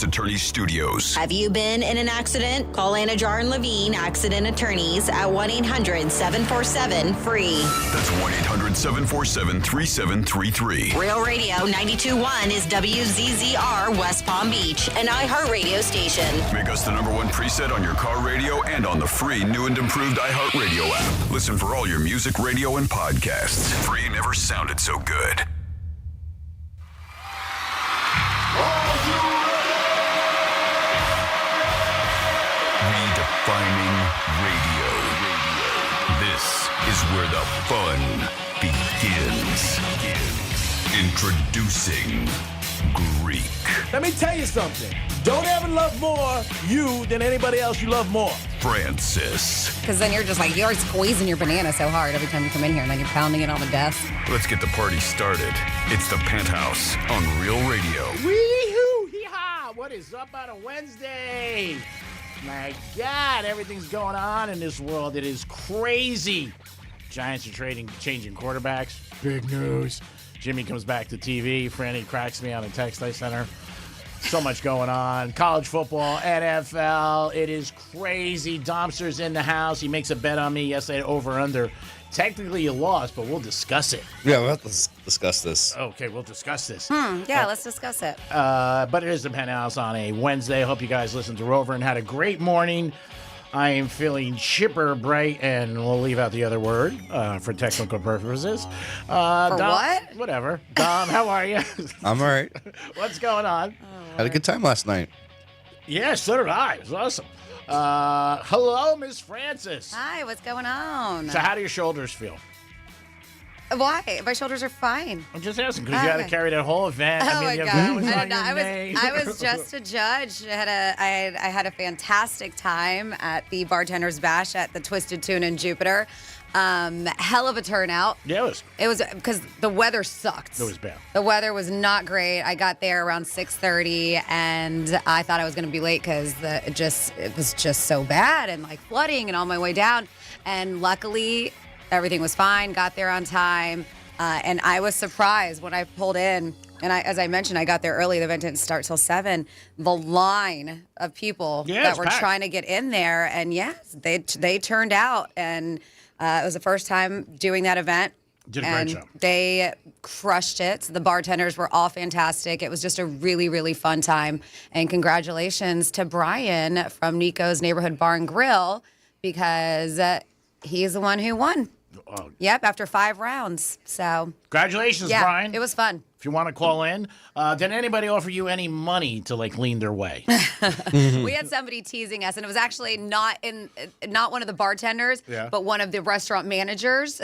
Giants Attorneys Studios. Have you been in an accident? Call Anna Jar and Levine Accident Attorneys at 1-800-747-FREE. That's 1-800-747-3733. Real Radio 92.1 is WZZR West Palm Beach, an iHeartRadio station. Make us the #1 preset on your car radio and on the free new and improved iHeartRadio app. Listen for all your music, radio, and podcasts. Free never sounded so good. Redefining radio. This is where the fun begins. Introducing Greek. Let me tell you something. Don't ever love more you than anybody else you love more. Francis. Because then you're just like, you're squeezing your banana so hard every time you come in here, and then you're pounding it on the desk. Let's get the party started. It's the Penthouse on Real Radio. Wee-hoo, hee-haw. What is up on a Wednesday? My God, everything's going on in this world. It is crazy. Giants are changing quarterbacks. Big news. Jimmy comes back to TV. Franny cracks me on a text I sent her. So much going on. College football, NFL. It is crazy. Domster's in the house. He makes a bet on me yesterday, over-under. Technically, you lost, but we'll discuss it. Yeah, we'll have to discuss this. Okay, we'll discuss this. Yeah, let's discuss it. But it is the Penthouse on a Wednesday. Hope you guys listened to Rover and had a great morning. I am feeling chipper, bright, and we'll leave out the other word for technical purposes. For Dom, what? Whatever. Dom, how are you? I'm all right. What's going on? Had a good time last night. Yeah, so did I. It was awesome. Hello, Miss Francis. Hi, what's going on? So how do your shoulders feel? Why? My shoulders are fine. I'm just asking because you had to carry that whole event. Oh my the God! event was I on don't know. your name. I was just a judge. I had a fantastic time at the Bartender's Bash at the Twisted Tune in Jupiter. Hell of a turnout. Yeah, It was because the weather sucked. It was bad. The weather was not great. I got there around 6:30, and I thought I was going to be late because it was just so bad and like flooding and on my way down. And luckily, everything was fine. Got there on time, and I was surprised when I pulled in. And as I mentioned, I got there early. The event didn't start till 7. The line of people that were packed. trying to get in there, and yes, they turned out, and it was the first time doing that event. Did a great job. They crushed it. The bartenders were all fantastic. It was just a really, really fun time. And congratulations to Brian from Nico's Neighborhood Bar and Grill because he's the one who won. Oh. Yep, after 5 rounds. So Congratulations, yeah, Brian. it was fun. If you want to call in, did anybody offer you any money to like lean their way? We had somebody teasing us, and it was actually not one of the bartenders, but one of the restaurant managers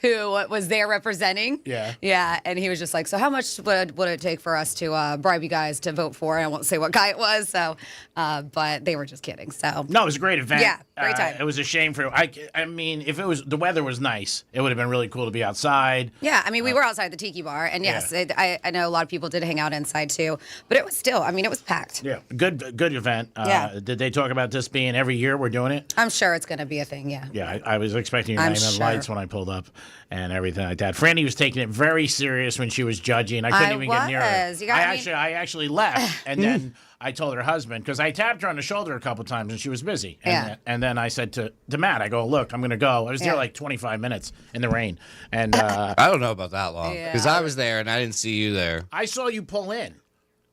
who was there representing. Yeah, and he was just like, so how much would it take for us to bribe you guys to vote for? And I won't say what guy it was, so but they were just kidding. So No, it was a great event. Yeah, great time. It was a shame for I mean, if the weather was nice, it would have been really cool to be outside. Yeah, I mean, we were outside the Tiki Bar, and yes, I know a lot of people did hang out inside too, but it was still, I mean, it was packed. Yeah, good event. Yeah. Did they talk about this being every year we're doing it? I'm sure it's going to be a thing, yeah. Yeah, I was expecting your I'm name and sure. lights when I pulled up and everything like that. Franny was taking it very serious when she was judging. I couldn't even get near her. I actually left, and then I told her husband, because I tapped her on the shoulder a couple times and she was busy. And then I said to Matt, I go, look, I'm going to go. I was there like 25 minutes in the rain. And I don't know about that long because I was there and I didn't see you there. I saw you pull in.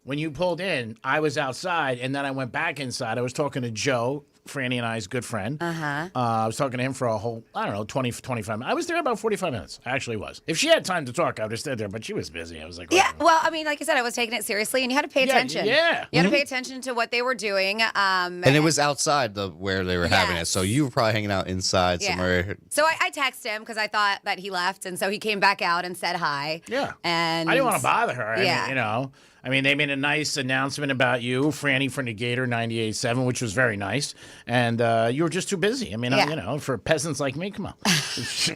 When you pulled in, I was outside, and then I went back inside. I was talking to Joe, Franny and I's good friend. I was talking to him for a whole, 20, 25 minutes. I was there about 45 minutes. I actually was. If she had time to talk, I would have stayed there, but she was busy. I was like, yeah, well, I mean, like I said, I was taking it seriously, and you had to pay attention. Yeah. You had to pay attention to what they were doing. And it was outside where they were having it, so you were probably hanging out inside somewhere. So I texted him because I thought that he left, and so he came back out and said hi. Yeah. And I didn't want to bother her. Yeah. I mean, they made a nice announcement about you, Franny from the Gator 98.7, which was very nice. And you were just too busy. I mean, for peasants like me, come on.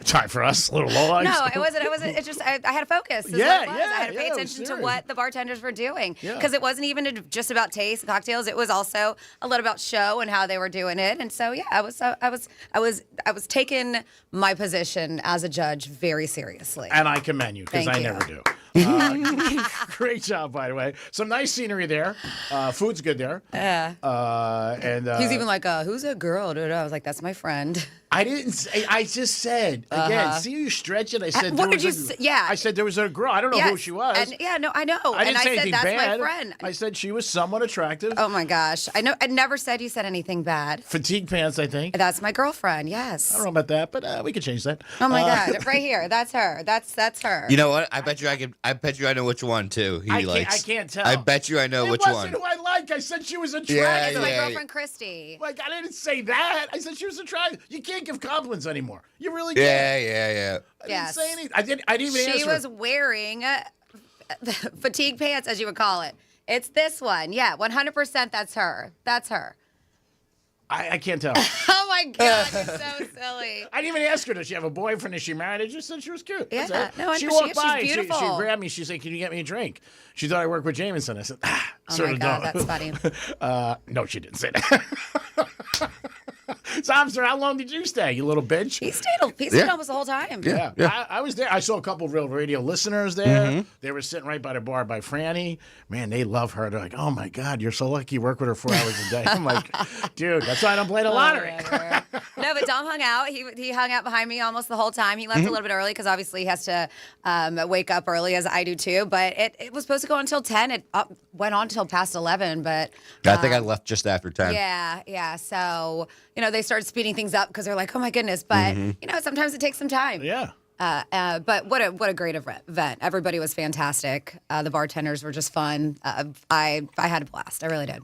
Time for us, little logs. No, it wasn't. It's just I had to focus. I had to pay attention to what the bartenders were doing because it wasn't even just about taste and cocktails. It was also a little about show and how they were doing it. And so I was taking my position as a judge very seriously. And I commend you because I never do. Great job, by the way. Some nice scenery there. Food's good there. And He's even like, who's that girl? Dude, I was like, that's my friend. I didn't say. I just said again. See you stretch it. I said. What did you say? Yeah. I said there was a girl. I don't know who she was. And, yeah, no, I know. I didn't say said anything that's bad. my friend. I said she was somewhat attractive. Oh my gosh, I know. I never said you said anything bad. Fatigue pants, I think. That's my girlfriend. Yes. I don't know about that, but we could change that. Oh my God, right here. That's her. That's her. You know what? I bet you I know which one too. I can't tell. I bet you I know which one. It one. wasn't who I like. I said she was attractive. Yeah, It's my girlfriend Christy. Like I didn't say that. I said she was attractive. You can't give compliments anymore. You really can't. Yeah. I didn't say anything. I didn't even answer. She was wearing fatigue pants, as you would call it. It's this one. Yeah, 100%. That's her. That's her. I can't tell. Oh my God, you're so silly. I didn't even ask her, does she have a boyfriend? Is she married? I just said she was cute. Yeah, That's it. no, I she know walked she's by. beautiful. She grabbed me. She said, "Can you get me a drink?" She thought I worked with Jameson. I said, Oh sort my of God, don't. that's funny. No, she didn't say that. So, I'm sorry, how long did you stay, you little bitch? He stayed almost the whole time. Yeah. I was there. I saw a couple of real radio listeners there. They were sitting right by the bar by Franny. Man, they love her. They're like, oh my God, you're so lucky you work with her 4 hours a day. I'm like, dude, that's why I don't play the lottery. No, but Dom hung out. He hung out behind me almost the whole time. He left a little bit early because obviously he has to wake up early, as I do too. But it was supposed to go until 10. It went on until past 11. But I think I left just after 10. Yeah. So, they started speeding things up because they're like, oh my goodness. But, sometimes it takes some time. Yeah. But what a great event. Everybody was fantastic. The bartenders were just fun. I had a blast. I really did.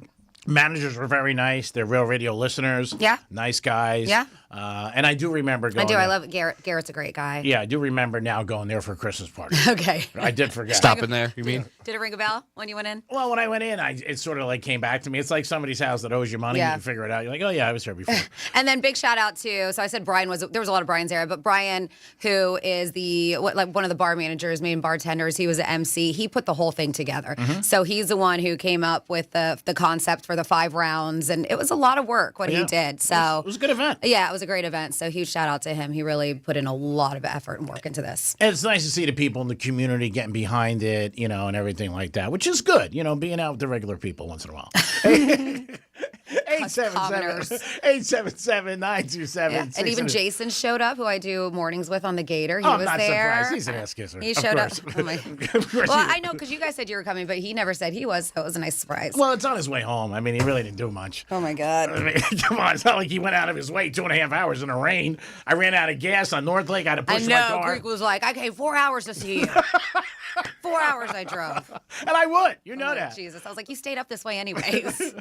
Managers were very nice. They're real radio listeners. Yeah. Nice guys. Yeah. And I do remember going. I love Garrett. Garrett's a great guy. Yeah, I do remember now going there for a Christmas party. Okay. I did forget. Stopping there, you mean? Did it ring a bell when you went in? Well, when I went in, it sort of like came back to me. It's like somebody's house that owes you money. Yeah. You figure it out. You're like, oh yeah, I was here before. And then big shout out to, so I said there was a lot of Brian's there, but Brian, who is one of the bar managers, main bartenders, he was the MC. He put the whole thing together. So he's the one who came up with the concept for the 5 rounds, and it was a lot of work what he did. So it was a good event. Yeah, it was a great event. So huge shout out to him. He really put in a lot of effort and work into this. And it's nice to see the people in the community getting behind it, and everything like that, which is good, being out with the regular people once in a while. 877-927. Yeah. And even Jason showed up, who I do mornings with on the Gator. He I'm was not there. surprised. He's an ass kisser. He showed up. Oh my. Of course Well, I know because you guys said you were coming, but he never said he was, so it was a nice surprise. Well, it's on his way home. I mean, he really didn't do much. Oh my God. I mean, come on. It's not like he went out of his way 2.5 hours in the rain. I ran out of gas on North Lake. I had to push my car. Greek was like, I came 4 hours to see you. 4 hours I drove. And I would. You know that. Jesus. I was like, you stayed up this way anyways.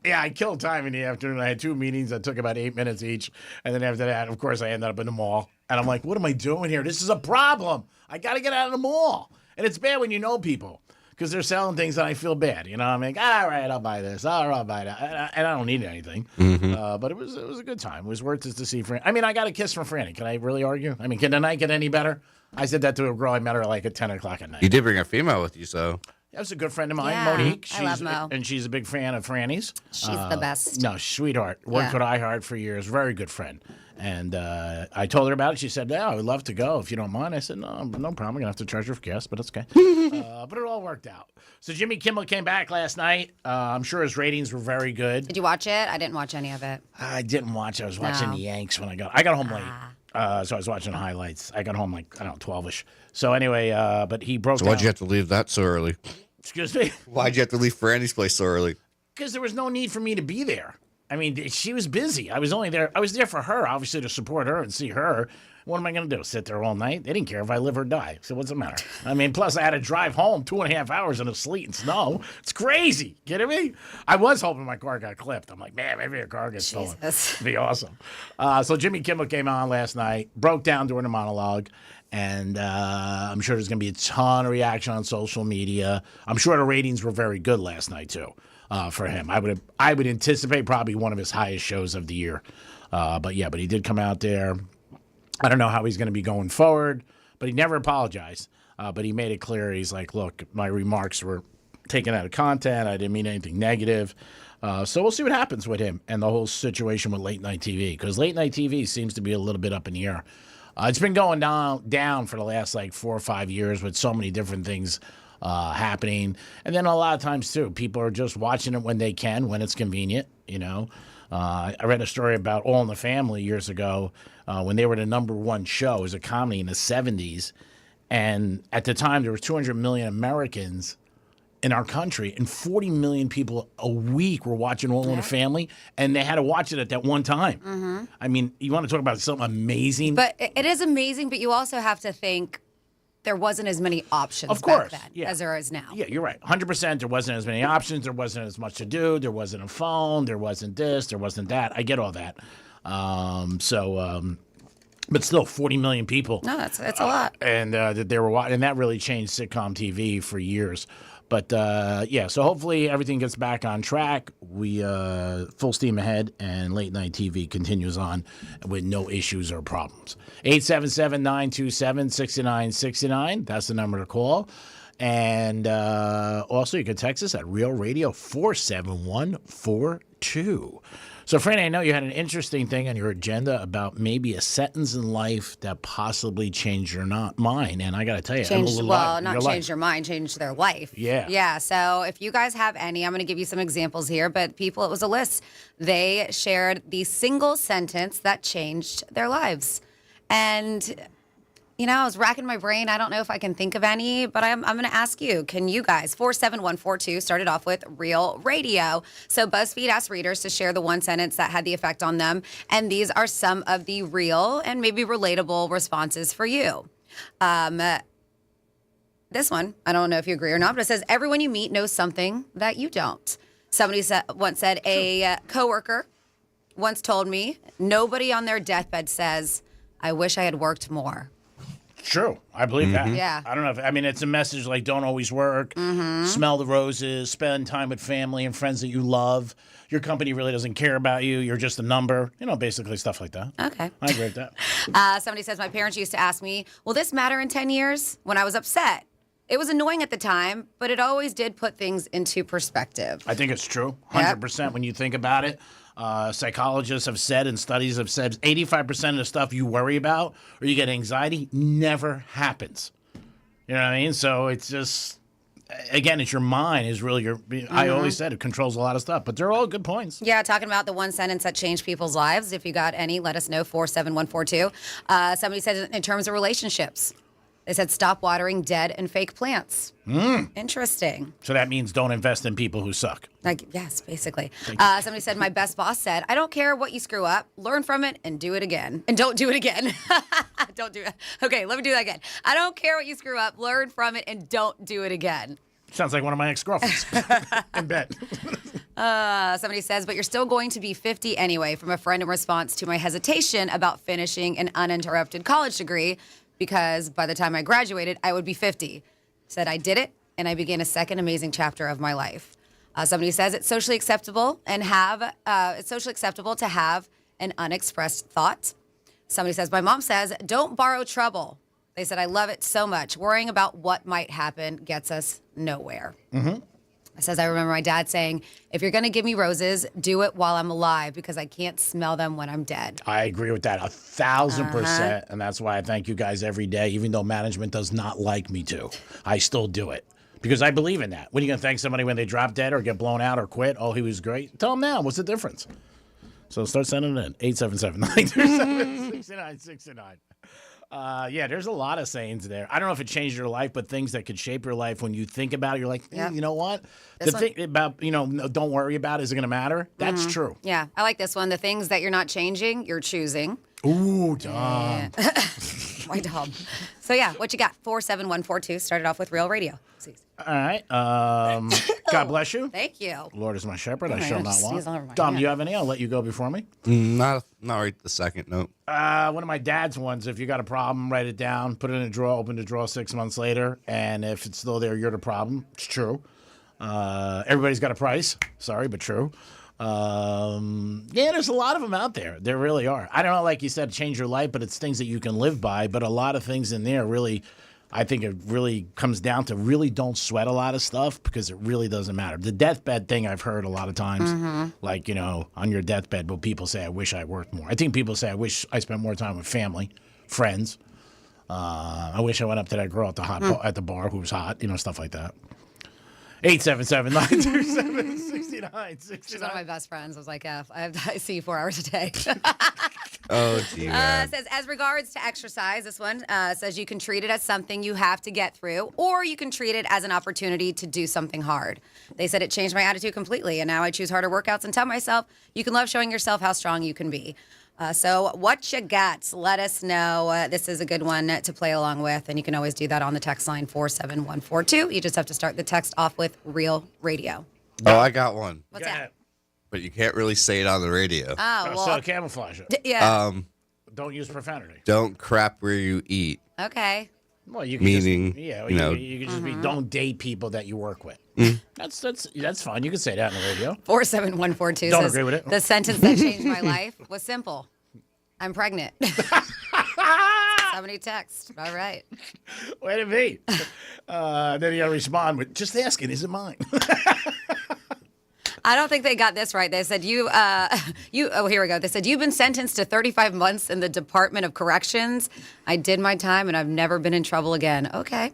Yeah, I killed time in the afternoon. I had 2 meetings that took about 8 minutes each. And then after that, of course, I ended up in the mall. And I'm like, what am I doing here? This is a problem. I got to get out of the mall. And it's bad when you know people because they're selling things and I feel bad. I'm like, all right, I'll buy this. All right, I'll buy that. And I don't need anything. But it was a good time. It was worth it to see Franny. I mean, I got a kiss from Franny. Can I really argue? I mean, can the night get any better? I said that to a girl I met her like at 10 o'clock at night. You did bring a female with you, so. That was a good friend of mine, Yeah, Monique. I love Mo. And she's a big fan of Franny's. She's the best. No, sweetheart. Worked with iHeart for years. Very good friend. And I told her about it. She said, yeah, I would love to go if you don't mind. I said, no problem. I'm going to have to charge her for gas, but it's okay. But it all worked out. So Jimmy Kimmel came back last night. I'm sure his ratings were very good. Did you watch it? I didn't watch any of it. I didn't watch. I was watching the Yanks when I got home late. So I was watching the highlights. I got home like, 12-ish. So anyway, but he broke So down. why'd you have to leave that so early? Excuse me? Why'd you have to leave Franny's place so early? Because there was no need for me to be there. I mean, she was busy. I was only there. I was there for her, obviously, to support her and see her. What am I going to do? Sit there all night? They didn't care if I live or die. So what's the matter? I mean, plus I had to drive home 2.5 hours in the sleet and snow. It's crazy. Kidding me? I was hoping my car got clipped. I'm like, man, maybe a car gets stolen. It'd be awesome. So Jimmy Kimmel came on last night, broke down during the monologue. And I'm sure there's going to be a ton of reaction on social media. I'm sure the ratings were very good last night, too, for him. I would anticipate probably one of his highest shows of the year. But he did come out there. I don't know how he's going to be going forward, but he never apologized. But he made it clear. He's like, look, my remarks were taken out of content. I didn't mean anything negative. So we'll see what happens with him and the whole situation with late night TV, because late night TV seems to be a little bit up in the air. It's been going down for the last like 4 or 5 years with so many different things happening. And then a lot of times, too, people are just watching it when they can, when it's convenient, you know. I read a story about All in the Family years ago when they were the #1 show as a comedy in the 70s. And at the time, there were 200 million Americans in our country, and 40 million people a week were watching All in the Family, and they had to watch it at that one time. I mean, you want to talk about something amazing? But it is amazing, but you also have to think there wasn't as many options Of course, back then yeah. as there is now. Yeah, you're right. 100%. There wasn't as many options. There wasn't as much to do. There wasn't a phone. There wasn't this. There wasn't that. I get all that. But still, 40 million people. No, that's a lot. And that they were watching, and that really changed sitcom TV for years. But yeah, so hopefully everything gets back on track. We full steam ahead, and late night TV continues on with no issues or problems. 877-927-6969. That's the number to call. And also, you can text us at Real Radio 47142. So, Franny, I know you had an interesting thing on your agenda about maybe a sentence in life that possibly changed your mind. And I got to tell you, Change your mind, change their life. Yeah. Yeah. So if you guys have any, I'm going to give you some examples here, but it was a list. They shared the single sentence that changed their lives. And, you know, I was racking my brain. I don't know if I can think of any, but I'm going to ask you. Can you guys, 47142, started off with Real Radio. So BuzzFeed asked readers to share the one sentence that had the effect on them. And these are some of the real and maybe relatable responses for you. This one, I don't know if you agree or not, but it says, everyone you meet knows something that you don't. Somebody once said, a coworker once told me, nobody on their deathbed says, I wish I had worked more. True. I believe that. Yeah. I don't know. I mean, it's a message like don't always work, smell the roses, spend time with family and friends that you love. Your company really doesn't care about you. You're just a number. You know, basically stuff like that. Okay. I agree with that. Somebody says, my parents used to ask me, will this matter in 10 years? When I was upset. It was annoying at the time, but it always did put things into perspective. I think it's true. 100% when you think about it. Psychologists have said and studies have said 85% of the stuff you worry about or you get anxiety never happens. You know what I mean? So it's just, again, it's your mind is really your, I always said it controls a lot of stuff, but they're all good points. Yeah, talking about the one sentence that changed people's lives. If you got any, let us know, 47142. Somebody said in terms of relationships, they said stop watering dead and fake plants. Interesting. So that means don't invest in people who suck. Like, yes, basically. Somebody said, my best boss said, I don't care what you screw up, learn from it and do it again. And don't do it again. Don't do it. Okay, let me do that again. I don't care what you screw up, learn from it and don't do it again. Sounds like one of my ex-girlfriends in bed. Somebody says, but you're still going to be 50 anyway, from a friend in response to my hesitation about finishing an uninterrupted college degree, because by the time I graduated, I would be 50. Said I did it, and I began a second amazing chapter of my life. Somebody says it's socially acceptable to have an unexpressed thought. Somebody says, my mom says, don't borrow trouble. They said, I love it so much. Worrying about what might happen gets us nowhere. It says, I remember my dad saying, if you're going to give me roses, do it while I'm alive because I can't smell them when I'm dead. I agree with that 1,000%. And that's why I thank you guys every day, even though management does not like me to. I still do it because I believe in that. When are you going to thank somebody when they drop dead or get blown out or quit? Oh, he was great. Tell them now. What's the difference? So start sending it in. 877-927-6969. Yeah, there's a lot of sayings there. I don't know if it changed your life, but things that could shape your life when you think about it, you're like, you know what? The thing about, don't worry about it, is it going to matter? That's true. Yeah, I like this one. The things that you're not changing, you're choosing. Ooh, Tom. My dog. So, yeah, what you got? 47142 started off with Real Radio. All right. God bless you. Thank you. Lord is my shepherd. I shall not sneeze all over my want. Dom, hand. do you have any? I'll let you go before me. Not right the second, no. One of my dad's ones, if you got a problem, write it down, put it in a drawer, open the drawer 6 months later, and if it's still there, you're the problem. It's true. Everybody's got a price. Sorry, but true. Yeah, there's a lot of them out there. There really are. I don't know, like you said, change your life, but it's things that you can live by. But a lot of things in there really, I think it really comes down to really don't sweat a lot of stuff because it really doesn't matter. The deathbed thing I've heard a lot of times, like, on your deathbed, but people say, I wish I worked more. I think people say, I wish I spent more time with family, friends. I wish I went up to that girl at the at the bar who was hot, stuff like that. 877-927-6969. She's one of my best friends. I was like, I see you 4 hours a day. Oh, gee, man. Says, as regards to exercise, this one says you can treat it as something you have to get through, or you can treat it as an opportunity to do something hard. They said it changed my attitude completely, and now I choose harder workouts and tell myself you can love showing yourself how strong you can be. So what you got? Let us know. This is a good one to play along with, and you can always do that on the text line 47142. You just have to start the text off with Real Radio. Oh, I got one. What's that? But you can't really say it on the radio. Oh, well. So camouflage it. Yeah. Don't use profanity. Don't crap where you eat. Okay. Well, you can Meaning, you can just be don't date people that you work with. That's fine. You can say that on the radio. 47142 Don't says, agree with it. the sentence that changed my life was simple. I'm pregnant. Somebody text. All right. Way to be. Then you got to respond with, just asking, is it mine? I don't think they got this right. They said oh, here we go. They said, you've been sentenced to 35 months in the Department of Corrections. I did my time and I've never been in trouble again. Okay.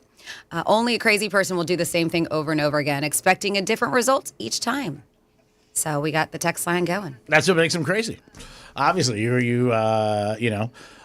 Only a crazy person will do the same thing over and over again, expecting a different result each time. So we got the text line going. That's what makes them crazy. Obviously,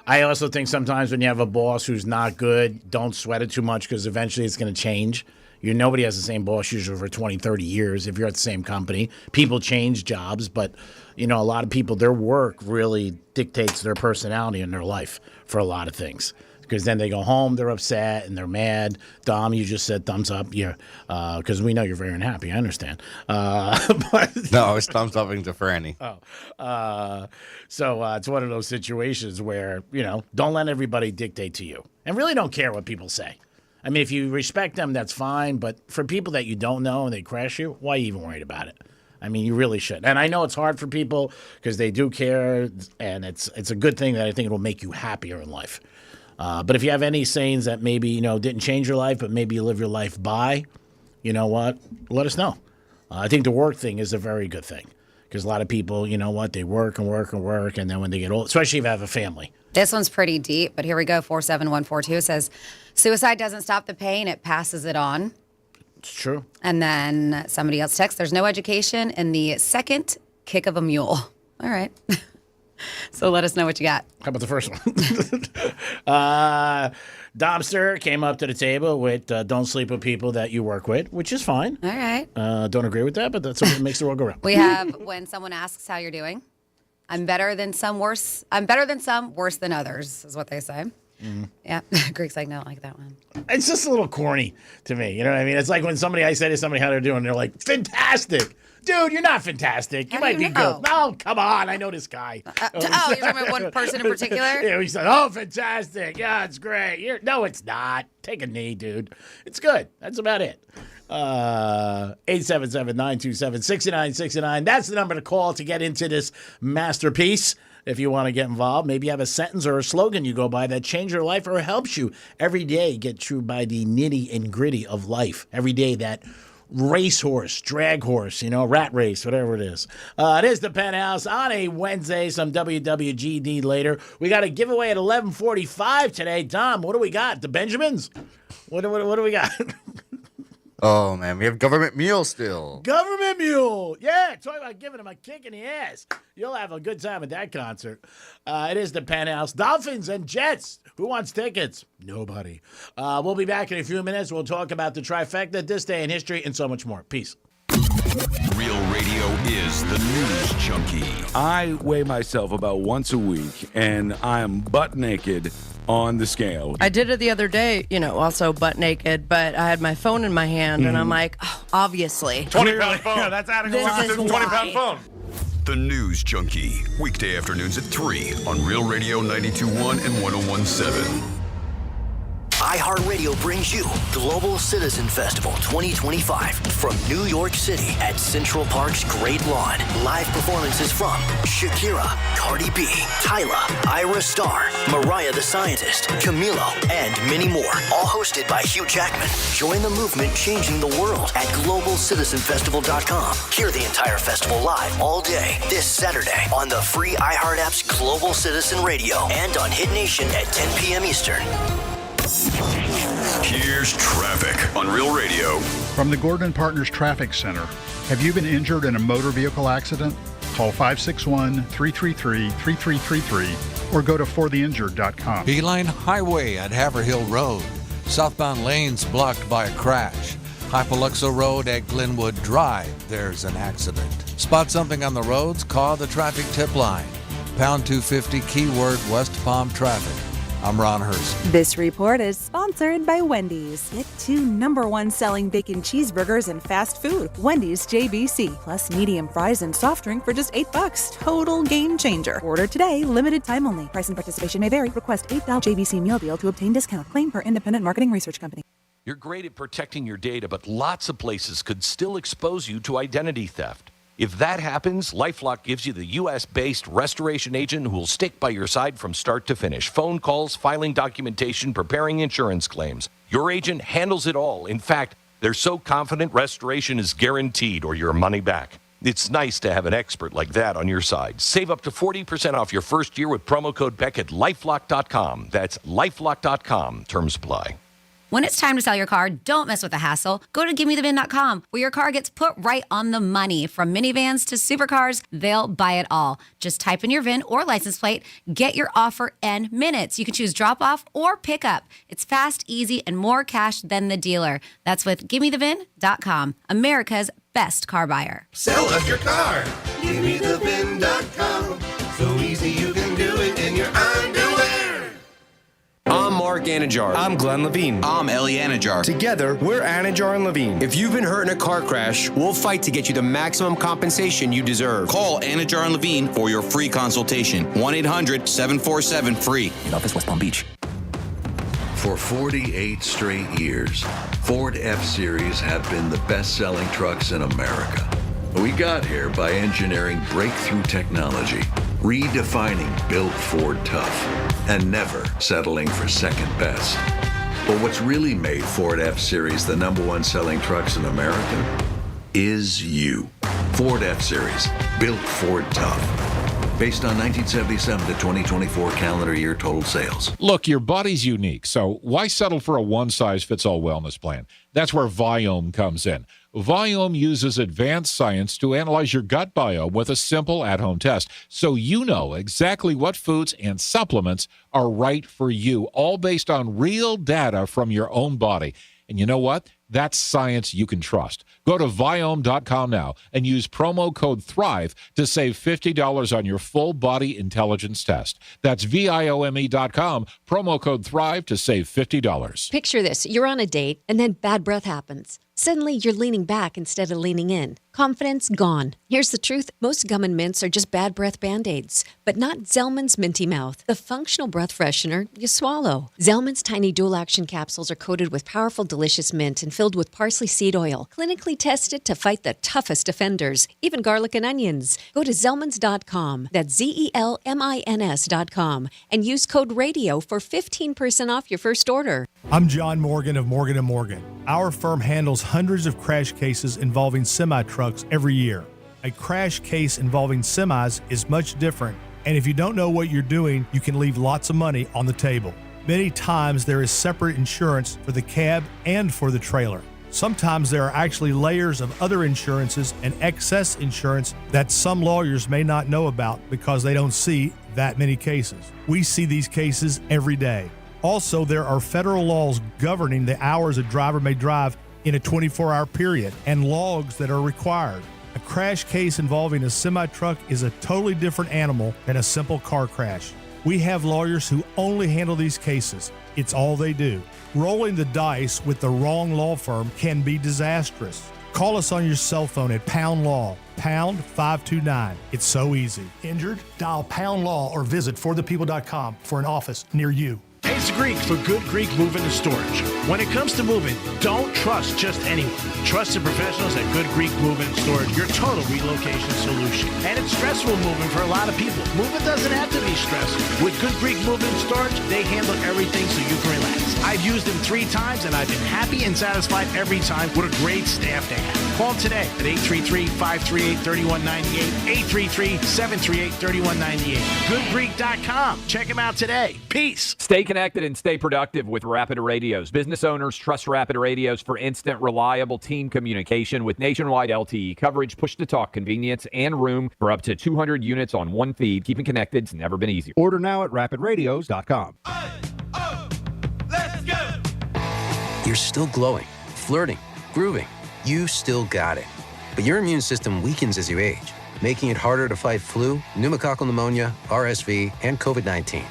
I also think sometimes when you have a boss who's not good, don't sweat it too much because eventually it's going to change. Nobody has the same boss usually for 20, 30 years if you're at the same company. People change jobs, but, a lot of people, their work really dictates their personality in their life for a lot of things. Because then they go home, they're upset, and they're mad. Dom, you just said thumbs up. Yeah, because we know you're very unhappy. I understand. But No, I was thumbs upping to Franny. So it's one of those situations where, don't let everybody dictate to you. And really don't care what people say. I mean, if you respect them, that's fine. But for people that you don't know and they crash you, why are you even worried about it? I mean, you really should. And I know it's hard for people because they do care. And it's a good thing that I think it will make you happier in life. But if you have any sayings that maybe, didn't change your life, but maybe you live your life by, you know what? Let us know. I think the work thing is a very good thing. Because a lot of people, they work and work and work. And then when they get old, especially if you have a family. This one's pretty deep, but here we go. 47142 says, suicide doesn't stop the pain, it passes it on. It's true. And then somebody else texts, there's no education in the second kick of a mule. All right. So let us know what you got. How about the first one? Domster came up to the table with don't sleep with people that you work with, which is fine. All right. Don't agree with that, but that's what makes the world go round. We have when someone asks how you're doing. I'm better than some, worse than others, is what they say. Mm-hmm. Yeah. Greek's like, no, I don't like that one. It's just a little corny to me. You know what I mean? It's like when I say to somebody how they're doing, they're like, fantastic. Dude, you're not fantastic. You might be good. No, come on. I know this guy. You're talking about one person in particular? Yeah, he said, oh, fantastic. Yeah, it's great. No, it's not. Take a knee, dude. It's good. That's about it. 877-927-6969. That's the number to call to get into this masterpiece. If you want to get involved, maybe you have a sentence or a slogan you go by that changed your life or helps you every day get through by the nitty and gritty of life. Every day that racehorse, drag horse, rat race, whatever it is. It is the Penthouse on a Wednesday, some WWGD later. We got a giveaway at 11:45 today. Tom, what do we got? The Benjamins? What do we got? Oh, man, we have government mule still. Government mule. Yeah, talk about giving him a kick in the ass. You'll have a good time at that concert. It is the Penthouse. Dolphins and Jets. Who wants tickets? Nobody. We'll be back in a few minutes. We'll talk about the trifecta, this day in history, and so much more. Peace. Real radio is the news junkie. I weigh myself about once a week, and I am butt naked on the scale. I did it the other day, also butt naked, but I had my phone in my hand, and I'm like, oh, obviously. 20-pound phone. Yeah, that's adding a lot to the 20-pound phone. The News Junkie, weekday afternoons at 3 on Real Radio 92.1 and 101.7. iHeartRadio brings you Global Citizen Festival 2025 from New York City at Central Park's Great Lawn. Live performances from Shakira, Cardi B, Tyla, Ira Starr, Mariah the Scientist, Camilo, and many more. All hosted by Hugh Jackman. Join the movement changing the world at GlobalCitizenFestival.com. Hear the entire festival live all day this Saturday on the free iHeart app's Global Citizen Radio and on Hit Nation at 10 p.m. Eastern. Here's traffic on Real Radio. From the Gordon Partners Traffic Center, have you been injured in a motor vehicle accident? Call 561-333-3333 or go to fortheinjured.com. Beeline Highway at Haverhill Road. Southbound lanes blocked by a crash. Hypoluxo Road at Glenwood Drive. There's an accident. Spot something on the roads? Call the traffic tip line. Pound 250 keyword West Palm traffic. I'm Ron Hurst. This report is sponsored by Wendy's. Get 2 #1 selling bacon cheeseburgers and fast food. Wendy's JBC, plus medium fries and soft drink for just $8. Total game changer. Order today, limited time only. Price and participation may vary. Request $8 JBC meal deal to obtain discount. Claim per independent marketing research company. You're great at protecting your data, but lots of places could still expose you to identity theft. If that happens, LifeLock gives you the U.S.-based restoration agent who will stick by your side from start to finish. Phone calls, filing documentation, preparing insurance claims. Your agent handles it all. In fact, they're so confident restoration is guaranteed or your money back. It's nice to have an expert like that on your side. Save up to 40% off your first year with promo code Beck at LifeLock.com. That's LifeLock.com. Terms apply. When it's time to sell your car, don't mess with the hassle. Go to GiveMeTheVIN.com, where your car gets put right on the money. From minivans to supercars, they'll buy it all. Just type in your VIN or license plate, get your offer in minutes. You can choose drop-off or pick-up. It's fast, easy, and more cash than the dealer. That's with GiveMeTheVIN.com, America's best car buyer. Sell us your car. GiveMeTheVIN.com. So easy you can do it in your underwear. I'm Mark Anajar. I'm Glenn Levine. I'm Ellie Anajar. Together, we're Anajar and Levine. If you've been hurt in a car crash, we'll fight to get you the maximum compensation you deserve. Call Anajar and Levine for your free consultation. 1-800-747-FREE. In office, West Palm Beach. For 48 straight years, Ford F-Series have been the best-selling trucks in America. We got here by engineering breakthrough technology, redefining Built Ford Tough, and never settling for second best. But what's really made Ford F-Series the #1 selling trucks in America is you. Ford F-Series, Built Ford Tough. Based on 1977 to 2024 calendar year total sales. Look, your body's unique, so why settle for a one-size-fits-all wellness plan? That's where Viome comes in. Viome uses advanced science to analyze your gut biome with a simple at-home test, so you know exactly what foods and supplements are right for you, all based on real data from your own body. And you know what? That's science you can trust. Go to Viome.com now and use promo code THRIVE to save $50 on your full body intelligence test. That's Viome.com, promo code THRIVE to save $50. Picture this. You're on a date and then bad breath happens. Suddenly, you're leaning back instead of leaning in. Confidence gone. Here's the truth. Most gum and mints are just bad breath Band-Aids, but not Zellman's Minty Mouth, the functional breath freshener you swallow. Zellman's tiny dual-action capsules are coated with powerful, delicious mint and filled with parsley seed oil, clinically tested to fight the toughest offenders, even garlic and onions. Go to Zellmans.com, that's Zellmins.com, and use code RADIO for 15% off your first order. I'm John Morgan of Morgan & Morgan. Our firm handles hundreds of crash cases involving semi-trucks every year. A crash case involving semis is much different, and if you don't know what you're doing, you can leave lots of money on the table. Many times there is separate insurance for the cab and for the trailer. Sometimes there are actually layers of other insurances and excess insurance that some lawyers may not know about because they don't see that many cases. We see these cases every day. Also, there are federal laws governing the hours a driver may drive in a 24-hour period and logs that are required. A crash case involving a semi-truck is a totally different animal than a simple car crash. We have lawyers who only handle these cases. It's all they do. Rolling the dice with the wrong law firm can be disastrous. Call us on your cell phone at Pound Law, pound 529. It's so easy. Injured? Dial Pound Law or visit forthepeople.com for an office near you. Hey, it's Greek for Good Greek Moving and Storage. When it comes to moving, don't trust just anyone. Trust the professionals at Good Greek Moving and Storage, your total relocation solution. And it's stressful moving for a lot of people. Moving doesn't have to be stressful. With Good Greek Moving and Storage, they handle everything so you can relax. I've used them 3 times, and I've been happy and satisfied every time. What a great staff they have. Call today at 833-538-3198, 833-738-3198. GoodGreek.com. Check them out today. Peace. Stay connected and stay productive with Rapid Radios. Business owners trust Rapid Radios for instant, reliable team communication with nationwide LTE coverage, push-to-talk convenience, and room for up to 200 units on one feed. Keeping connected's never been easier. Order now at rapidradios.com. You're still glowing, flirting, grooving. You still got it. But your immune system weakens as you age, making it harder to fight flu, pneumococcal pneumonia, RSV, and COVID-19.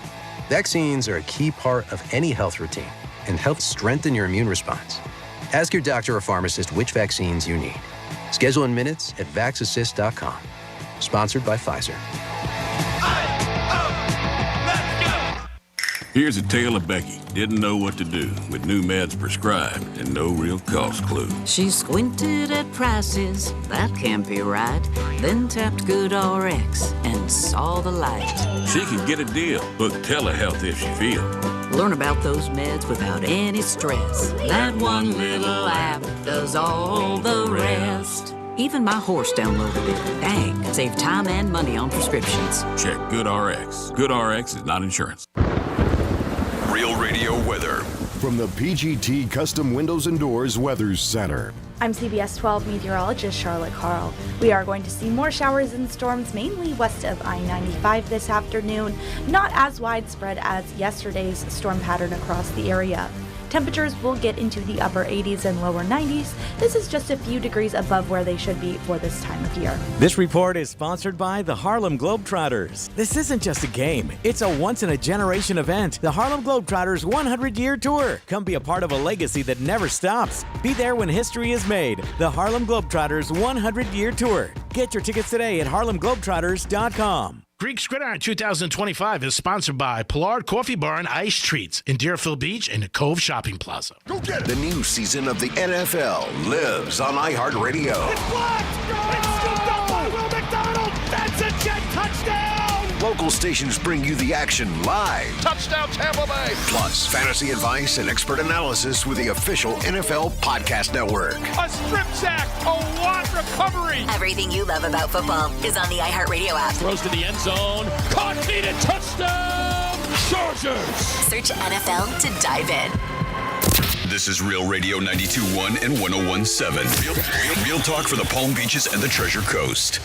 Vaccines are a key part of any health routine and help strengthen your immune response. Ask your doctor or pharmacist which vaccines you need. Schedule in minutes at vaxassist.com. Sponsored by Pfizer. Here's a tale of Becky. Didn't know what to do with new meds prescribed and no real cost clue. She squinted at prices, that can't be right. Then tapped GoodRx and saw the light. She could get a deal. Book telehealth if she feels. Learn about those meds without any stress. That one little app does all the rest. Even my horse downloaded it. Dang, save time and money on prescriptions. Check GoodRx. GoodRx is not insurance. Real Radio weather. From the PGT Custom Windows and Doors Weather Center. I'm CBS 12 meteorologist Charlotte Carl. We are going to see more showers and storms mainly west of I-95 this afternoon, not as widespread as yesterday's storm pattern across the area. Temperatures will get into the upper 80s and lower 90s. This is just a few degrees above where they should be for this time of year. This report is sponsored by the Harlem Globetrotters. This isn't just a game. It's a once-in-a-generation event. The Harlem Globetrotters 100-year tour. Come be a part of a legacy that never stops. Be there when history is made. The Harlem Globetrotters 100-year tour. Get your tickets today at harlemglobetrotters.com. Greek's Gridiron 2025 is sponsored by Pollard Coffee Bar and Ice Treats in Deerfield Beach and the Cove Shopping Plaza. Go get it. The new season of the NFL lives on iHeartRadio. It's blocked! It's scooped up by Will McDonald! That's a jet touchdown! Local stations bring you the action live. Touchdown Tampa Bay! Plus, fantasy advice and expert analysis with the official NFL Podcast Network. A strip sack! A wide recovery! Everything you love about football is on the iHeartRadio app. Throws to the end zone. Caught, needed, touchdown! Chargers! Search NFL to dive in. This is Real Radio 92.1 and 101.7. Real talk for the Palm Beaches and the Treasure Coast.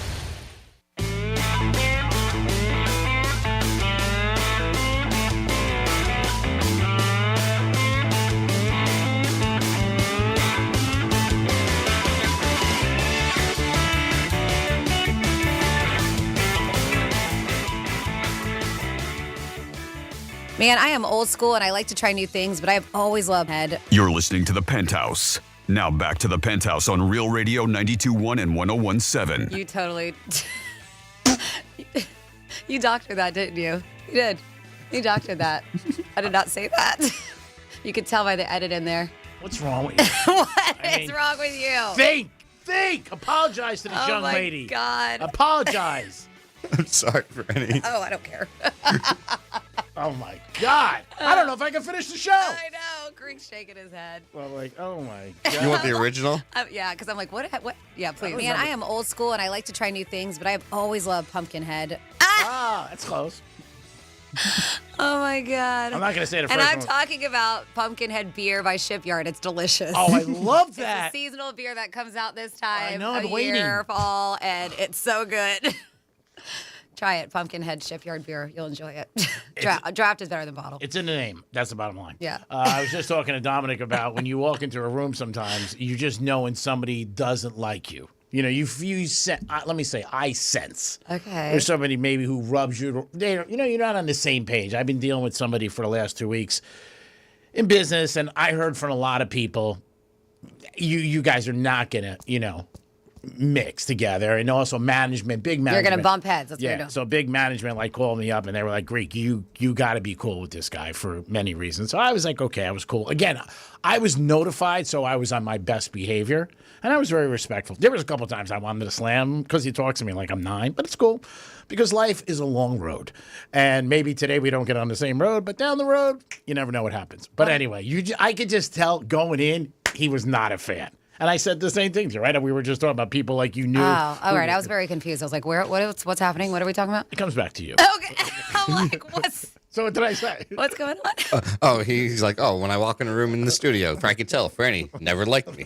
Man, I am old school and I like to try new things, but I've always loved head. You're listening to the Penthouse. Now back to the Penthouse on Real Radio 92.1 and 101.7. You totally... You doctored that, didn't you? You did. You doctored that. I did not say that. You could tell by the edit in there. What's wrong with you? What is wrong with you? Think. Apologize to this young lady. Oh, my God. Apologize. I'm sorry for any. Oh, I don't care. Oh, my God. I don't know if I can finish the show. I know. Greek's shaking his head. Well, like, oh, my God. You want the original? Yeah, because I'm like, what? Yeah, please. Man, I am old school, and I like to try new things, but I've always loved Pumpkinhead. That's close. Oh, my God. I'm not going to say the first And I'm one. talking about Pumpkinhead beer by Shipyard. It's delicious. Oh, I love that. It's a seasonal beer that comes out this time I know, of I'm waiting. year, fall, and it's so good. Try it, Pumpkinhead Shipyard beer. You'll enjoy it. Draft is better than bottle. It's in the name. That's the bottom line. Yeah. I was just talking to Dominic about when you walk into a room sometimes, you just know when somebody doesn't like you. You know, let me say, I sense. Okay. There's somebody maybe who rubs you. You're not on the same page. I've been dealing with somebody for the last 2 weeks in business, and I heard from a lot of people, you guys are not going to, mixed together, and also big management. You're going to bump heads. That's what you're doing. So big management called me up, and they were like, Greek, you got to be cool with this guy for many reasons. So I was like, okay, I was cool. Again, I was notified, so I was on my best behavior, and I was very respectful. There was a couple of times I wanted to slam him because he talks to me like I'm 9, but it's cool because life is a long road, and maybe today we don't get on the same road, but down the road, you never know what happens. But anyway, I could just tell going in, he was not a fan. And I said the same thing to you, right? We were just talking about people like you knew. Oh, all right. I was very confused. I was like, what's happening? What are we talking about? It comes back to you. Okay. I'm like, what's... So what did I say? What's going on? He's like, when I walk in a room in the studio, I can tell Franny never liked me.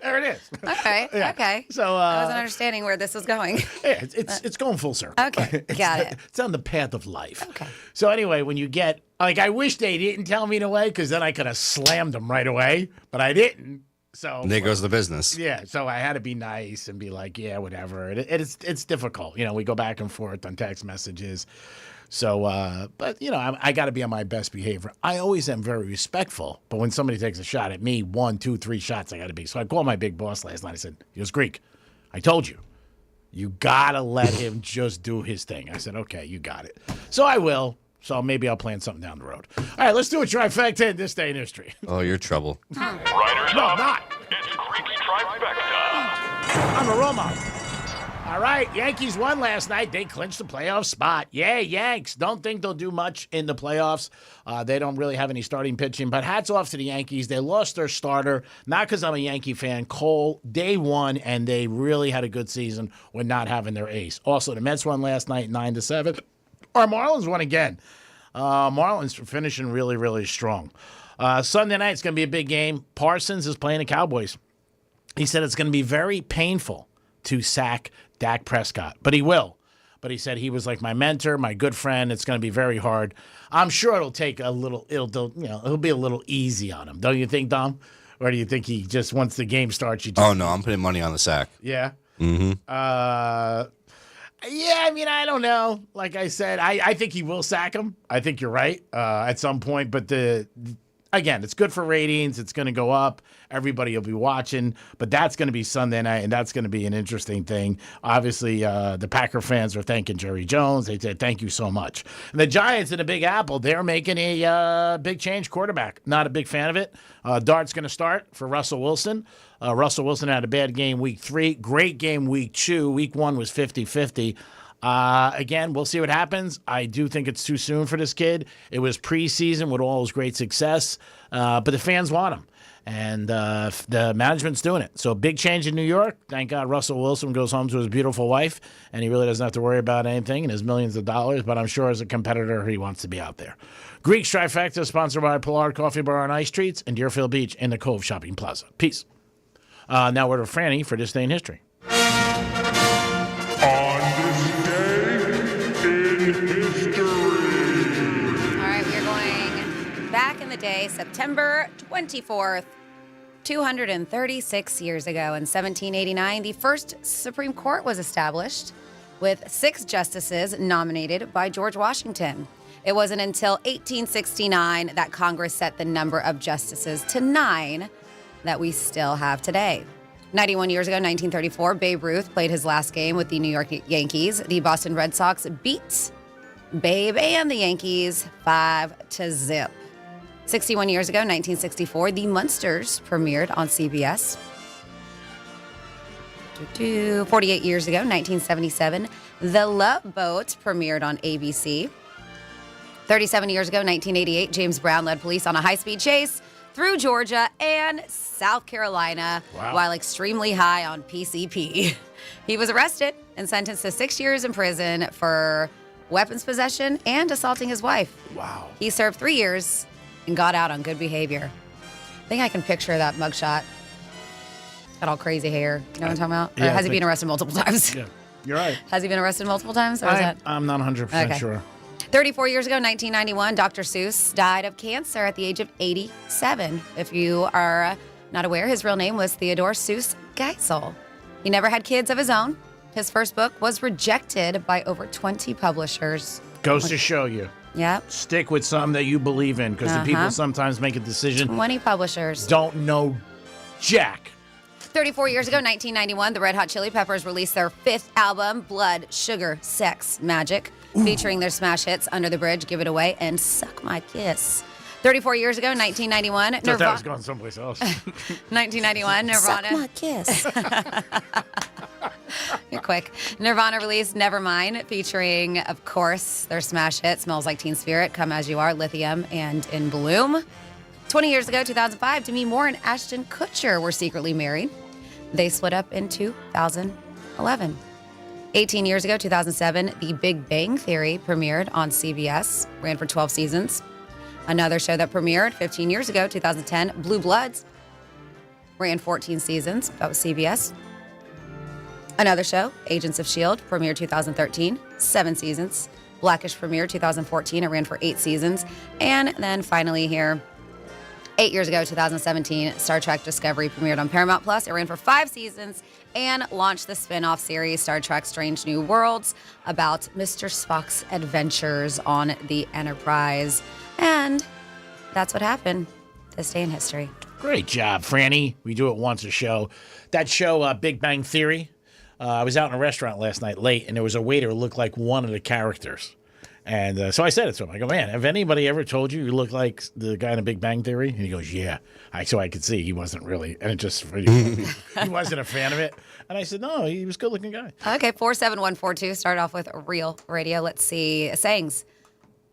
There it is. Okay. Yeah. Okay. So I wasn't understanding where this was going. Yeah, it's going full circle. Okay. Got it. It's on the path of life. Okay. So anyway, when you get I wish they didn't tell me to away because then I could have slammed them right away, but I didn't. So and there goes the business. Yeah, so I had to be nice and be like, yeah, whatever. It's difficult. We go back and forth on text messages. So, but, I got to be on my best behavior. I always am very respectful, but when somebody takes a shot at me, 1, 2, 3 shots, I got to be. So I called my big boss last night. I said, he goes, Greek, I told you, you got to let him just do his thing. I said, okay, you got it. So I will. So maybe I'll plan something down the road. All right, let's do a trifecta in this day in history. Oh, you're trouble. Riders No, up. I'm not. It's Greek's Trifecta. I'm a role model. All right, Yankees won last night. They clinched the playoff spot. Yay, Yanks. Don't think they'll do much in the playoffs. They don't really have any starting pitching, but hats off to the Yankees. They lost their starter, not because I'm a Yankee fan. Cole, day one, and they really had a good season with not having their ace. Also, the Mets won last night 9-7. Our Marlins won again. Marlins finishing really, really strong. Sunday night, it's going to be a big game. Parsons is playing the Cowboys. He said it's going to be very painful to sack Dak Prescott, but he will. But he said he was like my mentor, my good friend. It's going to be very hard. I'm sure it'll take a little. It'll be a little easy on him, don't you think, Dom? Or do you think he just once the game starts? Oh no, I'm putting money on the sack. Yeah. Mm-hmm. Yeah, I don't know. Like I said, I think he will sack him. I think you're right at some point. But again, it's good for ratings. It's going to go up. Everybody will be watching. But that's going to be Sunday night, and that's going to be an interesting thing. Obviously, the Packer fans are thanking Jerry Jones. They said, thank you so much. And the Giants in the Big Apple, they're making a big change quarterback. Not a big fan of it. Dart's going to start for Russell Wilson. Russell Wilson had a bad game week 3. Great game week 2. Week 1 was 50-50. Again, we'll see what happens. I do think it's too soon for this kid. It was preseason with all his great success, but the fans want him, and the management's doing it. So big change in New York. Thank God Russell Wilson goes home to his beautiful wife, and he really doesn't have to worry about anything and his millions of dollars, but I'm sure as a competitor, he wants to be out there. Greek's Trifecta is sponsored by Pollard Coffee Bar and Ice Treats in Deerfield Beach in the Cove Shopping Plaza. Peace. Now we're to Franny for this day in history. Back in the day, September 24th, 236 years ago in 1789, the first Supreme Court was established with 6 justices nominated by George Washington. It wasn't until 1869 that Congress set the number of justices to 9 that we still have today. 91 years ago, 1934, Babe Ruth played his last game with the New York Yankees. The Boston Red Sox beat Babe and the Yankees 5-0. 61 years ago, 1964, The Munsters premiered on CBS. 48 years ago, 1977, The Love Boat premiered on ABC. 37 years ago, 1988, James Brown led police on a high-speed chase through Georgia and South Carolina while extremely high on PCP. He was arrested and sentenced to 6 years in prison for weapons possession and assaulting his wife. Wow. He served 3 years and got out on good behavior. I think I can picture that mugshot. Got all crazy hair. You know what I'm talking about? Yeah, or has he been arrested multiple times? Yeah, you're right. Has he been arrested multiple times? Or is that... I'm not 100% sure. 34 years ago, 1991, Dr. Seuss died of cancer at the age of 87. If you are not aware, his real name was Theodore Seuss Geisel. He never had kids of his own. His first book was rejected by over 20 publishers. Goes to show you. Yep. Stick with something that you believe in, because the people sometimes make a decision. 20 publishers. Don't know jack. 34 years ago, 1991, the Red Hot Chili Peppers released their 5th album, Blood, Sugar, Sex, Magic, featuring their smash hits Under the Bridge, Give It Away, and Suck My Kiss. 34 years ago, 1991, I thought that was going someplace else. 1991, Nirvana. Suck my kiss. You're quick. Nirvana released Nevermind, featuring, of course, their smash hit, Smells Like Teen Spirit, Come As You Are, Lithium, and In Bloom. 20 years ago, 2005, Demi Moore and Ashton Kutcher were secretly married. They split up in 2011. 18 years ago, 2007, The Big Bang Theory premiered on CBS, ran for 12 seasons. Another show that premiered 15 years ago, 2010, Blue Bloods, ran 14 seasons. That was CBS. Another show, Agents of S.H.I.E.L.D., premiered 2013, 7 seasons. Blackish premiered 2014, it ran for 8 seasons. And then finally here, 8 years ago, 2017, Star Trek Discovery premiered on Paramount Plus. It ran for 5 seasons and launched the spin-off series Star Trek Strange New Worlds about Mr. Spock's adventures on the Enterprise. And that's what happened this day in history. Great job, Franny. We do it once a show. That show, Big Bang Theory, I was out in a restaurant last night late, and there was a waiter who looked like one of the characters. And so I said it to him. I go, man, have anybody ever told you look like the guy in The Big Bang Theory? And he goes, yeah. So I could see he wasn't really, and it just, he wasn't a fan of it. And I said, no, he was a good-looking guy. Okay, 47142. Start off with Real Radio. Let's see. Sayings.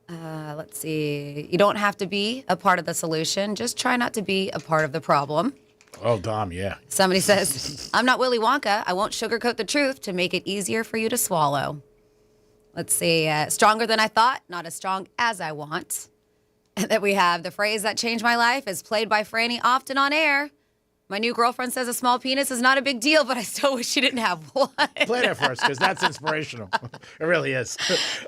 Let's see. You don't have to be a part of the solution. Just try not to be a part of the problem. Oh, Dom, yeah. Somebody says, I'm not Willy Wonka. I won't sugarcoat the truth to make it easier for you to swallow. Let's see. Stronger than I thought, not as strong as I want. And then we have the phrase that changed my life is played by Franny often on air. My new girlfriend says a small penis is not a big deal, but I still wish she didn't have one. Play that first, because that's inspirational. It really is.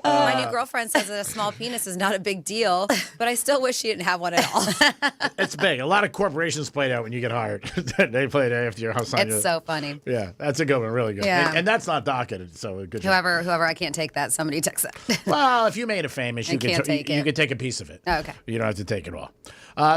My new girlfriend says that a small penis is not a big deal, but I still wish she didn't have one at all. It's big. A lot of corporations play that when you get hired. They play that after your house. It's so funny. Yeah, that's a good one. Really good. Yeah. And that's not docketed, so good job. Whoever, I can't take that. Somebody takes it. Well, if you made it famous, you can't take it. You could take a piece of it. Oh, okay. You don't have to take it all.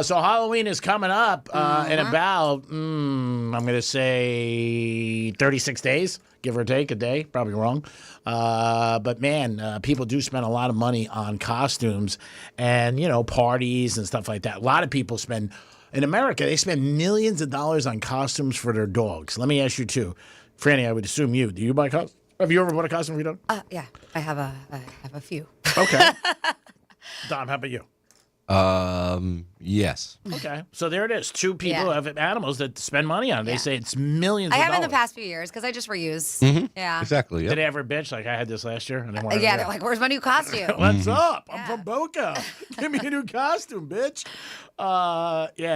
So Halloween is coming up in about, I'm going to say 36 days, give or take a day. Probably wrong. But, man, people do spend a lot of money on costumes and, parties and stuff like that. A lot of people spend, in America, they spend millions of dollars on costumes for their dogs. Let me ask you, too. Franny, I would assume you. Do you buy costumes? Have you ever bought a costume for your dog? Yeah, I have a few. Okay. Dom, how about you? Yes. Okay. So there it is. 2 people who have animals that spend money on it. They say it's millions I of have dollars. in the past few years because I just reuse. Mm-hmm. Yeah. Exactly. Did they ever bitch like I had this last year? And they wanted Yeah, they're like, where's my new costume? What's up? I'm from Boca. Give me a new costume, bitch.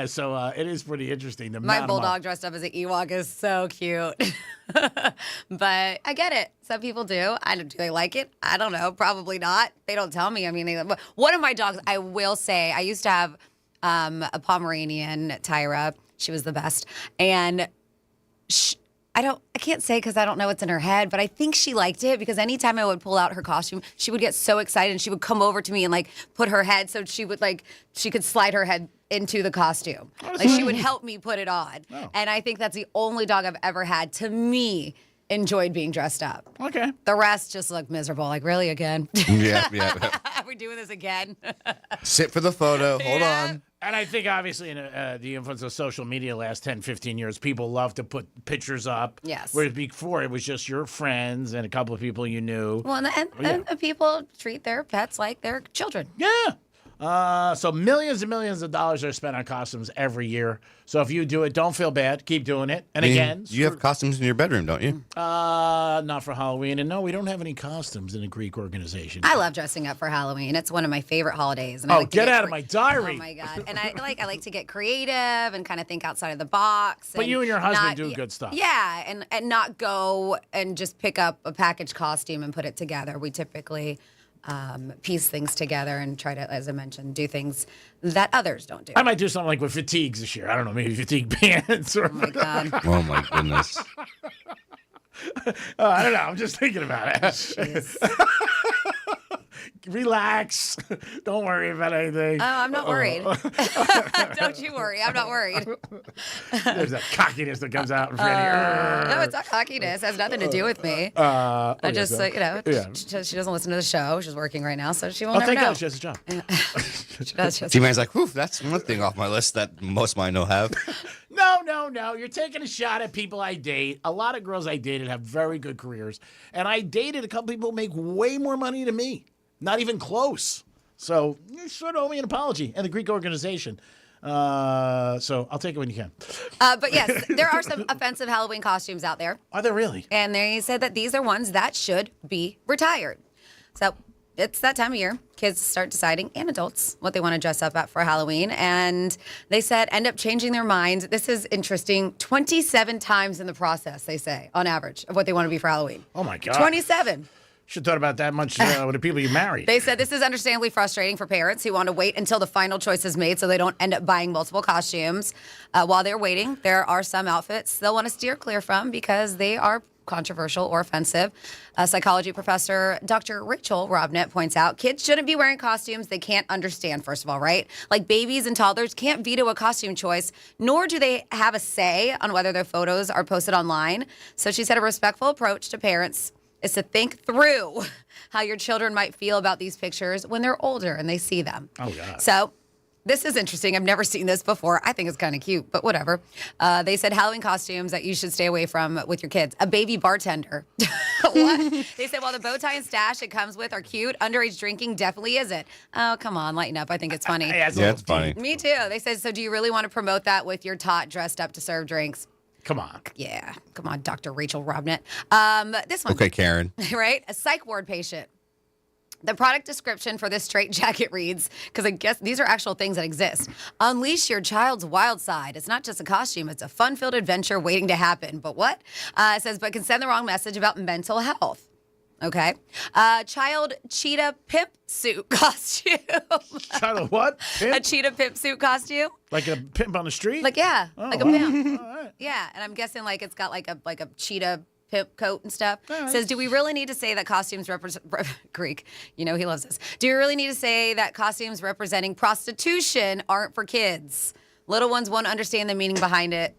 So it is pretty interesting. My bulldog dressed up as an Ewok is so cute. But I get it. Some people do. Do they like it? I don't know. Probably not. They don't tell me. I mean, one of my dogs, I will say, I used to have a Pomeranian, Tyra. She was the best. And I can't say because I don't know what's in her head, but I think she liked it because anytime I would pull out her costume, she would get so excited and she would come over to me and like put her head so she could slide her head into the costume. Like she would help me put it on. Oh. And I think that's the only dog I've ever had, to me, enjoyed being dressed up. Okay. The rest just look miserable. Like, really, again? Yeah. Are we doing this again? Sit for the photo. Hold on. And I think, obviously, in the influence of social media last 10, 15 years, people love to put pictures up. Yes. Whereas before, it was just your friends and a couple of people you knew. Well, and people treat their pets like their children. Yeah. So millions and millions of dollars are spent on costumes every year. So if you do it, don't feel bad. Keep doing it. And again, you have costumes in your bedroom, don't you? Not for Halloween. And no, we don't have any costumes in a Greek organization. I love dressing up for Halloween. It's one of my favorite holidays. And get out of my diary. Oh my God. And I like to get creative and kind of think outside of the box. But you and your husband do good stuff. Yeah, and not go and just pick up a packaged costume and put it together. We typically piece things together and try to, as I mentioned, do things that others don't do. I might do something like with fatigues this year. I don't know, maybe fatigue pants. Or oh my God. Oh my goodness. I don't know. I'm just thinking about it. Relax. Don't worry about anything. Oh, I'm not worried. Don't you worry. I'm not worried. There's that cockiness that comes out in Freddie. No, it's not cockiness. It has nothing to do with me. Okay, I just, so- yeah. she doesn't listen to the show. She's working right now, so she won't never thank know. God she has a job. She does. T-Man's like, whew, that's one thing off my list that most might not have. No. You're taking a shot at people I date. A lot of girls I dated have very good careers. And I dated a couple people who make way more money than me. Not even close. So you sort of owe me an apology. And the Greek organization. So I'll take it when you can. But yes, there are some offensive Halloween costumes out there. Are there really? And they said that these are ones that should be retired. So it's that time of year. Kids start deciding, and adults, what they want to dress up at for Halloween. And they said end up changing their minds. This is interesting. 27 times in the process, they say, on average, of what they want to be for Halloween. Oh, my God. 27. Should have thought about that much with the people you married. They said this is understandably frustrating for parents who want to wait until the final choice is made so they don't end up buying multiple costumes. While they're waiting, there are some outfits they'll want to steer clear from because they are controversial or offensive. Psychology professor Dr. Rachel Robnett points out kids shouldn't be wearing costumes they can't understand, first of all, right? Like babies and toddlers can't veto a costume choice, nor do they have a say on whether their photos are posted online. So she said a respectful approach to parents is to think through how your children might feel about these pictures when they're older and they see them. Oh, God. So this is interesting. I've never seen this before. I think it's kind of cute, but whatever. They said Halloween costumes that you should stay away from with your kids. A baby bartender. What? They said while the bow tie and stash it comes with are cute, underage drinking definitely isn't. Oh, come on, lighten up. I think it's funny. Yeah, it's funny. Me too. They said, so do you really want to promote that with your tot dressed up to serve drinks? Come on. Yeah. Come on, Dr. Rachel Robnett. This one. Okay, Karen. Right? A psych ward patient. The product description for this straitjacket reads, because I guess these are actual things that exist. Unleash your child's wild side. It's not just a costume. It's a fun-filled adventure waiting to happen. But what? It says, but can send the wrong message about mental health. Okay. Child cheetah pimp suit costume. Child what? Pimp? A cheetah pimp suit costume. Like a pimp on the street? Like, yeah. Oh, like a wow. pimp. All right. Yeah. And I'm guessing like it's got like a cheetah pimp coat and stuff. Says, do we really need to say that costumes represent Greek? You know he loves this. Do we really need to say that costumes representing prostitution aren't for kids? Little ones won't understand the meaning behind it.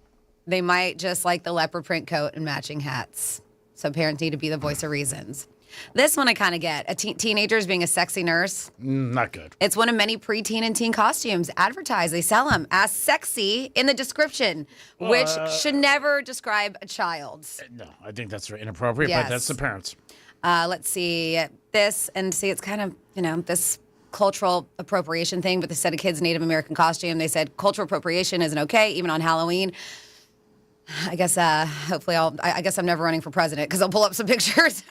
They might just like the leopard print coat and matching hats. So parents need to be the voice of reasons. This one I kind of get. Teenagers being a sexy nurse. Not good. It's one of many preteen and teen costumes advertised. They sell them as sexy in the description, which should never describe a child. No, I think that's inappropriate, Yes. but that's the parents. Let's see this and see. It's kind of, this cultural appropriation thing, but they said a kid's Native American costume. They said cultural appropriation isn't okay, even on Halloween. I guess, hopefully I guess I'm never running for president because I'll pull up some pictures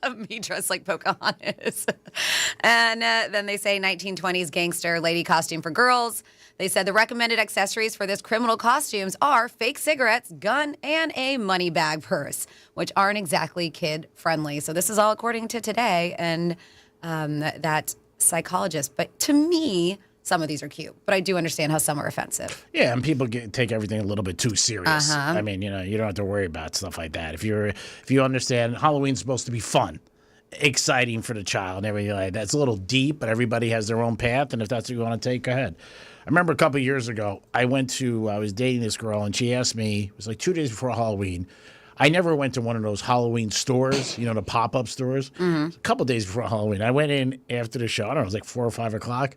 of me dressed like Pocahontas. And then they say 1920s gangster lady costume for girls. They said the recommended accessories for this criminal costumes are fake cigarettes, gun, and a money bag purse, which aren't exactly kid friendly. So this is all according to Today and that psychologist. But to me, some of these are cute, but I do understand how some are offensive. Yeah, and people take everything a little bit too serious. Uh-huh. I mean, you don't have to worry about stuff like that. If you understand, Halloween's supposed to be fun, exciting for the child and everything like that. It's a little deep, but everybody has their own path, and if that's what you want to take, go ahead. I remember a couple of years ago, I was dating this girl, and she asked me, it was like 2 days before Halloween. I never went to one of those Halloween stores, the pop-up stores. Mm-hmm. A couple of days before Halloween. I went in after the show, I don't know, it was like 4 or 5 o'clock.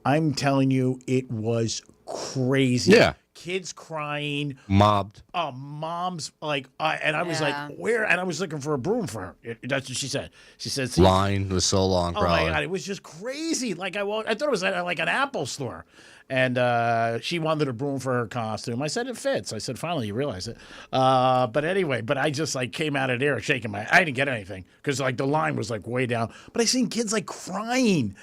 I'm telling you, it was crazy. Yeah. Kids crying. Mobbed. Moms, and I was like, where? And I was looking for a broom for her. That's what she said. She said, see, Line was so long, oh probably. my God, it was just crazy. Like I thought it was like an Apple store. And she wanted a broom for her costume. I said, it fits. I said, finally, you realize it. But anyway, I just came out of there shaking I didn't get anything because the line was way down. But I seen kids crying.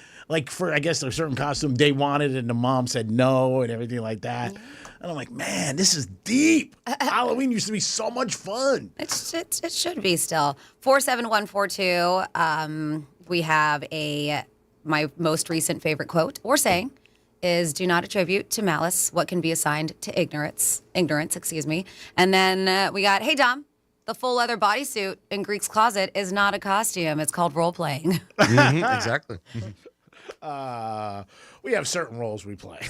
For, I guess, a certain costume they wanted, and the mom said no, and everything like that. And I'm like, man, this is deep. Halloween used to be so much fun. It should be still. 47142. We have my most recent favorite quote or saying is, do not attribute to malice what can be assigned to ignorance, excuse me. And then we got, hey, Dom, the full leather bodysuit in Greek's closet is not a costume. It's called role playing. Exactly. We have certain roles we play,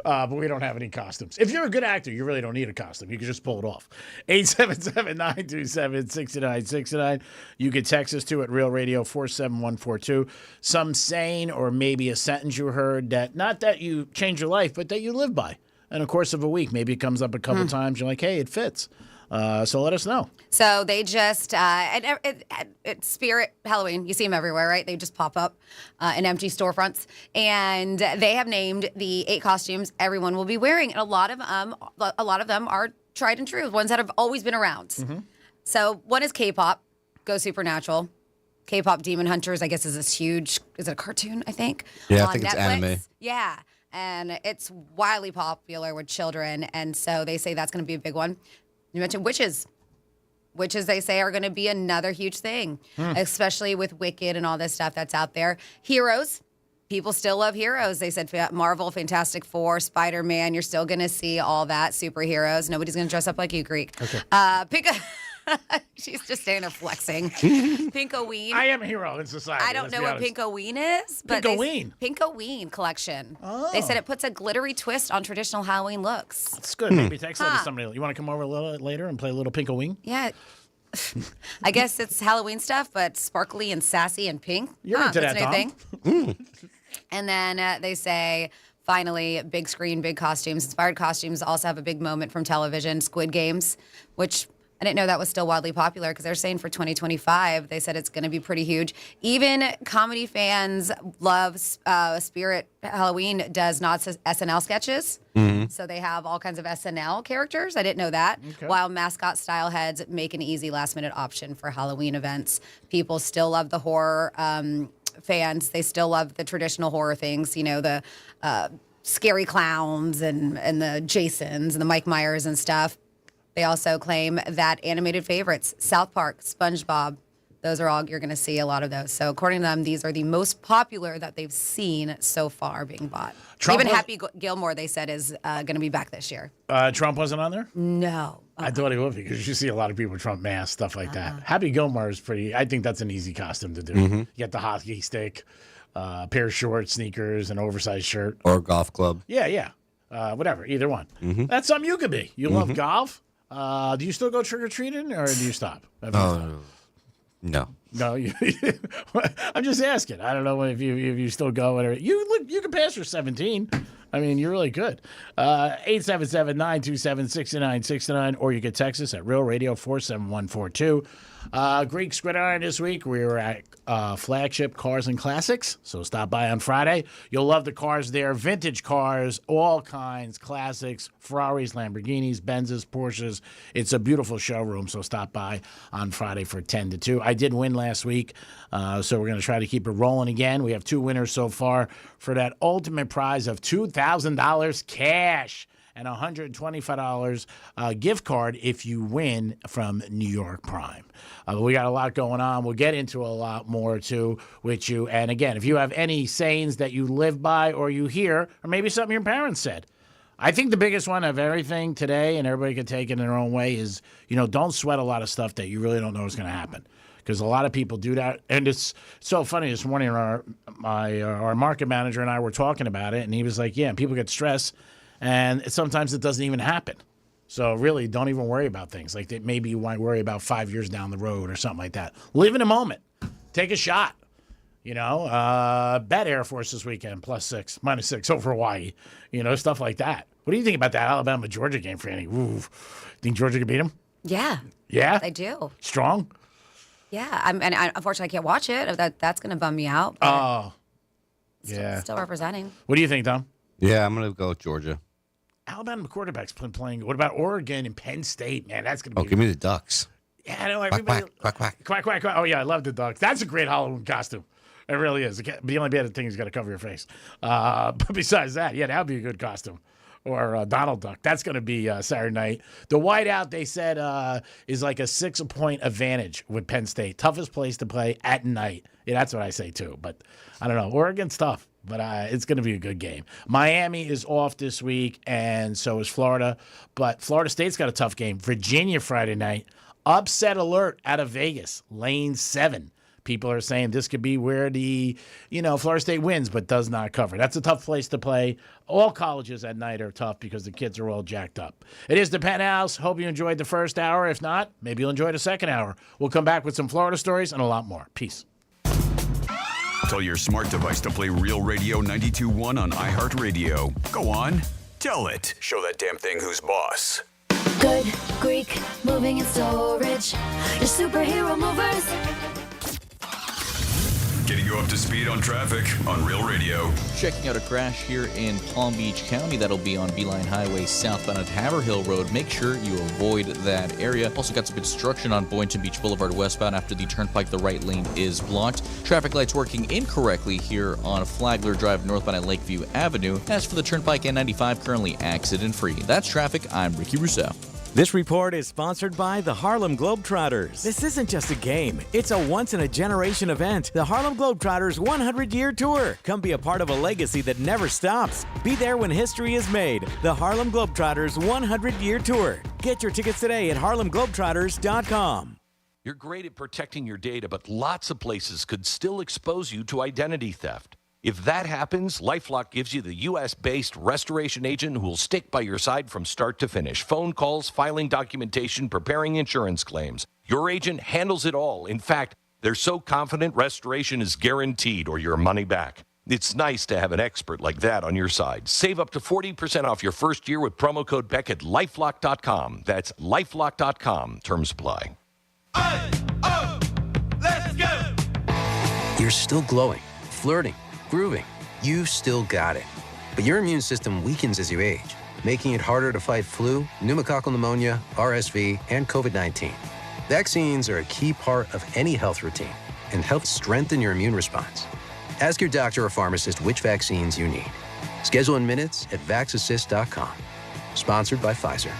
but we don't have any costumes. If you're a good actor, you really don't need a costume. You can just pull it off. 877-927-6969. You can text us to at Real Radio 47142. Some saying or maybe a sentence you heard that, not that you change your life, but that you live by. In the course of a week, maybe it comes up a couple times. You're like, hey, it fits. So let us know. So they just, it's Spirit Halloween. You see them everywhere, right? They just pop up in empty storefronts. And they have named the 8 costumes everyone will be wearing. And a lot of them are tried and true, ones that have always been around. Mm-hmm. So one is K-pop, Go Supernatural. K-pop Demon Hunters, I guess, is this huge, is it a cartoon, I think? Yeah, on I think it's Netflix. anime. Yeah. And it's wildly popular with children. And so they say that's going to be a big one. You mentioned witches. Witches, they say, are going to be another huge thing, especially with Wicked and all this stuff that's out there. Heroes. People still love heroes. They said Marvel, Fantastic Four, Spider-Man. You're still going to see all that. Superheroes. Nobody's going to dress up like you, Greek. Okay. Pick a... She's just standing there flexing. Pinkoween. I am a hero in society. I don't know what Pinkoween is, but Pinkoween. Pinkoween collection. Oh. They said it puts a glittery twist on traditional Halloween looks. That's good. Maybe text that to somebody. You want to come over a little later and play a little Pinkoween? Yeah. I guess it's Halloween stuff, but sparkly and sassy and pink. You're into that's that, a new Tom. thing. And then they say, finally, big screen, big costumes. Inspired costumes also have a big moment from television. Squid Games, which I didn't know that was still wildly popular because they're saying for 2025, they said it's going to be pretty huge. Even comedy fans love Spirit Halloween does not SNL sketches. Mm-hmm. So they have all kinds of SNL characters. I didn't know that. Okay. While mascot style heads make an easy last minute option for Halloween events. People still love the horror fans. They still love the traditional horror things, you know, the scary clowns and the Jasons and the Mike Myers and stuff. They also claim that animated favorites, South Park, SpongeBob, those are all, you're going to see a lot of those. So according to them, these are the most popular that they've seen so far being bought. Even Happy Gilmore, they said, is going to be back this year. Trump wasn't on there? No. I thought he would because you see a lot of people with Trump masks, stuff like that. Happy Gilmore is pretty, I think that's an easy costume to do. You get the hockey stick, pair of shorts, sneakers, an oversized shirt. Or a golf club. Yeah. Whatever, either one. That's something you could be. You love golf. Do you still go trick-or-treating or do you stop? No. No, I'm just asking. I don't know if you still go. Or you can pass your 17. I mean, you're really good. 877-927-6969, or you can text us at Real Radio 47142. Greek Gridiron this week. We were at Flagship Cars and Classics, so stop by on Friday. You'll love the cars there. Vintage cars, all kinds, classics, Ferraris, Lamborghinis, Benzes, Porsches. It's a beautiful showroom, so stop by on Friday for 10 to 2. I did win last week, so we're going to try to keep it rolling again. We have 2 winners so far for that ultimate prize of $2,000 cash and $125 gift card if you win from New York Prime. We got a lot going on. We'll get into a lot more, too, with you. And, again, if you have any sayings that you live by or you hear, or maybe something your parents said, I think the biggest one of everything today, and everybody can take it in their own way, is, don't sweat a lot of stuff that you really don't know is going to happen. Because a lot of people do that. And it's so funny. This morning, our market manager and I were talking about it, and he was like, yeah, people get stressed. And sometimes it doesn't even happen. So really, don't even worry about things. Like that maybe you might worry about 5 years down the road or something like that. Live in a moment. Take a shot. Bet Air Force this weekend, -6 over Hawaii. Stuff like that. What do you think about that Alabama-Georgia game, Franny? Ooh, think Georgia can beat them? Yeah. Yeah? I do. Strong? Yeah. Unfortunately, I can't watch it. That's going to bum me out. Oh. Yeah. Still representing. What do you think, Tom? Yeah, I'm going to go with Georgia. Alabama quarterback's playing. What about Oregon and Penn State? Man, that's going to be. Oh, give me the Ducks. Yeah, I know everybody. Quack, quack. Quack, quack, quack. Oh, yeah, I love the Ducks. That's a great Halloween costume. It really is. The only bad thing is you got to cover your face. But besides that, yeah, that would be a good costume. Or Donald Duck. That's going to be Saturday night. The whiteout, they said, is like a 6-point advantage with Penn State. Toughest place to play at night. Yeah, that's what I say, too. But I don't know. Oregon's tough. But it's going to be a good game. Miami is off this week, and so is Florida. But Florida State's got a tough game. Virginia Friday night. Upset alert out of Vegas, lane 7. People are saying this could be where the, Florida State wins but does not cover. That's a tough place to play. All colleges at night are tough because the kids are all jacked up. It is the Penthouse. Hope you enjoyed the first hour. If not, maybe you'll enjoy the second hour. We'll come back with some Florida stories and a lot more. Peace. Tell your smart device to play Real Radio 92.1 on iHeartRadio. Go on, tell it. Show that damn thing who's boss. Good Greek moving and storage. Your superhero movers. Getting you up to speed on traffic on Real Radio. Checking out a crash here in Palm Beach County. That'll be on Beeline Highway southbound at Haverhill Road. Make sure you avoid that area. Also got some construction on Boynton Beach Boulevard westbound. After the turnpike, the right lane is blocked. Traffic lights working incorrectly here on Flagler Drive northbound at Lakeview Avenue. As for the turnpike N95, currently accident-free. That's traffic. I'm Ricky Rousseau. This report is sponsored by the Harlem Globetrotters. This isn't just a game. It's a once-in-a-generation event. The Harlem Globetrotters 100-year tour. Come be a part of a legacy that never stops. Be there when history is made. The Harlem Globetrotters 100-year tour. Get your tickets today at harlemglobetrotters.com. You're great at protecting your data, but lots of places could still expose you to identity theft. If that happens, LifeLock gives you the U.S.-based restoration agent who will stick by your side from start to finish. Phone calls, filing documentation, preparing insurance claims. Your agent handles it all. In fact, they're so confident restoration is guaranteed or your money back. It's nice to have an expert like that on your side. Save up to 40% off your first year with promo code Beck at LifeLock.com. That's LifeLock.com. Terms apply. Let's go! You're still glowing, flirting, grooving. You still got it. But your immune system weakens as you age, making it harder to fight flu, pneumococcal pneumonia, RSV, and COVID-19. Vaccines are a key part of any health routine and help strengthen your immune response. Ask your doctor or pharmacist which vaccines you need. Schedule in minutes at vaxassist.com. Sponsored by Pfizer.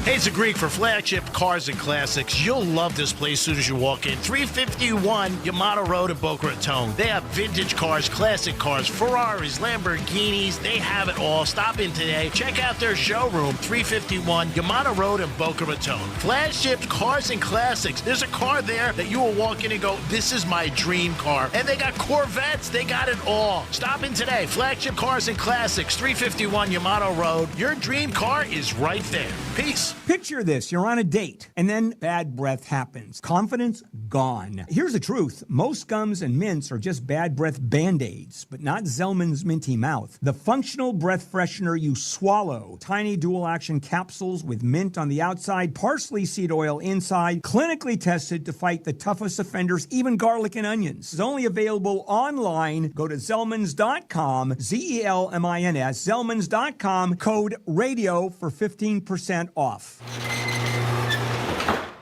Hey, it's a Greek for flagship cars and classics. You'll love this place as soon as you walk in. 351 Yamato Road in Boca Raton. They have vintage cars, classic cars, Ferraris, Lamborghinis. They have it all. Stop in today. Check out their showroom, 351 Yamato Road in Boca Raton. Flagship cars and classics. There's a car there that you will walk in and go, this is my dream car. And they got Corvettes. They got it all. Stop in today. Flagship cars and classics, 351 Yamato Road. Your dream car is right there. Peace. Picture this, you're on a date, and then bad breath happens. Confidence gone. Here's the truth. Most gums and mints are just bad breath Band-Aids, but not Zellman's Minty Mouth. The functional breath freshener you swallow. Tiny dual-action capsules with mint on the outside, parsley seed oil inside, clinically tested to fight the toughest offenders, even garlic and onions. It's only available online. Go to Zellmans.com, Z-E-L-M-I-N-S, Zellmans.com, code RADIO for 15% off.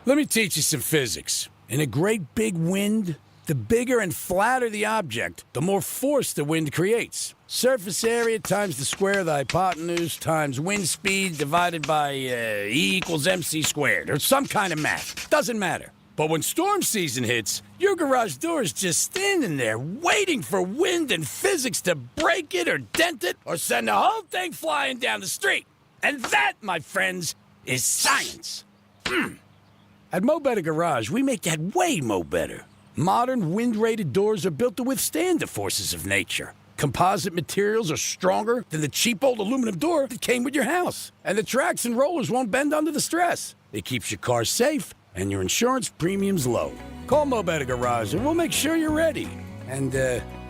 Let me teach you some physics. In a great big wind, the bigger and flatter the object, the more force the wind creates. Surface area times the square of the hypotenuse times wind speed divided by E equals MC squared, or some kind of math. Doesn't matter. But when storm season hits, your garage door is just standing there waiting for wind and physics to break it or dent it or send the whole thing flying down the street. And that, my friends, is science. At Mo Better Garage, we make that way mo better. Modern wind-rated doors are built to withstand the forces of nature. Composite materials are stronger than the cheap old aluminum door that came with your house. And the tracks and rollers won't bend under the stress. It keeps your car safe and your insurance premiums low. Call Mo Better Garage and we'll make sure you're ready. And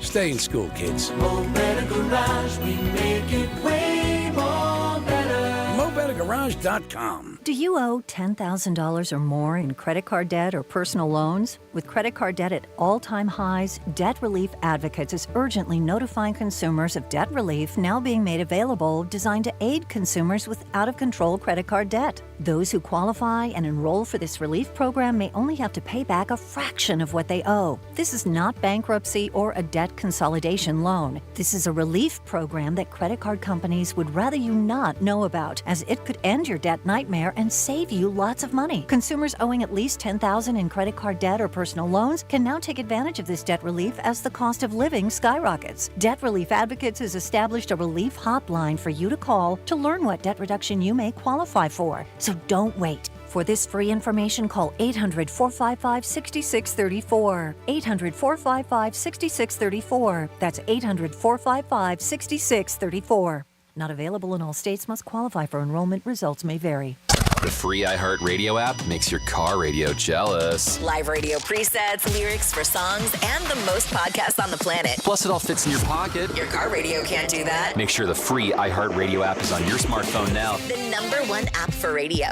stay in school, kids. Mo Better Garage, we make it way more better. MoBetterGarage.com. Do you owe $10,000 or more in credit card debt or personal loans? With credit card debt at all-time highs, Debt Relief Advocates is urgently notifying consumers of debt relief now being made available designed to aid consumers with out-of-control credit card debt. Those who qualify and enroll for this relief program may only have to pay back a fraction of what they owe. This is not bankruptcy or a debt consolidation loan. This is a relief program that credit card companies would rather you not know about, as it could end your debt nightmare and save you lots of money. Consumers owing at least $10,000 in credit card debt or personal loans can now take advantage of this debt relief as the cost of living skyrockets. Debt Relief Advocates has established a relief hotline for you to call to learn what debt reduction you may qualify for. So don't wait. For this free information, call 800-455-6634. 800-455-6634. That's 800-455-6634. Not available in all states. Must qualify for enrollment. Results may vary. The free iHeartRadio app makes your car radio jealous. Live radio presets, lyrics for songs, and the most podcasts on the planet. Plus, it all fits in your pocket. Your car radio can't do that. Make sure the free iHeartRadio app is on your smartphone now. The #1 app for radio.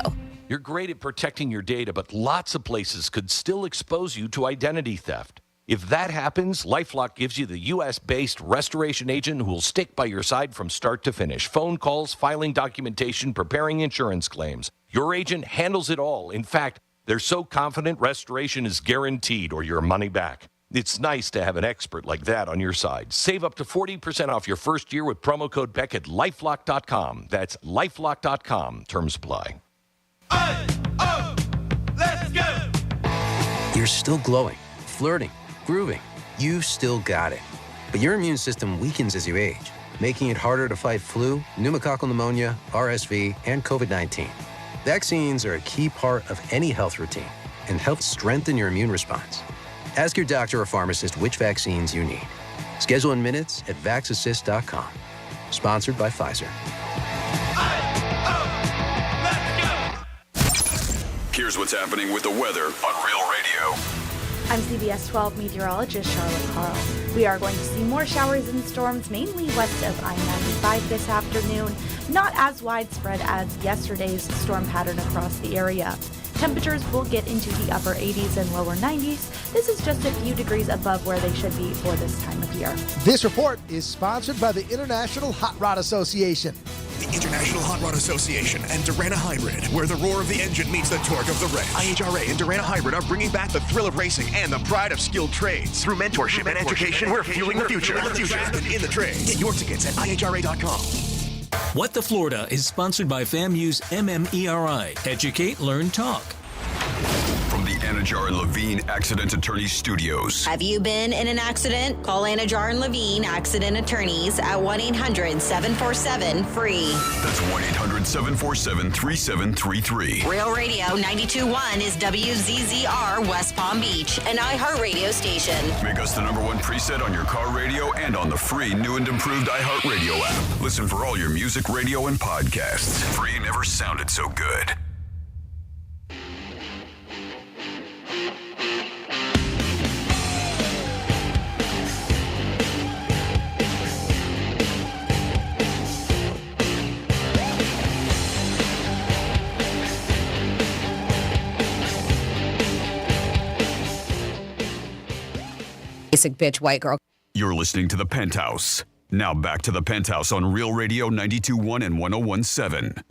You're great at protecting your data, but lots of places could still expose you to identity theft. If that happens, LifeLock gives you the U.S.-based restoration agent who will stick by your side from start to finish. Phone calls, filing documentation, preparing insurance claims. Your agent handles it all. In fact, they're so confident restoration is guaranteed or your money back. It's nice to have an expert like that on your side. Save up to 40% off your first year with promo code Beck at LifeLock.com. That's LifeLock.com. Terms apply. Let's go! You're still glowing, flirting, grooving. You still got it. But your immune system weakens as you age, making it harder to fight flu, pneumococcal pneumonia, RSV, and COVID-19. Vaccines are a key part of any health routine and help strengthen your immune response. Ask your doctor or pharmacist which vaccines you need. Schedule in minutes at vaxassist.com. Sponsored by Pfizer. Here's what's happening with the weather on Real Radio. I'm CBS 12 meteorologist Charlotte Carl. We are going to see more showers and storms, mainly west of I-95 this afternoon. Not as widespread as yesterday's storm pattern across the area. Temperatures will get into the upper 80s and lower 90s. This is just a few degrees above where they should be for this time of year. This report is sponsored by the International Hot Rod Association. The International Hot Rod Association and Durana Hybrid, where the roar of the engine meets the torque of the wrench. IHRA and Durana Hybrid are bringing back the thrill of racing and the pride of skilled trades. Through mentorship and education, we're fueling the future. In the trade. Get your tickets at IHRA.com. What the Florida is sponsored by FAMU's MMERI. Educate, Learn, Talk. From the Anajar and Levine Accident Attorney Studios. Have you been in an accident? Call Anajar and Levine Accident Attorneys at 1-800-747-FREE. That's 1-800-747-3733. Real Radio 92.1 is WZZR West Palm Beach, an iHeartRadio station. Make us the #1 preset on your car radio and on the free new and improved iHeartRadio app. Listen for all your music, radio, and podcasts. Free never sounded so good. Basic bitch, white girl. You're listening to The Penthouse. Now back to The Penthouse on Real Radio 92.1 and 101.7.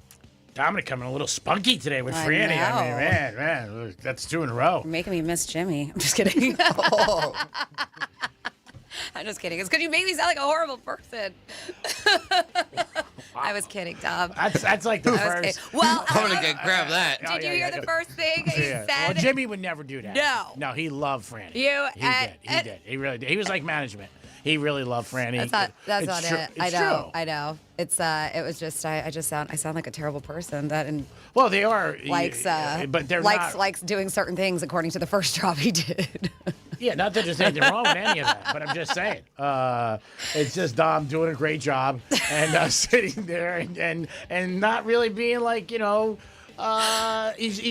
Dominic coming a little spunky today with I Franny. know. I mean, man, that's 2 in a row. You're making me miss Jimmy. I'm just kidding. I'm just kidding. It's because you make me sound like a horrible person. I was kidding, Dom. That's like the I was first. kidding. Well, I'm going to grab that. Did you hear the first thing he said? Well, Jimmy would never do that. No. He loved Franny. He did. He really did. He was like management. He really loved Franny. That's not true. it. It's I know. true. I know. It's it was just I sound like a terrible person that well they are likes but they're likes doing certain things according to the first job he did. Yeah, not that there's anything wrong with any of that, but I'm just saying. It's just Dom doing a great job and sitting there and not really being like, he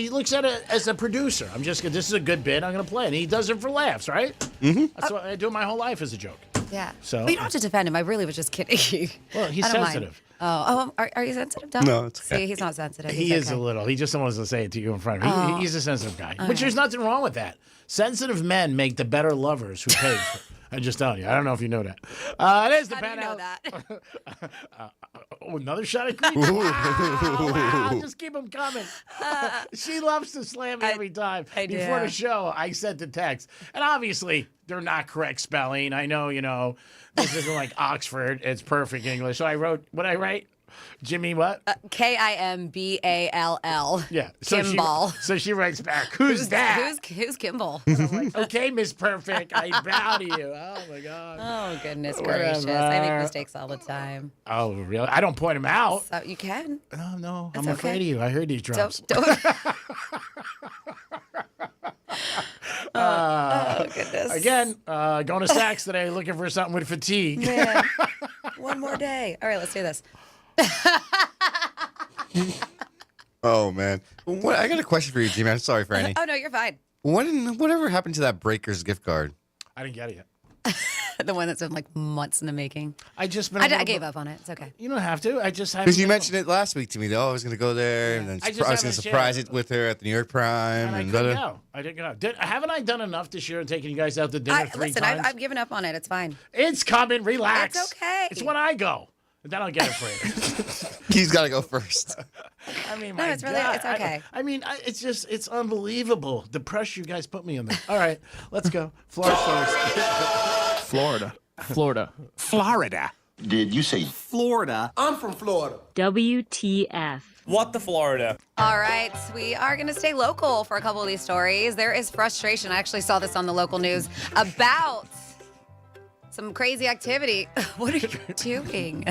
looks at it as a producer. This is a good bit, I'm going to play it. And he does it for laughs, right? Mm-hmm. That's what I do my whole life as a joke. Yeah. So, but you don't have to defend him. I really was just kidding. Well, he's sensitive. Mind. Are you sensitive, Dom? No, it's okay. See, he's not sensitive. He is a little. He just wants to say it to you in front of him. He's a sensitive guy. Which there's nothing wrong with that. Sensitive men make the better lovers who pay for I'm just telling you. I don't know if you know that. It is the Penthouse. How do you know that? Another shot of Creek. Wow. Just keep them coming. She loves to slam me every time. Before the show, I sent the text. And obviously, they're not correct spelling. I know, this isn't like Oxford. It's perfect English. So I wrote, what I write? Jimmy what? Kimball. Yeah. Kimball. So she writes back, who's that? Who's Kimball? I'm like, okay, Miss Perfect. I'm proud of you. Oh, my God. Oh, goodness Whatever. gracious. I make mistakes all the time. Oh, really? I don't point them out. So you can. Oh, no. It's I'm afraid of you. I heard these drops. Don't. Oh, goodness. Again, going to Saks today looking for something with fatigue. Man. One more day. All right, let's do this. Oh, man. I got a question for you, Jimmy. I'm sorry, Franny. Oh, no, you're fine. Whatever happened to that Breakers gift card? I didn't get it yet. The one that's been like months in the making. I gave up on it. It's okay. You don't have to. I just haven't. Because you mentioned it last week to me, though. I was going to go there, and then I was going to surprise it with her at the New York Prime. And I couldn't go. I didn't go. Haven't I done enough this year and taking you guys out to dinner 3 times? I've given up on it. It's fine. It's coming. Relax. It's okay. It's when I go. And then I'll get it for you. He's got to go first. I mean, no, it's okay. It's unbelievable. The pressure you guys put me under. All right, let's go. Florida stories. Florida. Did you say Florida? I'm from Florida. WTF. What the Florida? All right, we are going to stay local for a couple of these stories. There is frustration. I actually saw this on the local news about some crazy activity. What are you doing?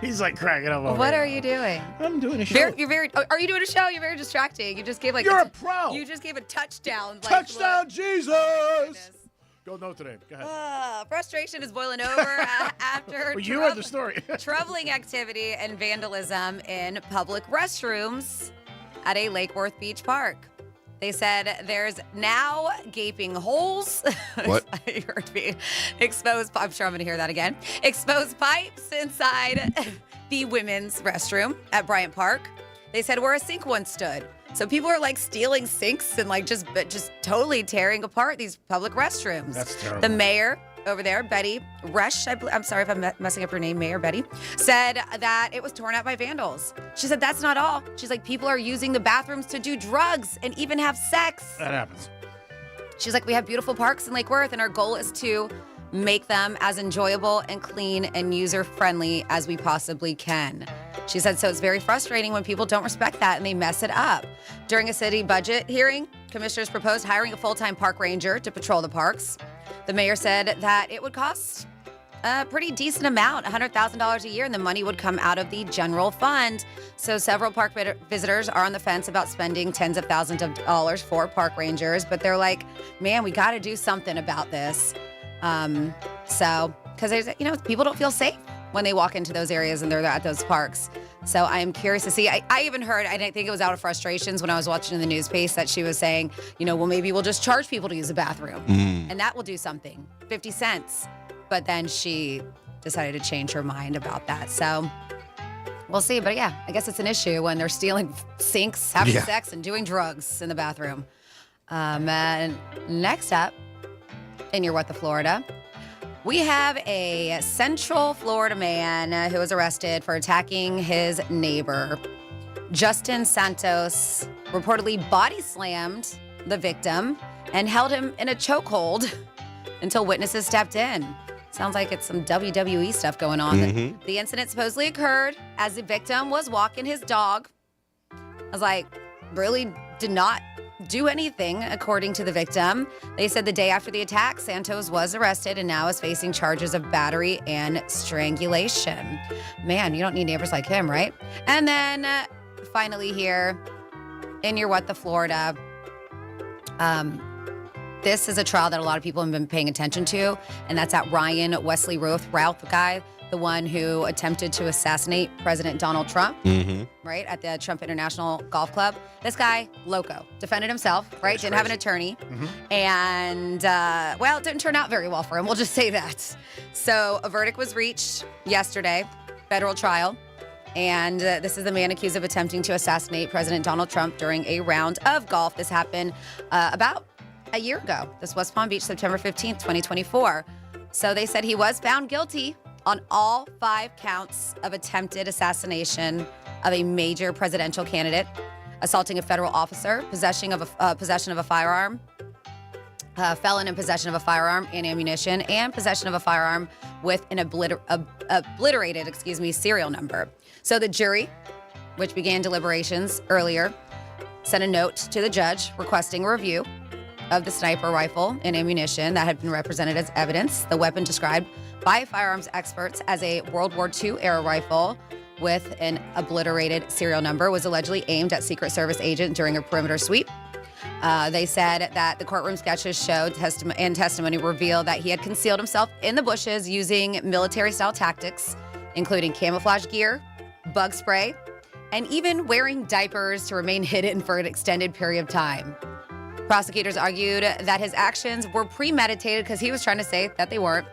He's like cracking up over What here. are you doing? I'm doing a show. Are you doing a show? You're very distracting. You just gave You're a pro. You just gave a touchdown. Touchdown, Jesus. Go Notre Dame. Go ahead. Frustration is boiling over after You are the story. troubling activity and vandalism in public restrooms at a Lake Worth Beach park. They said there's now gaping holes. What? You heard me. Exposed. I'm sure I'm going to hear that again. Exposed pipes inside the women's restroom at Bryant Park. They said where a sink once stood. So people are like stealing sinks and like just totally tearing apart these public restrooms. That's terrible. The mayor over there, Betty Rush, I'm sorry if I'm messing up her name, Mayor Betty, said that it was torn out by vandals. She said that's not all. She's like, people are using the bathrooms to do drugs and even have sex. That happens. She's like, we have beautiful parks in Lake Worth, and our goal is to make them as enjoyable and clean and user-friendly as we possibly can. She said, so it's very frustrating when people don't respect that and they mess it up. During a city budget hearing, commissioners proposed hiring a full-time park ranger to patrol the parks. The mayor said that it would cost a pretty decent amount, $100,000 a year, and the money would come out of the general fund. So several park visitors are on the fence about spending tens of thousands of dollars for park rangers, but they're like, man, we got to do something about this. Because people don't feel safe when they walk into those areas and they're at those parks. So I am curious to see. I even heard, I didn't think it was out of frustrations when I was watching in the news piece that she was saying, well, maybe we'll just charge people to use the bathroom. And that will do something, 50 cents. But then she decided to change her mind about that. So we'll see. But yeah, I guess it's an issue when they're stealing sinks, having sex, and doing drugs in the bathroom. And next up, in your What the Florida, we have a Central Florida man who was arrested for attacking his neighbor. Justin Santos reportedly body slammed the victim and held him in a chokehold until witnesses stepped in. Sounds like it's some WWE stuff going on. Mm-hmm. The incident supposedly occurred as the victim was walking his dog. I was like, really did not do anything, according to the victim. They said the day after the attack, Santos was arrested and now is facing charges of battery and strangulation. Man, you don't need neighbors like him, right? And then finally here, in your What the Florida, this is a trial that a lot of people have been paying attention to, and that's at Ryan Wesley Routh guy, the one who attempted to assassinate President Donald Trump, right, at the Trump International Golf Club. This guy, loco, defended himself, right? Didn't have an attorney. And, it didn't turn out very well for him. We'll just say that. So a verdict was reached yesterday, federal trial. And this is the man accused of attempting to assassinate President Donald Trump during a round of golf. This happened about a year ago. This was Palm Beach, September 15th, 2024. So they said he was found guilty on all 5 counts of attempted assassination of a major presidential candidate, assaulting a federal officer, possession of a firearm, felon in possession of a firearm and ammunition, and possession of a firearm with an obliterated serial number. So the jury, which began deliberations earlier, sent a note to the judge requesting a review of the sniper rifle and ammunition that had been represented as evidence. The weapon described by firearms experts as a World War II era rifle with an obliterated serial number was allegedly aimed at Secret Service agent during a perimeter sweep. They said that the courtroom sketches showed testimony revealed that he had concealed himself in the bushes using military-style tactics, including camouflage gear, bug spray, and even wearing diapers to remain hidden for an extended period of time. Prosecutors argued that his actions were premeditated because he was trying to say that they weren't.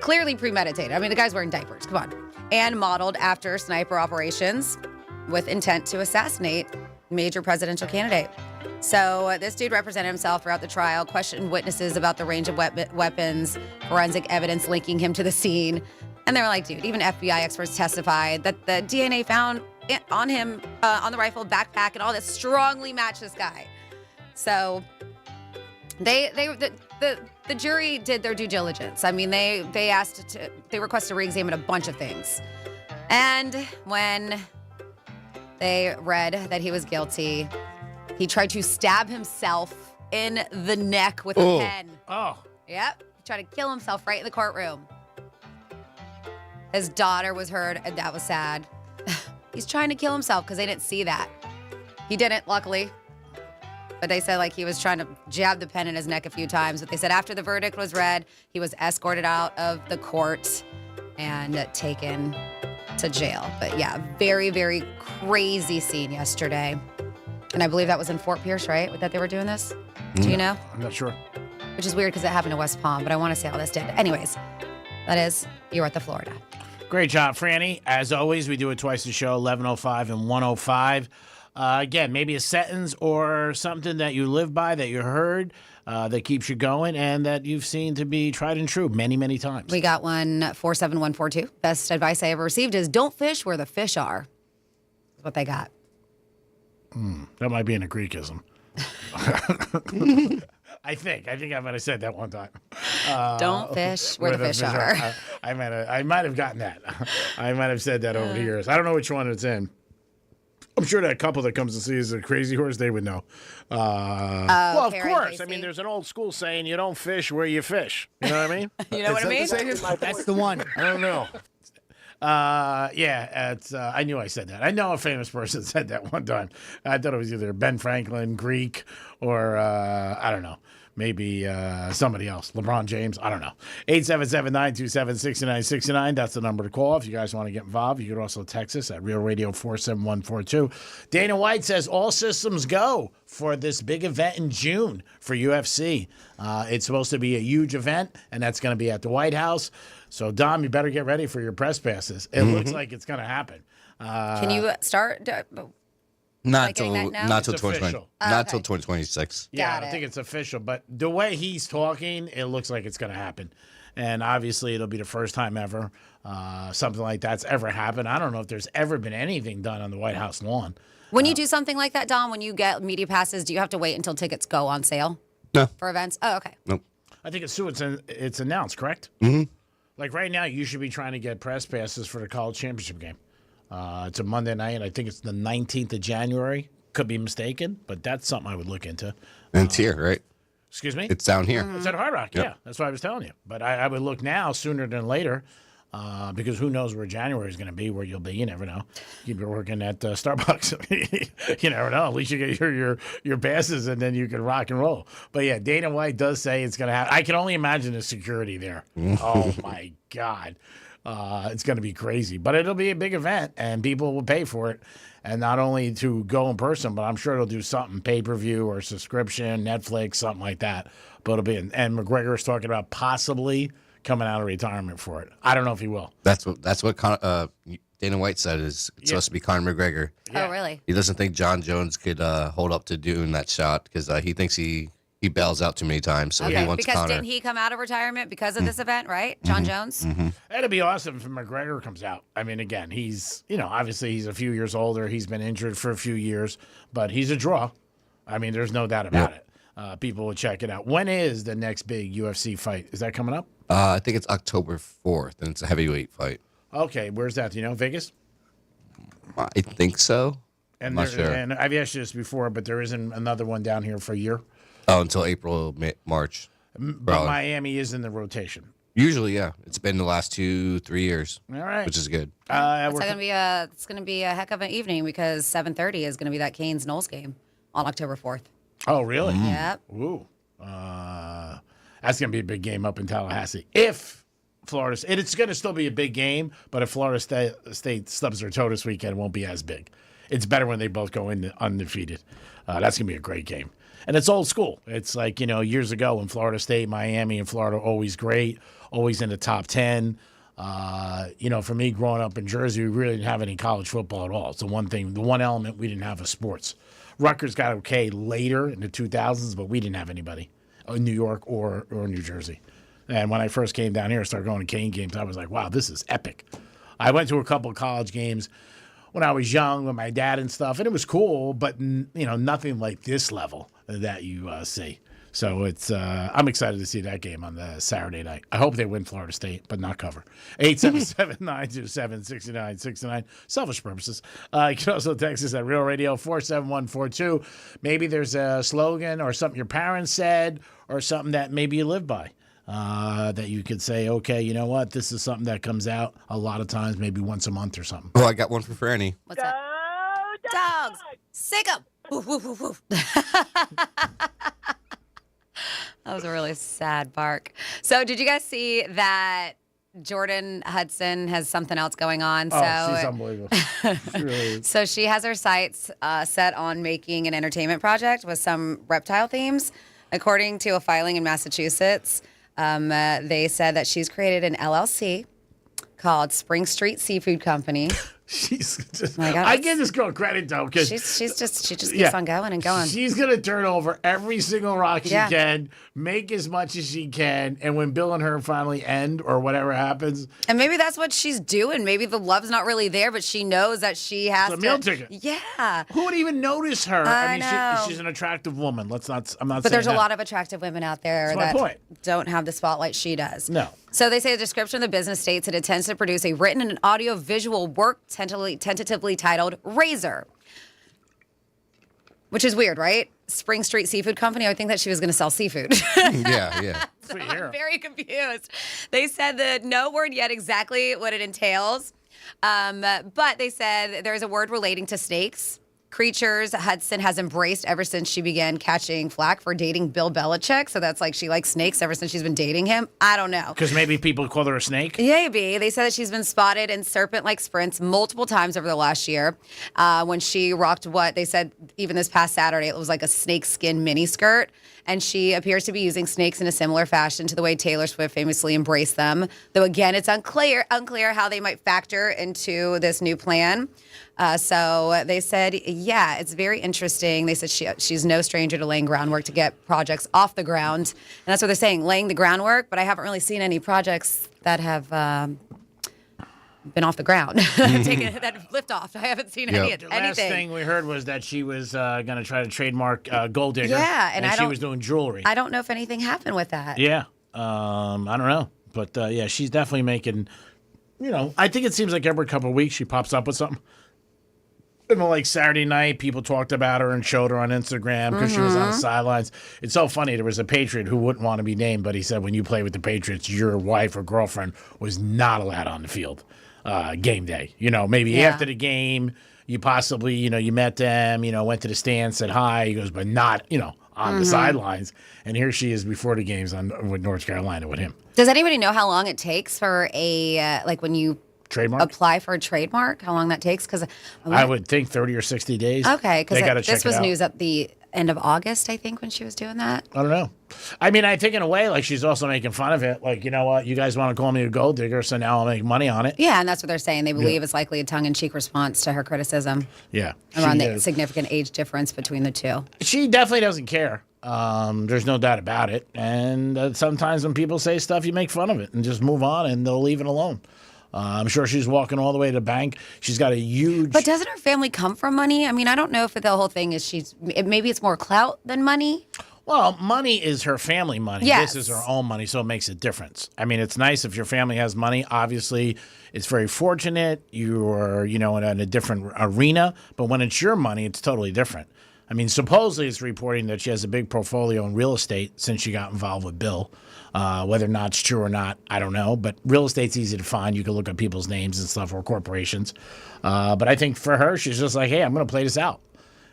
Clearly premeditated. I mean, the guy's wearing diapers. Come on. And modeled after sniper operations with intent to assassinate major presidential candidate. So this dude represented himself throughout the trial, questioned witnesses about the range of weapons, forensic evidence linking him to the scene. And they were like, dude, even FBI experts testified that the DNA found on him, on the rifle, backpack, and all that strongly matched this guy. So the jury did their due diligence. I mean, they requested to re-examine a bunch of things. And when they read that he was guilty, he tried to stab himself in the neck with a pen. Oh. Yep. He tried to kill himself right in the courtroom. His daughter was heard, and that was sad. He's trying to kill himself because they didn't see that. He didn't, luckily. But they said, like, he was trying to jab the pen in his neck a few times. But they said after the verdict was read, he was escorted out of the court and taken to jail. But yeah, very, very crazy scene yesterday. And I believe that was in Fort Pierce, right? That they were doing this? Do you know? I'm not sure. Which is weird because it happened in West Palm, but I want to say how this did. Anyways, that is, you're at the Florida. Great job, Franny. As always, we do it twice a show, 11:05 and 1:05. Again, maybe a sentence or something that you live by, that you heard, that keeps you going, and that you've seen to be tried and true many, many times. We got one, 47142. Best advice I ever received is don't fish where the fish are. That's what they got. That might be in a Greekism. I think I might have said that one time. Don't fish where the fish are. I might have gotten that. I might have said that over the years. I don't know which one it's in. I'm sure that couple that comes to see us at Crazy Horse, they would know. Well, of course. I mean, there's an old school saying, you don't fish where you fish. You know what I mean? You know what I mean? That's the one. I don't know. I knew I said that. I know a famous person said that one time. I thought it was either Ben Franklin, Greek, or I don't know. Maybe somebody else. LeBron James. I don't know. 877-927-6969. That's the number to call if you guys want to get involved. You can also text us at Real Radio 47142. Dana White says all systems go for this big event in June for UFC. It's supposed to be a huge event, and that's going to be at the White House. So, Dom, you better get ready for your press passes. It looks like it's going to happen. Can you start? Not till It's 2020. official. Not till 2026. Yeah, Got I don't it. think it's official, but the way he's talking, it looks like it's going to happen. And obviously, it'll be the first time ever something like that's ever happened. I don't know if there's ever been anything done on the White House lawn. When you do something like that, Don, when you get media passes, do you have to wait until tickets go on sale? No. For events? Oh, okay. Nope. I think it's announced, correct? Mm-hmm. Like right now, you should be trying to get press passes for the college championship game. It's a Monday night. I think it's the 19th of January. Could be mistaken, but that's something I would look into. And it's here, right? Excuse me? It's down here. It's at Hard Rock, Yep. yeah. That's what I was telling you. But I would look now sooner than later because who knows where January is going to be, where you'll be. You never know. You've been working at Starbucks. You never know. At least you get your passes and then you can rock and roll. But, yeah, Dana White does say it's going to happen. I can only imagine the security there. Oh, my God. It's going to be crazy. But it'll be a big event, and people will pay for it. And not only to go in person, but I'm sure it'll do something, pay-per-view or subscription, Netflix, something like that. But it'll be, and McGregor's talking about possibly coming out of retirement for it. I don't know if he will. That's what Dana White said is it's supposed to be Conor McGregor. Yeah. Oh, really? He doesn't think John Jones could hold up to doing that shot because he thinks he bails out too many times. So he wants because Conor. didn't he come out of retirement because of this event, right? John Jones? Mm-hmm. It'd be awesome if McGregor comes out. I mean, again, he's, obviously he's a few years older. He's been injured for a few years, but he's a draw. I mean, there's no doubt about it. people will check it out. When is the next big UFC fight? Is that coming up? I think it's October 4th, and it's a heavyweight fight. Okay, where's that? Do you know, Vegas? I think so. And, I'm not sure. And I've asked you this before, but there isn't another one down here for a year? Oh, until April, March. But Miami is in the rotation. Usually, yeah. It's been the last 2-3 years. All right. Which is good. It's gonna be a heck of an evening because 7:30 is gonna be that Canes Knowles game on October 4th. Oh, really? Yep. Ooh. That's going to be a big game up in Tallahassee. If Florida, and it's going to still be a big game, but if Florida State stubs their toe this weekend, it won't be as big. It's better when they both go in undefeated. That's going to be a great game. And it's old school. It's like, years ago when Florida State, Miami, and Florida always great, always in the top 10. For me, growing up in Jersey, we really didn't have any college football at all. It's the one element we didn't have was sports. Rutgers got okay later in the 2000s, but we didn't have anybody in New York or New Jersey. And when I first came down here and started going to Cane games, I was like, wow, this is epic. I went to a couple of college games when I was young with my dad and stuff, and it was cool, but nothing like this level that you see. So it's I'm excited to see that game on the Saturday night. I hope they win Florida State, but not cover. 877-927-6969. Selfish purposes. You can also text us at Real Radio 47142. Maybe there's a slogan or something your parents said or something that maybe you live by. That you could say, okay, you know what? This is something that comes out a lot of times, maybe once a month or something. Oh, I got one for Franny. What's that? Dogs. Sick 'em. Woof, woof, woof, woof. That was a really sad bark. So did you guys see that Jordan Hudson has something else going on? Oh, she's unbelievable. She really is. So she has her sights set on making an entertainment project with some reptile themes. According to a filing in Massachusetts, they said that she's created an LLC called Spring Street Seafood Company. She's just, my God, I give this girl credit though, because she just keeps on going and going. She's gonna turn over every single rock she can, make as much as she can, and when Bill and her finally end or whatever happens, and maybe that's what she's doing. Maybe the love's not really there, but she knows that she has it's a meal ticket. Yeah, who would even notice her? I know. She's an attractive woman. I'm not. But there's a lot of attractive women out there that's that don't have the spotlight she does. No. So they say the description of the business states that it intends to produce a written and audio visual work tentatively titled Razor, which is weird, right? Spring Street Seafood Company. I would think that she was going to sell seafood. Yeah. So I'm very confused. They said that no word yet exactly what it entails, but they said there's a word relating to snakes. Creatures Hudson has embraced ever since she began catching flack for dating Bill Belichick. So that's like she likes snakes ever since she's been dating him. I don't know. Because maybe people call her a snake? Maybe. They said that she's been spotted in serpent-like sprints multiple times over the last year when she rocked what they said even this past Saturday. It was like a snake skin mini skirt. And she appears to be using snakes in a similar fashion to the way Taylor Swift famously embraced them. Though, again, it's unclear how they might factor into this new plan. So they said, yeah, it's very interesting. They said she's no stranger to laying groundwork to get projects off the ground. And that's what they're saying, laying the groundwork. But I haven't really seen any projects that have been off the ground, that lift off. I haven't seen anything. The last thing we heard was that she was going to try to trademark Gold Digger. Yeah, and she was doing jewelry. I don't know if anything happened with that. Yeah, I don't know. But, yeah, she's definitely making, I think it seems like every couple of weeks she pops up with something. And like Saturday night, people talked about her and showed her on Instagram because she was on the sidelines. It's so funny. There was a Patriot who wouldn't want to be named, but he said when you play with the Patriots, your wife or girlfriend was not allowed on the field game day. Maybe after the game, you possibly, you met them, went to the stand, said hi. He goes, but not, on the sidelines. And here she is before the games with North Carolina with him. Does anybody know how long it takes for a, when you trademark? Apply for a trademark, how long that takes? Because I would think 30 or 60 days. Okay, because this was news at the end of August, I think, when she was doing that. I don't know. I mean, I think in a way, like she's also making fun of it. Like, you know what? You guys want to call me a gold digger, so now I'll make money on it. Yeah, and that's what they're saying. They believe it's likely a tongue-in-cheek response to her criticism. Yeah. Around the significant age difference between the two. She definitely doesn't care. There's no doubt about it. And sometimes when people say stuff, you make fun of it and just move on and they'll leave it alone. I'm sure she's walking all the way to the bank. She's got a huge... But doesn't her family come from money? I mean, I don't know if the whole thing is maybe it's more clout than money. Well, money is her family money. Yes. This is her own money, so it makes a difference. I mean, it's nice if your family has money. Obviously, it's very fortunate. You're, in a different arena. But when it's your money, it's totally different. I mean, supposedly it's reporting that she has a big portfolio in real estate since she got involved with Bill. Whether or not it's true or not, I don't know. But real estate's easy to find. You can look at people's names and stuff or corporations. But I think for her, she's just like, hey, I'm going to play this out.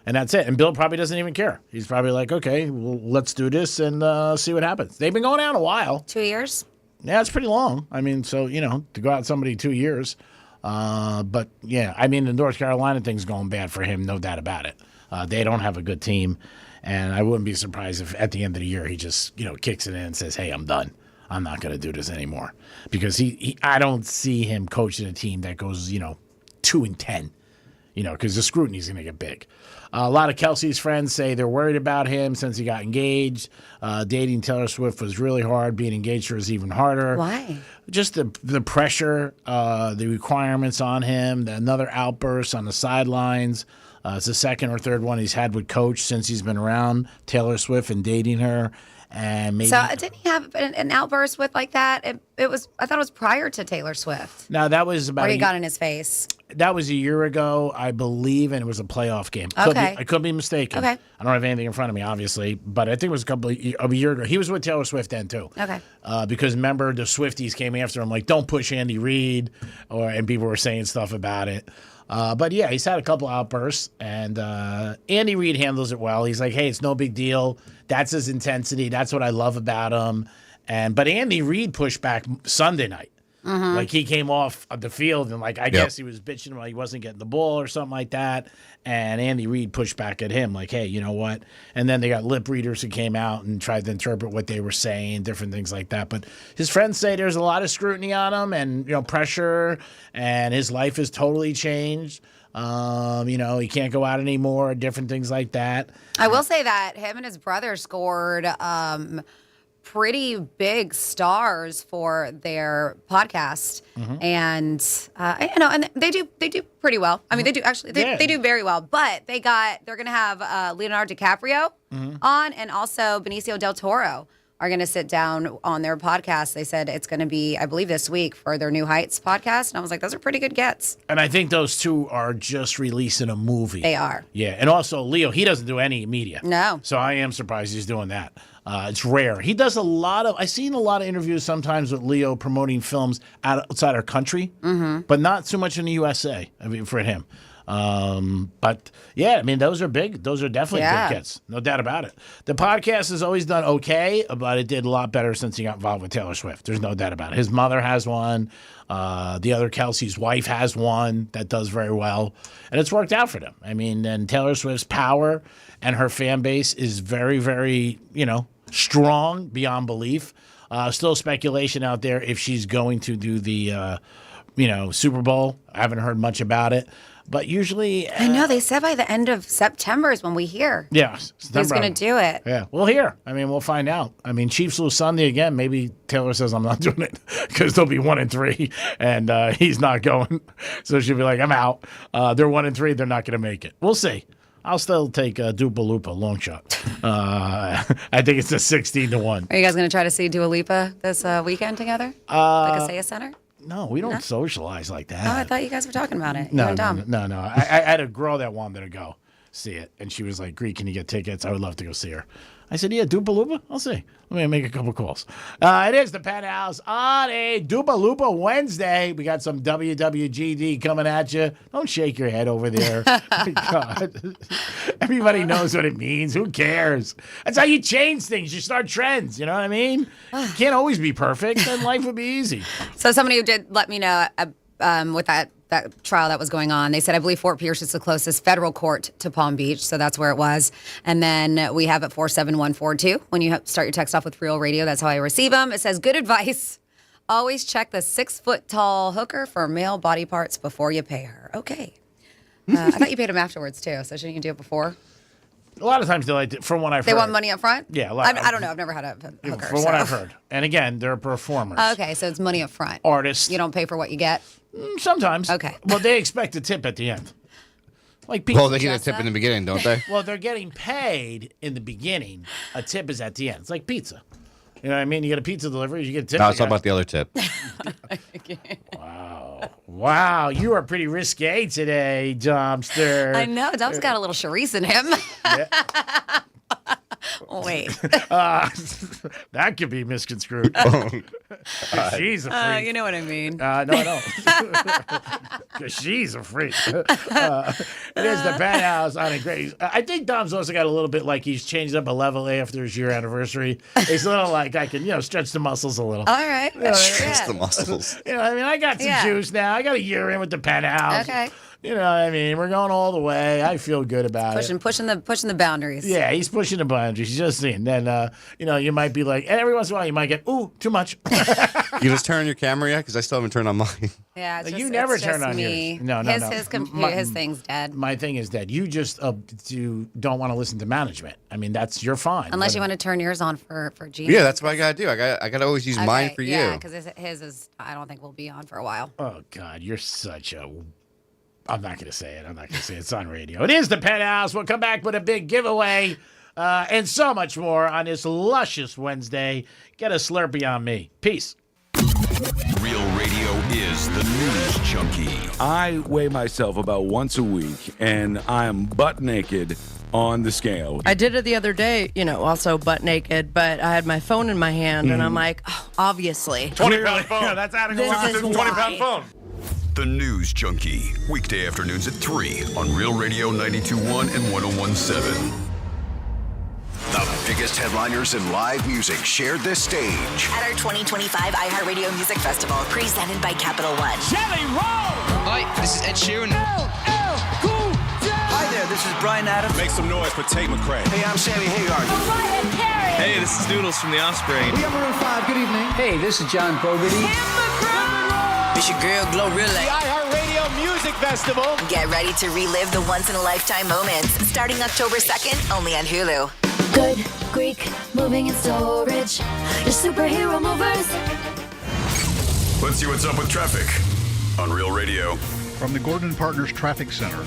And that's it. And Bill probably doesn't even care. He's probably like, okay, well, let's do this and see what happens. They've been going out a while. 2 years? Yeah, it's pretty long. I mean, so, to go out with somebody 2 years. But, yeah, I mean, the North Carolina thing's going bad for him, no doubt about it. They don't have a good team. And I wouldn't be surprised if at the end of the year he just, kicks it in and says, hey, I'm done. I'm not going to do this anymore. Because I don't see him coaching a team that goes, 2-10. Because the scrutiny's going to get big. A lot of Kelsey's friends say they're worried about him since he got engaged. Dating Taylor Swift was really hard. Being engaged to her is even harder. Why? Just the pressure, the requirements on him, another outburst on the sidelines. It's the second or third one he's had with Coach since he's been around Taylor Swift and dating her. And maybe, so didn't he have an outburst with like that? It was. I thought it was prior to Taylor Swift. No, that was about. Where he got in his face. That was a year ago, I believe, and it was a playoff game. Okay. I could be mistaken. Okay. I don't have anything in front of me, obviously, but I think it was a year ago. He was with Taylor Swift then too. Okay. Because remember, the Swifties came after him like, "Don't push Andy Reid," and people were saying stuff about it. But yeah, he's had a couple outbursts, and Andy Reid handles it well. He's like, "Hey, it's no big deal. That's his intensity. That's what I love about him." But Andy Reid pushed back Sunday night. Mm-hmm. Like he came off the field and I guess he was bitching while he wasn't getting the ball or something like that. And Andy Reid pushed back at him like, hey, you know what? And then they got lip readers who came out and tried to interpret what they were saying, different things like that. But his friends say there's a lot of scrutiny on him and, pressure, and his life has totally changed. He can't go out anymore, different things like that. I will say that him and his brother scored pretty big stars for their podcast, and and they do pretty well. I mean, they do actually they do very well. But they're going to have Leonardo DiCaprio on, and also Benicio del Toro are going to sit down on their podcast. They said it's going to be, I believe, this week for their New Heights podcast. And I was like, those are pretty good gets. And I think those two are just releasing a movie. They are. Yeah. And also Leo, he doesn't do any media. No. So I am surprised he's doing that. It's rare. He does I've seen a lot of interviews sometimes with Leo promoting films outside our country, but not so much in the USA, for him. But yeah, I mean, those are big. Those are definitely good gets. No doubt about it. The podcast has always done okay, but it did a lot better since he got involved with Taylor Swift. There's no doubt about it. His mother has one. The other Kelsey's wife has one that does very well. And it's worked out for them. I mean, and Taylor Swift's power and her fan base is very, very, strong beyond belief. Still speculation out there if she's going to do the, Super Bowl. I haven't heard much about it. But usually... I know. They said by the end of September is when we hear. Yeah. Who's going to do it. Yeah. We'll hear. I mean, we'll find out. I mean, Chiefs lose Sunday again. Maybe Taylor says, I'm not doing it because they'll be 1-3 and he's not going. So she'll be like, I'm out. They're 1-3. They're not going to make it. We'll see. I'll still take Dua Lipa, long shot. I think it's a 16-1. Are you guys going to try to see Dua Lipa this weekend together? Like a Kaseya Center? No, we don't socialize like that. Oh, I thought you guys were talking about it. No. I had a girl that wanted to go see it, and she was like, Greek, can you get tickets? I would love to go see her. I said, yeah, Dua Lipa? I'll see. Let me make a couple calls. It is the Penthouse on a Dua Lipa Wednesday. We got some WWGD coming at you. Don't shake your head over there. God. Everybody knows what it means. Who cares? That's how you change things. You start trends. You know what I mean? You can't always be perfect, then life would be easy. So somebody did let me know with that trial that was going on. They said, I believe Fort Pierce is the closest federal court to Palm Beach, so that's where it was. And then we have it 47142. When you start your text off with Real Radio, that's how I receive them. It says, good advice. Always check the 6-foot-tall hooker for male body parts before you pay her. Okay. I thought you paid them afterwards, too, so shouldn't you do it before? A lot of times they like to, from what I've heard. They want money up front? Yeah. I don't know. I've never had a hooker. From what I've heard. And again, they're performers. Okay, so it's money up front. Artists. You don't pay for what you get? Sometimes. Okay. Well, they expect a tip at the end. Like pizza. Well, they get a tip in the beginning, don't they? Well, they're getting paid in the beginning. A tip is at the end. It's like pizza. You know what I mean? You get a pizza delivery, you get a tip. No, it's all about the other tip. Wow, you are pretty risque today, Dumpster. I know. Dom's got a little Charisse in him. Wait. That could be misconstrued. She's a freak. You know what I mean. No, I don't. Because she's a freak. It is the Penthouse on a great. I think Dom's also got a little bit like he's changed up a level after his year anniversary. He's a little like I can, stretch the muscles a little. All right. Stretch the muscles. I mean, I got some juice now. I got a year in with the Penthouse. Okay. You know what I mean? We're going all the way. I feel good about it. Pushing the boundaries. Yeah, he's pushing the boundaries. He's just seeing. Then, you might be like, and every once in a while, you might get, ooh, too much. You just turned on your camera yet? Because I still haven't turned on mine. Yeah, it's you never turn on me. yours. No. His thing's dead. My thing is dead. You just don't want to listen to management. I mean, you're fine. Unless you want to turn yours on for Gene. Yeah, that's what I gotta do. I gotta always use mine for you. Yeah, because his is. I don't think will be on for a while. Oh God, you're such a. I'm not going to say it. It's on radio. It is the Penthouse. We'll come back with a big giveaway and so much more on this luscious Wednesday. Get a Slurpee on me. Peace. Real radio is the news junkie. I weigh myself about once a week, and I am butt naked on the scale. I did it the other day, also butt naked, but I had my phone in my hand, and I'm like, obviously. 20-pound phone. Yeah, that's adding a lot to the 20-pound phone. The News Junkie, weekday afternoons at 3 on Real Radio 92.1 and 101.7. The biggest headliners in live music shared this stage. At our 2025 iHeartRadio Music Festival, presented by Capital One. Jelly Roll! Hi, this is Ed Sheeran. Hi there, this is Bryan Adams. Make some noise for Tate McRae. Hey, I'm Sammy Hagar. Mariah Carey! Hey, this is Doodles from The Offspring. We are Maroon 5. Good evening. Hey, this is John Fogerty. It's your girl, Glorilla. The iHeartRadio Music Festival. Get ready to relive the once-in-a-lifetime moments starting October 2nd, only on Hulu. Good Greek moving and storage. Your superhero movers. Let's see what's up with traffic on Real Radio. From the Gordon Partners Traffic Center.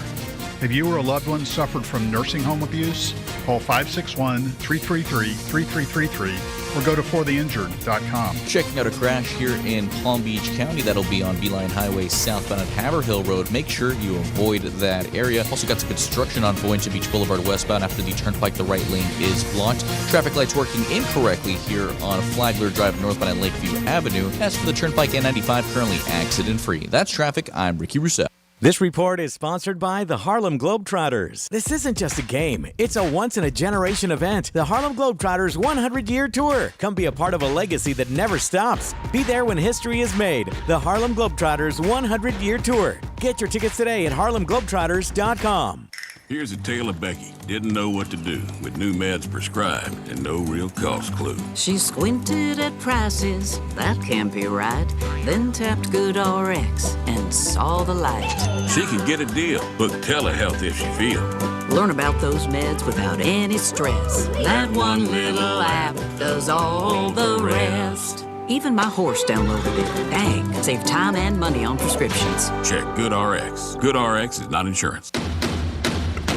Have you or a loved one suffered from nursing home abuse? Call 561-333-3333 or go to fortheinjured.com. Checking out a crash here in Palm Beach County. That'll be on Beeline Highway southbound at Haverhill Road. Make sure you avoid that area. Also got some construction on Boynton Beach Boulevard westbound after the turnpike. The right lane is blocked. Traffic lights working incorrectly here on Flagler Drive northbound at Lakeview Avenue. As for the turnpike N95, currently accident-free. That's traffic. I'm Ricky Rousseau. This report is sponsored by the Harlem Globetrotters. This isn't just a game. It's a once-in-a-generation event. The Harlem Globetrotters 100-year tour. Come be a part of a legacy that never stops. Be there when history is made. The Harlem Globetrotters 100-year tour. Get your tickets today at harlemglobetrotters.com. Here's a tale of Becky. Didn't know what to do with new meds prescribed and no real cost clue. She squinted at prices, that can't be right. Then tapped GoodRx and saw the light. She can get a deal. Book telehealth if she feels. Learn about those meds without any stress. That one little app does all the rest. Even my horse downloaded it. Dang, save time and money on prescriptions. Check GoodRx. GoodRx is not insurance.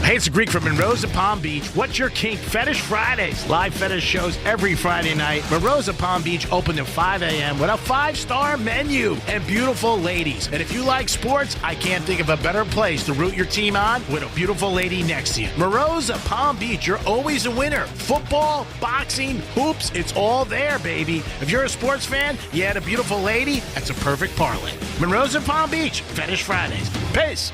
Hey, it's Greek from Monroe's at Palm Beach. What's your kink? Fetish Fridays. Live fetish shows every Friday night. Monroe's at Palm Beach open at 5 a.m. with a 5-star menu and beautiful ladies. And if you like sports, I can't think of a better place to root your team on with a beautiful lady next to you. Monroe's at Palm Beach. You're always a winner. Football, boxing, hoops, it's all there, baby. If you're a sports fan, you had a beautiful lady, that's a perfect parlay. Monroe's at Palm Beach. Fetish Fridays. Peace.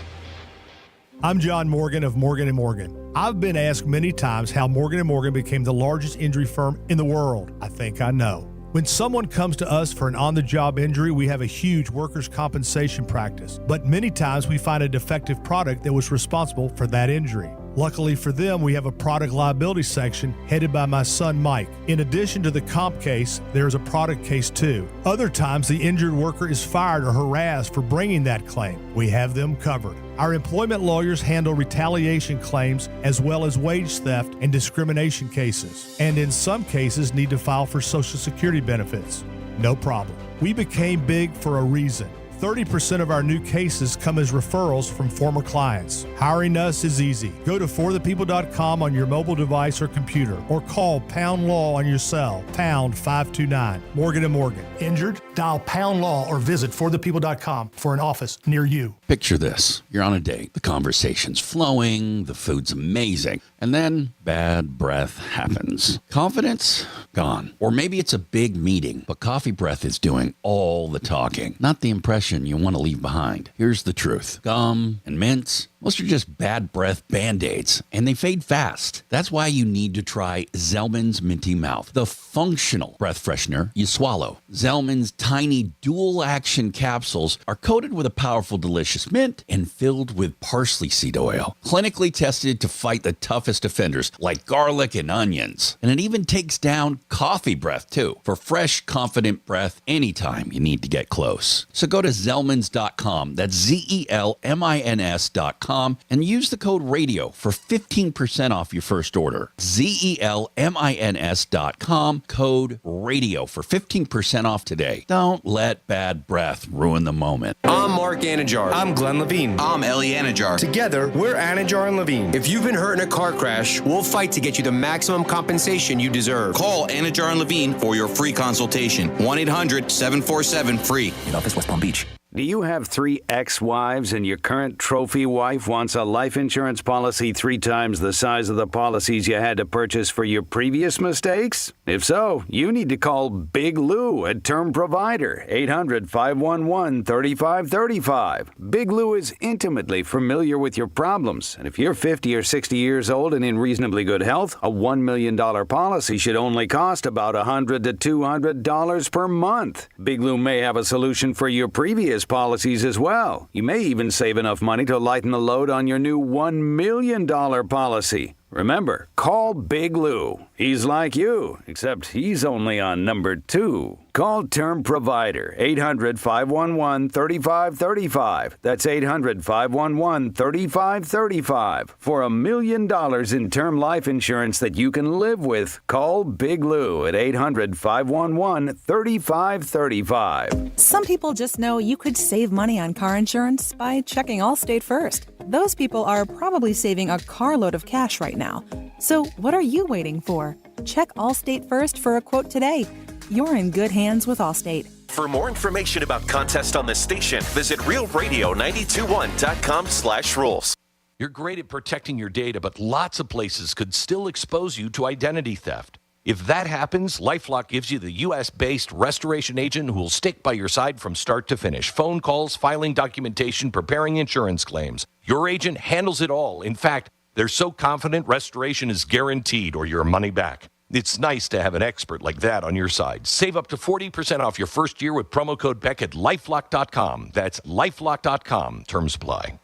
I'm John Morgan of Morgan & Morgan. I've been asked many times how Morgan & Morgan became the largest injury firm in the world. I think I know. When someone comes to us for an on-the-job injury, we have a huge workers' compensation practice. But many times we find a defective product that was responsible for that injury. Luckily for them, we have a product liability section headed by my son, Mike. In addition to the comp case, there's a product case too. Other times, the injured worker is fired or harassed for bringing that claim. We have them covered. Our employment lawyers handle retaliation claims as well as wage theft and discrimination cases, and in some cases need to file for Social Security benefits. No problem. We became big for a reason. 30% of our new cases come as referrals from former clients. Hiring us is easy. Go to forthepeople.com on your mobile device or computer, or call Pound Law on your cell, pound 529. Morgan & Morgan. Injured? Dial Pound Law or visit forthepeople.com for an office near you. Picture this. You're on a date. The conversation's flowing. The food's amazing. And then bad breath happens. Confidence? Gone. Or maybe it's a big meeting, but coffee breath is doing all the talking. Not the impression you want to leave behind. Here's the truth. Gum and mints, most are just bad breath Band-Aids, and they fade fast. That's why you need to try Zellman's Minty Mouth, the functional breath freshener you swallow. Zellman's tiny dual-action capsules are coated with a powerful, delicious mint and filled with parsley seed oil. Clinically tested to fight the toughest offenders like garlic and onions. And it even takes down coffee breath, too, for fresh, confident breath anytime you need to get close. So go to Zellmans.com, that's Zellmins.com, and use the code RADIO for 15% off your first order. Zellmins.com, code RADIO for 15% off today. Don't let bad breath ruin the moment. I'm Mark Anajar. I'm Glenn Levine. I'm Ellie Anajar. Together, we're Anajar and Levine. If you've been hurt in a car crash, we'll fight to get you the maximum compensation you deserve. Call Anajar and Levine for your free consultation. 1-800-747-FREE. In office, West Palm Beach. Do you have 3 ex-wives and your current trophy wife wants a life insurance policy 3 times the size of the policies you had to purchase for your previous mistakes? If so, you need to call Big Lou at Term Provider, 800-511-3535. Big Lou is intimately familiar with your problems, and if you're 50 or 60 years old and in reasonably good health, a $1 million policy should only cost about $100 to $200 per month. Big Lou may have a solution for your previous policies as well. You may even save enough money to lighten the load on your new $1 million policy. Remember, call Big Lou. He's like you, except he's only on number 2. Call Term Provider, 800-511-3535. That's 800-511-3535. For $1 million in term life insurance that you can live with, call Big Lou at 800-511-3535. Some people just know you could save money on car insurance by checking Allstate first. Those people are probably saving a carload of cash right now. So what are you waiting for? Check Allstate first for a quote today. You're in good hands with Allstate. For more information about contests on this station, visit realradio921.com/rules. You're great at protecting your data, but lots of places could still expose you to identity theft. If that happens, LifeLock gives you the U.S.-based restoration agent who will stick by your side from start to finish. Phone calls, filing documentation, preparing insurance claims. Your agent handles it all. In fact, they're so confident restoration is guaranteed or your money back. It's nice to have an expert like that on your side. Save up to 40% off your first year with promo code Beck at LifeLock.com. That's LifeLock.com. Terms apply.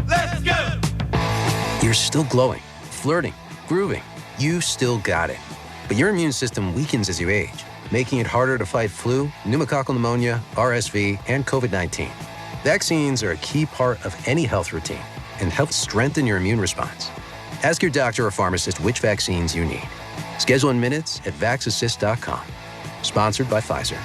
Let's go! You're still glowing, flirting, grooving. You still got it. But your immune system weakens as you age, making it harder to fight flu, pneumococcal pneumonia, RSV, and COVID-19. Vaccines are a key part of any health routine and help strengthen your immune response. Ask your doctor or pharmacist which vaccines you need. Schedule in minutes at VaxAssist.com. Sponsored by Pfizer.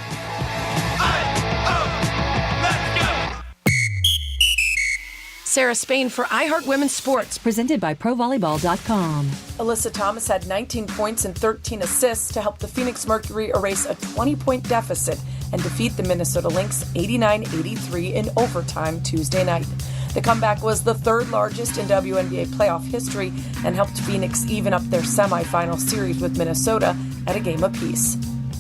Sarah Spain for iHeart Women's Sports. Presented by ProVolleyball.com. Alyssa Thomas had 19 points and 13 assists to help the Phoenix Mercury erase a 20-point deficit and defeat the Minnesota Lynx 89-83 in overtime Tuesday night. The comeback was the third largest in WNBA playoff history and helped Phoenix even up their semifinal series with Minnesota at a game apiece.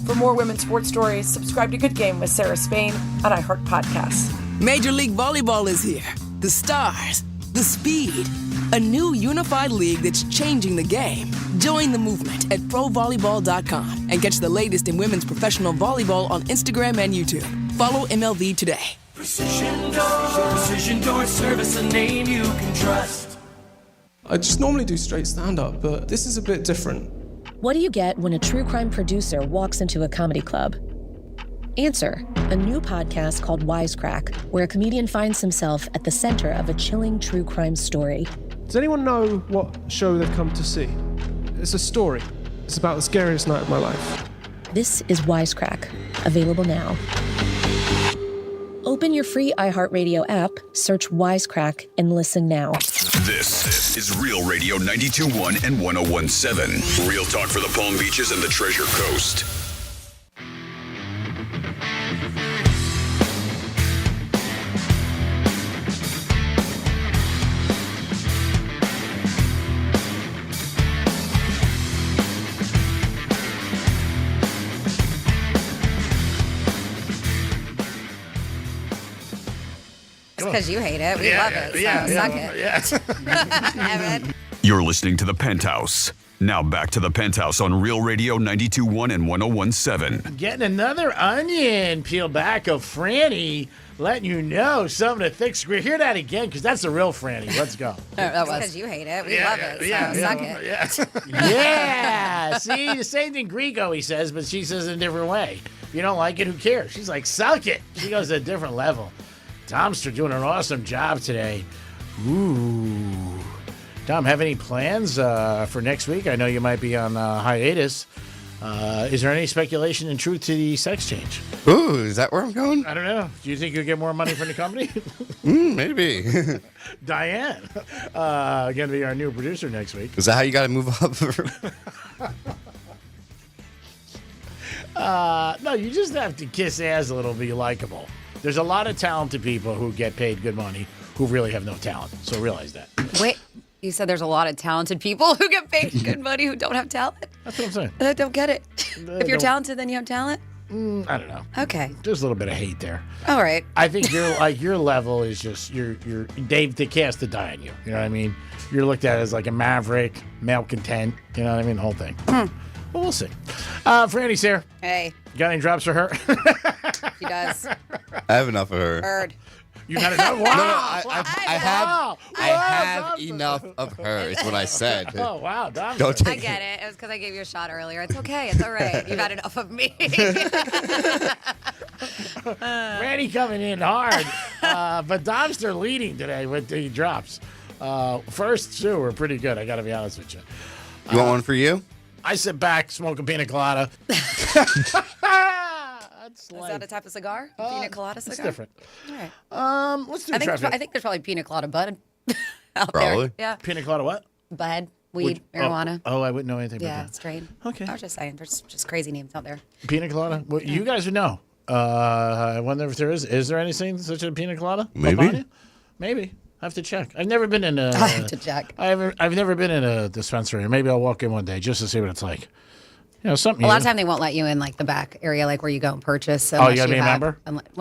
For more women's sports stories, subscribe to Good Game with Sarah Spain on iHeart Podcasts. Major League Volleyball is here. The stars, the speed, a new unified league that's changing the game. Join the movement at ProVolleyball.com and catch the latest in women's professional volleyball on Instagram and YouTube. Follow MLV today. Precision Door Service, a name you can trust. I just normally do straight stand-up, but this is a bit different. What do you get when a true crime producer walks into a comedy club? Answer, a new podcast called Wisecrack, where a comedian finds himself at the center of a chilling true crime story. Does anyone know what show they've come to see? It's a story. It's about the scariest night of my life. This is Wisecrack, available now. Open your free iHeartRadio app, search Wisecrack, and listen now. This is Real Radio 92.1 and 101.7. Real talk for the Palm Beaches and the Treasure Coast. Because you hate it. We love it. So suck it. Evan. You're listening to The Penthouse. Now back to The Penthouse on Real Radio 92.1 and 101.7. Getting another onion peeled back of Franny, letting you know some of the thick screen. Hear that again, because that's the real Franny. Let's go. That was because you hate it. We love it. So suck it. Yeah. See, the same thing Grego, he says, but she says it a different way. If you don't like it, who cares? She's like, suck it. She goes to a different level. Tomster doing an awesome job today. Ooh. Tom, have any plans for next week? I know you might be on hiatus. Is there any speculation in truth to the sex change? Ooh, is that where I'm going? I don't know. Do you think you'll get more money from the company? Maybe. Diane, going to be our new producer next week. Is that how you got to move up? No, you just have to kiss ass a little to be likable. There's a lot of talented people who get paid good money who really have no talent. So realize that. Wait, you said there's a lot of talented people who get paid good money who don't have talent? That's what I'm saying. I don't get it. If you're talented, then you have talent? I don't know. Okay. There's a little bit of hate there. All right. I think your level is just you're Dave. They cast a die on you. You know what I mean? You're looked at as like a maverick, male content. You know what I mean? The whole thing. Well, we'll see. Franny's here. Hey. Got any drops for her? She does. I have enough of her. Heard. You got enough? Wow. No, I have enough of her, is what I said. Oh, wow. Don't take I get it. It was because I gave you a shot earlier. It's okay. It's all right. You've had enough of me. Randy coming in hard. But Domster leading today with the drops. First two were pretty good, I got to be honest with you. You want one for you? I sit back, smoke a pina colada. Is that a type of cigar? Pina colada cigar? It's different. All right. Let's do I traffic. think there's probably pina colada bud out Probably. there. Yeah. Pina colada what? Bud, weed, marijuana. Oh, I wouldn't know anything about Yeah, that. strain. Okay. I was just saying, there's just crazy names out there. Pina colada? Well, you guys would know. I wonder if there is. Is there anything such as a pina colada? Maybe. Maybe. I have to check. I've never been in a. I have to check. I've never been in a dispensary. Maybe I'll walk in one day just to see what it's like. You know, something. A lot of time they won't let you in like the back area, like where you go and purchase. Oh, you gotta be a member?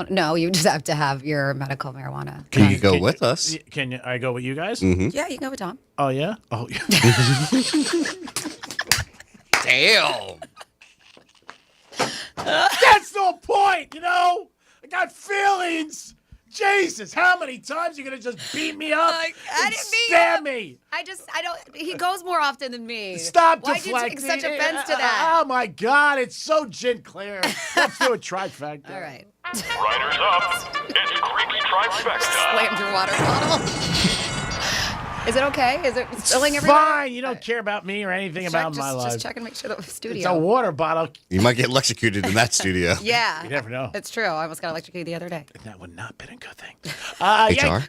No, you just have to have your medical marijuana. Can you go with us? Can I go with you guys? Mm-hmm. Yeah, you can go with Tom. Oh yeah. Oh yeah. Damn. That's the point, you know. I got feelings. Jesus, how many times are you gonna just beat me up I and didn't beat stab you. me? I don't. He goes more often than me. Stop Why deflecting. did you take such offense to that? Oh my God, it's so Gin Claire. Let's do a trifecta. All right. Riders up. It's Creaky Trifecta. Slammed your water bottle. Is it okay? Is it spilling It's everywhere? fine. You don't care about me or anything about my life. Just check and make sure the studio. It's a water bottle. You might get electrocuted in that studio. Yeah. You never know. It's true. I almost got electrocuted the other day. That would not have been a good thing. HR?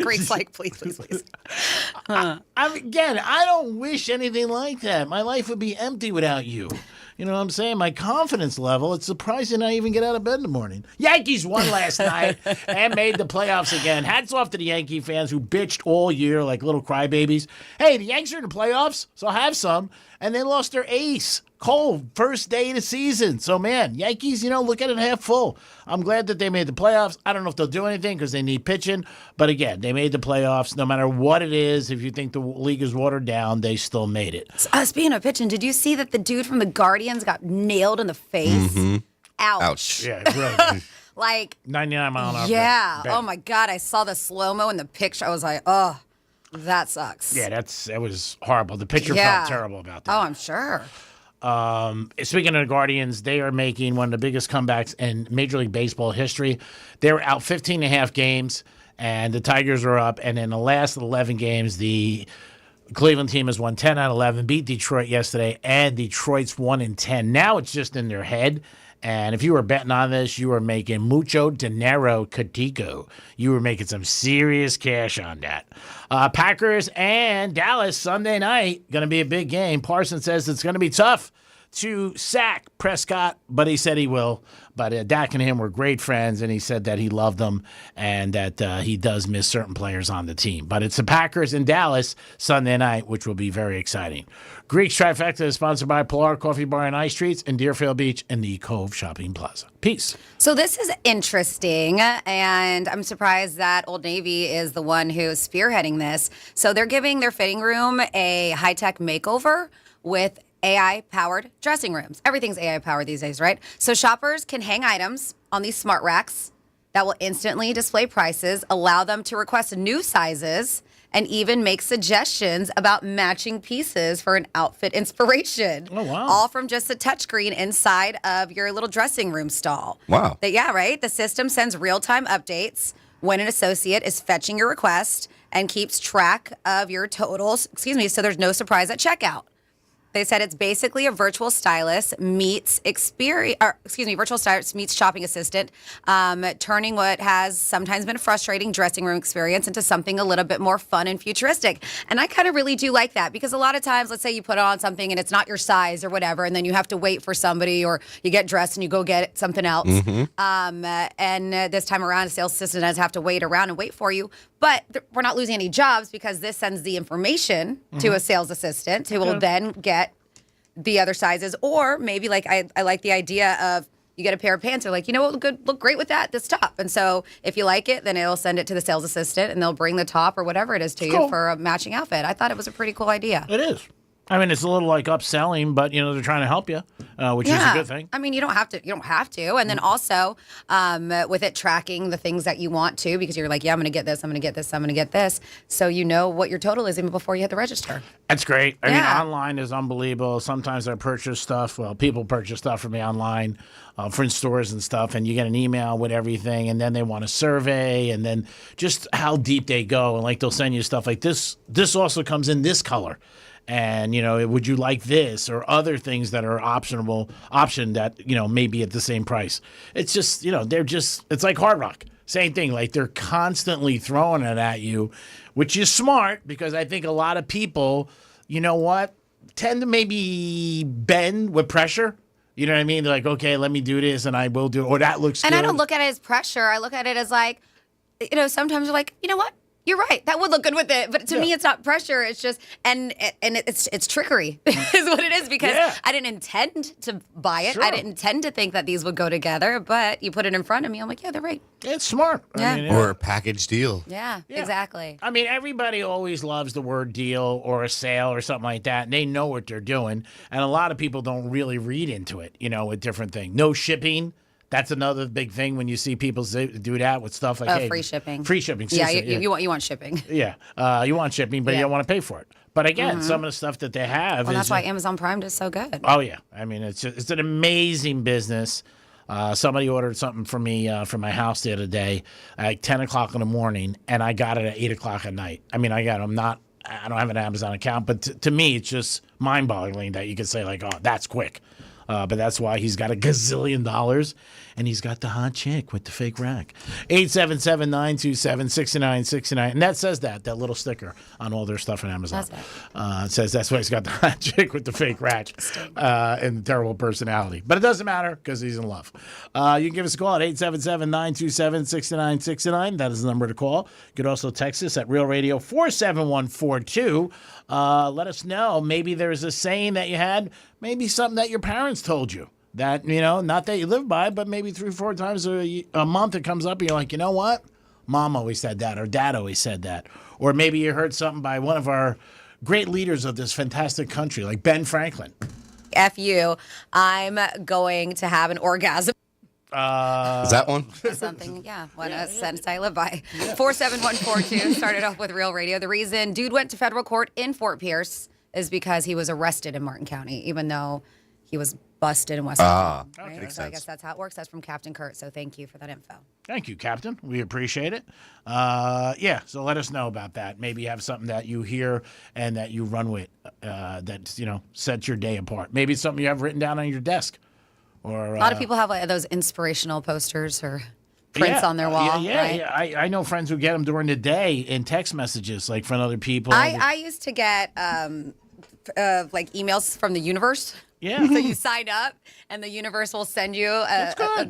Great like, please. Again, I don't wish anything like that. My life would be empty without you. You know what I'm saying? My confidence level, it's surprising I even get out of bed in the morning. Yankees won last night and made the playoffs again. Hats off to the Yankee fans who bitched all year like little crybabies. Hey, the Yankees are in the playoffs, so have some. And they lost their ace, Cole, first day of the season. So, man, Yankees, look at it half full. I'm glad that they made the playoffs. I don't know if they'll do anything because they need pitching. But, again, they made the playoffs. No matter what it is, if you think the league is watered down, they still made it. Speaking of pitching, did you see that the dude from the Guardians got nailed in the face? Mm-hmm. Ouch. Yeah, really. Like 99 mile an hour. Yeah. Bad. Oh, my God. I saw the slow-mo in the picture. I was like, oh, that sucks. Yeah, that was horrible. The pitcher Yeah. felt terrible about that. Oh, I'm sure. Speaking of the Guardians, they are making one of the biggest comebacks in Major League Baseball history. They were out 15 and a half games, and the Tigers are up. And in the last 11 games, the Cleveland team has won 10 out of 11, beat Detroit yesterday, and Detroit's 1-10. Now it's just in their head. And if you were betting on this, you were making mucho dinero contigo. You were making some serious cash on that. Packers and Dallas Sunday night, going to be a big game. Parsons says it's going to be tough to sack Prescott, but he said he will. But Dak and him were great friends, and he said that he loved them and that he does miss certain players on the team. But it's the Packers in Dallas Sunday night, which will be very exciting. Greek's Trifecta is sponsored by Pilar Coffee Bar and Ice Treats in Deerfield Beach and the Cove Shopping Plaza. Peace. So this is interesting, and I'm surprised that Old Navy is the one who's spearheading this. So they're giving their fitting room a high-tech makeover with AI-powered dressing rooms. Everything's AI-powered these days, right? So shoppers can hang items on these smart racks that will instantly display prices, allow them to request new sizes, and even make suggestions about matching pieces for an outfit inspiration. Oh, wow. All from just a touchscreen inside of your little dressing room stall. Wow. Yeah, right? The system sends real-time updates when an associate is fetching your request and keeps track of your totals, so there's no surprise at checkout. They said it's basically a virtual stylist meets virtual stylist meets shopping assistant, turning what has sometimes been a frustrating dressing room experience into something a little bit more fun and futuristic. And I kind of really do like that because a lot of times, let's say you put on something and it's not your size or whatever, and then you have to wait for somebody, or you get dressed and you go get something else. And this time around, a sales assistant doesn't have to wait around and wait for you. But we're not losing any jobs because this sends the information to a sales assistant who will then get the other sizes. Or maybe like I like the idea of you get a pair of pants, they're like, you know what would look great with this top. And so if you like it, then it'll send it to the sales assistant and they'll bring the top or whatever it is to you for a matching outfit. I thought it was a pretty cool idea. It is. I mean, it's a little like upselling, but they're trying to help you, which is a good thing. I mean, you don't have to. And then also with it tracking the things that you want to, because you're like, yeah, I'm going to get this, I'm going to get this, I'm going to get this. So you know what your total is even before you hit the register. That's great. I mean, online is unbelievable. Sometimes I purchase stuff. Well, people purchase stuff from me online, from stores and stuff, and you get an email with everything, and then they want a survey, and then just how deep they go. And like they'll send you stuff like this. This also comes in this color. And, would you like this or other things that are option that, may be at the same price. It's just, it's like Hard Rock. Same thing. Like they're constantly throwing it at you, which is smart because I think a lot of people, tend to maybe bend with pressure. You know what I mean? They're like, okay, let me do this and I will do it. Or that looks good. And I don't look at it as pressure. I look at it as like, sometimes you're like, you know what? You're right. That would look good with it. But to me, it's not pressure. It's just, and it's trickery is what it is because I didn't intend to buy it. Sure. I didn't intend to think that these would go together, but you put it in front of me. I'm like, yeah, they're right. It's smart. Yeah. Or a package deal. Yeah, exactly. I mean, everybody always loves the word deal or a sale or something like that. And they know what they're doing. And a lot of people don't really read into it, with different things. No shipping. That's another big thing when you see people do that with stuff like free shipping. Free shipping. Yeah, you want shipping. Yeah, you want shipping, but you don't want to pay for it. But again, some of the stuff that they have. Well, that's why Amazon Prime is so good. Oh yeah, I mean it's an amazing business. Somebody ordered something for me from my house the other day at 10 o'clock in the morning, and I got it at 8 o'clock at night. I mean, I don't have an Amazon account, but to me, it's just mind-boggling that you could say like, oh, that's quick. But that's why he's got $1 gazillion, and he's got the hot chick with the fake rack. 877-927-6969. And that says that little sticker on all their stuff on Amazon. It says that's why he's got the hot chick with the fake rack and the terrible personality. But it doesn't matter because he's in love. You can give us a call at 877-927-6969. That is the number to call. You could also text us at Real Radio 47142. Let us know. Maybe there's a saying that you had, maybe something that your parents told you that, not that you live by, but maybe 3 or 4 times a month it comes up and you're like, you know what? Mom always said that, or Dad always said that. Or maybe you heard something by one of our great leaders of this fantastic country, like Ben Franklin. F you, I'm going to have an orgasm. Is that one? Something, a sentence I live by. 47142 started off with Real Radio. The reason dude went to federal court in Fort Pierce is because he was arrested in Martin County, even though he was busted in West Virginia. Right? So I guess that's how it works. That's from Captain Kurt. So thank you for that info. Thank you, Captain. We appreciate it. So let us know about that. Maybe you have something that you hear and that you run with that, sets your day apart. Maybe it's something you have written down on your desk Or a lot of people have like those inspirational posters or prints on their wall. Yeah. I know friends who get them during the day in text messages, like from other people. I used to get like emails from the universe. Yeah. So you sign up, and the universe will send you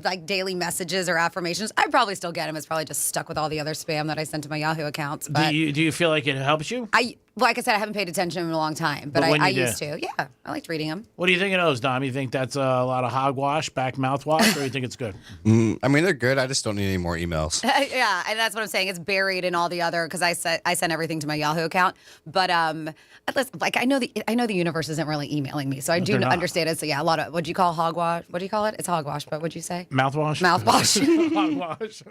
like daily messages or affirmations. I probably still get them. It's probably just stuck with all the other spam that I sent to my Yahoo accounts. But do you feel like it helps you? Like I said, I haven't paid attention in a long time, but I used to. Yeah, I liked reading them. What do you think of those, Dom? You think that's a lot of hogwash, back mouthwash, or you think it's good? I mean, they're good. I just don't need any more emails. Yeah, and that's what I'm saying. It's buried in all the other because I sent everything to my Yahoo account. But like I know the universe isn't really emailing me, so I do understand it. So yeah, a lot of what do you call hogwash? What do you call it? It's hogwash, but what'd you say? Mouthwash. Hogwash.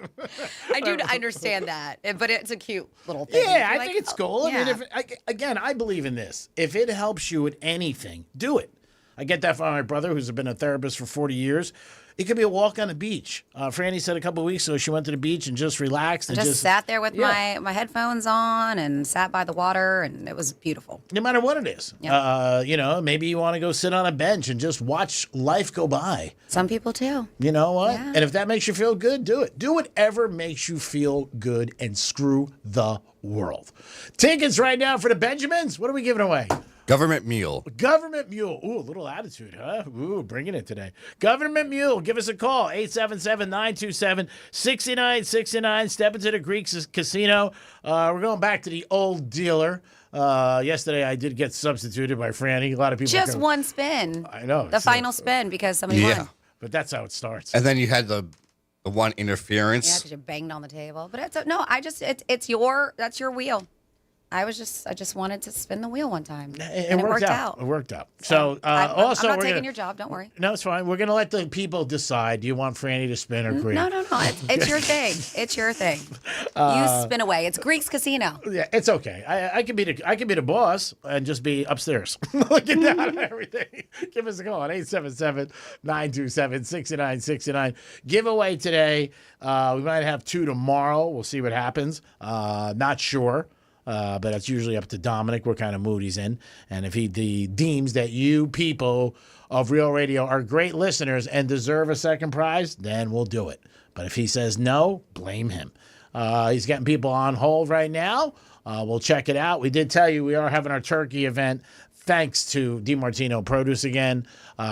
I do understand that, but it's a cute little thing. Yeah, I think it's cool. Yeah. I mean, I believe in this. If it helps you with anything, do it. I get that from my brother, who's been a therapist for 40 years. It could be a walk on the beach. Franny said a couple of weeks ago she went to the beach and just relaxed. And just sat there with my headphones on and sat by the water, and it was beautiful. No matter what it is. Yep. Maybe you want to go sit on a bench and just watch life go by. Some people too. You know what? Yeah. And if that makes you feel good, do it. Do whatever makes you feel good and screw the world. Tickets right now for the Benjamins. What are we giving away? Government Mule. Government Mule. Ooh, a little attitude, huh? Ooh, bringing it today. Government Mule. Give us a call. 877-927-6969. Step into the Greeks Casino. We're going back to the old dealer. Yesterday, I did get substituted by Franny. A lot of people. Just one spin. I know. The final spin because somebody won. But that's how it starts. And then you had the one interference. Yeah, because you banged on the table. But that's your wheel. I just wanted to spin the wheel one time. And it worked out. It worked out. So also, I'm not taking your job. Don't worry. No, it's fine. We're going to let the people decide. Do you want Franny to spin or Greek? No. It's your thing. It's your thing. You spin away. It's Greek's Casino. Yeah, it's okay. I can be the boss and just be upstairs looking down at everything. Give us a call at 877-927-6969. Giveaway today. We might have 2 tomorrow. We'll see what happens. Not sure. But that's usually up to Dominic what kind of mood he's in. And if he deems that you people of Real Radio are great listeners and deserve a second prize, then we'll do it. But if he says no, blame him. He's getting people on hold right now. We'll check it out. We did tell you we are having our turkey event. Thanks to DiMartino Produce again.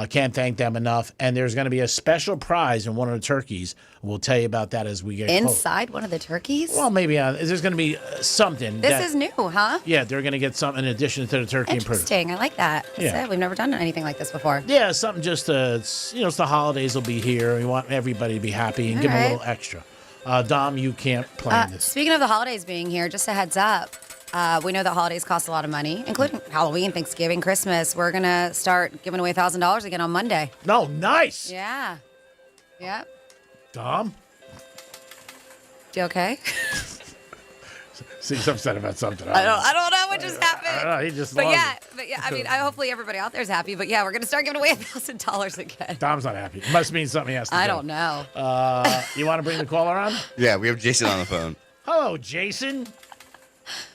Can't thank them enough. And there's going to be a special prize in one of the turkeys. We'll tell you about that as we get inside one of the turkeys. Well, maybe there's going to be something. This is new, huh? Yeah, they're going to get something in addition to the turkey and produce. Interesting. I like that. Yeah, we've never done anything like this before. Yeah, something just it's the holidays will be here. We want everybody to be happy and give them a little extra. Dom, you can't plan this. Speaking of the holidays being here, just a heads up. We know that holidays cost a lot of money, including Halloween, Thanksgiving, Christmas. We're going to start giving away $1,000 again on Monday. No, nice. Yeah. Yep. Dom? You okay? He's upset about something. I don't know what just happened. I don't know. He just But yeah, I mean, hopefully everybody out there is happy. But yeah, we're going to start giving away $1,000 again. Dom's not happy. It must mean something has to do. I don't know. You want to bring the caller on? Yeah, we have Jason on the phone. Hello, Jason.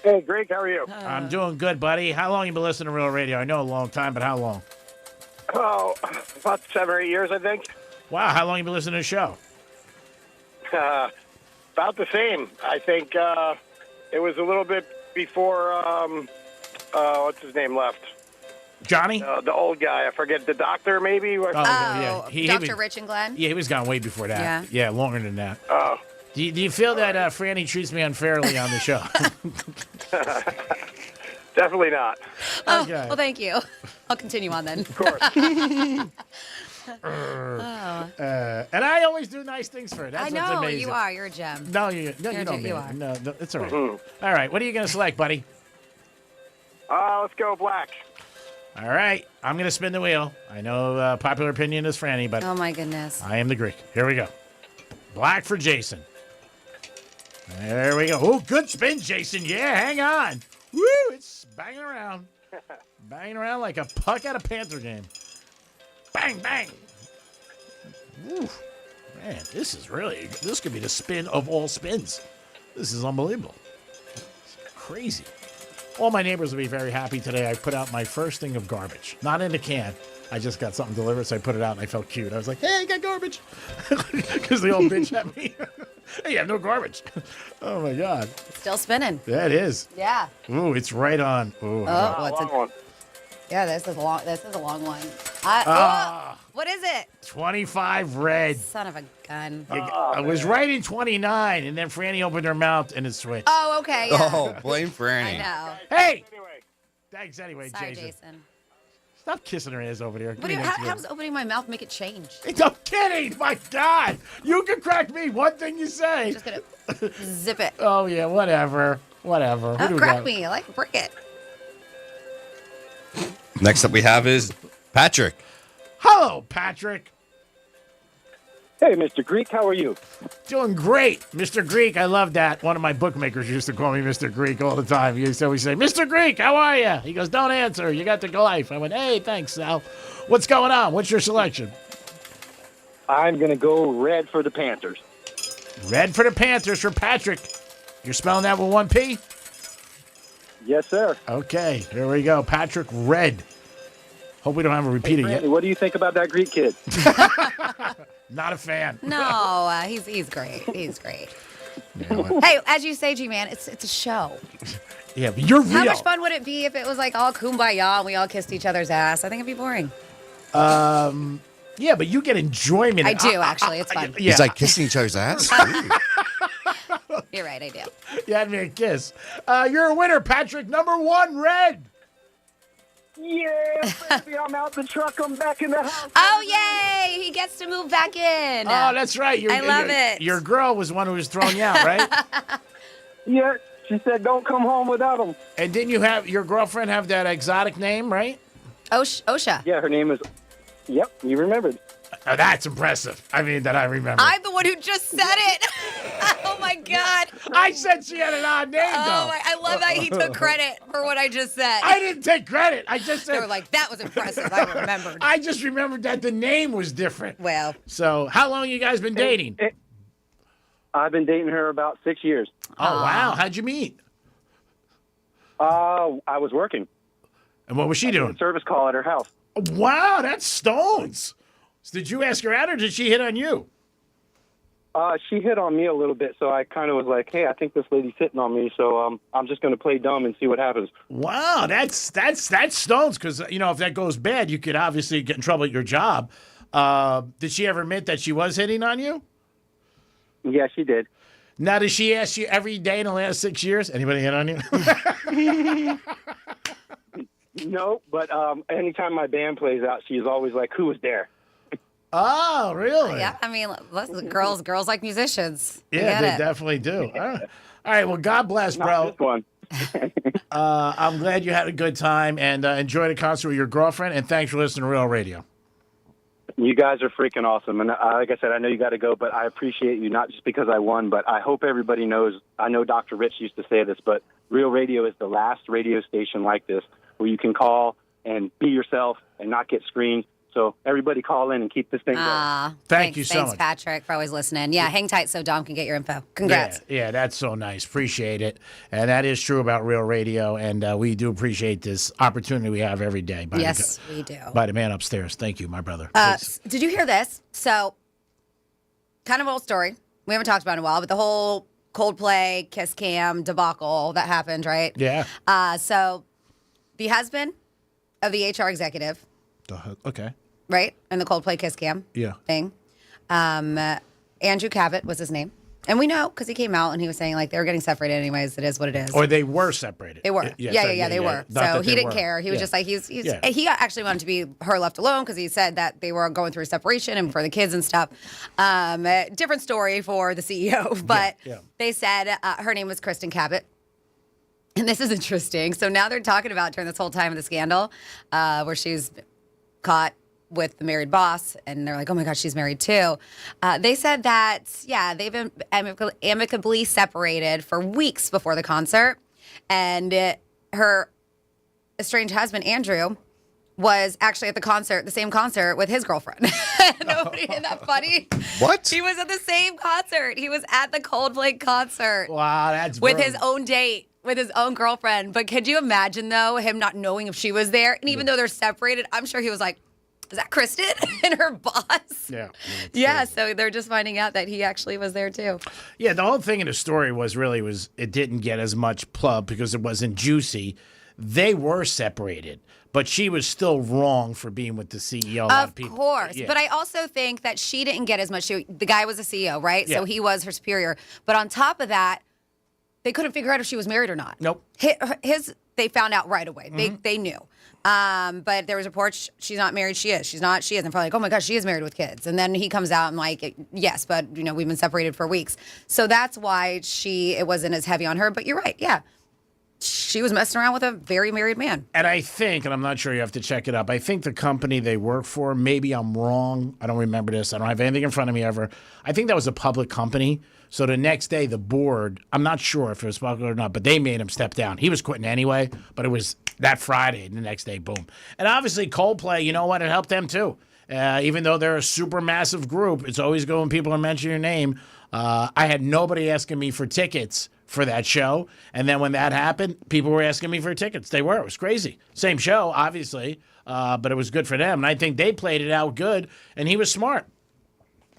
Hey, Greg, how are you? I'm doing good, buddy. How long you been listening to Real Radio? I know a long time, but how long? Oh, about 7 or 8 years, I think. Wow, how long you been listening to the show? About the same. I think it was a little bit before, what's his name left? Johnny? The old guy. I forget. The doctor, maybe? Yeah. Dr. Rich and Glenn? Yeah, he was gone way before that. Yeah, longer than that. Oh. Do you feel that Franny treats me unfairly on the show? Definitely not. Oh, Okay. well, thank you. I'll continue on then. Of course. And I always do nice things for her. That's I know, what's amazing. you are. You're a gem. No, you don't. You are. No, it's all right. All right, what are you going to select, buddy? Let's go black. All right, I'm going to spin the wheel. I know popular opinion is Franny, but Oh, my goodness. I am the Greek. Here we go. Black for Jason. There we go. Oh, good spin, Jason. Yeah, hang on. Woo, it's banging around. Banging around like a puck at a Panther game. Bang, bang. Woo. Man, this could be the spin of all spins. This is unbelievable. It's crazy. All my neighbors will be very happy today. I put out my first thing of garbage. Not in a can. I just got something delivered, so I put it out, and I felt cute. I was like, hey, I got garbage. Because they all bitch at me. Hey, you have no garbage. Oh, my God. Still spinning. Yeah, it is. Yeah. Ooh, it's right on. Ooh, What's it? Yeah, this is a long one. What is it? 25 red. Son of a gun. I was right in 29, and then Franny opened her mouth, and it switched. Oh, okay. Yeah. Oh, blame Franny. I know. Hey! Thanks anyway, Sorry, Jason. Jason. Stop kissing her ass over there. How does opening my mouth make it change? I'm kidding. My God. You can correct me. One thing you say. Just gonna zip it. Oh, yeah, whatever. Whatever. Who do we Crack got? me. I like brick it. Next up we have is Patrick. Hello, Patrick. Hey, Mr. Greek, how are you? Doing great. Mr. Greek, I love that. One of my bookmakers used to call me Mr. Greek all the time. He used to always say, Mr. Greek, how are you? He goes, don't answer. You got the life. I went, hey, thanks, Sal. What's going on? What's your selection? I'm going to go red for the Panthers. Red for the Panthers for Patrick. You're spelling that with one P? Yes, sir. Okay, here we go. Patrick Red. Hope we don't have a repeat Hey, yet. Brandy, what do you think about that Greek kid? Not a fan. No, he's great. He's great. Hey, as you say, G-Man, it's a show. Yeah, but you're real. How much fun would it be if it was like all kumbaya and we all kissed each other's ass? I think it'd be boring. Yeah, but you get enjoyment. I do, actually. It's fun. Yeah. It's like kissing each other's ass. You're right, I do. You had me a kiss. You're a winner, Patrick. Number 1, red. Yeah, baby, I'm out the truck. I'm back in the house. Oh, yay! He gets to move back in. Oh, that's right. I love it. Your girl was one who was throwing you out, right? Yeah, she said don't come home without him. And didn't you have your girlfriend have that exotic name, right? Osha. Yeah, her name is... Yep, you remembered. Oh, that's impressive. I mean, that I remember. I'm the one who just said it. Oh, my God. I said she had an odd name, though. I love that he took credit for what I just said. I didn't take credit. I just said... They were like, that was impressive. I remembered. I just remembered that the name was different. Well. So, how long you guys been dating? I've been dating her about 6 years. Oh, wow. How'd you meet? I was working. And what was she doing? A service call at her house. Wow, that's stones. So did you ask her out or did she hit on you? She hit on me a little bit, so I kind of was like, hey, I think this lady's hitting on me, so I'm just going to play dumb and see what happens. Wow, that's stones, because, you know, if that goes bad, you could obviously get in trouble at your job. Did she ever admit that she was hitting on you? Yeah, she did. Now, does she ask you every day in the last 6 years, anybody hit on you? No, but anytime my band plays out, she's always like, who was there? Oh, really? Yeah, I mean, listen, girls like musicians. Yeah, they definitely do. All right, well, God bless, bro. Not this one. I'm glad you had a good time and enjoy the concert with your girlfriend, and thanks for listening to Real Radio. You guys are freaking awesome. And like I said, I know you got to go, but I appreciate you, not just because I won, but I hope everybody knows. I know Dr. Rich used to say this, but Real Radio is the last radio station like this where you can call and be yourself and not get screened. So everybody call in and keep this thing going. Thank you so Thanks, much. Patrick, for always listening. Yeah, hang tight so Dom can get your info. Congrats. Yeah, that's so nice. Appreciate it. And that is true about Real Radio, and we do appreciate this opportunity we have every day. Yes, we do. By the man upstairs. Thank you, my brother. Did you hear this? So, kind of old story. We haven't talked about it in a while, but the whole Coldplay, Kiss Cam debacle that happened, right? Yeah. So, the husband of the HR executive, Okay. right, and the Coldplay Kiss Cam thing, Andrew Cabot was his name. And we know because he came out and he was saying like they were getting separated anyways. It is what it is. Or they were separated. They were. Yeah, they were. So he didn't care. He was just like, he actually wanted to be her left alone because he said that they were going through a separation and for the kids and stuff. Different story for the CEO, but they said her name was Kristen Cabot. And this is interesting. So now they're talking about during this whole time of the scandal where she's caught with the married boss, and they're like, oh my gosh, she's married too. They said that, they've been amicably separated for weeks before the concert. And her estranged husband, Andrew, was actually at the same concert with his girlfriend. Nobody, isn't that funny? What? He was at the same concert. He was at the Coldplay concert. Wow, that's with his own date. with his own girlfriend. But could you imagine, though, him not knowing if she was there? And even though they're separated, I'm sure he was like, is that Kristen and her boss? Yeah. Yeah, so they're just finding out that he actually was there, too. Yeah, the whole thing in the story was it didn't get as much plug because it wasn't juicy. They were separated, but she was still wrong for being with the CEO. Of course. Yeah. But I also think that she didn't get as much. The guy was a CEO, right? Yeah. So he was her superior. But on top of that, they couldn't figure out if she was married or not. Nope. They found out right away. They knew. But there was reports she's not married. She is. She's not. She is. And probably like, oh my gosh, she is married with kids. And then he comes out and like, yes, but we've been separated for weeks. So that's why it wasn't as heavy on her. But you're right. Yeah. She was messing around with a very married man. And I think, and I'm not sure, you have to check it up, I think the company they work for, maybe I'm wrong, I don't remember this, I don't have anything in front of me ever, I think that was a public company. So the next day, the board, I'm not sure if it was public or not, but they made him step down. He was quitting anyway, but it was that Friday, and the next day, boom. And obviously, Coldplay, you know what, it helped them too. Even though they're a super massive group, it's always good when people are mentioning your name. I had nobody asking me for tickets for that show. And then when that happened, people were asking me for tickets. They were. It was crazy. Same show, obviously, but it was good for them. And I think they played it out good, and he was smart.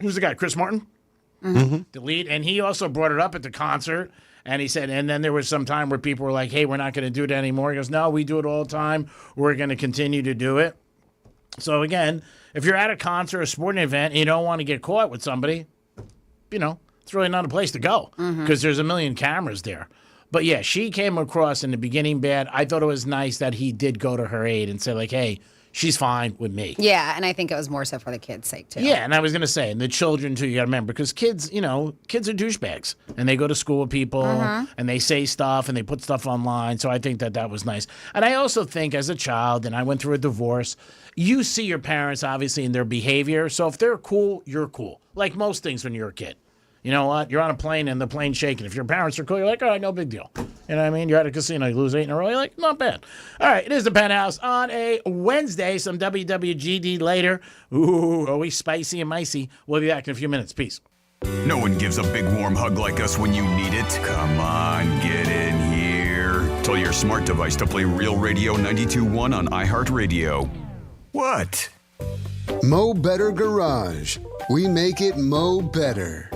Who's the guy? Chris Martin? Mm-hmm. The lead. And he also brought it up at the concert. And he said, and then there was some time where people were like, hey, we're not going to do it anymore. He goes, no, we do it all the time. We're going to continue to do it. So, again, if you're at a concert or a sporting event and you don't want to get caught with somebody, it's really not a place to go because there's a million cameras there. But, yeah, she came across in the beginning bad. I thought it was nice that he did go to her aid and say, like, hey, she's fine with me. Yeah, and I think it was more so for the kids' sake, too. Yeah, and I was going to say, and the children, too, you got to remember, because kids, kids are douchebags. And they go to school with people, and they say stuff, and they put stuff online. So I think that was nice. And I also think as a child, and I went through a divorce, you see your parents, obviously, in their behavior. So if they're cool, you're cool. Like most things when you're a kid. You know what? You're on a plane and the plane's shaking. If your parents are cool, you're like, all right, no big deal. You know what I mean? You're at a casino, you lose 8 in a row. You're like, not bad. All right, it is the Penthouse on a Wednesday. Some WWGD later. Ooh, always spicy and micey. We'll be back in a few minutes. Peace. No one gives a big warm hug like us when you need it. Come on, get in here. Tell your smart device to play Real Radio 92.1 on iHeartRadio. What? Mo Better Garage. We make it Mo Better.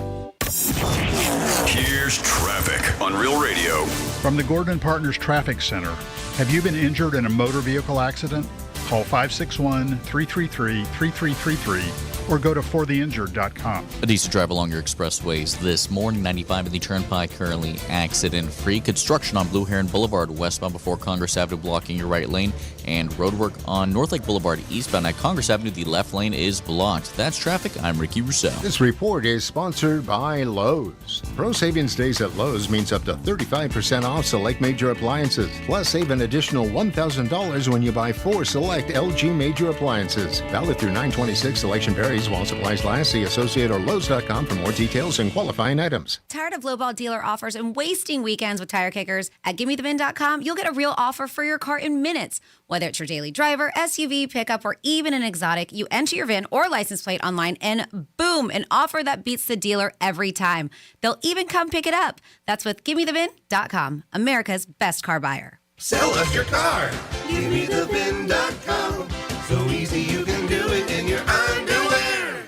Here's traffic on Real Radio. From the Gordon Partners Traffic Center. Have you been injured in a motor vehicle accident? Call 561-333-3333 or go to fortheinjured.com. A decent drive along your expressways this morning. 95 in the Turnpike, currently accident-free. Construction on Blue Heron Boulevard westbound before Congress Avenue blocking your right lane. And roadwork on North Lake Boulevard eastbound at Congress Avenue. The left lane is blocked. That's traffic. I'm Ricky Rousseau. This report is sponsored by Lowe's. Pro Savings Days at Lowe's means up to 35% off select major appliances. Plus, save an additional $1,000 when you buy 4 select LG major appliances. Valid through 9/26. Selection varies while supplies last. See Associate or Lowe's.com for more details and qualifying items. Tired of lowball dealer offers and wasting weekends with tire kickers? At GimmeTheVin.com, you'll get a real offer for your car in minutes. Whether it's your daily driver, SUV, pickup, or even an exotic, you enter your VIN or license plate online and boom, an offer that beats the dealer every time. They'll even come pick it up. That's with GimmeTheVin.com, America's best car buyer. Sell us your car. GimmeTheVin.com. So easy you can do it in your underwear.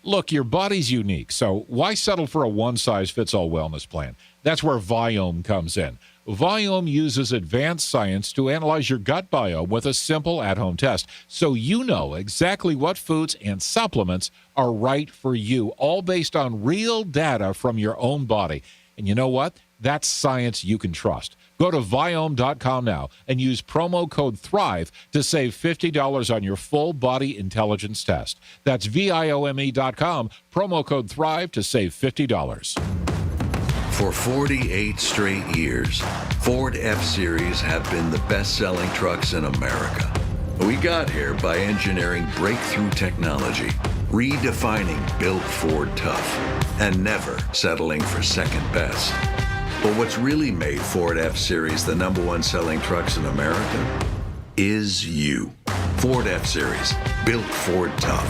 Look, your body's unique, so why settle for a one-size-fits-all wellness plan? That's where Viome comes in. Viome uses advanced science to analyze your gut biome with a simple at-home test, so you know exactly what foods and supplements are right for you, all based on real data from your own body. And you know what? That's science you can trust. Go to Viome.com now and use promo code THRIVE to save $50 on your full body intelligence test. That's Viome.com, promo code THRIVE to save $50. For 48 straight years, Ford F-Series have been the best-selling trucks in America. We got here by engineering breakthrough technology, redefining Built Ford Tough, and never settling for second best. But what's really made Ford F-Series the #1 selling trucks in America is you. Ford F-Series, built Ford tough.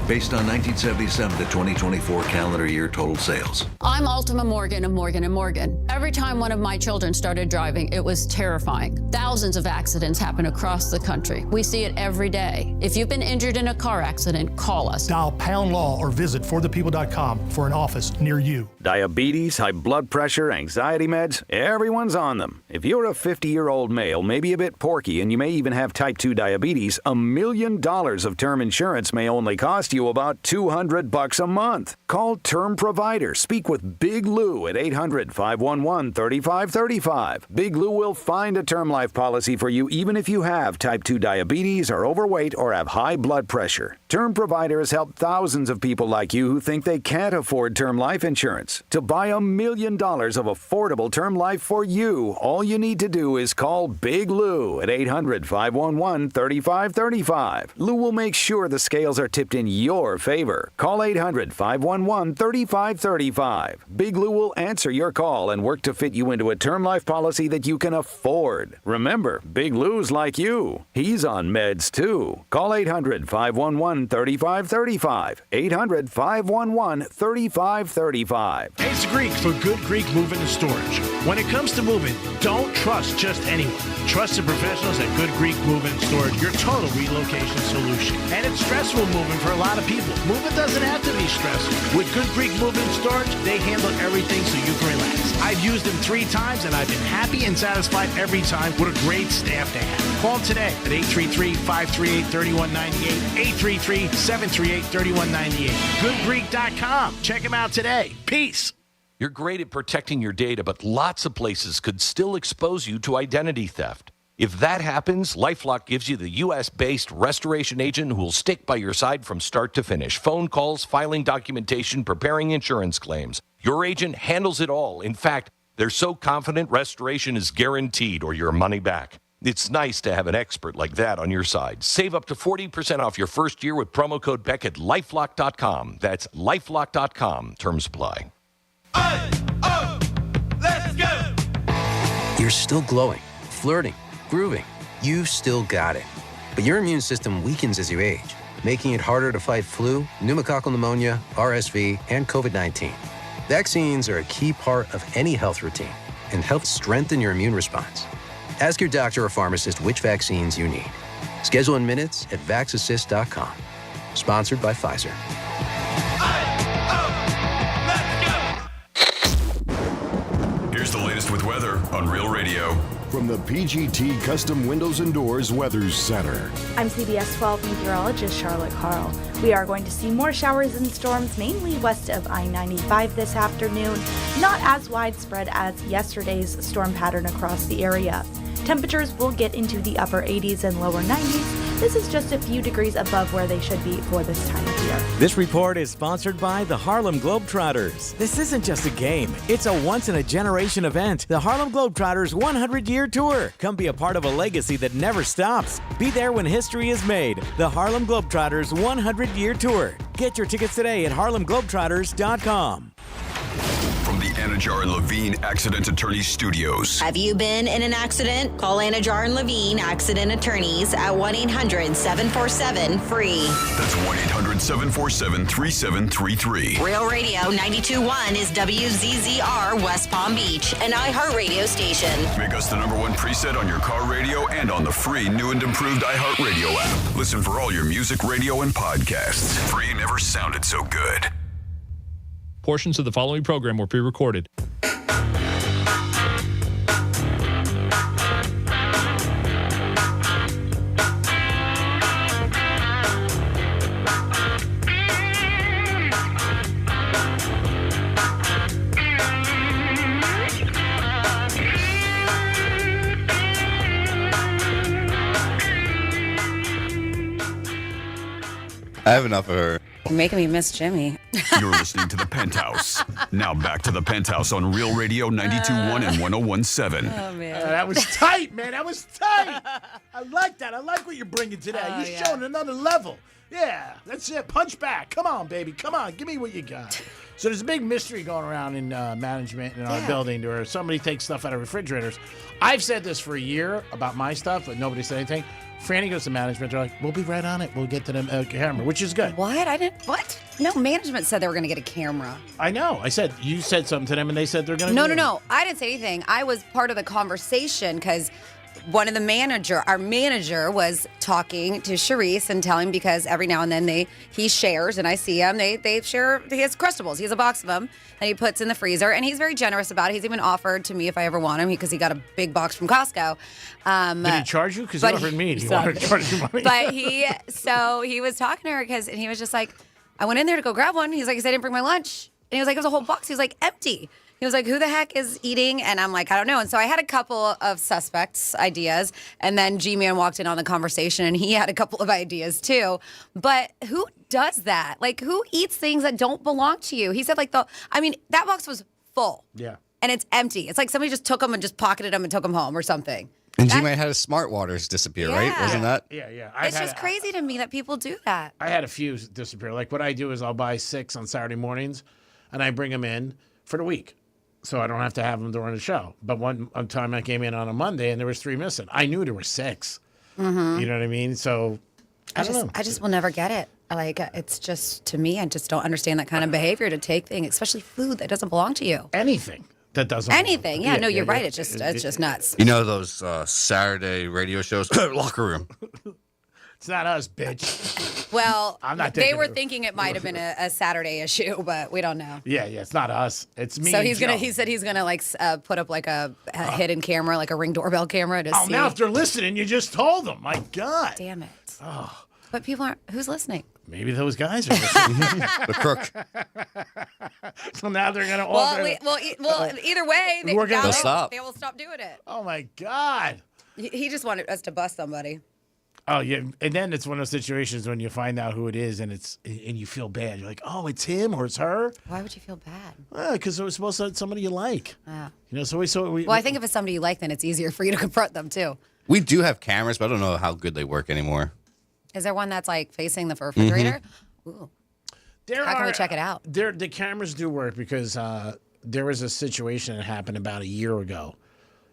based on 1977 to 2024 calendar year total sales. I'm Ultima Morgan of Morgan & Morgan. Every time one of my children started driving, it was terrifying. Thousands of accidents happen across the country. We see it every day. If you've been injured in a car accident, call us. Dial # law or visit forthepeople.com for an office near you. Diabetes, high blood pressure, anxiety meds, everyone's on them. If you're a 50-year-old male, maybe a bit porky, and you may even have type 2 diabetes, $1 million of term insurance may only cost you about $200 a month. Call Term Provider. Speak with Big Lou at 800-511-3535. Big Lou will find a term life policy for you even if you have type 2 diabetes, are overweight, or have high blood pressure. Term Provider has helped thousands of people like you who think they can't afford term life insurance. To buy $1 million of affordable term life for you, all you need to do is call Big Lou at 800-511-3535. Lou will make sure the scales are tipped in your favor. Call 800-511-3535. Big Lou will answer your call and work to fit you into a term life policy that you can afford. Remember, Big Lou's like you. He's on meds too. Call 800-511-3535. 800-511-3535. Ace Greek for good Greek moving and storage. When it comes to moving, don't trust just anyone. Trusted professionals at Good Greek Moving and Storage, your total relocation solution. And it's stressful moving for a lot of people. Moving doesn't have to be stressful. With Good Greek Moving and Storage, they handle everything so you can relax. I've used them 3 times and I've been happy and satisfied every time. What a great staff they have. Call today at 833-538-3198, 833-738-3198. GoodGreek.com. Check them out today. Peace. You're great at protecting your data, but lots of places could still expose you to identity theft. If that happens, LifeLock gives you the U.S.-based restoration agent who will stick by your side from start to finish. Phone calls, filing documentation, preparing insurance claims. Your agent handles it all. In fact, they're so confident restoration is guaranteed or your money back. It's nice to have an expert like that on your side. Save up to 40% off your first year with promo code Beck at LifeLock.com. That's LifeLock.com. Terms apply. Let's go! You're still glowing, flirting, grooving. You've still got it. But your immune system weakens as you age, making it harder to fight flu, pneumococcal pneumonia, RSV, and COVID-19. Vaccines are a key part of any health routine and help strengthen your immune response. Ask your doctor or pharmacist which vaccines you need. Schedule in minutes at VaxAssist.com. Sponsored by Pfizer. Here's the latest with weather on Real Radio. From the PGT Custom Windows and Doors Weather Center. I'm CBS 12 meteorologist Charlotte Carl. We are going to see more showers and storms, mainly west of I-95 this afternoon. Not as widespread as yesterday's storm pattern across the area. Temperatures will get into the upper 80s and lower 90s. This is just a few degrees above where they should be for this time of year. This report is sponsored by the Harlem Globetrotters. This isn't just a game. It's a once-in-a-generation event. The Harlem Globetrotters 100-year tour. Come be a part of a legacy that never stops. Be there when history is made. The Harlem Globetrotters 100-year tour. Get your tickets today at harlemglobetrotters.com. From the Anajar and Levine Accident Attorneys Studios. Have you been in an accident? Call Anajar and Levine Accident Attorneys at 1-800-747-FREE. That's 1-800-747-3733. Real Radio 92.1 is WZZR West Palm Beach, an iHeartRadio station. Make us the #1 preset on your car radio and on the free new and improved iHeartRadio app. Listen for all your music, radio, and podcasts. Free never sounded so good. Portions of the following program were pre-recorded. I have enough of her. You're making me miss Jimmy. You're listening to The Penthouse. Now back to The Penthouse on Real Radio 92.1 and 101.7. Oh, man. That was tight, man. That was tight. I like that. I like what you're bringing today. Oh, You're showing another level. Yeah, that's it. Punch back. Come on, baby. Come on. Give me what you got. So there's a big mystery going around in management in our building where somebody takes stuff out of refrigerators. I've said this for a year about my stuff, but nobody said anything. Franny goes to management. They're like, we'll be right on it. We'll get to the camera, which is good. What? What? No, management said they were going to get a camera. I know. You said something to them, and they said they're going to No. I didn't say anything. I was part of the conversation because one of our manager was talking to Sharice and telling, because every now and then he shares, and I see him, they share, he has Crustables. He has a box of them, and he puts in the freezer, and he's very generous about it. He's even offered to me if I ever want him, because he got a big box from Costco. Did he charge you? Because he offered me. He wanted to charge you money. But he was talking to her, and he was just like, I went in there to go grab one. He's like, I didn't bring my lunch. And he was like, it was a whole box. He was like, empty. He was like, who the heck is eating? And I'm like, I don't know. And so I had a couple of suspects ideas. And then G-Man walked in on the conversation, and he had a couple of ideas too. But who does that? Like, who eats things that don't belong to you? He said that box was full. Yeah. And it's empty. It's like somebody just took them and just pocketed them and took them home or something. And G-Man had his smart waters disappear, right? Wasn't that? Yeah. It's just crazy to me that people do that. I had a few disappear. Like, what I do is I'll buy 6 on Saturday mornings, and I bring them in for the week. So I don't have to have them during the show. But one time I came in on a Monday and there was 3 missing. I knew there were 6. Mm-hmm. You know what I mean? So I don't know. I just will never get it. Like, it's just, to me, I just don't understand that kind of behavior to take things, especially food that doesn't belong to you. Anything that doesn't. Anything. Yeah, no, you're right. It's just nuts. You know those Saturday radio shows? Locker room. It's not us, bitch. Well, I'm not they were thinking it might have been a Saturday issue, but we don't know. Yeah, it's not us. It's me. So he said he's gonna like put up like a hidden camera, like a Ring doorbell camera to see. Now if they're listening, you just told them. My God. Damn it. Oh. But people aren't. Who's listening? Maybe those guys are listening. The crook. So now they're gonna. Either way, they will stop doing it. Oh my God. He just wanted us to bust somebody. Oh yeah, and then it's one of those situations when you find out who it is, and you feel bad. You're like, oh, it's him or it's her. Why would you feel bad? Because it was supposed to be somebody you like. Oh. You know, Well, I think if it's somebody you like, then it's easier for you to confront them too. We do have cameras, but I don't know how good they work anymore. Is there one that's like facing the refrigerator? Mm-hmm. Ooh. How can we check it out? The cameras do work because there was a situation that happened about a year ago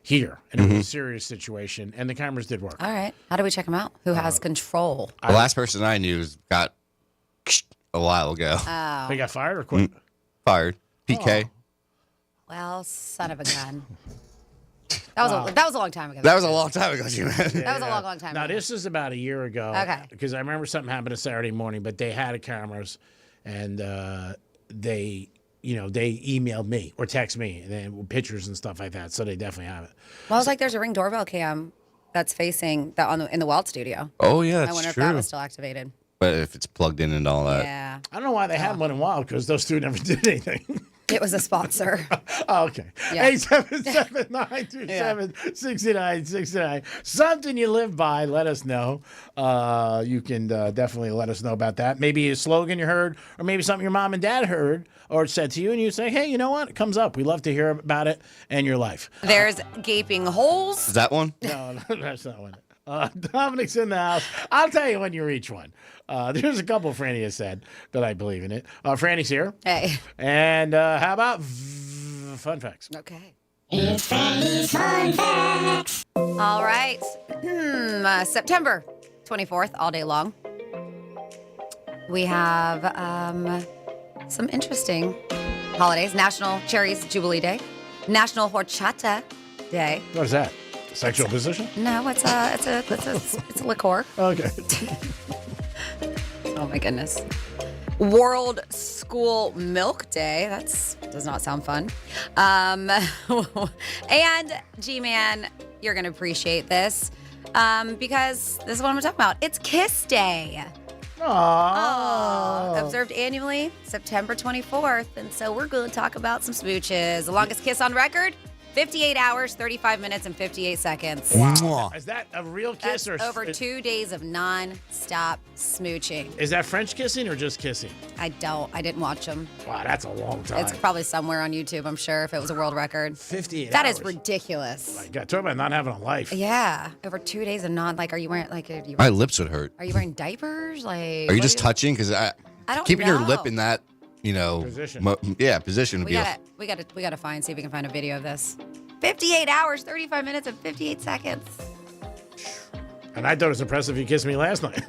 here, and it was a serious situation, and the cameras did work. All right. How do we check them out? Who has control? The last person I knew got a while ago. Oh. They got fired or quit? Fired. PK. Oh. Well, son of a gun. That was a long time ago. That was a long time ago, man. That was a long time ago. Now, this is about a year ago. Okay. Because I remember something happened a Saturday morning, but they had cameras, and they emailed me or text me and then pictures and stuff like that. So they definitely have it. Well, I was like, there's a Ring doorbell cam that's facing in the Weld studio. Oh yeah, that's I wonder true. if that was still activated. But if it's plugged in and all that. Yeah. I don't know why they had one in Wild, because those two never did anything. It was a sponsor. Oh, okay. Yeah. 877-927-6969. Something you live by, let us know. You can definitely let us know about that. Maybe a slogan you heard, or maybe something your mom and dad heard or said to you, and you say, hey, you know what? It comes up. We love to hear about it and your life. There's gaping holes. Is that one? No, that's not one. Dominic's in the house. I'll tell you when you reach one. There's a couple Franny has said, but I believe in it. Franny's here. Hey. And how about fun facts? Okay. It's Franny's Fun Facts. All right. September 24th, all day long. We have some interesting holidays. National Cherries Jubilee Day. National Horchata Day. What is that? Sexual position? No, it's a liqueur. Okay. Oh my goodness. World School Milk Day. Does not sound fun. And G-Man, you're gonna appreciate this because this is what I'm talking about. It's Kiss Day. Aww. Observed annually September 24th, and so we're going to talk about some smooches. The longest kiss on record, 58 hours, 35 minutes, and 58 seconds. Wow. Is that a real kiss? That's over 2 days of non-stop smooching. Is that French kissing or just kissing? I didn't watch them. Wow, that's a long time. It's probably somewhere on YouTube, I'm sure, if it was a world record. 58 That hours. is ridiculous. Oh my God, talk about not having a life. Yeah, over 2 days of are you wearing, My lips would hurt. Are you wearing diapers? Are you just touching? Because I don't keeping your know. lip in that, Position. Position would We be. gotta see if we can find a video of this. 58 hours, 35 minutes, and 58 seconds. And I thought it was impressive you kissed me last night.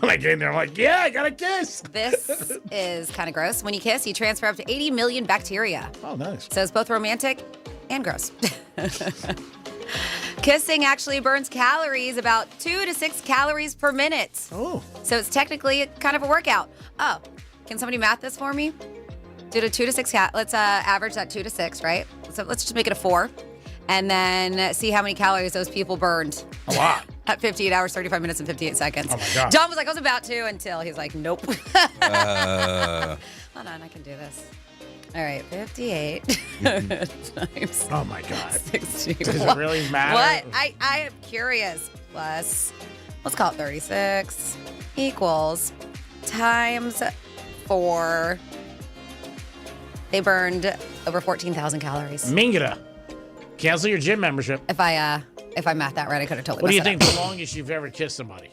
When I came there, I'm like, yeah, I got a kiss. This is kind of gross. When you kiss, you transfer up to 80 million bacteria. Oh, nice. So it's both romantic and gross. Kissing actually burns calories, about 2 to 6 calories per minute. Oh. So it's technically kind of a workout. Oh, can somebody math this for me? Do the 2 to 6, let's average that 2 to 6, right? So let's just make it a 4. And then see how many calories those people burned. A lot. At 58 hours, 35 minutes, and 58 seconds. Oh, my God. John was like, I was about to, until he's like, nope. Hold on, I can do this. All right, 58 times. Oh, my God. 60. Does it really matter? What? I am curious. Plus, let's call it 36 equals times 4. They burned over 14,000 calories. Mingra. Cancel your gym membership. If I math that right, I could have totally What do you messed think it up. the longest you've ever kissed somebody?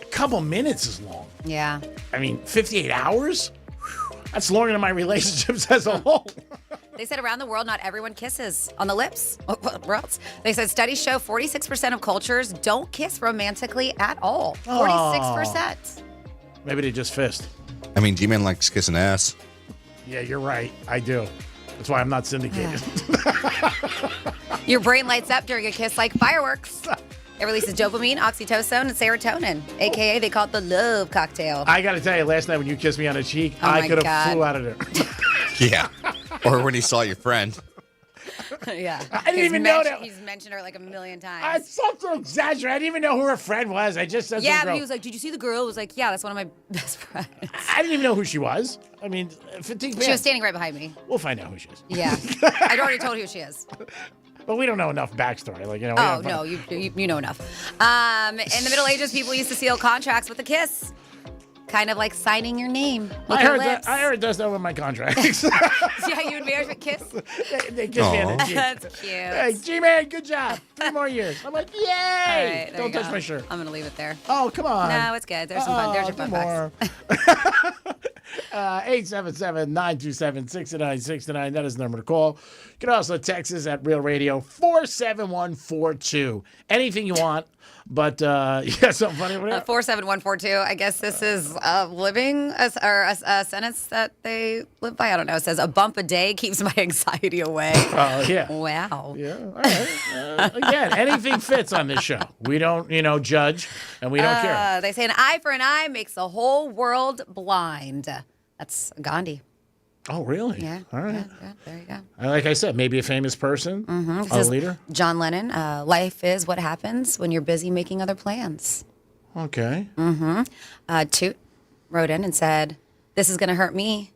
A couple minutes is long. Yeah. I mean, 58 hours? Whew. That's longer than my relationships as a whole. They said around the world, not everyone kisses on the lips. Where else? They said studies show 46% of cultures don't kiss romantically at all. 46%. Maybe they just fist. I mean, G-Man likes kissing ass. Yeah, you're right. I do. That's why I'm not syndicated. Your brain lights up during a kiss like fireworks. It releases dopamine, oxytocin, and serotonin, a.k.a. they call it the love cocktail. I got to tell you, last night when you kissed me on the cheek, Oh I my could have God. flew out of there. Yeah. Or when he saw your friend. Yeah. I didn't even know that. He's mentioned her like a million times. I such to exaggerate. I didn't even know who her friend was. I just said Yeah, some but girl. he was like, did you see the girl? I was like, yeah, that's one of my best friends. I didn't even know who she was. I mean, fatigue She was standing right behind me. We'll find out who she is. Yeah. I'd already told you who she is. But we don't know enough backstory. Like, you know. Oh, no, you know enough. In the Middle Ages, people used to seal contracts with a kiss. Kind of like signing your name with I your heard lips. that. I heard that's not with my contracts. Yeah, you would marry a kiss? They kiss me on the cheek. That's cute. Hey, G-Man, good job. 3 more years. I'm like, yay! All right, there Don't you touch go. my shirt. I'm going to leave it there. Oh, come on. No, it's good. There's some fun. There's your fun facts. 877-927-6969. That is the number to call. You can also text us at Real Radio 47142. Anything you want, but yeah, something funny. 47142. I guess this is a sentence that they live by. I don't know. It says a bump a day keeps my anxiety away. Oh, yeah. Wow. Yeah. All right. Again, anything fits on this show. We don't, judge, and we don't care. They say an eye for an eye makes the whole world blind. That's Gandhi. Oh, really? Yeah. All right. Yeah, there you go. Like I said, maybe a famous person, This a is leader. John Lennon. Life is what happens when you're busy making other plans. Okay. Toot wrote in and said, "This is going to hurt me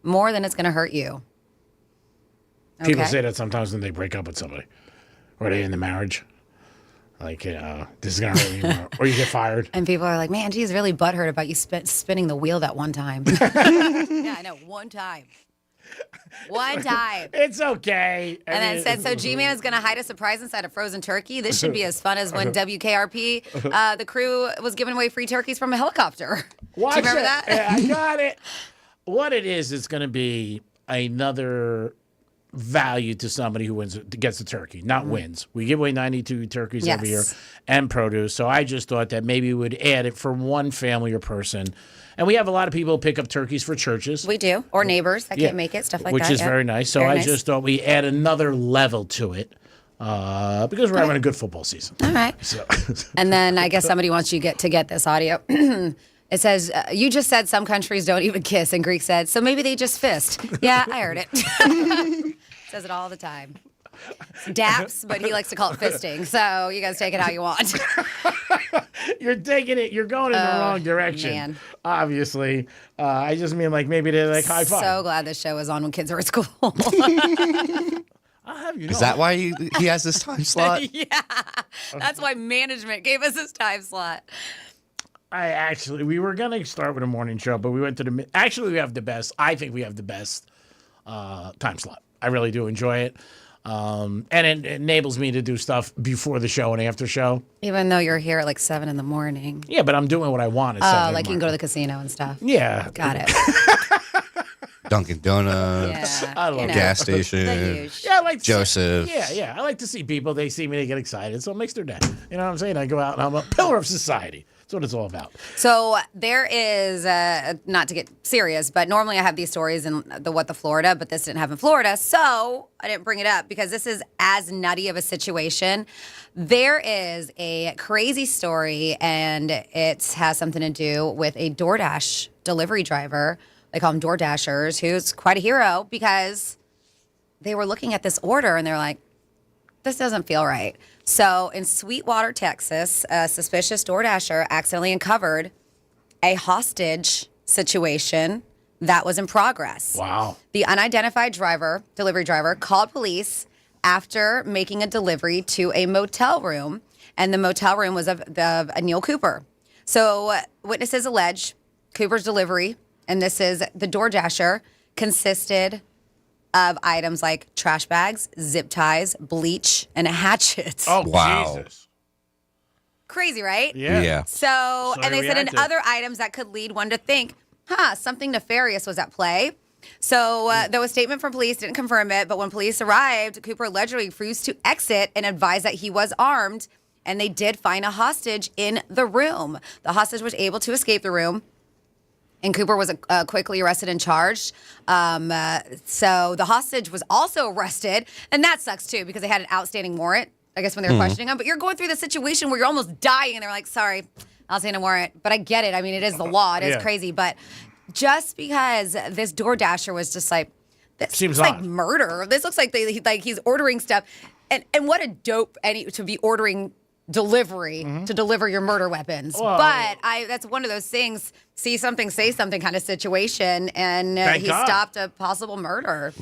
more than it's going to hurt you." People Okay. say that sometimes when they break up with somebody, or they in the marriage. Like, this is going to hurt me more. Or you get fired. And people are like, man, she's really butthurt about you spinning the wheel that one time. Yeah, I know. One time. One time. It's okay. And then said, so G-Man is going to hide a surprise inside a frozen turkey. This should be as fun as when WKRP, the crew was giving away free turkeys from a helicopter. Watch Do you remember it. that? Yeah, I got it. What it is, it's going to be another value to somebody who gets the turkey, not wins. We give away 92 turkeys every year and produce. So I just thought that maybe we would add it for one family or person. And we have a lot of people who pick up turkeys for churches. We do. Or neighbors that can't make it, stuff like which that. is very nice. So I just thought we add another level to it because we're having a good football season. All right. So. And then I guess somebody wants you to get this audio. It says, you just said some countries don't even kiss, and Greek said, so maybe they just fist. Yeah, I heard it. Says it all the time. Daps, but he likes to call it fisting. So you guys take it how you want. You're taking it. You're going in the wrong direction. Man. Obviously. I just mean like maybe they like high five. So glad this show is on when kids are at school. I'll have you know. Is that why he has this time slot? Yeah. That's why management gave us this time slot. We were going to start with a morning show, but we went to we have the best. I think we have the best time slot. I really do enjoy it. And it enables me to do stuff before the show and after show. Even though you're here at like 7 in. Yeah, but I'm doing what I want at 7 Oh, like you can go to the casino and stuff. Yeah. Got it. Dunkin' Donuts, Yeah, I love gas station, Yeah, I like to Joseph. Yeah. I like to see people. They see me, they get excited, so it makes their day. You know what I'm saying? I go out and I'm a pillar of society. That's what it's all about. So there is, not to get serious, but normally I have these stories in the Florida, but this didn't happen in Florida, so I didn't bring it up because this is as nutty of a situation. There is a crazy story, and it has something to do with a DoorDash delivery driver. They call them Door Dashers, who's quite a hero because they were looking at this order and they're like, this doesn't feel right. So in Sweetwater, Texas, a suspicious Door Dasher accidentally uncovered a hostage situation that was in progress. Wow. The unidentified delivery driver, called police after making a delivery to a motel room, and the motel room was of Neil Cooper. So witnesses allege Cooper's delivery, and this is the Door Dasher, consisted of items like trash bags, zip ties, bleach, and a hatchet. Oh, wow. Jesus. Crazy, right? Yeah. So So and he they said in reacted. other items that could lead one to think, something nefarious was at play. So though a statement from police didn't confirm it, but when police arrived, Cooper allegedly refused to exit and advised that he was armed, and they did find a hostage in the room. The hostage was able to escape the room, and Cooper was quickly arrested and charged. So the hostage was also arrested, and that sucks too because they had an outstanding warrant, I guess, when they were questioning him. But you're going through the situation where you're almost dying, and they're like, sorry, outstanding warrant. But I get it. I mean, it is the law. It is crazy. But just because this Door Dasher was just like, this Seems looks like odd. murder. This looks like he's ordering stuff. And what a dope to be ordering delivery to deliver your murder weapons. Well- But that's one of those things, see something, say something kind of situation, and Thank he God. stopped a possible murder.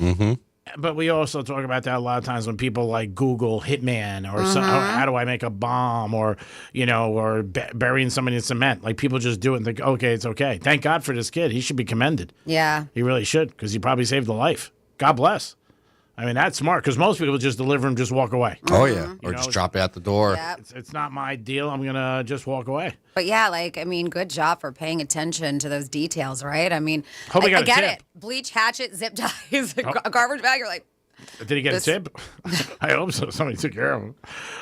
But we also talk about that a lot of times when people like Google hitman or how do I make a bomb or burying somebody in cement. Like people just do it and think, okay, it's okay. Thank God for this kid. He should be commended. Yeah. He really should because he probably saved a life. God bless. I mean, that's smart because most people just deliver and just walk away. Oh, yeah. Or You just know, drop it at the door. Yep. It's not my deal. I'm going to just walk away. But yeah, good job for paying attention to those details, right? I mean, Hope he got I a get tip. it. Bleach, hatchet, zip ties, a garbage bag. You're like, Did he get a tip? I hope so. Somebody took care of him.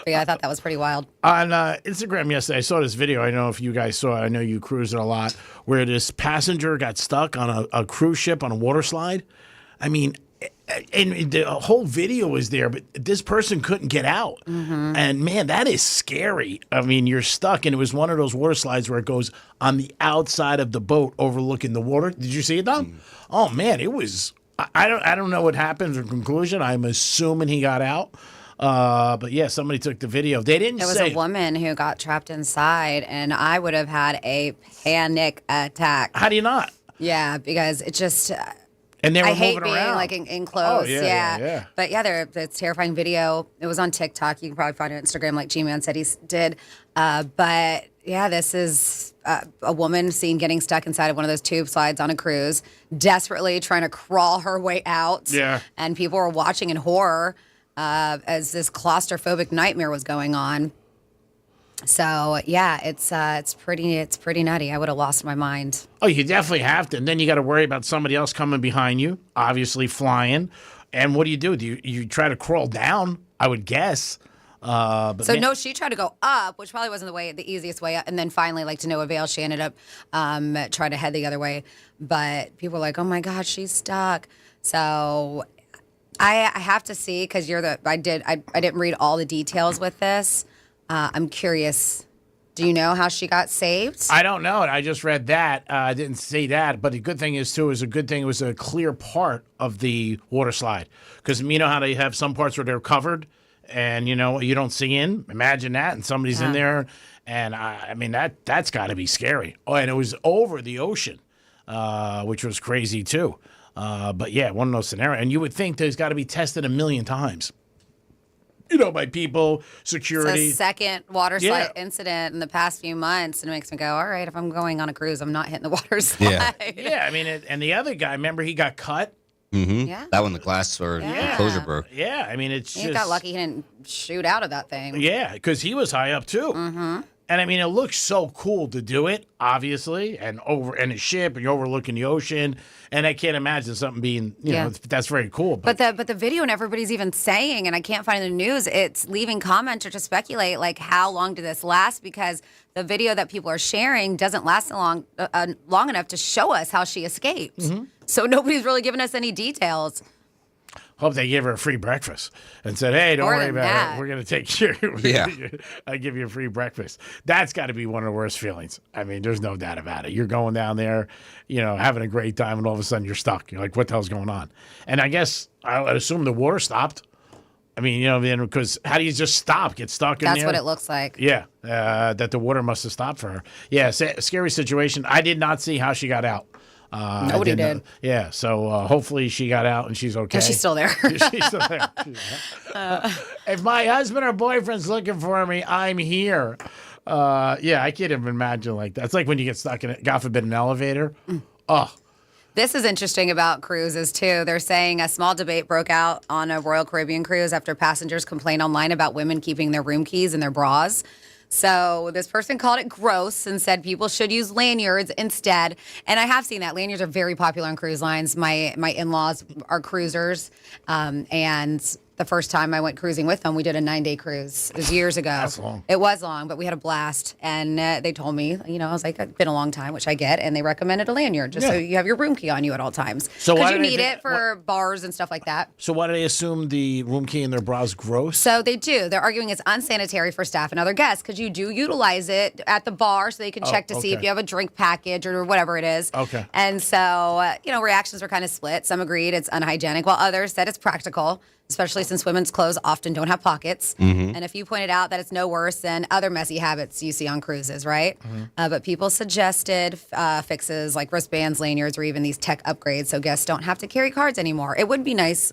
but yeah, I thought that was pretty wild. On Instagram yesterday, I saw this video. I don't know if you guys saw it. I know you cruise it a lot, where this passenger got stuck on a cruise ship on a water slide. I mean, and the whole video was there, but this person couldn't get out. And man, that is scary. I mean, you're stuck, and it was one of those water slides where it goes on the outside of the boat overlooking the water. Did you see it, Don? Oh man, it was. I don't know what happened in conclusion. I'm assuming he got out. But yeah, somebody took the video. They didn't It was say. a woman who got trapped inside, and I would have had a panic attack. How do you not? Yeah, because it just. And they were I hate moving being around. like enclosed. Oh, yeah. But yeah, it's terrifying video. It was on TikTok. You can probably find it on Instagram, like G-Man said he did. But yeah, this is a woman seen getting stuck inside of one of those tube slides on a cruise, desperately trying to crawl her way out. Yeah. And people were watching in horror as this claustrophobic nightmare was going on. So yeah, it's pretty nutty. I would have lost my mind. Oh, you definitely have to. And then you got to worry about somebody else coming behind you, obviously flying. And what do? Do you try to crawl down? I would guess. But So no, she tried to go up, which probably wasn't the easiest way. And then finally, like to no avail, she ended up trying to head the other way. But people were like, "Oh my God, she's stuck." So I have to see because I didn't read all the details with this. I'm curious. Do you know how she got saved? I don't know. I just read that. I didn't see that. But the good thing is, too, it was a clear part of the water slide. Because you know how they have some parts where they're covered and, you don't see in? Imagine that. And somebody's in there. And, I mean, that's got to be scary. Oh, and it was over the ocean, which was crazy, too. But yeah, one of those scenarios. And you would think there's got to be tested a million times. You know, by people, security. It's a second water slide incident in the past few months, and it makes me go, all right, if I'm going on a cruise, I'm not hitting the water slide. Yeah, I mean, and the other guy, remember, he got cut? Mm-hmm. Yeah. That one, the glass or the closure broke. Yeah, I mean, it's He just... got lucky he didn't shoot out of that thing. Yeah, because he was high up, too. Mm-hmm. And I mean, it looks so cool to do it, obviously, and a ship, and you're overlooking the ocean. And I can't imagine something being, you know, that's very cool. But the video and everybody's even saying, and I can't find it in the news, it's leaving commenters to speculate, like, how long did this last? Because the video that people are sharing doesn't last long enough to show us how she escaped. Mm-hmm. So nobody's really giving us any details. Hope they gave her a free breakfast and said, hey, don't worry about it. We're going to take care of you. I give you a free breakfast. That's got to be one of the worst feelings. I mean, there's no doubt about it. You're going down there, you know, having a great time, and all of a sudden you're stuck. You're like, what the hell's going on? And I guess I would assume the water stopped. I mean, you know, because how do you just get stuck in there? That's what it looks like. Yeah, that the water must have stopped for her. Yeah, scary situation. I did not see how she got out. Nobody did. Yeah, so hopefully she got out and she's okay. She's still there. She's still there. If my husband or boyfriend's looking for me, I'm here. Yeah, I can't even imagine like that. It's like when you get stuck in, God forbid, an elevator. Oh. This is interesting about cruises, too. They're saying a small debate broke out on a Royal Caribbean cruise after passengers complained online about women keeping their room keys in their bras. So this person called it gross and said people should use lanyards instead. And I have seen that. Lanyards are very popular on cruise lines. My in-laws are cruisers. And the first time I went cruising with them, we did a 9-day cruise. It was years ago. That's long. It was long, but we had a blast. And they told me, you know, I was like, it's been a long time, which I get. And they recommended a lanyard just so you have your room key on you at all times. So because you need it for bars and stuff like that. So why do they assume the room key in their bra is gross? So they do. They're arguing it's unsanitary for staff and other guests because you do utilize it at the bar so they can check to see if you have a drink package or whatever it is. Okay. And so, you know, reactions were kind of split. Some agreed it's unhygienic, while others said it's practical, especially since women's clothes often don't have pockets. Mm-hmm. And a few pointed out that it's no worse than other messy habits you see on cruises, right? But people suggested fixes like wristbands, lanyards, or even these tech upgrades so guests don't have to carry cards anymore. It would be nice,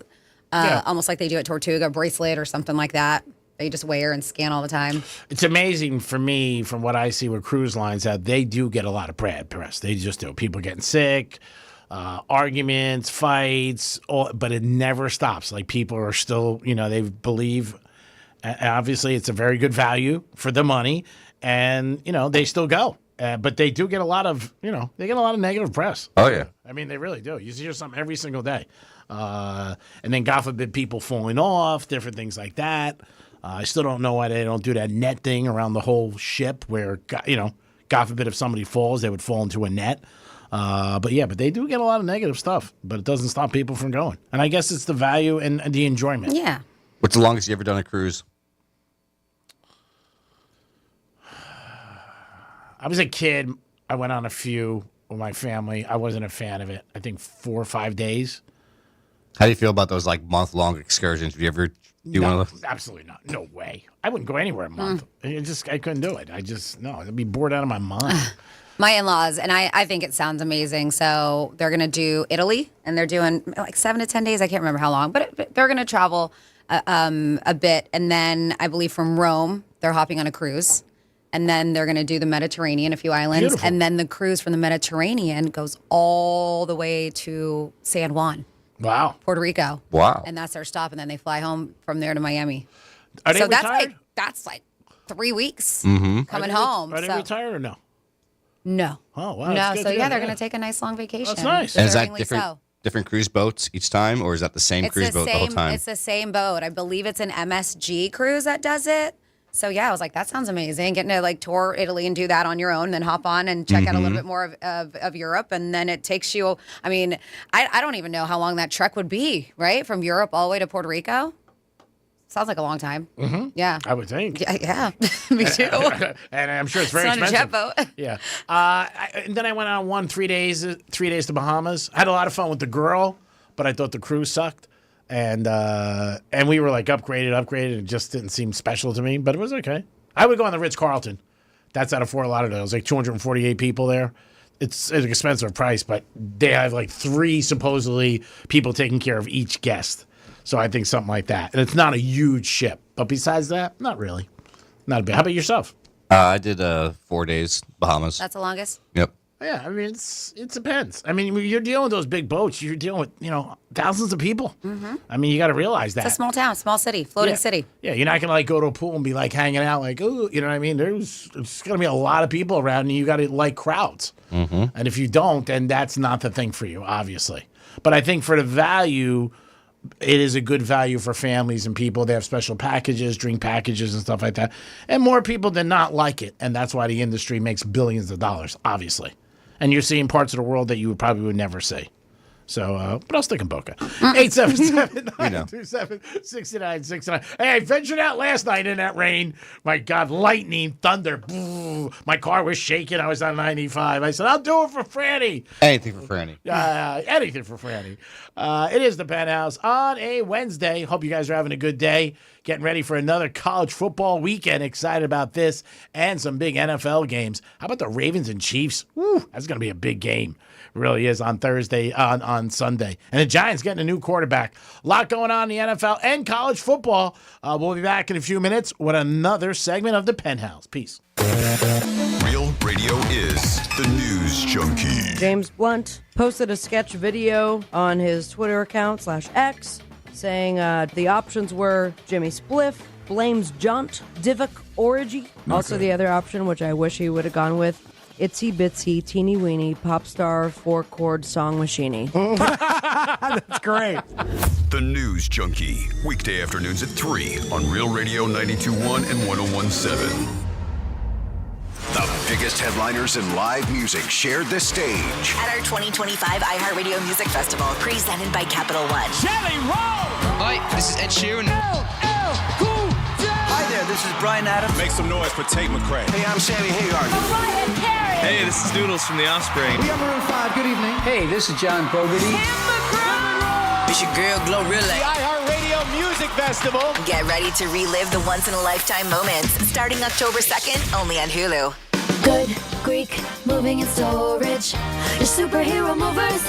almost like they do at Tortuga, bracelet or something like that. They just wear and scan all the time. It's amazing for me, from what I see with cruise lines, that they do get a lot of bad press. They just do. People getting sick, arguments, fights, but it never stops. Like, people are still, you know, they believe, obviously it's a very good value for the money, and, you know, they still go. But they do get a lot of, you know, they get a lot of negative press. Oh, yeah. I mean, they really do. You hear something every single day. And then, God forbid, people falling off, different things like that. I still don't know why they don't do that net thing around the whole ship where, you know, God forbid if somebody falls, they would fall into a net. But they do get a lot of negative stuff, but it doesn't stop people from going. And I guess it's the value and the enjoyment. Yeah. What's the longest you ever done a cruise? I was a kid. I went on a few with my family. I wasn't a fan of it. I think 4 or 5 days. How do you feel about those like month-long excursions? Have you ever do one of those? Absolutely not. No way. I wouldn't go anywhere a month. I couldn't do it. I'd be bored out of my mind. My in-laws, and I think it sounds amazing. So they're going to do Italy, and they're doing like 7 to 10 days. I can't remember how long, but they're going to travel a bit. And then I believe from Rome, they're hopping on a cruise. And then they're going to do the Mediterranean, a few islands. Beautiful. And then the cruise from the Mediterranean goes all the way to San Juan. Wow. Puerto Rico. Wow. And that's their stop. And then they fly home from there to Miami. Are they retired? That's like 3 weeks Are coming home. Are they retired or no? No. Oh, wow. No. that's good So to yeah, hear. they're going to take a nice long vacation. That's nice. And is that Deservingly different cruise boats each time, or is that the same cruise boat the whole time? It's the same boat. I believe it's an MSG cruise that does it. So yeah, I was like, that sounds amazing. Getting to like tour Italy and do that on your own, then hop on and check out a little bit more of Europe, and then it takes you. I mean, I don't even know how long that trek would be, right, from Europe all the way to Puerto Rico. Sounds like a long time. Mm-hmm. Yeah, I would think. Yeah, me too. And I'm sure it's very It's not expensive. a jet boat. Yeah. And then I went on 3 days to Bahamas. I had a lot of fun with the girl, but I thought the cruise sucked. And we were like upgraded. It just didn't seem special to me, but it was okay. I would go on the Ritz-Carlton. That's out of Fort Lauderdale. It was like 248 people there. It's an expensive price, but they have like 3 supposedly people taking care of each guest. So I think something like that. And it's not a huge ship. But besides that, not really. Not a bit. How about yourself? I did 4 days, Bahamas. That's the longest? Yep. Yeah, I mean, it depends. I mean, when you're dealing with those big boats, you're dealing with, thousands of people. Mm-hmm. I mean, you got to realize that. It's a small town, small city, floating city. Yeah, you're not going to like go to a pool and be like hanging out like, oh, you know what I mean? There's going to be a lot of people around and you got to like crowds. Mm-hmm. And if you don't, then that's not the thing for you, obviously. But I think for the value, it is a good value for families and people. They have special packages, drink packages and stuff like that. And more people than not like it. And that's why the industry makes billions of dollars, obviously. And you're seeing parts of the world that you probably would never see. So, but I'll stick in Boca. 877-927-6969. Hey, I ventured out last night in that rain. My God, lightning, thunder. My car was shaking. I was on 95. I said, I'll do it for Franny. Anything for Franny. Anything for Franny. It is the Penthouse on a Wednesday. Hope you guys are having a good day. Getting ready for another college football weekend. Excited about this and some big NFL games. How about the Ravens and Chiefs? Woo, that's going to be a big game. It really is on Thursday, on Sunday. And the Giants getting a new quarterback. A lot going on in the NFL and college football. We'll be back in a few minutes with another segment of the Penthouse. Peace. Real Radio is the News Junkie. James Blunt posted a sketch video on his Twitter account /X saying the options were Jimmy Spliff, blames Junt, Divok Origi. Also the other option, which I wish he would have gone with, Itsy Bitsy Teeny Weeny Pop Star 4-chord Song Machine. That's great. The News Junkie. Weekday afternoons at 3 on Real Radio 92.1 and 101.7. The biggest headliners in live music shared the stage At our 2025 iHeartRadio Music Festival, presented by Capital One. Jelly Roll! Hi, this is Ed Sheeran. Hi there, this is Bryan Adams. Make some noise for Tate McRae. Hey, I'm Sammy Hagar. Hey, this is Doodles from The Offspring. We are Maroon 5. Good evening. Hey, this is John Fogerty. It's your girl, Glorilla. The iHeartRadio Music Festival. Get ready to relive the once-in-a-lifetime moments, starting October 2nd, only on Hulu. Good Greek moving and storage. Your superhero movers.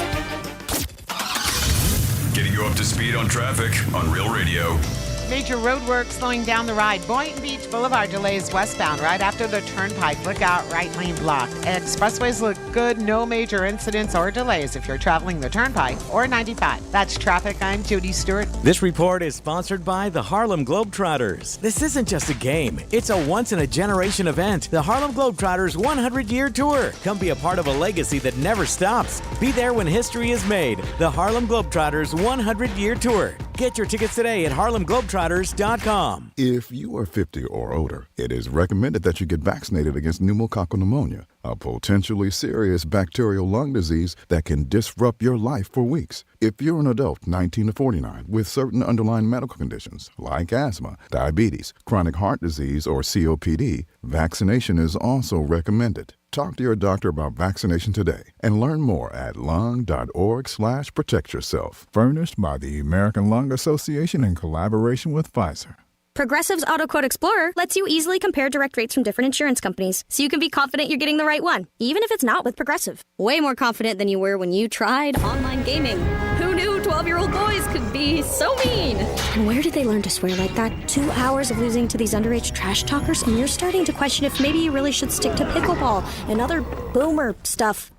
Getting you up to speed on traffic on Real Radio. Major roadwork slowing down the ride. Boynton Beach Boulevard delays westbound right after the turnpike. Look out, right lane blocked. Expressways look good. No major incidents or delays if you're traveling the turnpike or 95. That's traffic. I'm Judy Stewart. This report is sponsored by the Harlem Globetrotters. This isn't just a game. It's a once-in-a-generation event. The Harlem Globetrotters 100-year tour. Come be a part of a legacy that never stops. Be there when history is made. The Harlem Globetrotters 100-year tour. Get your tickets today at harlemglobetrotters.com. If you are 50 or older, it is recommended that you get vaccinated against pneumococcal pneumonia, a potentially serious bacterial lung disease that can disrupt your life for weeks. If you're an adult 19 to 49 with certain underlying medical conditions like asthma, diabetes, chronic heart disease, or COPD, vaccination is also recommended. Talk to your doctor about vaccination today and learn more at lung.org/protectyourself. Furnished by the American Lung Association in collaboration with Pfizer. Progressive's AutoQuote Explorer lets you easily compare direct rates from different insurance companies, so you can be confident you're getting the right one, even if it's not with Progressive. Way more confident than you were when you tried online gaming. Who knew 12-year-old boys could be so mean? And where did they learn to swear like that? 2 hours of losing to these underage trash talkers, and you're starting to question if maybe you really should stick to pickleball and other boomer stuff.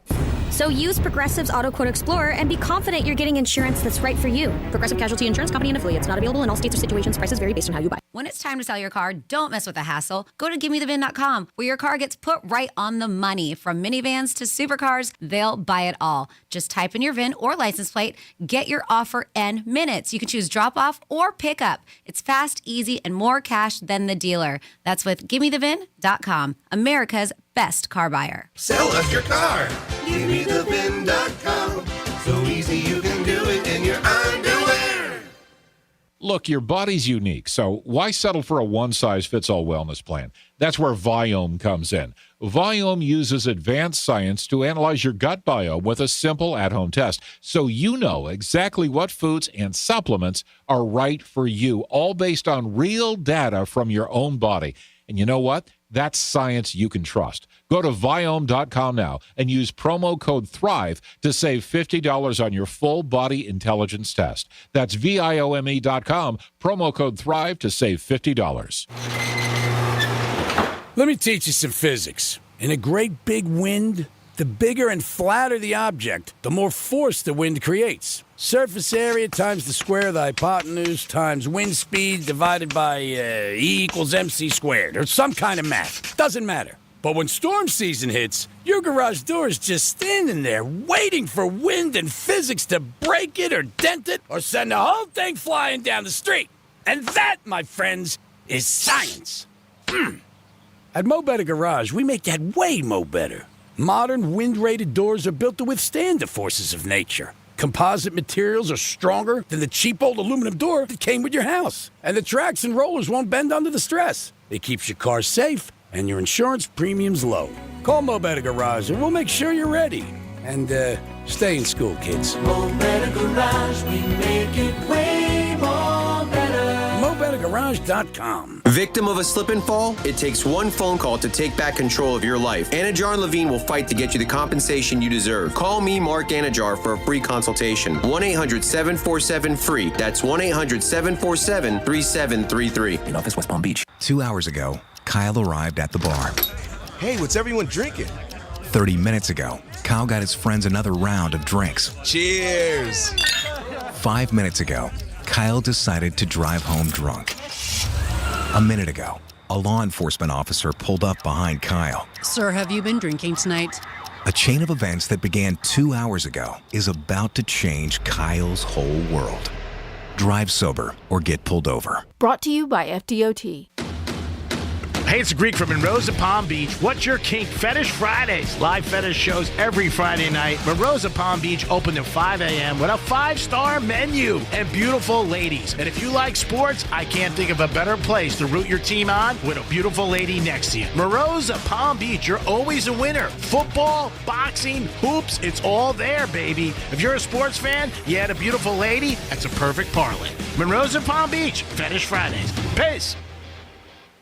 So use Progressive's AutoQuote Explorer and be confident you're getting insurance that's right for you. Progressive Casualty Insurance Company and affiliates. Not available in all states or situations. Prices vary based on how you buy. When it's time to sell your car, don't mess with the hassle. Go to GiveMeTheVIN.com, where your car gets put right on the money. From minivans to supercars, they'll buy it all. Just type in your VIN or license plate, get your offer in minutes. You can choose drop-off or pick-up. It's fast, easy, and more cash than the dealer. That's with GiveMeTheVIN.com, America's best car buyer. Sell us your car. GiveMeTheVIN.com. So easy you can do it in your underwear. Look, your body's unique, so why settle for a one-size-fits-all wellness plan? That's where Viome comes in. Viome uses advanced science to analyze your gut biome with a simple at-home test, so you know exactly what foods and supplements are right for you, all based on real data from your own body. And you know what? That's science you can trust. Go to Viome.com now and use promo code THRIVE to save $50 on your full body intelligence test. That's Viome.com, promo code THRIVE to save $50. Let me teach you some physics. In a great big wind, the bigger and flatter the object, the more force the wind creates. Surface area times the square of the hypotenuse times wind speed divided by E equals MC squared, or some kind of math. Doesn't matter. But when storm season hits, your garage door is just standing there waiting for wind and physics to break it or dent it or send the whole thing flying down the street. And that, my friends, is science. At Mo Better Garage, we make that way mo better. Modern wind-rated doors are built to withstand the forces of nature. Composite materials are stronger than the cheap old aluminum door that came with your house. And the tracks and rollers won't bend under the stress. It keeps your car safe and your insurance premiums low. Call Mo Better Garage and we'll make sure you're ready. And stay in school, kids. Mo Better Garage, we make it way more better. MoBetterGarage.com. Victim of a slip and fall? It takes one phone call to take back control of your life. Anajar and Levine will fight to get you the compensation you deserve. Call me, Mark Anajar, for a free consultation. 1-800-747-FREE. That's 1-800-747-3733. In office, West Palm Beach. 2 hours ago, Kyle arrived at the bar. Hey, what's everyone drinking? 30 minutes ago, Kyle got his friends another round of drinks. Cheers! 5 minutes ago, Kyle decided to drive home drunk. A minute ago, a law enforcement officer pulled up behind Kyle. Sir, have you been drinking tonight? A chain of events that began 2 hours ago is about to change Kyle's whole world. Drive sober or get pulled over. Brought to you by FDOT. Hey, it's Greek from Monroe's of Palm Beach. What's your kink? Fetish Fridays. Live fetish shows every Friday night. Monroe's of Palm Beach open at 5 a.m. with a 5-star menu and beautiful ladies. And if you like sports, I can't think of a better place to root your team on with a beautiful lady next to you. Monroe's of Palm Beach, you're always a winner. Football, boxing, hoops, it's all there, baby. If you're a sports fan, you had a beautiful lady, that's a perfect parlay. Monroe's of Palm Beach, Fetish Fridays. Peace.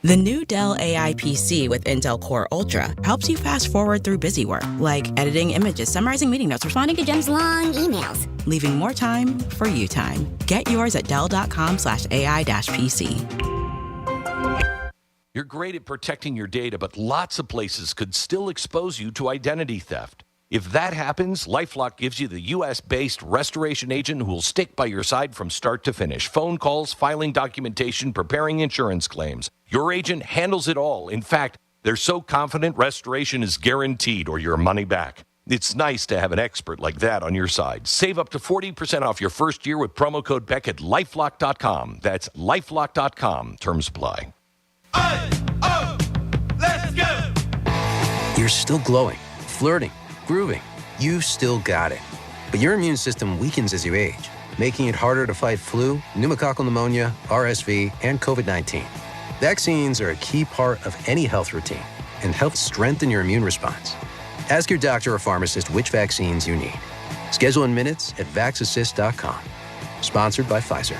The new Dell AI PC with Intel Core Ultra helps you fast forward through busy work, like editing images, summarizing meeting notes, responding to Jim's long emails, leaving more time for you time. Get yours at Dell.com/AI-PC. You're great at protecting your data, but lots of places could still expose you to identity theft. If that happens, LifeLock gives you the U.S.-based restoration agent who will stick by your side from start to finish. Phone calls, filing documentation, preparing insurance claims. Your agent handles it all. In fact, they're so confident restoration is guaranteed or your money back. It's nice to have an expert like that on your side. Save up to 40% off your first year with promo code Beck at LifeLock.com. That's LifeLock.com. Terms apply. Let's go! You're still glowing, flirting, grooving. You still got it. But your immune system weakens as you age, making it harder to fight flu, pneumococcal pneumonia, RSV, and COVID-19. Vaccines are a key part of any health routine and help strengthen your immune response. Ask your doctor or pharmacist which vaccines you need. Schedule in minutes at VaxAssist.com. Sponsored by Pfizer.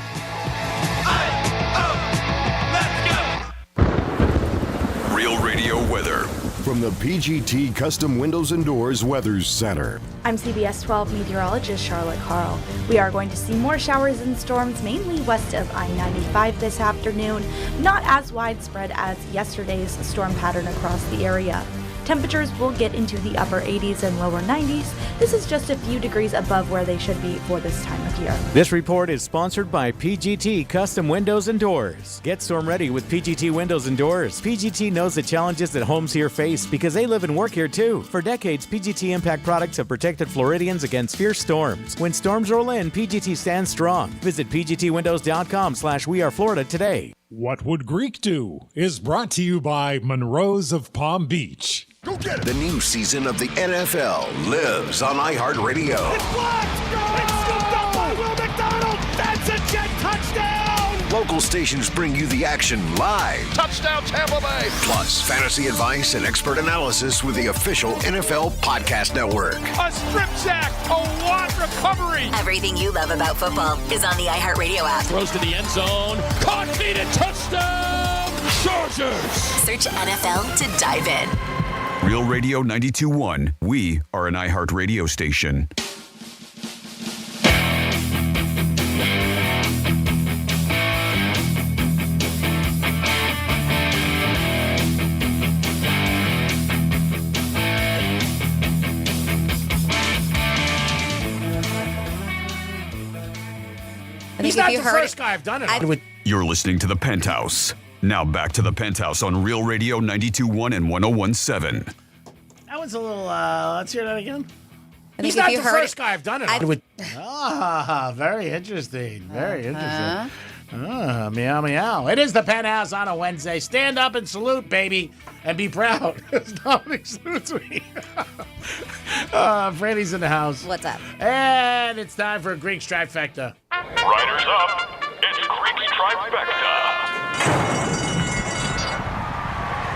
Real Radio weather. From the PGT Custom Windows and Doors Weather Center. I'm CBS 12 meteorologist Charlotte Carl. We are going to see more showers and storms, mainly west of I-95 this afternoon. Not as widespread as yesterday's storm pattern across the area. Temperatures will get into the upper 80s and lower 90s. This is just a few degrees above where they should be for this time of year. This report is sponsored by PGT Custom Windows and Doors. Get storm ready with PGT Windows and Doors. PGT knows the challenges that homes here face because they live and work here too. For decades, PGT Impact products have protected Floridians against fierce storms. When storms roll in, PGT stands strong. Visit pgtwindows.com/weareflorida today. What Would Greek Do is brought to you by Monroe's of Palm Beach. Go get it! The new season of the NFL lives on iHeartRadio. It's blocked! It's scooped up by Will McDonald! That's a jet touchdown! Local stations bring you the action live. Touchdown Tampa Bay! Plus, fantasy advice and expert analysis with the official NFL Podcast Network. A strip sack! A walk recovery! Everything you love about football is on the iHeartRadio app. Throws to the end zone. Caught, feed it, touchdown! Chargers! Search NFL to dive in. Real Radio 92.1. We are an iHeart radio station. He's not the first guy I've done it with. You're listening to The Penthouse. Now back to The Penthouse on Real Radio 92.1 and 101.7. That one's a little, let's hear that again. He's if not you the heard first guy I've done it with. Very interesting. Very interesting. Meow, meow. It is The Penthouse on a Wednesday. Stand up and salute, baby, and be proud. Dominic salutes me. Franny's in the house. What's up? And it's time for a Greek trifecta. Riders up. It's Greek Trifecta.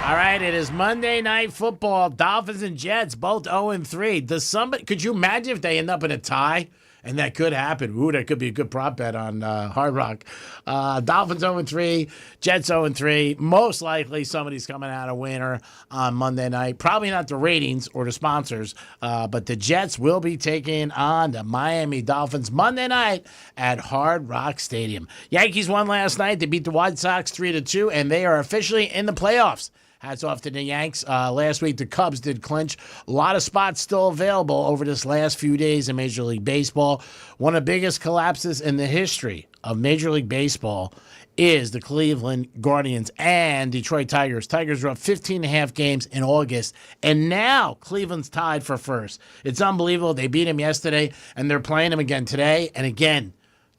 All right, it is Monday Night Football. Dolphins and Jets both 0-3. Could you imagine if they end up in a tie? And that could happen. Ooh, that could be a good prop bet on Hard Rock. Dolphins 0-3, Jets 0-3. Most likely somebody's coming out a winner on Monday night. Probably not the ratings or the sponsors, but the Jets will be taking on the Miami Dolphins Monday night at Hard Rock Stadium. Yankees won last night. They beat the White Sox 3-2, and they are officially in the playoffs. Hats off to the Yanks. Last week, the Cubs did clinch. A lot of spots still available over this last few days in Major League Baseball. One of the biggest collapses in the history of Major League Baseball is the Cleveland Guardians and Detroit Tigers. Tigers are up 15.5 games in August, and now Cleveland's tied for first. It's unbelievable. They beat them yesterday, and they're playing them again today. And again,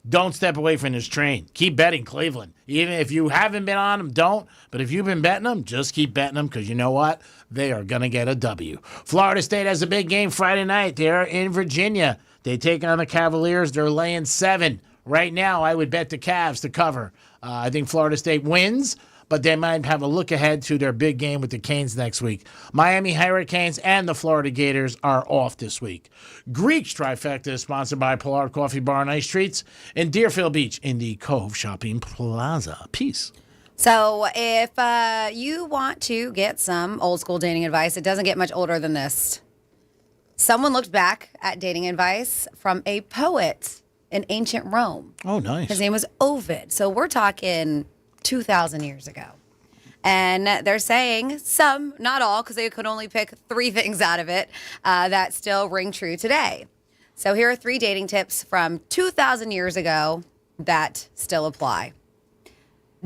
don't step away from this train. Keep betting Cleveland. Even if you haven't been on them, don't. But if you've been betting them, just keep betting them because you know what? They are going to get a W. Florida State has a big game Friday night. They're in Virginia. They take on the Cavaliers. They're laying 7. Right now, I would bet the Cavs to cover. I think Florida State wins, but they might have a look ahead to their big game with the Canes next week. Miami Hurricanes and the Florida Gators are off this week. Greek's Trifecta is sponsored by Pollard Coffee Bar and Ice Treats in Deerfield Beach in the Cove Shopping Plaza. Peace. So if you want to get some old school dating advice, it doesn't get much older than this. Someone looked back at dating advice from a poet in ancient Rome. Oh, nice. His name was Ovid. So we're talking 2,000 years ago. And they're saying some, not all, because they could only pick 3 things out of it that still ring true today. So here are 3 dating tips from 2,000 years ago that still apply.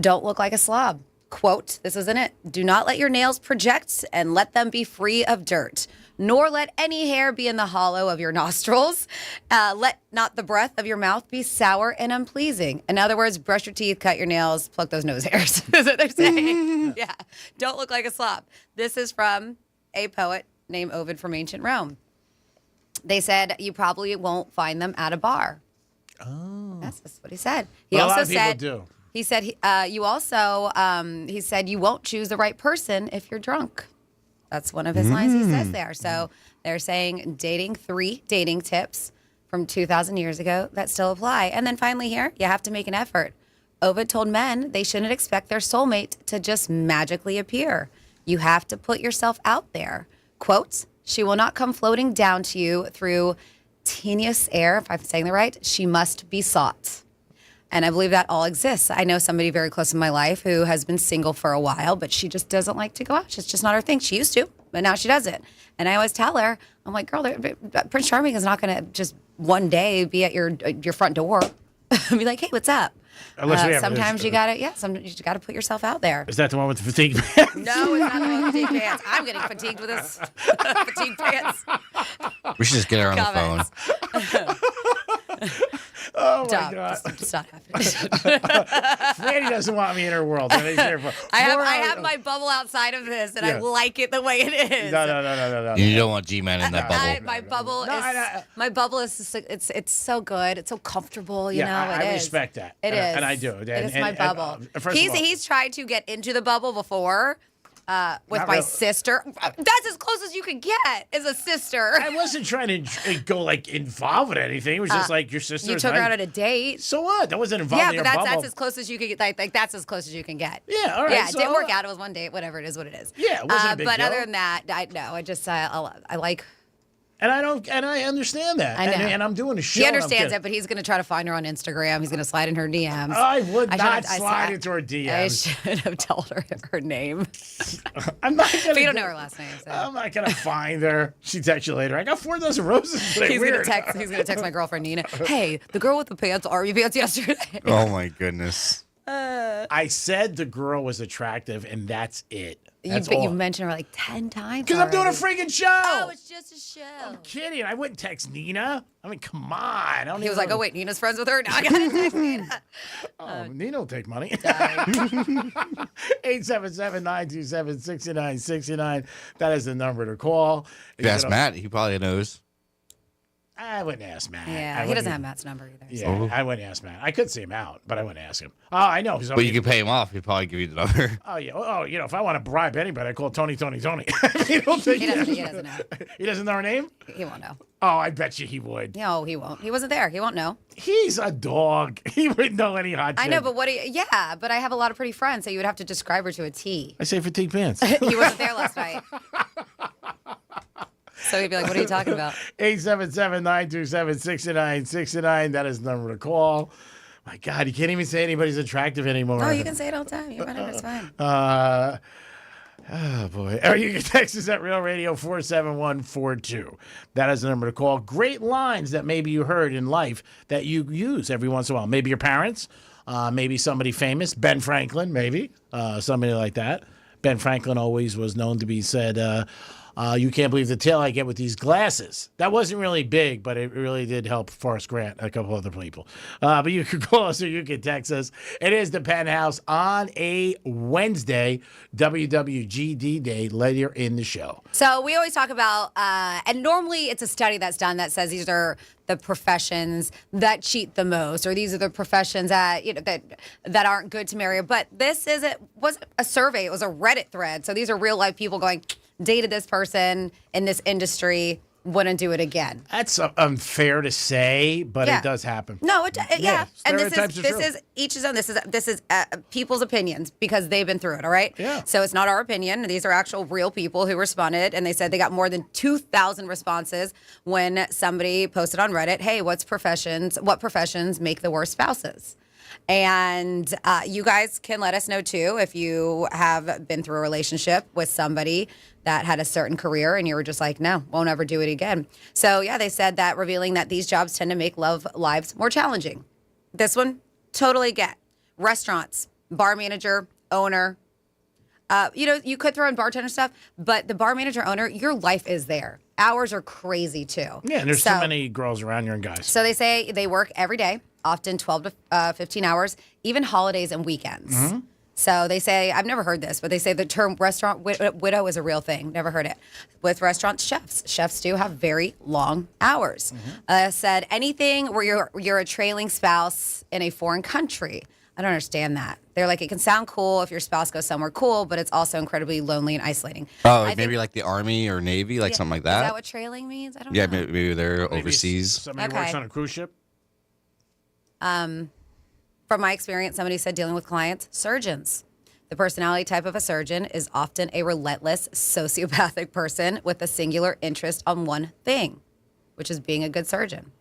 Don't look like a slob. Quote, this isn't it. Do not let your nails project and let them be free of dirt, nor let any hair be in the hollow of your nostrils. Let not the breath of your mouth be sour and unpleasing. In other words, brush your teeth, cut your nails, pluck those nose hairs. Is what they're saying. Yeah. Don't look like a slob. This is from a poet named Ovid from ancient Rome. They said you probably won't find them at a bar. Oh. That's what he said. He Well, also a lot of people said do. He said he said you won't choose the right person if you're drunk. That's one of his lines he says there. So they're saying 3 dating tips from 2,000 years ago that still apply. And then finally here, you have to make an effort. Ovid told men they shouldn't expect their soulmate to just magically appear. You have to put yourself out there. Quote, she will not come floating down to you through tenuous air. If I'm saying that right, she must be sought. And I believe that all exists. I know somebody very close in my life who has been single for a while, but she just doesn't like to go out. It's just not her thing. She used to, but now she doesn't. And I always tell her, I'm like, girl, Prince Charming is not going to just one day be at your front door and be like, hey, what's up? Sometimes you got to, you got to put yourself out there. Is that the one with the fatigue pants? No, it's not the one with fatigue pants. I'm getting fatigued with this fatigue pants. We should just get her on the phone. Oh, my God. It's not happening. Franny doesn't want me in her world. I have my bubble outside of this, and I like it the way it is. No. You don't want G-Man in that bubble. My bubble is just, it's so good. It's so comfortable, you know. I respect that. It is. And I do. It is my bubble. He's tried to get into the bubble before, with Not my real- sister. That's as close as you can get, is a sister. I wasn't trying to go like involved with anything. It was just like your sister. You took her out on a date. So what? That wasn't involved. Yeah, in but your that's bubble. as close as you could get. Like that's as close as you can get. Yeah, all right. Yeah, it so, didn't work out. It was one date. Whatever it is, what it is. Yeah, it wasn't a big But deal. other than that, I like. And I understand that. I know. And I'm doing a show. He and I'm understands kidding. it, but he's going to try to find her on Instagram. He's going to slide in her DMs. I would not should've- slide into her DMs. I should have told her name. I'm not gonna. But you don't know her last name. So. I'm not gonna find her. She texts you later. I got 4 dozen roses today. He's Weird. gonna text my girlfriend Nina. Hey, the girl with the pants, army pants yesterday. Oh my goodness. I said the girl was attractive, and that's it. That's But all. you mentioned her like 10 times. Because I'm doing a already. freaking show. Oh, it's just a show. I'm kidding. I wouldn't text Nina. I mean, come on. I don't He was even like, "Oh wait, Nina's friends with her. Now I gotta text Nina." Nina will take money. 877-927-6969. That is the number to call. If you ask Matt, he probably knows. I wouldn't ask Matt. Yeah, I he wouldn't doesn't even- have Matt's number either. Yeah, I wouldn't ask Matt. I could see him out, but I wouldn't ask him. Oh, I know. But you can pay him off. He'd probably give you the number. Oh, yeah. Oh, you know, if I want to bribe anybody, I call Tony. He He doesn't know. He doesn't know her name? He won't know. Oh, I bet you he would. No, he won't. He wasn't there. He won't know. He's a dog. He wouldn't know any hot I know, chick. but yeah, but I have a lot of pretty friends, so you would have to describe her to a T. I say fatigue pants. He wasn't there last night. So he'd be like, "What are you talking about?" 877-927-6969. That is the number to call. My God, you can't even say anybody's attractive anymore. No, you can say it all the time. You're fine. It's fine. Oh, boy. Or you can text us at Real Radio 47142. That is the number to call. Great lines that maybe you heard in life that you use every once in a while. Maybe your parents, maybe somebody famous, Ben Franklin, maybe, somebody like that. Ben Franklin always was known to be said, you can't believe the tail I get with these glasses. That wasn't really big, but it really did help Forrest Grant and a couple other people. But you can call us or you can text us. It is the Penthouse on a Wednesday, WWGD Day, later in the show. So we always talk about, and normally it's a study that's done that says these are the professions that cheat the most, or these are the professions that that aren't good to marry. But this wasn't a survey; it was a Reddit thread. So these are real life people going, dated this person in this industry, wouldn't do it again. That's unfair to say, but Yeah. it does happen. No, yeah. And Stereotypes are this true. is each his own. This is people's opinions because they've been through it. All right. Yeah. So it's not our opinion. These are actual real people who responded, and they said they got more than 2,000 responses when somebody posted on Reddit, "Hey, what professions make the worst spouses?" And you guys can let us know too if you have been through a relationship with somebody that had a certain career and you were just like, no, won't ever do it again. So yeah, they said that revealing that these jobs tend to make love lives more challenging. This one, totally get. Restaurants, bar manager, owner. You could throw in bartender stuff, but the bar manager, owner, your life is there. Hours are crazy too. Yeah, and there's too many girls around here and guys. So they say they work every day, often 12 to 15 hours, even holidays and weekends. Mm-hmm. So they say, I've never heard this, but they say the term restaurant widow is a real thing. Never heard it. With restaurant chefs do have very long hours. Said anything where you're a trailing spouse in a foreign country. I don't understand that. They're like, it can sound cool if your spouse goes somewhere cool, but it's also incredibly lonely and isolating. Oh, maybe like the Army or Navy, like something like Is that. that what trailing means? I don't know. Yeah, maybe they're overseas. Somebody works on a cruise ship. From my experience, somebody said dealing with clients, surgeons. The personality type of a surgeon is often a relentless, sociopathic person with a singular interest on one thing, which is being a good surgeon.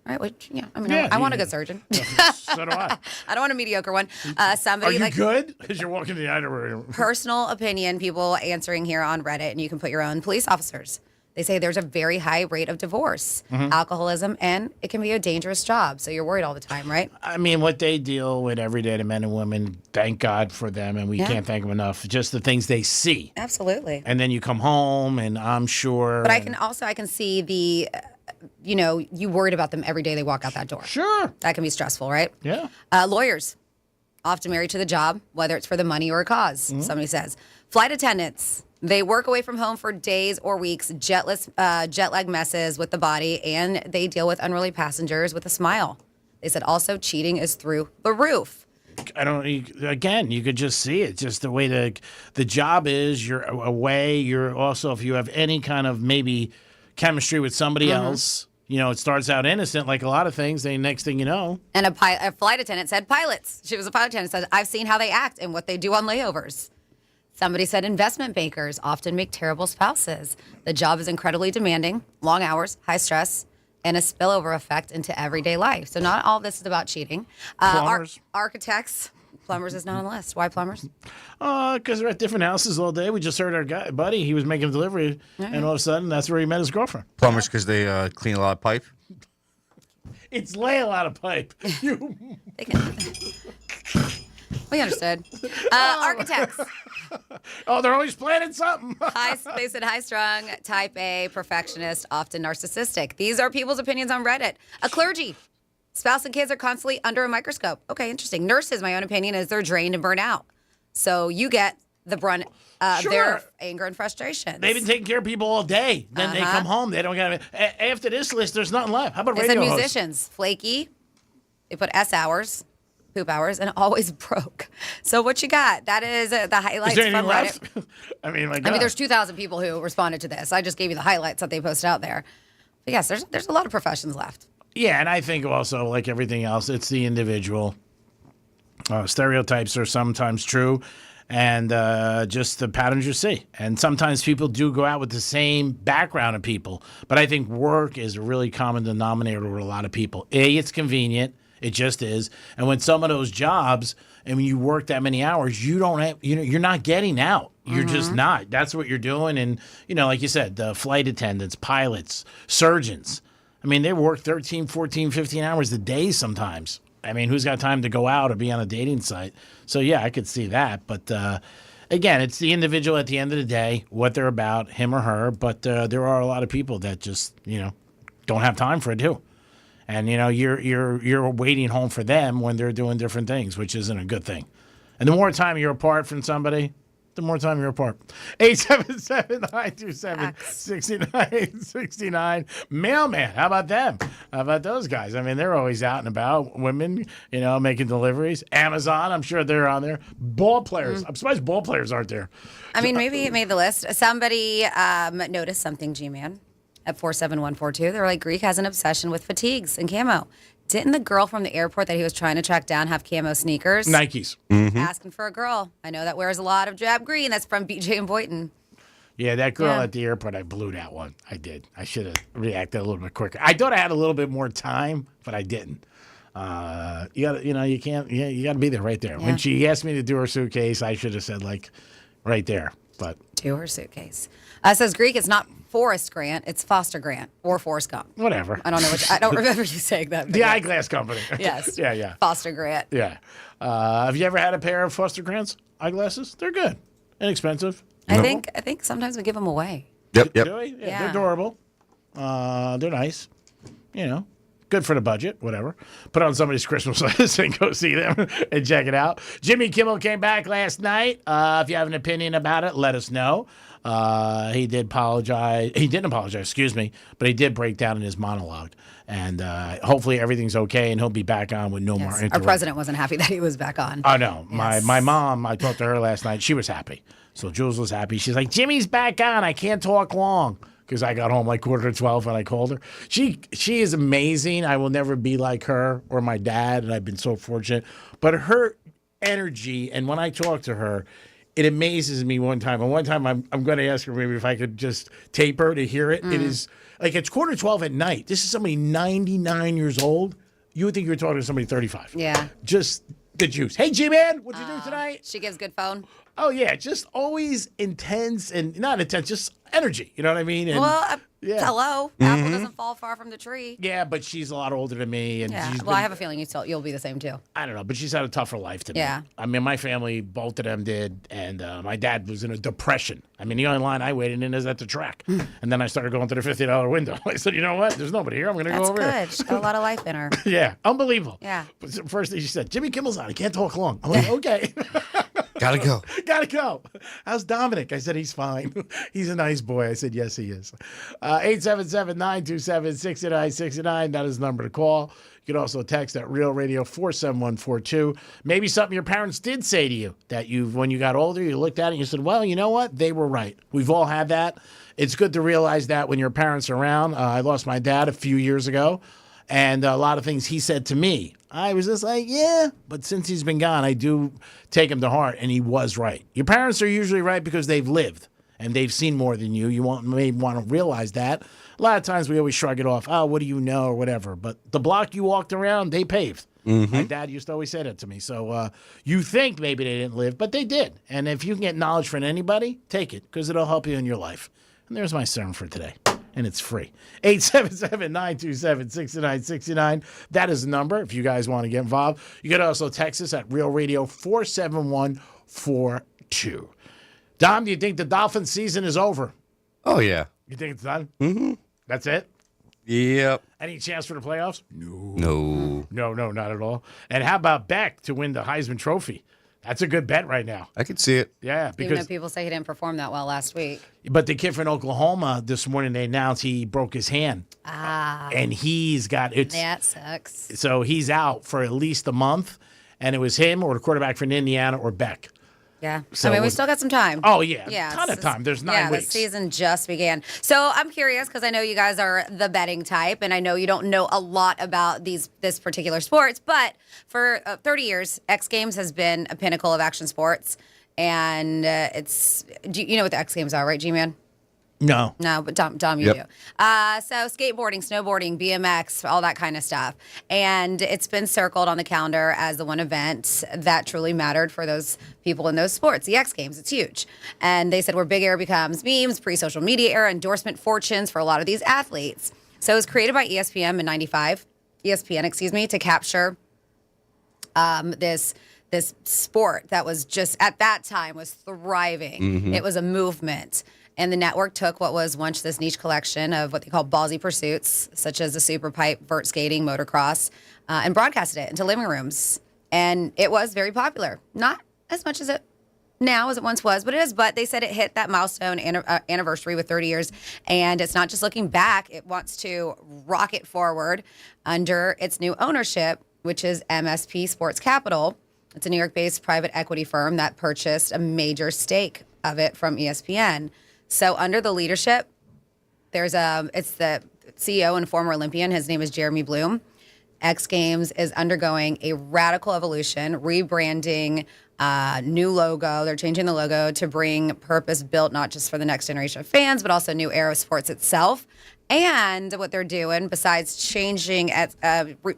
Right? Which, I want a good surgeon. So do I. I don't want a mediocre one. Are Somebody you like good? Because you're walking in the underwear. personal opinion, people answering here on Reddit, and you can put your own. Police officers. They say there's a very high rate of divorce, alcoholism, and it can be a dangerous job. So you're worried all the time, right? I mean, what they deal with every day, the men and women, thank God for them, and we can't thank them enough. Just the things they see. Absolutely. And then you come home, and I'm sure. But I can see the, you worried about them every day they walk out that door. Sure. That can be stressful, right? Yeah. Lawyers, often married to the job, whether it's for the money or a cause, somebody says. Flight attendants, they work away from home for days or weeks, jet lag messes with the body, and they deal with unruly passengers with a smile. They said also cheating is through the roof. you could just see it. Just the way the job is. You're away. You're also, if you have any kind of maybe chemistry with somebody else, it starts out innocent like a lot of things. Then next thing you know. And a flight attendant said pilots. She was a flight attendant. Said, I've seen how they act and what they do on layovers. Somebody said investment bankers often make terrible spouses. The job is incredibly demanding, long hours, high stress, and a spillover effect into everyday life. So not all this is about cheating. Plumbers. Architects. Plumbers is not on the list. Why plumbers? Because they're at different houses all day. We just heard our buddy, he was making a delivery, and all of a sudden, that's where he met his girlfriend. Plumbers because they clean a lot of pipe. It's lay a lot of pipe. We understood. Architects. Oh, they're always planning something. They said high-strung, type A, perfectionist, often narcissistic. These are people's opinions on Reddit. A clergy. Spouse and kids are constantly under a microscope. Okay, interesting. Nurses, my own opinion, is they're drained and burnt out. So you get the brunt of their anger and frustration. They've been taking care of people all day. Then they come home. They don't get after this list, there's nothing left. How about They radio said hosts? musicians. Flaky. They put S hours. Poop hours, and always broke. So what you got? That is the highlights Is there anything from left? Reddit. I mean, there's 2,000 people who responded to this. I just gave you the highlights that they posted out there. But yes, there's a lot of professions left. Yeah, and I think also, like everything else, it's the individual. Stereotypes are sometimes true, and just the patterns you see. And sometimes people do go out with the same background of people, but I think work is a really common denominator with a lot of people. It's convenient. It just is. And when some of those jobs, and when you work that many hours, you don't have, you're not getting out. You're just not. That's what you're doing. And, like you said, the flight attendants, pilots, surgeons. I mean, they work 13, 14, 15 hours a day sometimes. I mean, who's got time to go out or be on a dating site? So, yeah, I could see that. But, again, it's the individual at the end of the day, what they're about, him or her. But there are a lot of people that just, don't have time for it, too. And you're waiting home for them when they're doing different things, which isn't a good thing. And the more time you're apart from somebody, the more time you're apart. 877-927-6969. Mailman, how about them? How about those guys? I mean, they're always out and about. Women, making deliveries. Amazon, I'm sure they're on there. Ball players. I'm surprised ball players aren't there. I mean, maybe it made the list. Somebody noticed something, G-Man. At 47142, they were like, Greek has an obsession with fatigues and camo. Didn't the girl from the airport that he was trying to track down have camo sneakers? Nikes. Asking for a girl. I know that wears a lot of drab green. That's from BJ and Boynton. Yeah, that girl at the airport, I blew that one. I did. I should have reacted a little bit quicker. I thought I had a little bit more time, but I didn't. You got to be there right there. Yeah. When she asked me to do her suitcase, I should have said right there. But do her suitcase. Says Greek, it's not Forrest Grant, it's Foster Grant or Forrest Gump. Whatever. I don't know I don't remember you saying that. The eyeglass company. Yes. Yeah. Foster Grant. Yeah. Have you ever had a pair of Foster Grant's eyeglasses? They're good. Inexpensive. I think sometimes we give them away. Yep. Do we? Yeah. They're adorable. They're nice. Good for the budget, whatever. Put on somebody's Christmas list and go see them and check it out. Jimmy Kimmel came back last night. If you have an opinion about it, let us know. He did apologize. He didn't apologize, excuse me, but he did break down in his monologue. And hopefully everything's okay and he'll be back on with no more interruptions. Our president wasn't happy that he was back on. Oh, no. Yes. My mom, I talked to her last night. She was happy. So Jules was happy. She's like, Jimmy's back on. I can't talk long. Because I got home like 11:45 when I called her. She is amazing. I will never be like her or my dad, and I've been so fortunate. But her energy, and when I talk to her, it amazes me one time. And one time I'm going to ask her maybe if I could just tape her to hear it. It is like it's 11:45 at night. This is somebody 99 years old. You would think you were talking to somebody 35. Yeah. Just the juice. Hey, G-Man, what'd you do tonight? She gives good phone. Oh, yeah, just always intense and not intense, just energy. You know what I mean? And, hello. Apple doesn't fall far from the tree. Yeah, but she's a lot older than me. And Yeah. she's Well, I have a feeling you'll be the same too. I don't know, but she's had a tougher life than me. Yeah. I mean, my family, both of them did, and my dad was in a depression. I mean, the only line I waited in is at the track. And then I started going to the $50 window. I said, you know what? There's nobody here. I'm going to go over That's here. good. She's got a lot of life in her. Yeah, unbelievable. Yeah. But the first thing she said, Jimmy Kimmel's on. I can't talk long. I'm like, okay. Gotta go. Gotta go. How's Dominic? I said, he's fine. He's a nice boy. I said, yes, he is. 877-927-6969. That is the number to call. You can also text at Real Radio 47142. Maybe something your parents did say to you that when you got older, you looked at it and you said, well, you know what? They were right. We've all had that. It's good to realize that when your parents are around. I lost my dad a few years ago, and a lot of things he said to me, I was just like, yeah. But since he's been gone, I do take him to heart, and he was right. Your parents are usually right because they've lived, and they've seen more than you. You may want to realize that. A lot of times we always shrug it off. Oh, what do you know or whatever. But the block you walked around, they paved. Mm-hmm. My dad used to always say that to me. So you think maybe they didn't live, but they did. And if you can get knowledge from anybody, take it because it'll help you in your life. And there's my sermon for today. And it's free. 877-927-6969. That is the number if you guys want to get involved. You can also text us at Real Radio 47142. Dom, do you think the Dolphins season is over? Oh, yeah. You think it's done? Mm-hmm. That's it? Yep. Any chance for the playoffs? No. No, not at all. And how about Beck to win the Heisman Trophy? That's a good bet right now. I could see it. Yeah, Even though people say he didn't perform that well last week. But the kid from Oklahoma this morning, they announced he broke his hand. And he's got it. That sucks. So he's out for at least a month. And it was him or the quarterback from Indiana or Beck. Yeah. So we still got some time. Oh, yeah. Ton of time. There's 9 weeks. The season just began. So I'm curious because I know you guys are the betting type, and I know you don't know a lot about this particular sports, but for 30 years, X Games has been a pinnacle of action sports. And you know what the X Games are, right, G-Man? No. No, but Dom, you do. So skateboarding, snowboarding, BMX, all that kind of stuff. And it's been circled on the calendar as the one event that truly mattered for those people in those sports, the X Games. It's huge. And they said where big air becomes memes, pre-social media era, endorsement fortunes for a lot of these athletes. So it was created by ESPN in 95, to capture this sport that was just, at that time, was thriving. Mm-hmm. It was a movement. And the network took what was once this niche collection of what they call ballsy pursuits, such as the super pipe, vert skating, motocross, and broadcasted it into living rooms. And it was very popular. Not as much as it now as it once was, but it is. But they said it hit that milestone anniversary with 30 years. And it's not just looking back. It wants to rocket forward under its new ownership, which is MSP Sports Capital. It's a New York-based private equity firm that purchased a major stake of it from ESPN. So under the leadership, it's the CEO and former Olympian. His name is Jeremy Bloom. X Games is undergoing a radical evolution, rebranding, new logo. They're changing the logo to bring purpose built not just for the next generation of fans, but also new era of sports itself. And what they're doing, besides changing,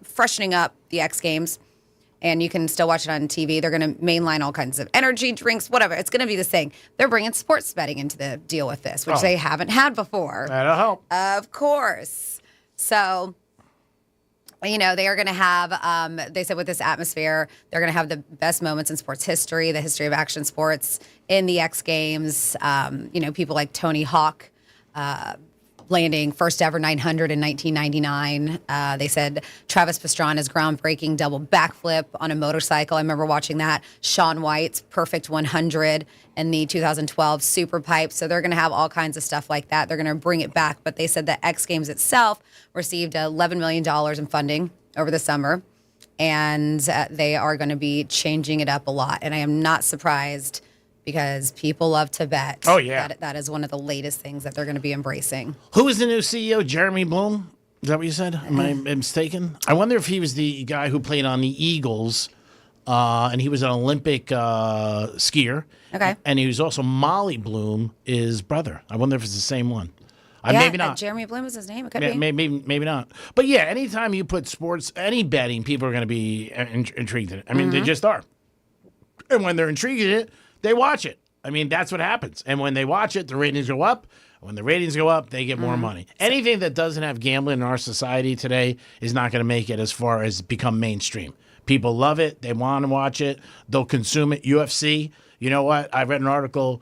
freshening up the X Games, and you can still watch it on TV. They're going to mainline all kinds of energy drinks, whatever. It's going to be this thing. They're bringing sports betting into the deal with this, which they haven't had before. That'll help. Of course. So, they are going to have, they said with this atmosphere, they're going to have the best moments in sports history, the history of action sports in the X Games. People like Tony Hawk, landing first ever 900 in 1999. They said Travis Pastrana's groundbreaking double backflip on a motorcycle. I remember watching that. Shaun White's perfect 100 in the 2012 Super Pipe. So they're going to have all kinds of stuff like that. They're going to bring it back. But they said that X Games itself received $11 million in funding over the summer. And they are going to be changing it up a lot. And I am not surprised because people love to bet. Oh, yeah. That is one of the latest things that they're going to be embracing. Who is the new CEO? Jeremy Bloom? Is that what you said? Am I mistaken? I wonder if he was the guy who played on the Eagles, and he was an Olympic skier. Okay. And he was also Molly Bloom, his brother. I wonder if it's the same one. Maybe not. Jeremy Bloom is his name. It could be. Maybe not. But yeah, anytime you put sports, any betting, people are going to be intrigued in it. I mean, they just are. And when they're intrigued in it, they watch it. I mean, that's what happens. And when they watch it, the ratings go up. When the ratings go up, they get more money. Anything that doesn't have gambling in our society today is not going to make it as far as become mainstream. People love it. They want to watch it. They'll consume it. UFC. You know what? I read an article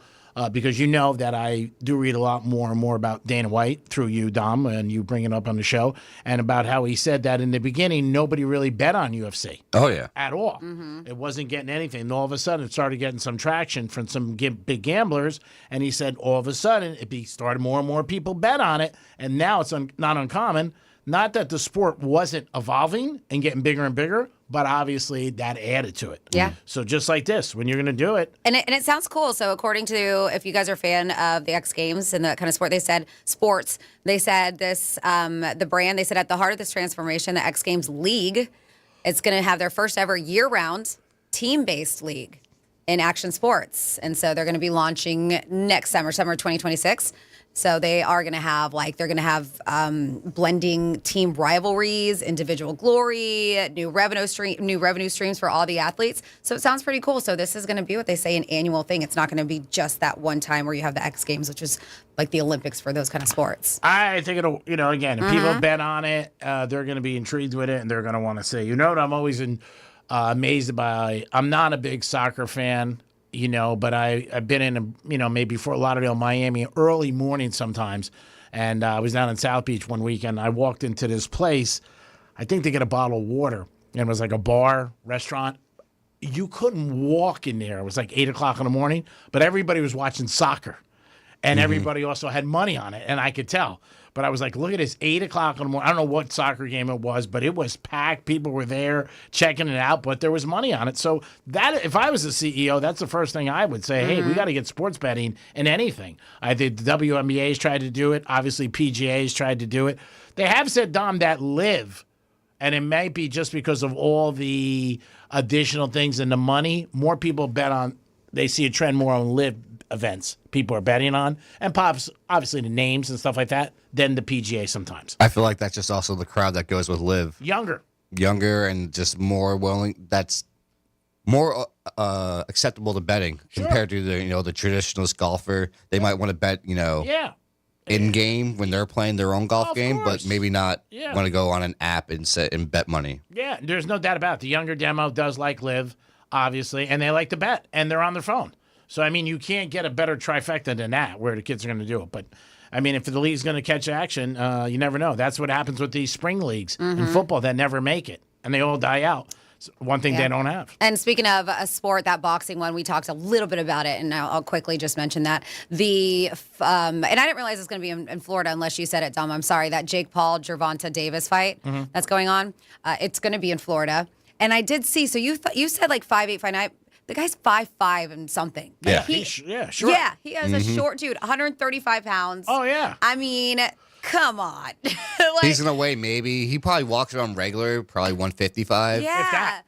because you know that I do read a lot more and more about Dana White through you, Dom, and you bring it up on the show, and about how he said that in the beginning, nobody really bet on UFC. Oh, yeah. At all. It wasn't getting anything. And all of a sudden, it started getting some traction from some big gamblers, and he said all of a sudden, it started more and more people bet on it, and now it's not uncommon. Not that the sport wasn't evolving and getting bigger and bigger, but obviously that added to it. Yeah. So just like this, when you're going to do it. And it sounds cool. So according to, if you guys are a fan of the X Games and that kind of sport, they said this, the brand, they said at the heart of this transformation, the X Games League, it's going to have their first ever year-round team-based league in action sports. And so they're going to be launching next summer 2026. So they are going to have blending team rivalries, individual glory, new revenue streams for all the athletes. So it sounds pretty cool. So this is going to be what they say an annual thing. It's not going to be just that one time where you have the X Games, which is like the Olympics for those kind of sports. I think it'll, again, if people bet on it, they're going to be intrigued with it and they're going to want to see. You know what I'm always amazed by? I'm not a big soccer fan. But I've been in, maybe Fort Lauderdale, Miami, early morning sometimes. And I was down in South Beach one weekend. I walked into this place, I think to get a bottle of water. And it was like a bar, restaurant. You couldn't walk in there. It was like 8 o'clock in the morning. But everybody was watching soccer. And everybody also had money on it. And I could tell. But I was like, look at this, 8 o'clock in the morning. I don't know what soccer game it was, but it was packed. People were there checking it out, but there was money on it. So that, if I was a CEO, that's the first thing I would say. Hey, we got to get sports betting in anything. I think the WNBA's tried to do it. Obviously, PGA's tried to do it. They have said, Dom, that live, and it might be just because of all the additional things and the money, more people bet on, they see a trend more on live events people are betting on, and pops obviously the names and stuff like that, than the PGA sometimes. I feel like that's just also the crowd that goes with live. Younger and just more willing. That's more acceptable to betting compared to the traditionalist golfer. They might want to bet in game when they're playing their own golf game, but maybe not want to go on an app and bet money. Yeah, there's no doubt about it. The younger demo does like live, obviously, and they like to bet, and they're on their phone. So, I mean, you can't get a better trifecta than that where the kids are going to do it. But, I mean, if the league's going to catch action, you never know. That's what happens with these spring leagues in football that never make it, and they all die out. So one thing they don't have. And speaking of a sport, that boxing one, we talked a little bit about it, and I'll quickly just mention that. And I didn't realize it's going to be in Florida unless you said it, Dom. I'm sorry. That Jake Paul, Gervonta Davis fight that's going on, it's going to be in Florida. And I did see, so you said like 5'8", 5'9". The guy's 5'5" and something. Yeah. Sure. Yeah, he has a short dude, 135 pounds. Oh, yeah. I mean, come on. He's in a way, maybe. He probably walks around regular, probably 155. Yeah. If that.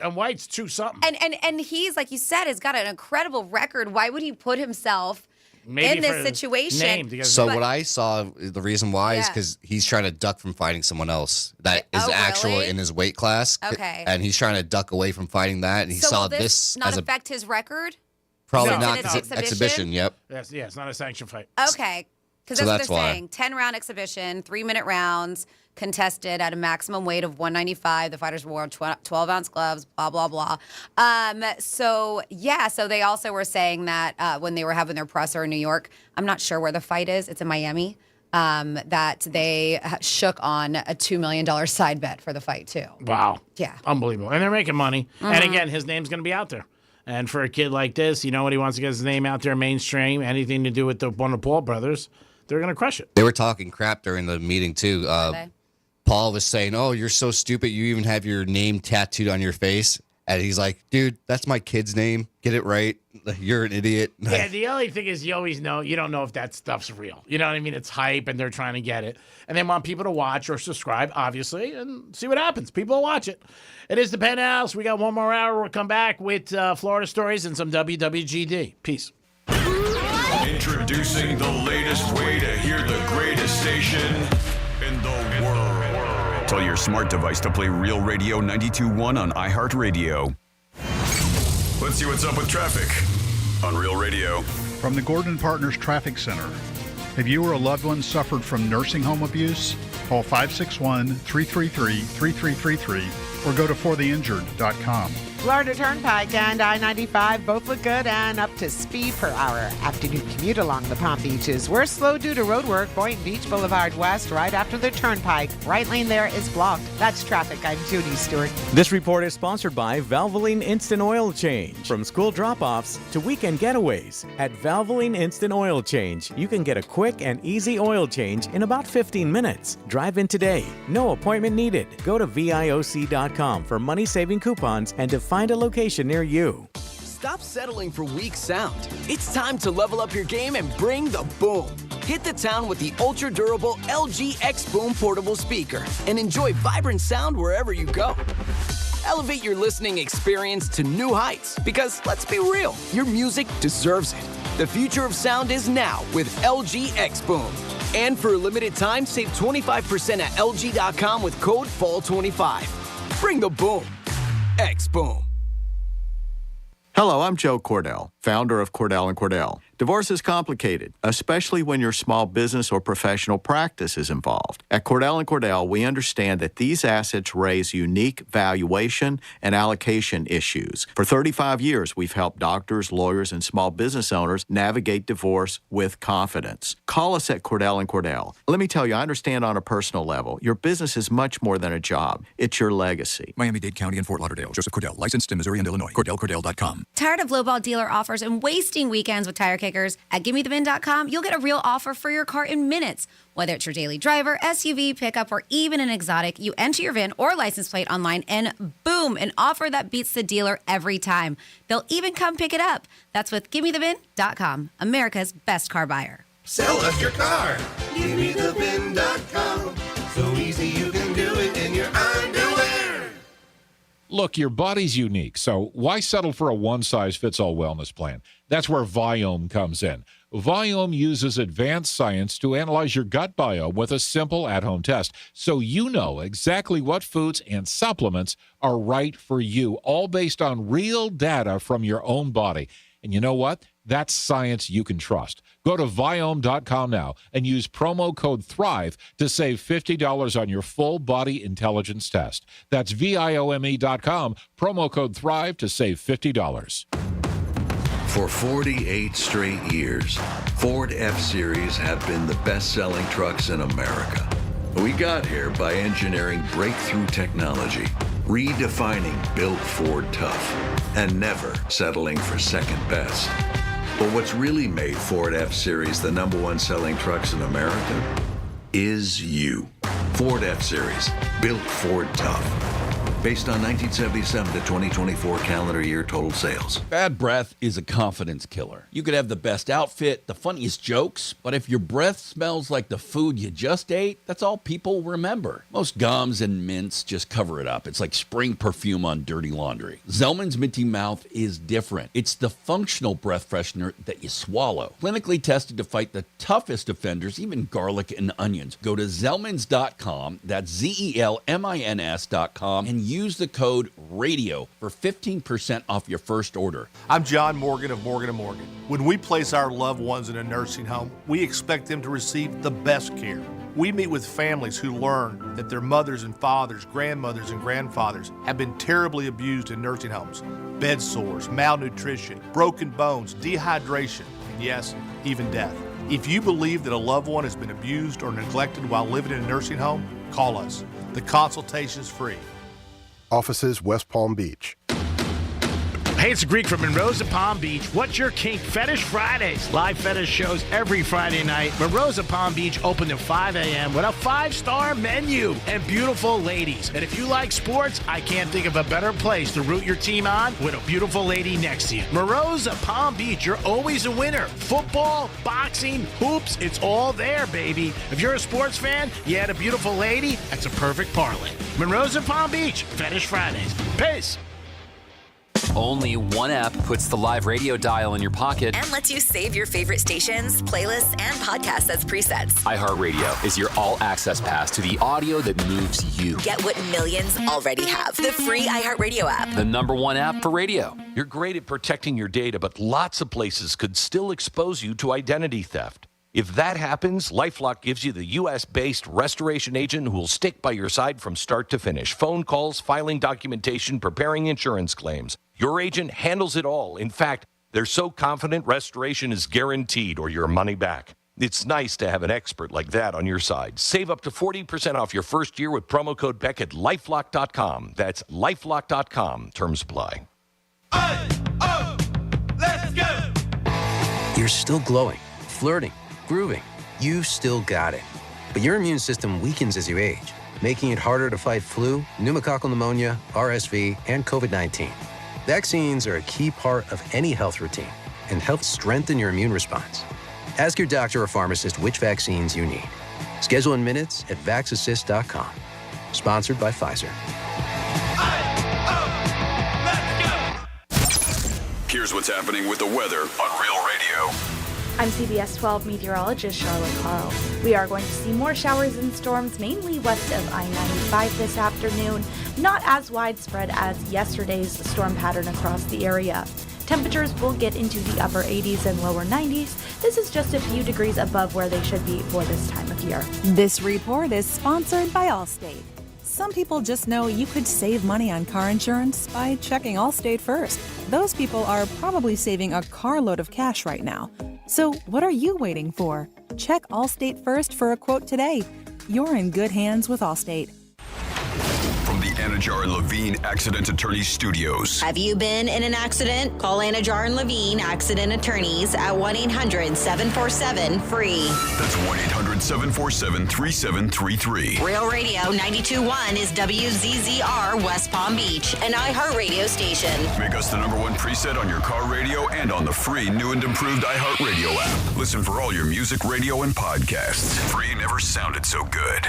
And White's 2-something. And he's, like you said, has got an incredible record. Why would he put himself in this situation? So what I saw, the reason why is because he's trying to duck from fighting someone else that is really? in his weight class. Okay. And he's trying to duck away from fighting that. And he saw will this not as affect his record? Probably not because it's exhibition. Yep. Yes, it's not a sanctioned fight. Okay. Because that's what they're saying. 10-round exhibition, 3-minute rounds, contested at a maximum weight of 195. The fighters wore 12-ounce gloves, blah, blah, blah. So they also were saying that when they were having their presser in New York, I'm not sure where the fight is. It's in Miami. That they shook on a $2 million side bet for the fight, too. Wow. Yeah. Unbelievable. And they're making money. And again, his name's going to be out there. And for a kid like this, you know what, he wants to get his name out there mainstream, anything to do with one of the Paul brothers, they're going to crush it. They were talking crap during the meeting, too. Paul was saying, oh, you're so stupid. You even have your name tattooed on your face. And he's like, dude, that's my kid's name. Get it right. You're an idiot. Yeah, the only thing is you always know, you don't know if that stuff's real. You know what I mean? It's hype and they're trying to get it. And they want people to watch or subscribe, obviously, and see what happens. People will watch it. It is the Penthouse. We got one more hour. We'll come back with Florida stories and some WWGD. Peace. Introducing the latest way to hear the greatest station in the world. Tell your smart device to play Real Radio 92.1 on iHeartRadio. Let's see what's up with traffic on Real Radio. From the Gordon Partners Traffic Center. Have you or a loved one suffered from nursing home abuse? Call 561-333-3333 or go to fortheinjured.com. Florida Turnpike and I-95 both look good and up to speed per hour. Afternoon commute along the Palm Beaches. We're slow due to road work. Boynton Beach Boulevard West, right after the Turnpike. Right lane there is blocked. That's traffic. I'm Judy Stewart. This report is sponsored by Valvoline Instant Oil Change. From school drop-offs to weekend getaways, at Valvoline Instant Oil Change, you can get a quick and easy oil change in about 15 minutes. Drive in today. No appointment needed. Go to VIOC.com for money-saving coupons and to find a location near you. Stop settling for weak sound. It's time to level up your game and bring the boom. Hit the town with the ultra-durable LG X Boom portable speaker and enjoy vibrant sound wherever you go. Elevate your listening experience to new heights because, let's be real, your music deserves it. The future of sound is now with LG X Boom. And for a limited time, save 25% at LG.com with code FALL25. Bring the boom. X Boom. Hello, I'm Joe Cordell, founder of Cordell & Cordell. Divorce is complicated, especially when your small business or professional practice is involved. At Cordell & Cordell, we understand that these assets raise unique valuation and allocation issues. For 35 years, we've helped doctors, lawyers, and small business owners navigate divorce with confidence. Call us at Cordell & Cordell. Let me tell you, I understand on a personal level, your business is much more than a job. It's your legacy. Miami-Dade County and Fort Lauderdale. Joseph Cordell, licensed in Missouri and Illinois. CordellCordell.com. Tired of lowball dealer offers and wasting weekends with tire kickers? At GimmeTheVin.com, you'll get a real offer for your car in minutes. Whether it's your daily driver, SUV, pickup, or even an exotic, you enter your VIN or license plate online and boom, an offer that beats the dealer every time. They'll even come pick it up. That's with GimmeTheVin.com, America's best car buyer. Sell us your car. GimmeTheVin.com. So easy you can do it in your underwear. Look, your body's unique, so why settle for a one-size-fits-all wellness plan? That's where Viome comes in. Viome uses advanced science to analyze your gut biome with a simple at-home test, so you know exactly what foods and supplements are right for you, all based on real data from your own body. And you know what? That's science you can trust. Go to Viome.com now and use promo code THRIVE to save $50 on your full body intelligence test. That's Viome.com, promo code THRIVE to save $50. For 48 straight years, Ford F-Series have been the best-selling trucks in America. We got here by engineering breakthrough technology, redefining Built Ford Tough, and never settling for second best. But what's really made Ford F-Series the #1 selling trucks in America is you. Ford F-Series, Built Ford Tough. Based on 1977 to 2024 calendar year total sales. Bad breath is a confidence killer. You could have the best outfit, the funniest jokes, but if your breath smells like the food you just ate, that's all people remember. Most gums and mints just cover it up. It's like spring perfume on dirty laundry. Zellman's Minty Mouth is different. It's the functional breath freshener that you swallow. Clinically tested to fight the toughest offenders, even garlic and onions. Go to Zellmans.com, that's ZELMINS.com, and use the code RADIO for 15% off your first order. I'm John Morgan of Morgan & Morgan. When we place our loved ones in a nursing home, we expect them to receive the best care. We meet with families who learn that their mothers and fathers, grandmothers and grandfathers have been terribly abused in nursing homes. Bed sores, malnutrition, broken bones, dehydration, and yes, even death. If you believe that a loved one has been abused or neglected while living in a nursing home, call us. The consultation is free. Offices, West Palm Beach. Hey, it's Greek from Monroe's of Palm Beach. What's your kink? Fetish Fridays. Live fetish shows every Friday night. Monroe's of Palm Beach open at 5 a.m. with a 5-star menu and beautiful ladies. And if you like sports, I can't think of a better place to root your team on with a beautiful lady next to you. Monroe's of Palm Beach, you're always a winner. Football, boxing, hoops, it's all there, baby. If you're a sports fan, you had a beautiful lady, that's a perfect parlay. Monroe's of Palm Beach, Fetish Fridays. Peace. Only one app puts the live radio dial in your pocket and lets you save your favorite stations, playlists, and podcasts as presets. iHeartRadio is your all-access pass to the audio that moves you. Get what millions already have. The free iHeartRadio app. The #1 app for radio. You're great at protecting your data, but lots of places could still expose you to identity theft. If that happens, LifeLock gives you the U.S.-based restoration agent who will stick by your side from start to finish. Phone calls, filing documentation, preparing insurance claims. Your agent handles it all. In fact, they're so confident restoration is guaranteed or your money back. It's nice to have an expert like that on your side. Save up to 40% off your first year with promo code Beck at LifeLock.com. That's LifeLock.com. Terms apply. Let's go! You're still glowing, flirting, grooving. You still got it. But your immune system weakens as you age, making it harder to fight flu, pneumococcal pneumonia, RSV, and COVID-19. Vaccines are a key part of any health routine and help strengthen your immune response. Ask your doctor or pharmacist which vaccines you need. Schedule in minutes at vaxassist.com. Sponsored by Pfizer. Here's what's happening with the weather on Real Radio. I'm CBS 12 meteorologist Charlotte Carl. We are going to see more showers and storms, mainly west of I-95 this afternoon. Not as widespread as yesterday's storm pattern across the area. Temperatures will get into the upper 80s and lower 90s. This is just a few degrees above where they should be for this time of year. This report is sponsored by Allstate. Some people just know you could save money on car insurance by checking Allstate first. Those people are probably saving a carload of cash right now. So what are you waiting for? Check Allstate first for a quote today. You're in good hands with Allstate. From the Anajar and Levine Accident Attorneys Studios. Have you been in an accident? Call Anajar and Levine Accident Attorneys at 1-800-747-FREE. That's 1-800-747-3733. Real Radio 92.1 is WZZR West Palm Beach, an iHeartRadio station. Make us the #1 preset on your car radio and on the free new and improved iHeartRadio app. Listen for all your music, radio, and podcasts. Free never sounded so good.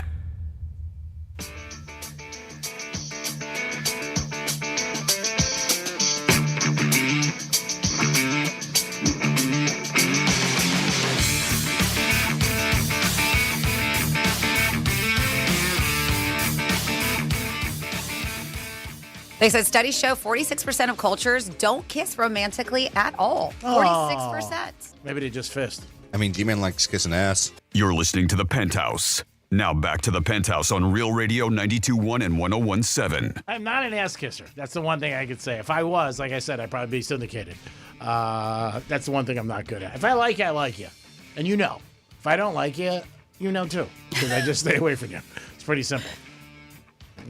They said studies show 46% of cultures don't kiss romantically at all. 46%. Maybe they just fist. I mean, G-Man likes kissing ass. You're listening to The Penthouse. Now back to The Penthouse on Real Radio 92.1 and 101.7. I'm not an ass kisser. That's the one thing I could say. If I was, like I said, I'd probably be syndicated. That's the one thing I'm not good at. If I like you, I like you. And you know. If I don't like you, you know too. Because I just stay away from you. It's pretty simple.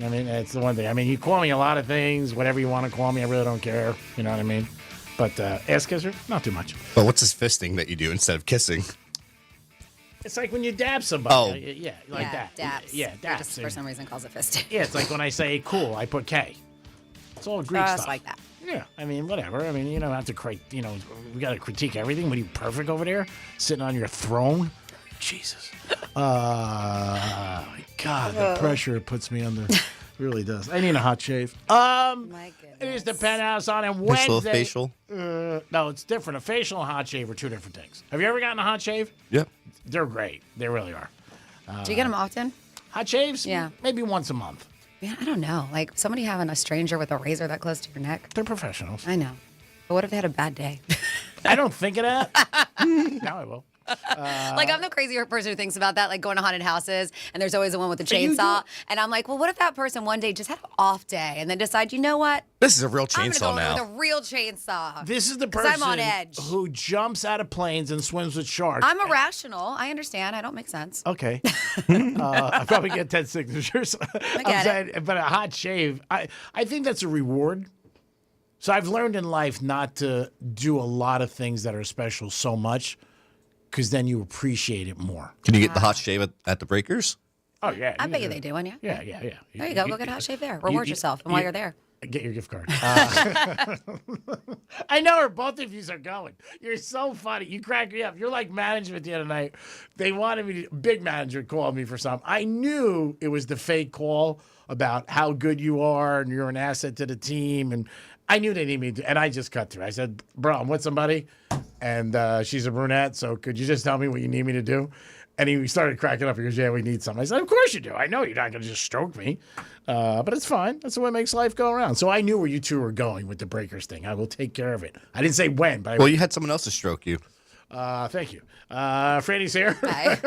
I mean, that's the one thing. I mean, you call me a lot of things, whatever you want to call me. I really don't care. You know what I mean? But ass kisser, not too much. But what's this fisting that you do instead of kissing? It's like when you dab somebody. Oh. Yeah, like that. Dabs. Yeah, dabs. Just for some reason calls it fisting. Yeah, it's like when I say cool, I put K. It's all Greek Just stuff. like that. Yeah, I mean, whatever. I mean, you don't have to we got to critique everything. What are you, perfect over there? Sitting on your throne? Jesus. My God, the pressure it puts me under really does. I need a hot shave. My goodness. It is the Penthouse on and Nice little Wednesday. facial. No, it's different. A facial and a hot shave are two different things. Have you ever gotten a hot shave? Yep. They're great. They really are. Do you get them often? Hot shaves? Yeah. Maybe once a month. Yeah, I don't know. Like somebody having a stranger with a razor that close to your neck. They're professionals. I know. But what if they had a bad day? I don't think of that. Now I will. Like I'm the crazy person who thinks about that, like going to haunted houses, and there's always the one with the You chainsaw, and I'm like, well, what if that person one day just had an off day and then decide, you know what? This is a real I'm chainsaw gonna go now. with a real chainsaw. This is the 'Cause person I'm on edge. who jumps out of planes and swims with sharks. I'm irrational. I understand. I don't make sense. Okay. I probably get 10 signatures. I get it. But a hot shave, I think that's a reward. So I've learned in life not to do a lot of things that are special so much because then you appreciate it more. Can you get the hot shave at the Breakers? Oh, yeah. I bet you they do one, yeah. Yeah. There you go. Go get a hot shave there. Reward yourself. And while you're there. Get your gift card. I know where both of you are going. You're so funny. You crack me up. You're like management the other night. They wanted me to, big manager called me for something. I knew it was the fake call about how good you are and you're an asset to the team. And I knew they needed me to, and I just cut through. I said, bro, I'm with somebody, and she's a brunette, so could you just tell me what you need me to do? And he started cracking up. He goes, yeah, we need something. I said, of course you do. I know you're not going to just stroke me. But it's fine. That's what makes life go around. So I knew where you two were going with the Breakers thing. I will take care of it. I didn't say when, but Well, you had someone else to stroke you. Thank you. Franny's here. Hi.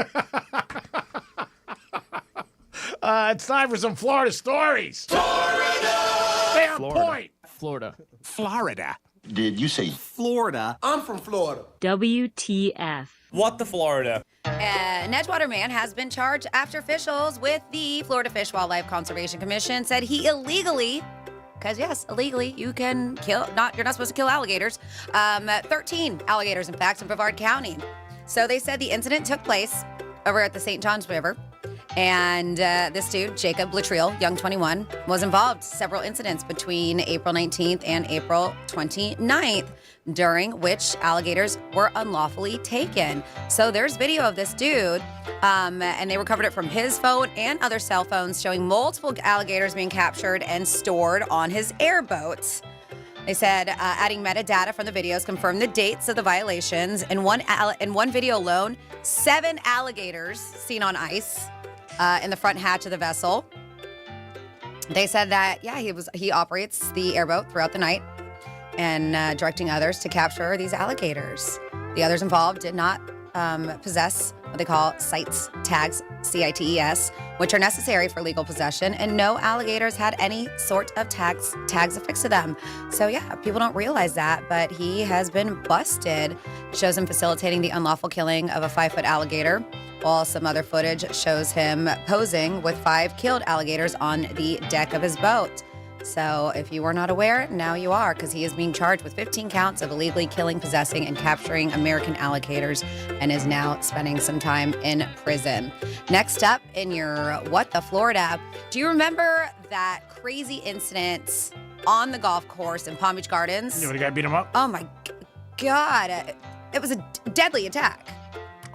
It's time for some Florida stories. Stay on point. Florida. Did you say Florida. I'm from Florida? WTF. What the Florida? An Edgewater man has been charged after officials with the Florida Fish Wildlife Conservation Commission said he illegally, because yes, illegally, you can kill, you're not supposed to kill alligators, 13 alligators, in fact, in Brevard County. So they said the incident took place over at the St. Johns River. And this dude, Jacob Latrell, young 21, was involved in several incidents between April 19th and April 29th, during which alligators were unlawfully taken. So there's video of this dude, and they recovered it from his phone and other cell phones, showing multiple alligators being captured and stored on his airboat. They said adding metadata from the videos confirmed the dates of the violations. In one video alone, 7 alligators seen on ice in the front hatch of the vessel. They said that, he operates the airboat throughout the night and directing others to capture these alligators. The others involved did not possess what they call CITES, tags, CITES, which are necessary for legal possession, and no alligators had any sort of tags affixed to them. So yeah, people don't realize that, but he has been busted. Shows him facilitating the unlawful killing of a 5-foot alligator, while some other footage shows him posing with 5 killed alligators on the deck of his boat. So if you were not aware, now you are, because he is being charged with 15 counts of illegally killing, possessing, and capturing American alligators, and is now spending some time in prison. Next up in your What the Florida, do you remember that crazy incident on the golf course in Palm Beach Gardens? You know, the guy beat him up? Oh my God. It was a deadly attack.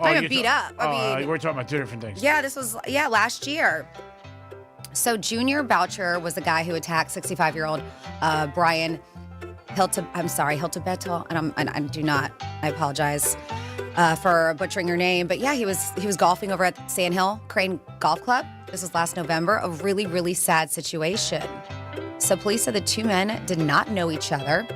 Not even beat up. I mean, we're talking about 2 different things. yeah, this was, last year. So Junior Boucher was the guy who attacked 65-year-old Brian Hiltebetel, and I apologize for butchering your name, but yeah, he was golfing over at Sand Hill Crane Golf Club. This was last November, a really, really sad situation. So police said the 2 men did not know each other,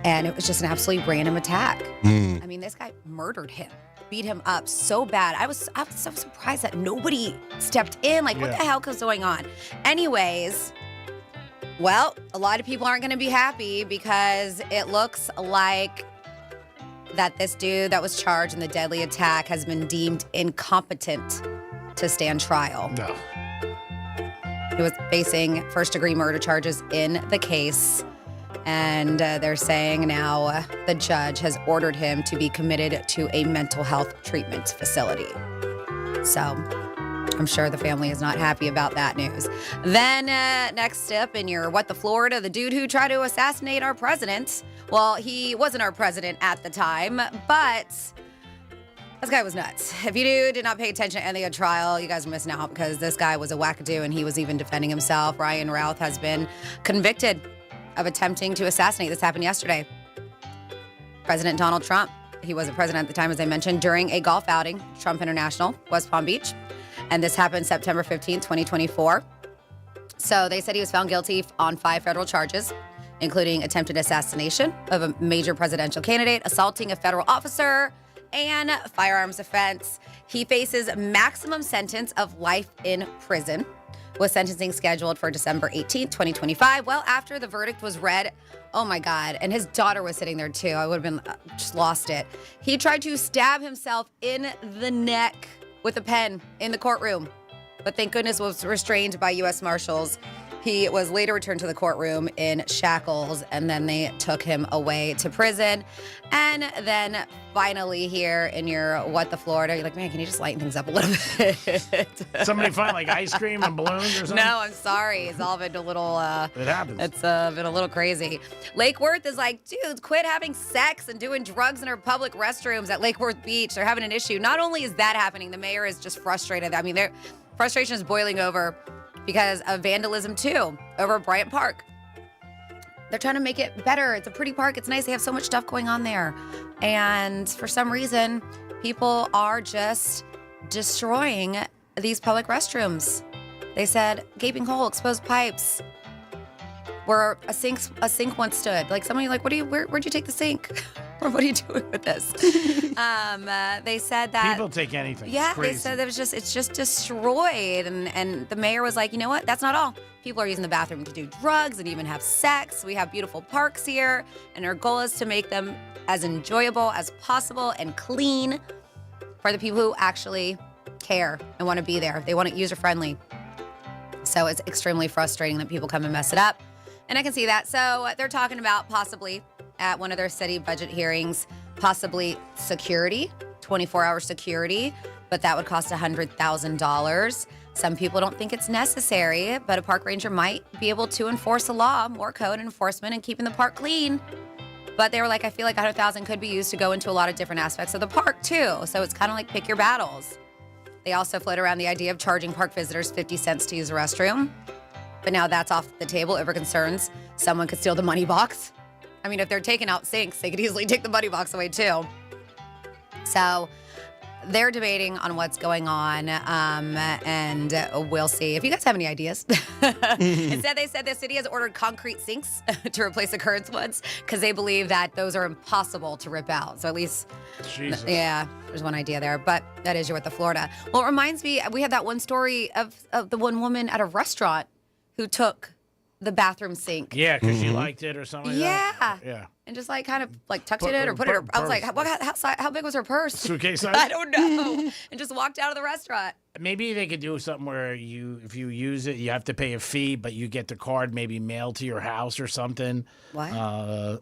and it was just an absolutely random attack. I mean, this guy murdered him. Beat him up so bad. I was so surprised that nobody stepped in. Like, what the hell is going on? Anyways, well, a lot of people aren't going to be happy because it looks like that this dude that was charged in the deadly attack has been deemed incompetent to stand trial. No. He was facing first-degree murder charges in the case. And they're saying now the judge has ordered him to be committed to a mental health treatment facility. So I'm sure the family is not happy about that news. Then next up in your What the Florida, the dude who tried to assassinate our president. Well, he wasn't our president at the time, but this guy was nuts. If you did not pay attention to any of the trial, you guys are missing out, because this guy was a wackadoo and he was even defending himself. Ryan Routh has been convicted of attempting to assassinate. This happened yesterday. President Donald Trump, he wasn't president at the time, as I mentioned, during a golf outing, Trump International, West Palm Beach. And this happened September 15th, 2024. So they said he was found guilty on 5 federal charges, including attempted assassination of a major presidential candidate, assaulting a federal officer, and firearms offense. He faces maximum sentence of life in prison, with sentencing scheduled for December 18th, 2025. Well, after the verdict was read, oh my God, and his daughter was sitting there too. I would have been just lost it. He tried to stab himself in the neck with a pen in the courtroom, but thank goodness was restrained by U.S. Marshals. He was later returned to the courtroom in shackles, and then they took him away to prison. And then finally here in your What the Florida, you're like, man, can you just lighten things up a little bit? Somebody find like ice cream and balloons or something? No, I'm sorry. It's all been a little, it happens. It's been a little crazy. Lake Worth is like, dude, quit having sex and doing drugs in our public restrooms at Lake Worth Beach. They're having an issue. Not only is that happening, the mayor is just frustrated. I mean, their frustration is boiling over because of vandalism too over Bryant Park. They're trying to make it better. It's a pretty park. It's nice. They have so much stuff going on there. And for some reason, people are just destroying these public restrooms. They said gaping hole, exposed pipes, where a sink once stood. Like somebody like, where'd you take the sink? Or what are you doing with this? They said that People take anything. Yeah, It's they crazy. said it's just destroyed, and the mayor was like, you know what? That's not all. People are using the bathroom to do drugs and even have sex. We have beautiful parks here, and our goal is to make them as enjoyable as possible and clean for the people who actually care and want to be there. They want it user friendly. So it's extremely frustrating that people come and mess it up, and I can see that. So they're talking about possibly at one of their city budget hearings, possibly security. 24-hour security, but that would cost $100,000. Some people don't think it's necessary, but a park ranger might be able to enforce a law, more code enforcement, and keeping the park clean. But they were like, I feel like $100,000 could be used to go into a lot of different aspects of the park too. So it's kind of like pick your battles. They also float around the idea of charging park visitors 50 cents to use a restroom. But now that's off the table over concerns someone could steal the money box. I mean, if they're taking out sinks, they could easily take the money box away too. So they're debating on what's going on, and we'll see. If you guys have any ideas. Instead, they said the city has ordered concrete sinks to replace the current ones because they believe that those are impossible to rip out. So at least, Jesus. Yeah, there's one idea there. But that is with the Florida. Well, it reminds me, we had that one story of the one woman at a restaurant who took the bathroom sink. Yeah, because she liked it or something like that. Yeah. And just like kind of like tucked it in or put it. I was like, how big was her purse? Suitcase size? I don't know. And just walked out of the restaurant. Maybe they could do something where if you use it, you have to pay a fee, but you get the card maybe mailed to your house or something. What?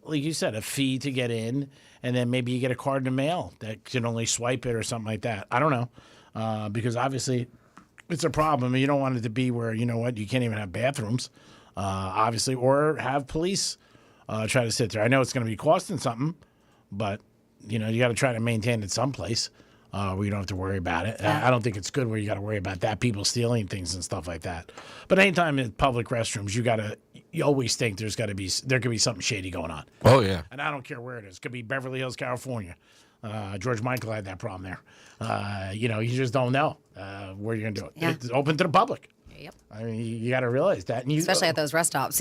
Like you said, a fee to get in, and then maybe you get a card in the mail that can only swipe it or something like that. I don't know, because obviously it's a problem. You don't want it to be where, you know what, you can't even have bathrooms, obviously, or have police try to sit there. I know it's going to be costing something, but you got to try to maintain it someplace where you don't have to worry about it. Yeah. I don't think it's good where you got to worry about that, people stealing things and stuff like that. But anytime in public restrooms, you always think there could be something shady going on. Oh, yeah. And I don't care where it is. It could be Beverly Hills, California. George Michael had that problem there. You just don't know where you're going to do it. Yeah. It's open to the public. Yep. I mean, you got to realize that. And Especially at those rest stops.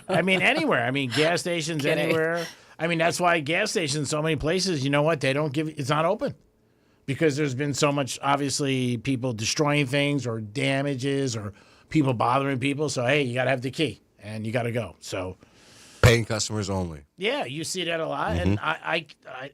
I mean, anywhere. I mean, gas stations, Kidding. anywhere. I mean, that's why gas stations, so many places, you know what? They don't it's not open. Because there's been so much, obviously, people destroying things or damages or people bothering people. So, hey, you got to have the key and you got to go. So, paying customers only. yeah, you see that a lot. And I,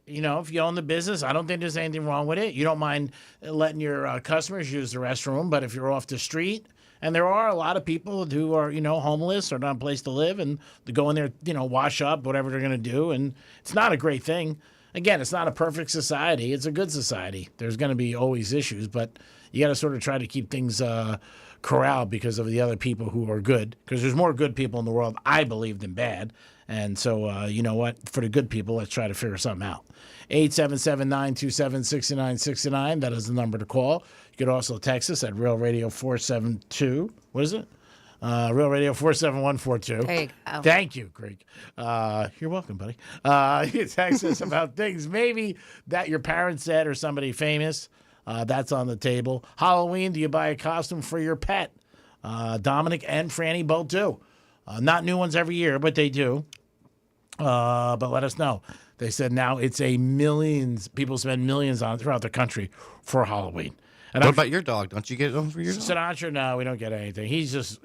if you own the business, I don't think there's anything wrong with it. You don't mind letting your customers use the restroom. But if you're off the street, and there are a lot of people who are, homeless or not a place to live, and they go in there, wash up, whatever they're going to do. And it's not a great thing. Again, it's not a perfect society. It's a good society. There's going to be always issues, but you got to sort of try to keep things corralled because of the other people who are good. Because there's more good people in the world, I believe, than bad. And so, you know what? For the good people, let's try to figure something out. 877-927-6969. That is the number to call. You could also text us at Real Radio 472. What is it? Real Radio 47142. There you go. Thank you, Greg. You're welcome, buddy. You can text us about things maybe that your parents said or somebody famous. That's on the table. Halloween, do you buy a costume for your pet? Dominic and Franny both do. Not new ones every year, but they do. But let us know. They said now it's people spend millions on it throughout the country for Halloween. And What about your dog? Don't you get them for your dog? Sinatra? No, we don't get anything. He's just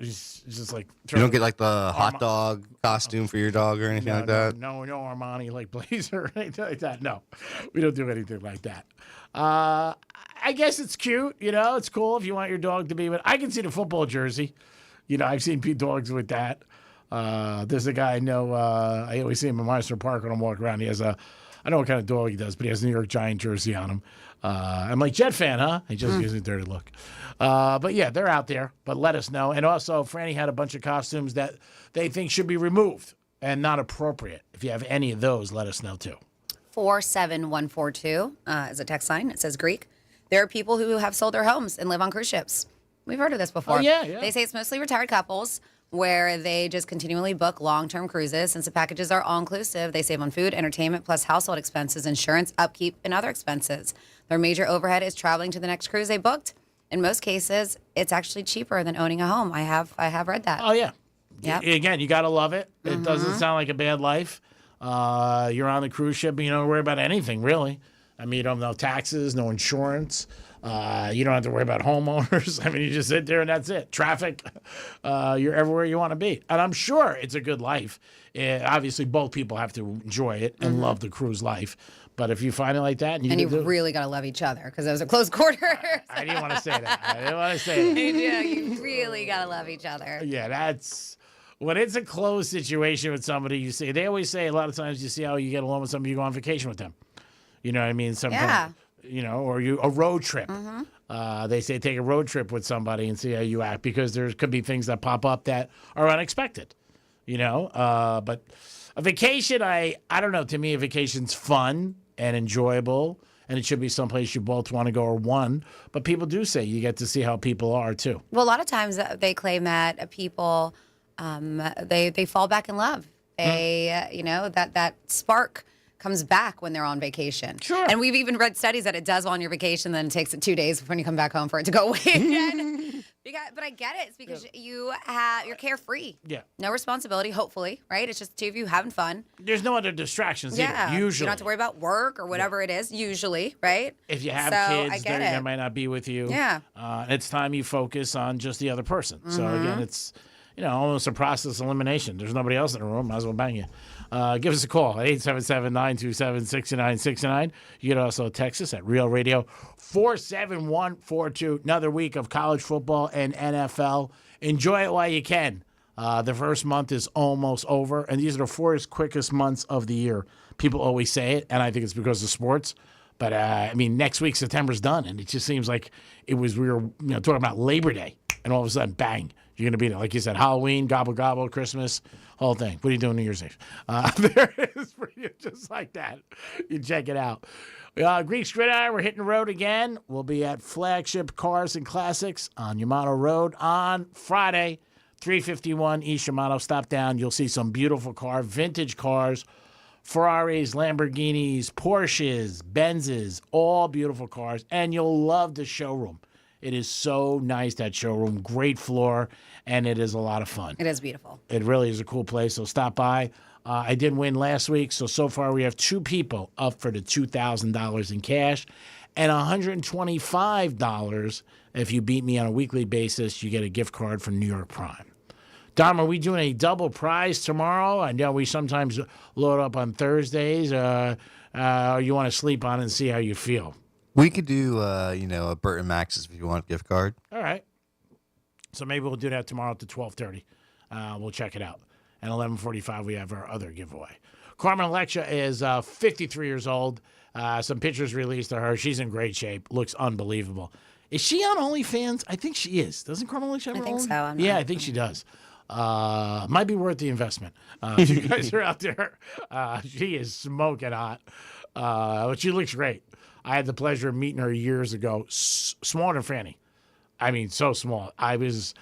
like. You don't get like the hot dog costume for your dog or anything like that? No Armani like blazer or anything like that. No, we don't do anything like that. I guess it's cute. It's cool if you want your dog to be with. I can see the football jersey. I've seen dogs with that. There's a guy I know. I always see him in Monster Park when I'm walking around. He has I don't know what kind of dog he does, but he has a New York Giant jersey on him. I'm like, Jet fan, huh? He just gives me a dirty look. But yeah, they're out there. But let us know. And also, Franny had a bunch of costumes that they think should be removed and not appropriate. If you have any of those, let us know too. 47142 is a text line. It says Greek. There are people who have sold their homes and live on cruise ships. We've heard of this before. Oh, yeah. They say it's mostly retired couples where they just continually book long-term cruises. Since the packages are all-inclusive, they save on food, entertainment, plus household expenses, insurance, upkeep, and other expenses. Their major overhead is traveling to the next cruise they booked. In most cases, it's actually cheaper than owning a home. I have read that. Oh, yeah. Yep. Again, you got to love it. It doesn't sound like a bad life. You're on the cruise ship, and you don't worry about anything, really. I mean, you don't have no taxes, no insurance. You don't have to worry about homeowners. I mean, you just sit there and that's it. Traffic, you're everywhere you want to be. And I'm sure it's a good life. Obviously, both people have to enjoy it and love the cruise life. But if you find it like that, and you really got to love each other because it was a close quarters. I didn't want to say that. I didn't want to say that. Yeah, you really got to love each other. Yeah, that's when it's a close situation with somebody. You see, they always say a lot of times you see how you get along with somebody, you go on vacation with them. You know what I mean? Sometimes, or a road trip. They say take a road trip with somebody and see how you act because there could be things that pop up that are unexpected. But a vacation, I don't know. To me, a vacation's fun and enjoyable, and it should be someplace you both want to go or one. But people do say you get to see how people are too. Well, a lot of times they claim that people, they fall back in love. They, that spark comes back when they're on vacation. Sure. And we've even read studies that it does on your vacation, then it takes it 2 days when you come back home for it to go away again. But I get it. It's because you're carefree. Yeah. No responsibility, hopefully, right? It's just the two of you having fun. There's no other distractions either, usually. You don't have to worry about work or whatever it is, usually, right? If you have kids, they might not be with you. Yeah. It's time you focus on just the other person. So, again, it's, almost a process of elimination. There's nobody else in the room. Might as well bang you. Give us a call at 877-927-6969. You can also text us at Real Radio 47142. Another week of college football and NFL. Enjoy it while you can. The first month is almost over, and these are the 4 quickest months of the year. People always say it, and I think it's because of sports. But, next week, September's done, and it just seems like we were talking about Labor Day, and all of a sudden, bang, you're going to be there. Like you said, Halloween, gobble, gobble, Christmas, whole thing. What are you doing New Year's Eve? There it is for you, just like that. You check it out. Greek Gridiron, we're hitting the road again. We'll be at Flagship Cars and Classics on Yamato Road on Friday, 351 East Yamato. Stop down. You'll see some beautiful vintage cars, Ferraris, Lamborghinis, Porsches, Benzes, all beautiful cars. And you'll love the showroom. It is so nice, that showroom. Great floor, and it is a lot of fun. It is beautiful. It really is a cool place, so stop by. I did win last week, so far we have 2 people up for the $2,000 in cash and $125 if you beat me on a weekly basis. You get a gift card from New York Prime. Dom, are we doing a double prize tomorrow? I know we sometimes load up on Thursdays. You want to sleep on it and see how you feel. We could do, a Burton Max's if you want a gift card. All right. So maybe we'll do that tomorrow at 12:30. We'll check it out. And 11:45, we have our other giveaway. Carmen Electra is 53 years old. Some pictures released of her. She's in great shape. Looks unbelievable. Is she on OnlyFans? I think she is. Doesn't Carmen Electra have her I think own? so. Yeah, I think she does. Might be worth the investment. If you guys are out there, she is smoking hot. But she looks great. I had the pleasure of meeting her years ago. Smaller than Franny. I mean, so small. I was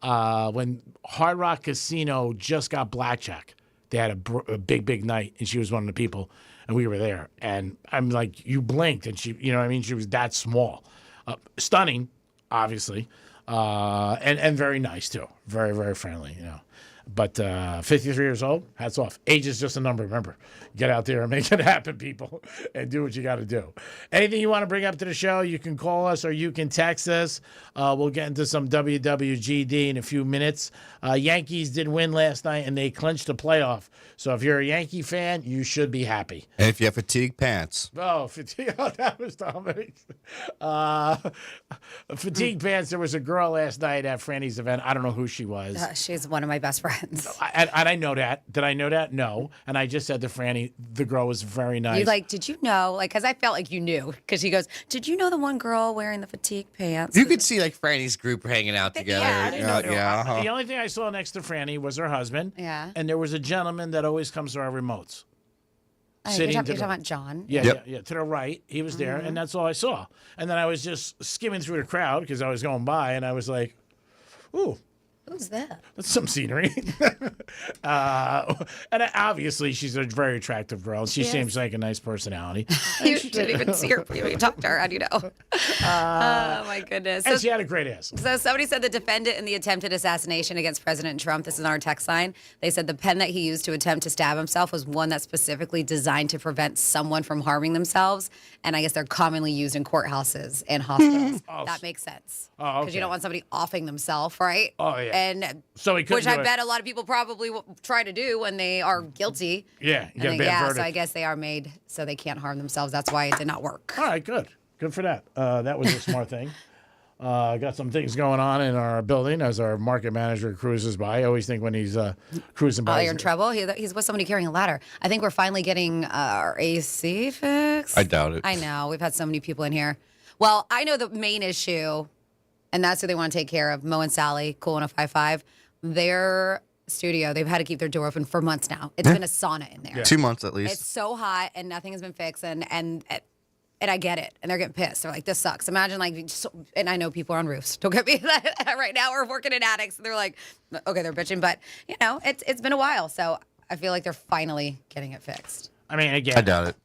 when Hard Rock Casino just got blackjack. They had a big night, and she was one of the people, and we were there. And I'm like, you blinked, and she, she was that small. Stunning, obviously, and very nice too. Very, very friendly, But 53 years old, hats off. Age is just a number, remember. Get out there and make it happen, people, and do what you got to do. Anything you want to bring up to the show, you can call us or you can text us. We'll get into some WWGD in a few minutes. Yankees did win last night, and they clinched the playoff. So if you're a Yankee fan, you should be happy. And if you have fatigue pants. Oh, fatigue. Oh, that was Dominic. Fatigue pants. There was a girl last night at Franny's event. I don't know who she was. She's one of my best friends. And I know that. Did I know that? No. And I just said to Franny, the girl was very nice. Did you know? Because I felt like you knew. Because he goes, did you know the one girl wearing the fatigue pants? You could see Franny's group hanging out together. Yeah, I didn't know. The only thing I saw next to Franny was her husband. Yeah. And there was a gentleman that always comes to our remotes. You're talking about John? Yeah, to the right. He was there, and that's all I saw. And then I was just skimming through the crowd because I was going by, and I was like, ooh, Who's that? That's some scenery. And obviously, she's a very attractive girl. She seems like a nice personality. You didn't even see her. You talked to her. How do you know? Oh, my goodness. And she had a great ass. So somebody said the defendant in the attempted assassination against President Trump, this is on our text line, they said the pen that he used to attempt to stab himself was one that's specifically designed to prevent someone from harming themselves. And I guess they're commonly used in courthouses and hospitals. That makes sense. Oh, Because you don't want somebody offing themselves, right? Oh, yeah. And So he couldn't which I do it. bet a lot of people probably try to do when they are guilty. Yeah, you get a bad yeah. verdict. So I guess they are made so they can't harm themselves. That's why it did not work. All right, good. Good for that. That was a smart thing. Got some things going on in our building as our market manager cruises by. I always think when he's cruising by. Oh, you're in trouble? He's with somebody carrying a ladder. I think we're finally getting our AC fixed. I doubt it. I know. We've had so many people in here. Well, I know the main issue, and that's who they want to take care of, Mo and Sally, Cool 105.5. Their studio, they've had to keep their door open for months now. It's been a sauna in there. 2 months at least. It's so hot, and nothing has been fixed, and I get it, and they're getting pissed. They're like, "This sucks." Imagine and I know people are on roofs. Don't get me right now. We're working in attics, and they're like, "Okay, they're bitching," but it's been a while, so I feel like they're finally getting it fixed. I mean, again, I doubt it.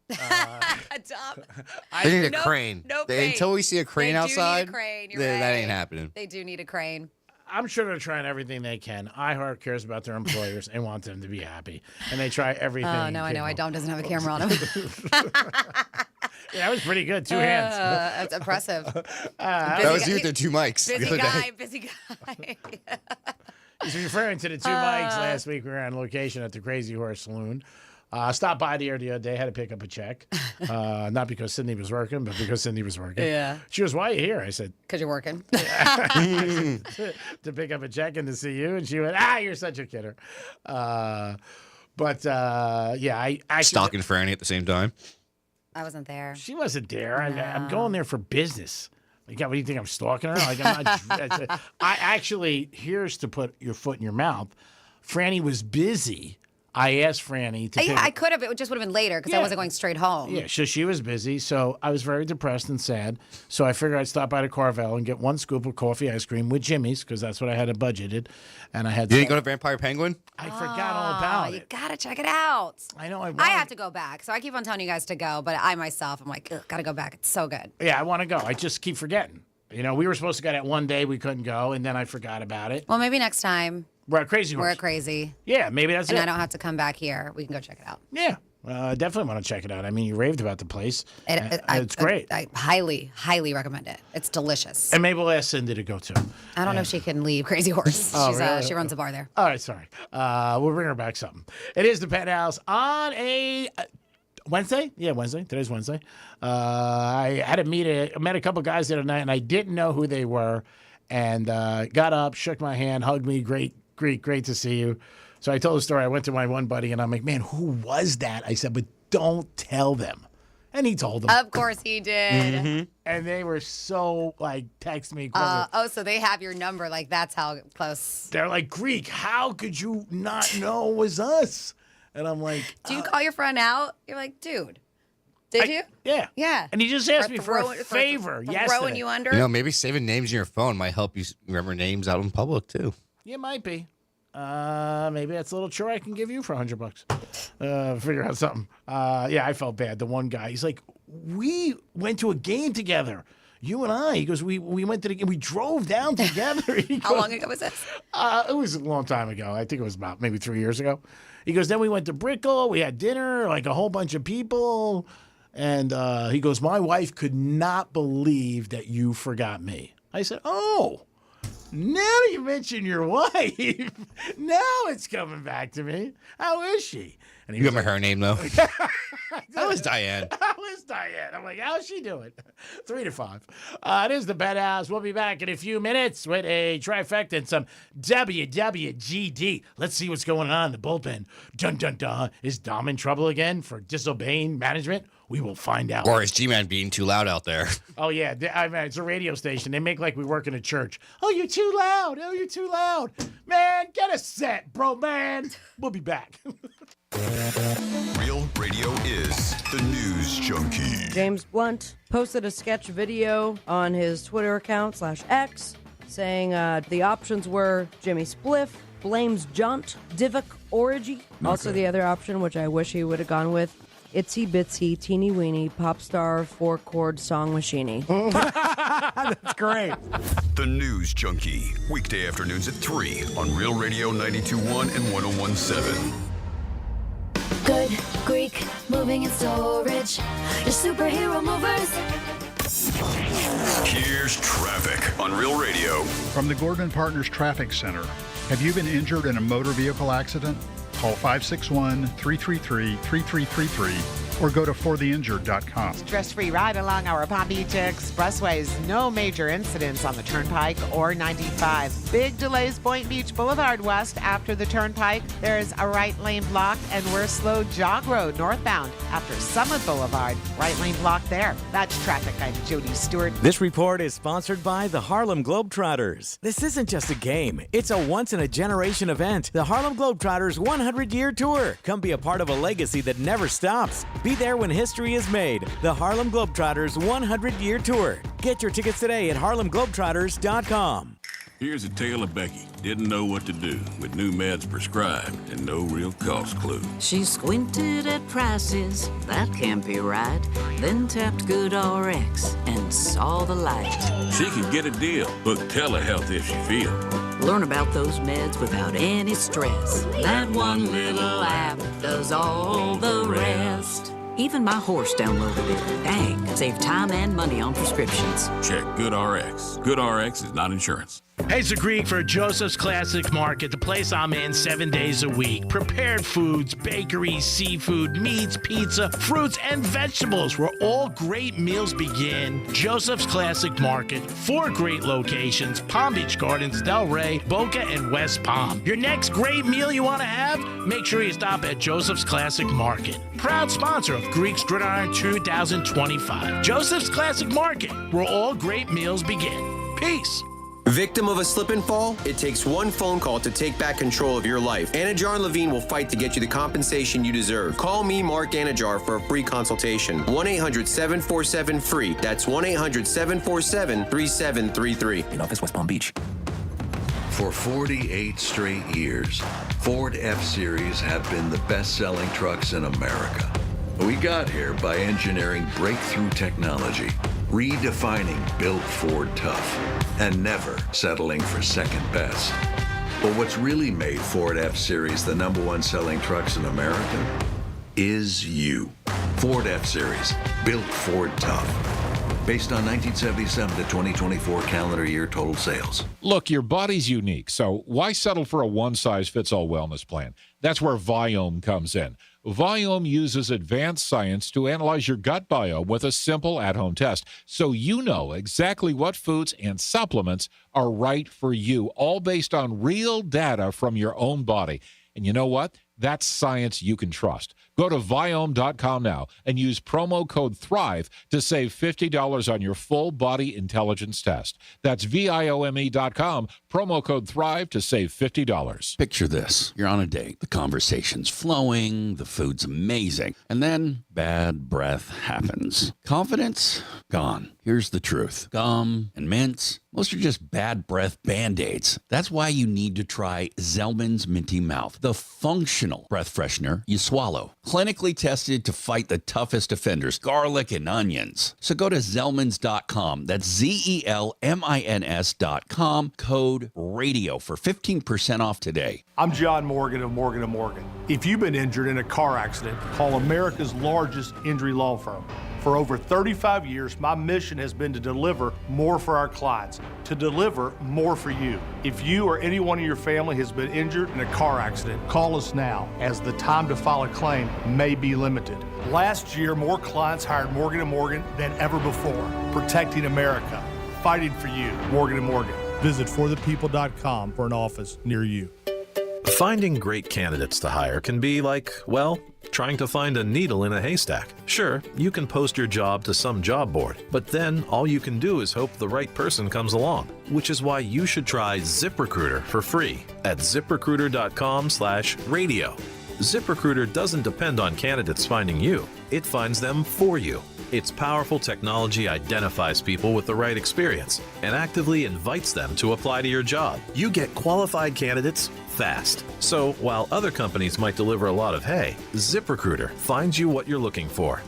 They need a No- crane. no crane. Until we see a crane They do outside, need a crane. You're that right. ain't happening. They do need a crane. I'm sure they're trying everything they can. iHeart cares about their employers and wants them to be happy, and they try everything. Oh no, I know. Dom doesn't have a camera on him. Yeah, that was pretty good. 2 hands. That's impressive. That was you with the 2 mics. the Busy other guy, day. busy guy. He's referring to the 2 mics last week. We were on location at the Crazy Horse Saloon. Stopped by the other day, had to pick up a check. Not because Sydney was working, but because Sydney was working. Yeah. She goes, "Why are you here?" I said, Because you're working. to pick up a check and to see you. And she went, "You're such a kidder." Yeah, I actually. Stalking Franny at the same time. I wasn't there. She wasn't there. I'm going there for business. Like, what do you think? I'm stalking her? Like, I'm not. I actually, here's to put your foot in your mouth. Franny was busy. I asked Franny to. I could have. It just would have been later because I wasn't going straight home. Yeah, so she was busy. So I was very depressed and sad. So I figured I'd stop by to Carvel and get 1 scoop of coffee ice cream with Jimmy's because that's what I had budgeted. And I had. You didn't go to Vampire Penguin? I forgot all about You it. gotta check it out. I know. I have to go back, so I keep on telling you guys to go, but I myself, I'm like, gotta go back. It's so good. Yeah, I want to go. I just keep forgetting. We were supposed to go that one day. We couldn't go, and then I forgot about it. Well, maybe next time. We're at Crazy Horse. We're at Crazy. Yeah, maybe that's and it. I don't have to come back here. We can go check it out. Yeah, definitely want to check it out. I mean, you raved about the place. It's great. I highly, highly recommend it. It's delicious. And maybe we'll ask Cindy to go too. I don't know if she can leave Crazy Horse. Oh, She's really? she runs a bar there. All right, sorry. We'll bring her back something. It is the Penthouse on a Wednesday. Yeah, Wednesday. Today's Wednesday. I had met a couple guys the other night, and I didn't know who they were. And got up, shook my hand, hugged me. Great to see you. So I told the story. I went to my one buddy, and I'm like, "Man, who was that?" I said, "But don't tell them." And he told them. Of course he did. Mm-hmm. And they were so, text me. So they have your number. Like, that's how close. They're like, "Greek, how could you not know it was us?" And I'm like, Do you call your friend out? You're like, dude, did you? Yeah. Yeah. And he just asked me for a favor yesterday. Throwing you under? Maybe saving names in your phone might help you remember names out in public, too. It might be. Maybe that's a little chore I can give you for $100. Figure out something. Yeah, I felt bad. The one guy, he's like, "We went to a game together. You and I." He goes, we went to the game. We drove down together. How long ago was this? It was a long time ago. I think it was about maybe 3 years ago. He goes, "Then we went to Brickell. We had dinner, like a whole bunch of people." And he goes, "My wife could not believe that you forgot me." I said, "Oh, now that you mention your wife, now it's coming back to me. How is she?" And he You was remember her name, though? That was Diane. How is Diane? I'm like, how's she doing? 3 to 5. It is the Penthouse. We'll be back in a few minutes with a trifecta and some WWGD. Let's see what's going on in the bullpen. Dun, dun, dun. Is Dom in trouble again for disobeying management? We will find out. Or is G-Man being too loud out there? Oh, yeah. I mean, it's a radio station. They make like we work in a church. "Oh, you're too loud. Oh, you're too loud. Man, get a set, bro, man." We'll be back. Real radio is the news junkie. James Blunt posted a sketch video on his Twitter account /X saying the options were Jimmy Spliff, Blames Junt, Divok Origi. Also the other option, which I wish he would have gone with, Itsy Bitsy Teeny Weeny Pop Star 4-chord Song Machine. That's great. The News Junkie, weekday afternoons at 3 on Real Radio 92.1 and 101.7. Good Greek moving and storage. Your superhero movers. Here's traffic on Real Radio. From the Gordon Partners Traffic Center. Have you been injured in a motor vehicle accident? Call 561-333-3333 or go to fortheinjured.com. Stress-free ride along our Palm Beach expressways. No major incidents on the Turnpike or 95. Big delays Point Beach Boulevard west after the Turnpike. There is a right lane block and we're slow Jog Road northbound after Summit Boulevard. Right lane block there. That's traffic. I'm Jody Stewart. This report is sponsored by the Harlem Globetrotters. This isn't just a game. It's a once-in-a-generation event. The Harlem Globetrotters 100-year tour. Come be a part of a legacy that never stops. Be there when history is made. The Harlem Globetrotters 100-year tour. Get your tickets today at harlemglobetrotters.com. Here's a tale of Becky. Didn't know what to do with new meds prescribed and no real cost clue. She squinted at prices, that can't be right. Then tapped GoodRx and saw the light. She could get a deal. Book telehealth if she feel. Learn about those meds without any stress. That one little app does all the rest. Even my horse downloaded it. Dang, save time and money on prescriptions. Check GoodRx. GoodRx is not insurance. Hey, it's the Greek for Joseph's Classic Market, the place I'm in 7 days a week. Prepared foods, bakeries, seafood, meats, pizza, fruits, and vegetables, where all great meals begin. Joseph's Classic Market, 4 great locations: Palm Beach Gardens, Delray, Boca, and West Palm. Your next great meal you want to have? Make sure you stop at Joseph's Classic Market. Proud sponsor of Greek's Gridiron 2025. Joseph's Classic Market, where all great meals begin. Peace. Victim of a slip and fall? It takes one phone call to take back control of your life. Anajar and Levine will fight to get you the compensation you deserve. Call me, Mark Anajar, for a free consultation. 1-800-747-FREE. That's 1-800-747-3733. In office, West Palm Beach. For 48 straight years, Ford F-Series have been the best-selling trucks in America. We got here by engineering breakthrough technology, redefining Built Ford Tough, and never settling for second best. But what's really made Ford F-Series the #1 selling trucks in America is you. Ford F-Series, Built Ford Tough. Based on 1977 to 2024 calendar year total sales. Look, your body's unique, so why settle for a one-size-fits-all wellness plan? That's where Viome comes in. Viome uses advanced science to analyze your gut biome with a simple at-home test, so you know exactly what foods and supplements are right for you, all based on real data from your own body. And you know what? That's science you can trust. Go to Viome.com now and use promo code THRIVE to save $50 on your full body intelligence test. That's Viome.com, promo code THRIVE to save $50. Picture this. You're on a date. The conversation's flowing. The food's amazing. And then bad breath happens. Confidence? Gone. Here's the truth. Gum and mints, most are just bad breath Band-Aids. That's why you need to try Zellman's Minty Mouth, the functional breath freshener you swallow. Clinically tested to fight the toughest offenders, garlic and onions. So go to Zellmans.com. That's ZELMINS.com. Code RADIO for 15% off today. I'm John Morgan of Morgan & Morgan. If you've been injured in a car accident, call America's largest injury law firm. For over 35 years, my mission has been to deliver more for our clients, to deliver more for you. If you or anyone in your family has been injured in a car accident, call us now, as the time to file a claim may be limited. Last year, more clients hired Morgan & Morgan than ever before, protecting America, fighting for you. Morgan & Morgan. Visit forthepeople.com for an office near you. Finding great candidates to hire can be like, well, trying to find a needle in a haystack. Sure, you can post your job to some job board, but then all you can do is hope the right person comes along, which is why you should try ZipRecruiter for free at ZipRecruiter.com/radio. ZipRecruiter doesn't depend on candidates finding you. It finds them for you. Its powerful technology identifies people with the right experience and actively invites them to apply to your job. You get qualified candidates fast. So while other companies might deliver a lot of hay, ZipRecruiter finds you what you're looking for.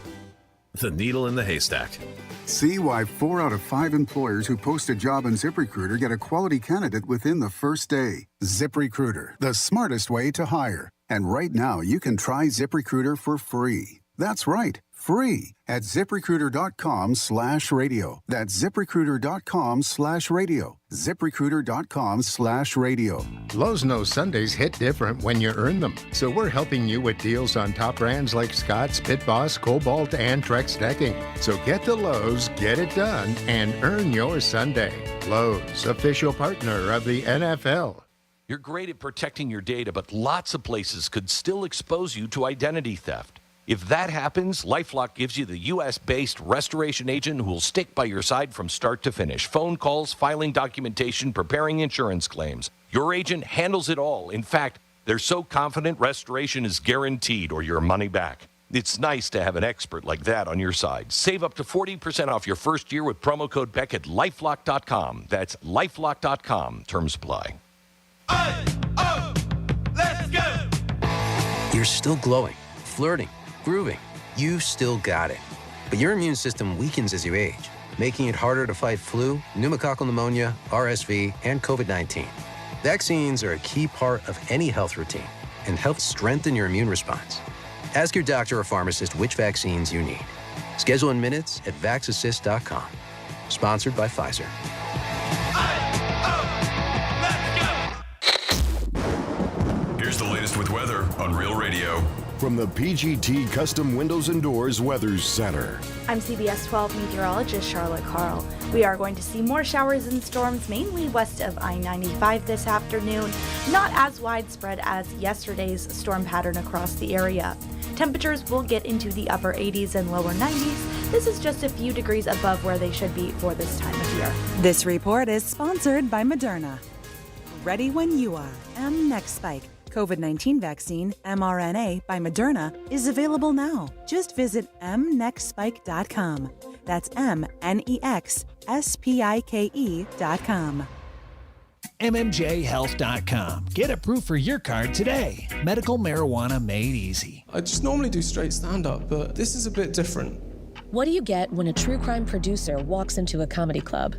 The needle in the haystack. See why 4 out of 5 employers who post a job on ZipRecruiter get a quality candidate within the first day. ZipRecruiter, the smartest way to hire. And right now, you can try ZipRecruiter for free. That's right, free at ZipRecruiter.com/radio. That's ZipRecruiter.com/radio. ZipRecruiter.com/radio. Lowe's knows Sundays hit different when you earn them. So we're helping you with deals on top brands like Scott's, Pit Boss, Cobalt, and Trex Decking. So get to Lowe's, get it done, and earn your Sunday. Lowe's, official partner of the NFL. You're great at protecting your data, but lots of places could still expose you to identity theft. If that happens, LifeLock gives you the U.S.-based restoration agent who will stick by your side from start to finish. Phone calls, filing documentation, preparing insurance claims. Your agent handles it all. In fact, they're so confident restoration is guaranteed or your money back. It's nice to have an expert like that on your side. Save up to 40% off your first year with promo code Beck at LifeLock.com. That's LifeLock.com. Terms apply. Let's go! You're still glowing, flirting, grooving. You still got it. But your immune system weakens as you age, making it harder to fight flu, pneumococcal pneumonia, RSV, and COVID-19. Vaccines are a key part of any health routine and help strengthen your immune response. Ask your doctor or pharmacist which vaccines you need. Schedule in minutes at vaxassist.com. Sponsored by Pfizer. Here's the latest with weather on Real Radio. From the PGT Custom Windows and Doors Weather Center. I'm CBS 12 meteorologist Charlotte Carl. We are going to see more showers and storms mainly west of I-95 this afternoon, not as widespread as yesterday's storm pattern across the area. Temperatures will get into the upper 80s and lower 90s. This is just a few degrees above where they should be for this time of year. This report is sponsored by Moderna. Ready when you are. Next Spike. COVID-19 vaccine, mRNA, by Moderna, is available now. Just visit mnextspike.com. That's MNEXSPIKE.com. MMJHealth.com. Get approved for your card today. Medical marijuana made easy. I just normally do straight stand-up, but this is a bit different. What do you get when a true crime producer walks into a comedy club?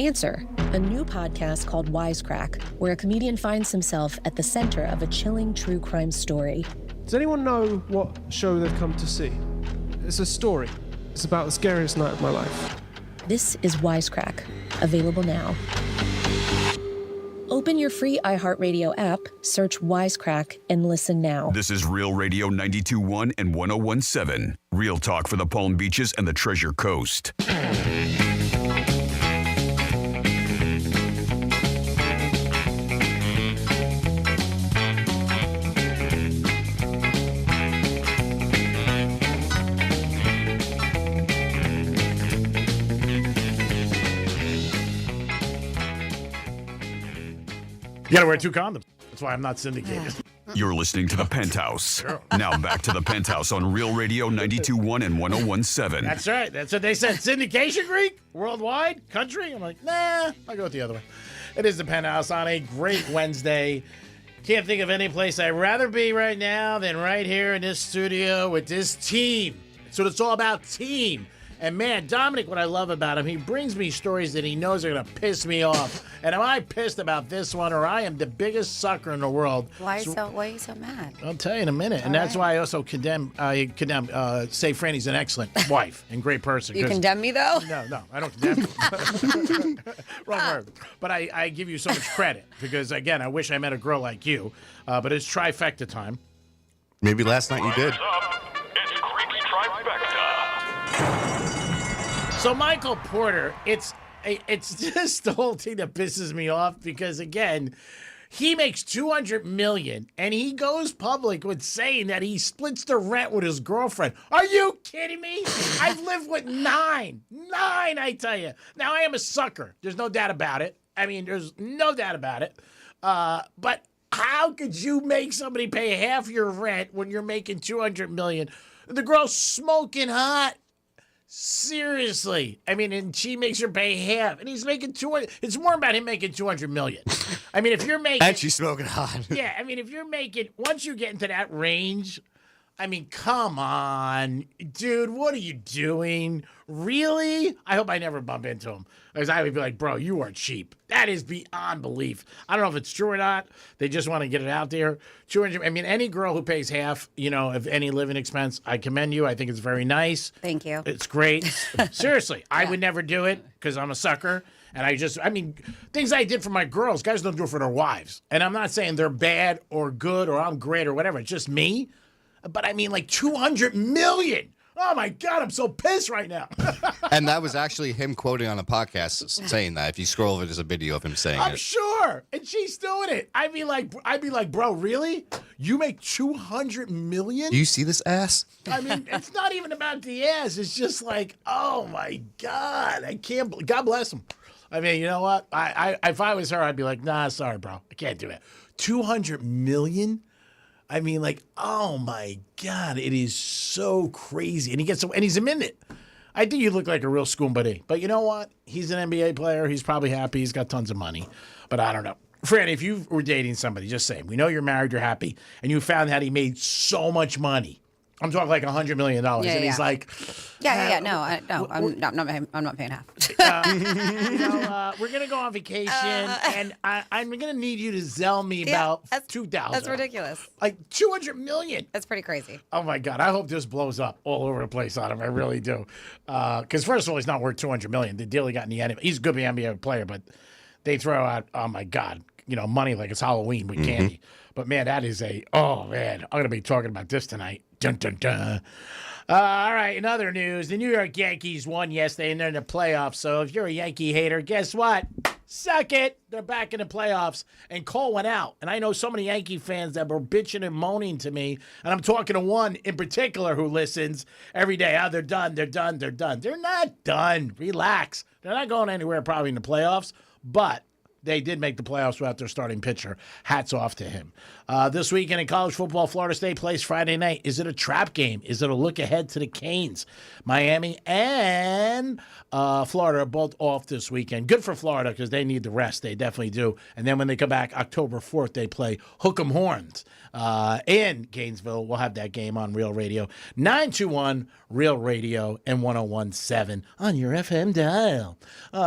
Answer, a new podcast called Wisecrack, where a comedian finds himself at the center of a chilling true crime story. Does anyone know what show they've come to see? It's a story. It's about the scariest night of my life. This is Wisecrack, available now. Open your free iHeartRadio app, search Wisecrack, and listen now. This is Real Radio 92.1 and 101.7. Real talk for the Palm Beaches and the Treasure Coast. You gotta wear 2 condoms. That's why I'm not syndicated. You're listening to The Penthouse. Now back to The Penthouse on Real Radio 92.1 and 101.7. That's right. That's what they said. Syndication, Greek? Worldwide? Country? I'm like, nah, I'll go with the other way. It is The Penthouse on a great Wednesday. Can't think of any place I'd rather be right now than right here in this studio with this team. So it's all about team. And man, Dominic, what I love about him, he brings me stories that he knows are going to piss me off. And am I pissed about this one, or I am the biggest sucker in the world? Why are you so mad? I'll tell you in a minute. And that's why I also say Franny's an excellent wife and great person. You condemn me, though? No, I don't condemn you. Wrong word. But I give you so much credit because, again, I wish I met a girl like you. But it's trifecta time. Maybe last night you did. So Michael Porter, it's just the whole thing that pisses me off because, again, he makes $200 million and he goes public with saying that he splits the rent with his girlfriend. Are you kidding me? I've lived with 9, I tell you. Now I am a sucker. There's no doubt about it. I mean, there's no doubt about it. But how could you make somebody pay half your rent when you're making $200 million? The girl's smoking hot. Seriously. I mean, and she makes her pay half, and he's making 200. It's more about him making 200 million. I mean, if you're making, and she's smoking hot. Yeah, I mean, if you're making, once you get into that range, I mean, come on, dude, what are you doing? Really? I hope I never bump into him, because I would be like, bro, you are cheap. That is beyond belief. I don't know if it's true or not. They just want to get it out there. 200. I mean, any girl who pays half, of any living expense, I commend you. I think it's very nice. Thank you. It's great. Seriously, I would never do it because I'm a sucker. And I mean, things I did for my girls, guys don't do it for their wives. And I'm not saying they're bad or good or I'm great or whatever. It's just me. But I mean, like 200 million. Oh my God, I'm so pissed right now. And that was actually him quoting on a podcast saying that. If you scroll over, there's a video of him saying I'm it. sure. And she's doing it. I'd be like, bro, really? You make 200 million? Do you see this ass? I mean, it's not even about the ass. It's just like, oh my God, I can't. God bless him. I mean, you know what? If I was her, I'd be like, nah, sorry, bro, I can't do it. 200 million? I mean, like, oh my God, it is so crazy. And he's a minute. I think you look like a real Scoombadee. But you know what? He's an NBA player. He's probably happy. He's got tons of money. But I don't know. Franny, if you were dating somebody, just say, we know you're married, you're happy, and you found out he made so much money. I'm talking like $100 million. And he's like, No, I'm not paying half. We're going to go on vacation, and I'm going to need you to sell me about $2,000. That's ridiculous. Like $200 million. That's pretty crazy. Oh, my God. I hope this blows up all over the place on him. I really do. Because, first of all, he's not worth $200 million. The deal he got in the NBA, he's a good NBA player, but they throw out, oh, my God, money like it's Halloween with candy. But, man, that is I'm going to be talking about this tonight. Dun, dun, dun. All right, in other news, the New York Yankees won yesterday and they're in the playoffs. So if you're a Yankee hater, guess what? Suck it. They're back in the playoffs. And Cole went out. And I know so many Yankee fans that were bitching and moaning to me. And I'm talking to one in particular who listens every day. Oh, they're done. They're done. They're done. They're not done. Relax. They're not going anywhere probably in the playoffs. But they did make the playoffs without their starting pitcher. Hats off to him. This weekend in college football, Florida State plays Friday night. Is it a trap game? Is it a look ahead to the Canes? Miami and Florida are both off this weekend. Good for Florida because they need the rest. They definitely do. And then when they come back October 4th, they play Hook 'em Horns in Gainesville. We'll have that game on Real Radio. 921 Real Radio and 101.7 on your FM dial.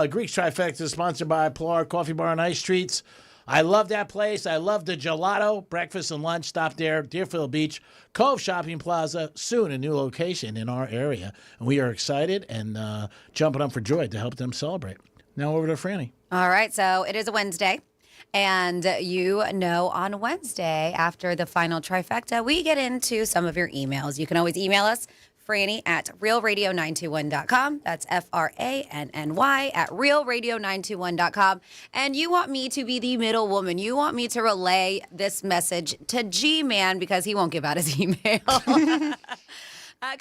Greek's Trifecta is sponsored by Pilar Coffee Bar and Ice Treats. I love that place. I love the gelato, breakfast and lunch. Stop there, Deerfield Beach, Cove Shopping Plaza, soon a new location in our area. And we are excited and jumping up for joy to help them celebrate. Now over to Franny. All right, so it is a Wednesday. And on Wednesday, after the final trifecta, we get into some of your emails. You can always email us, Franny at realradio921.com. That's FRANNY at realradio921.com. And you want me to be the middle woman. You want me to relay this message to G-Man because he won't give out his email. Because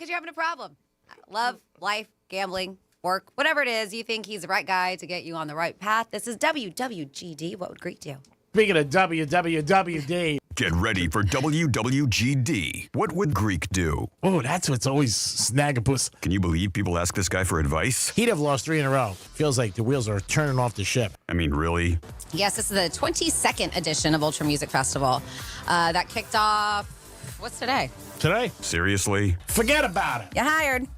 you're having a problem. Love, life, gambling, work, whatever it is, you think he's the right guy to get you on the right path. This is WWGD. What would Greek do? Speaking of WWWD. Get ready for WWGD. What would Greek do? Oh, that's what's always snaggapus. Can you believe people ask this guy for advice? He'd have lost 3 in a row. Feels like the wheels are turning off the ship. I mean, really? Yes, this is the 22nd edition of Ultra Music Festival. That kicked off, what's today? Today? Seriously? Forget about it. You hired.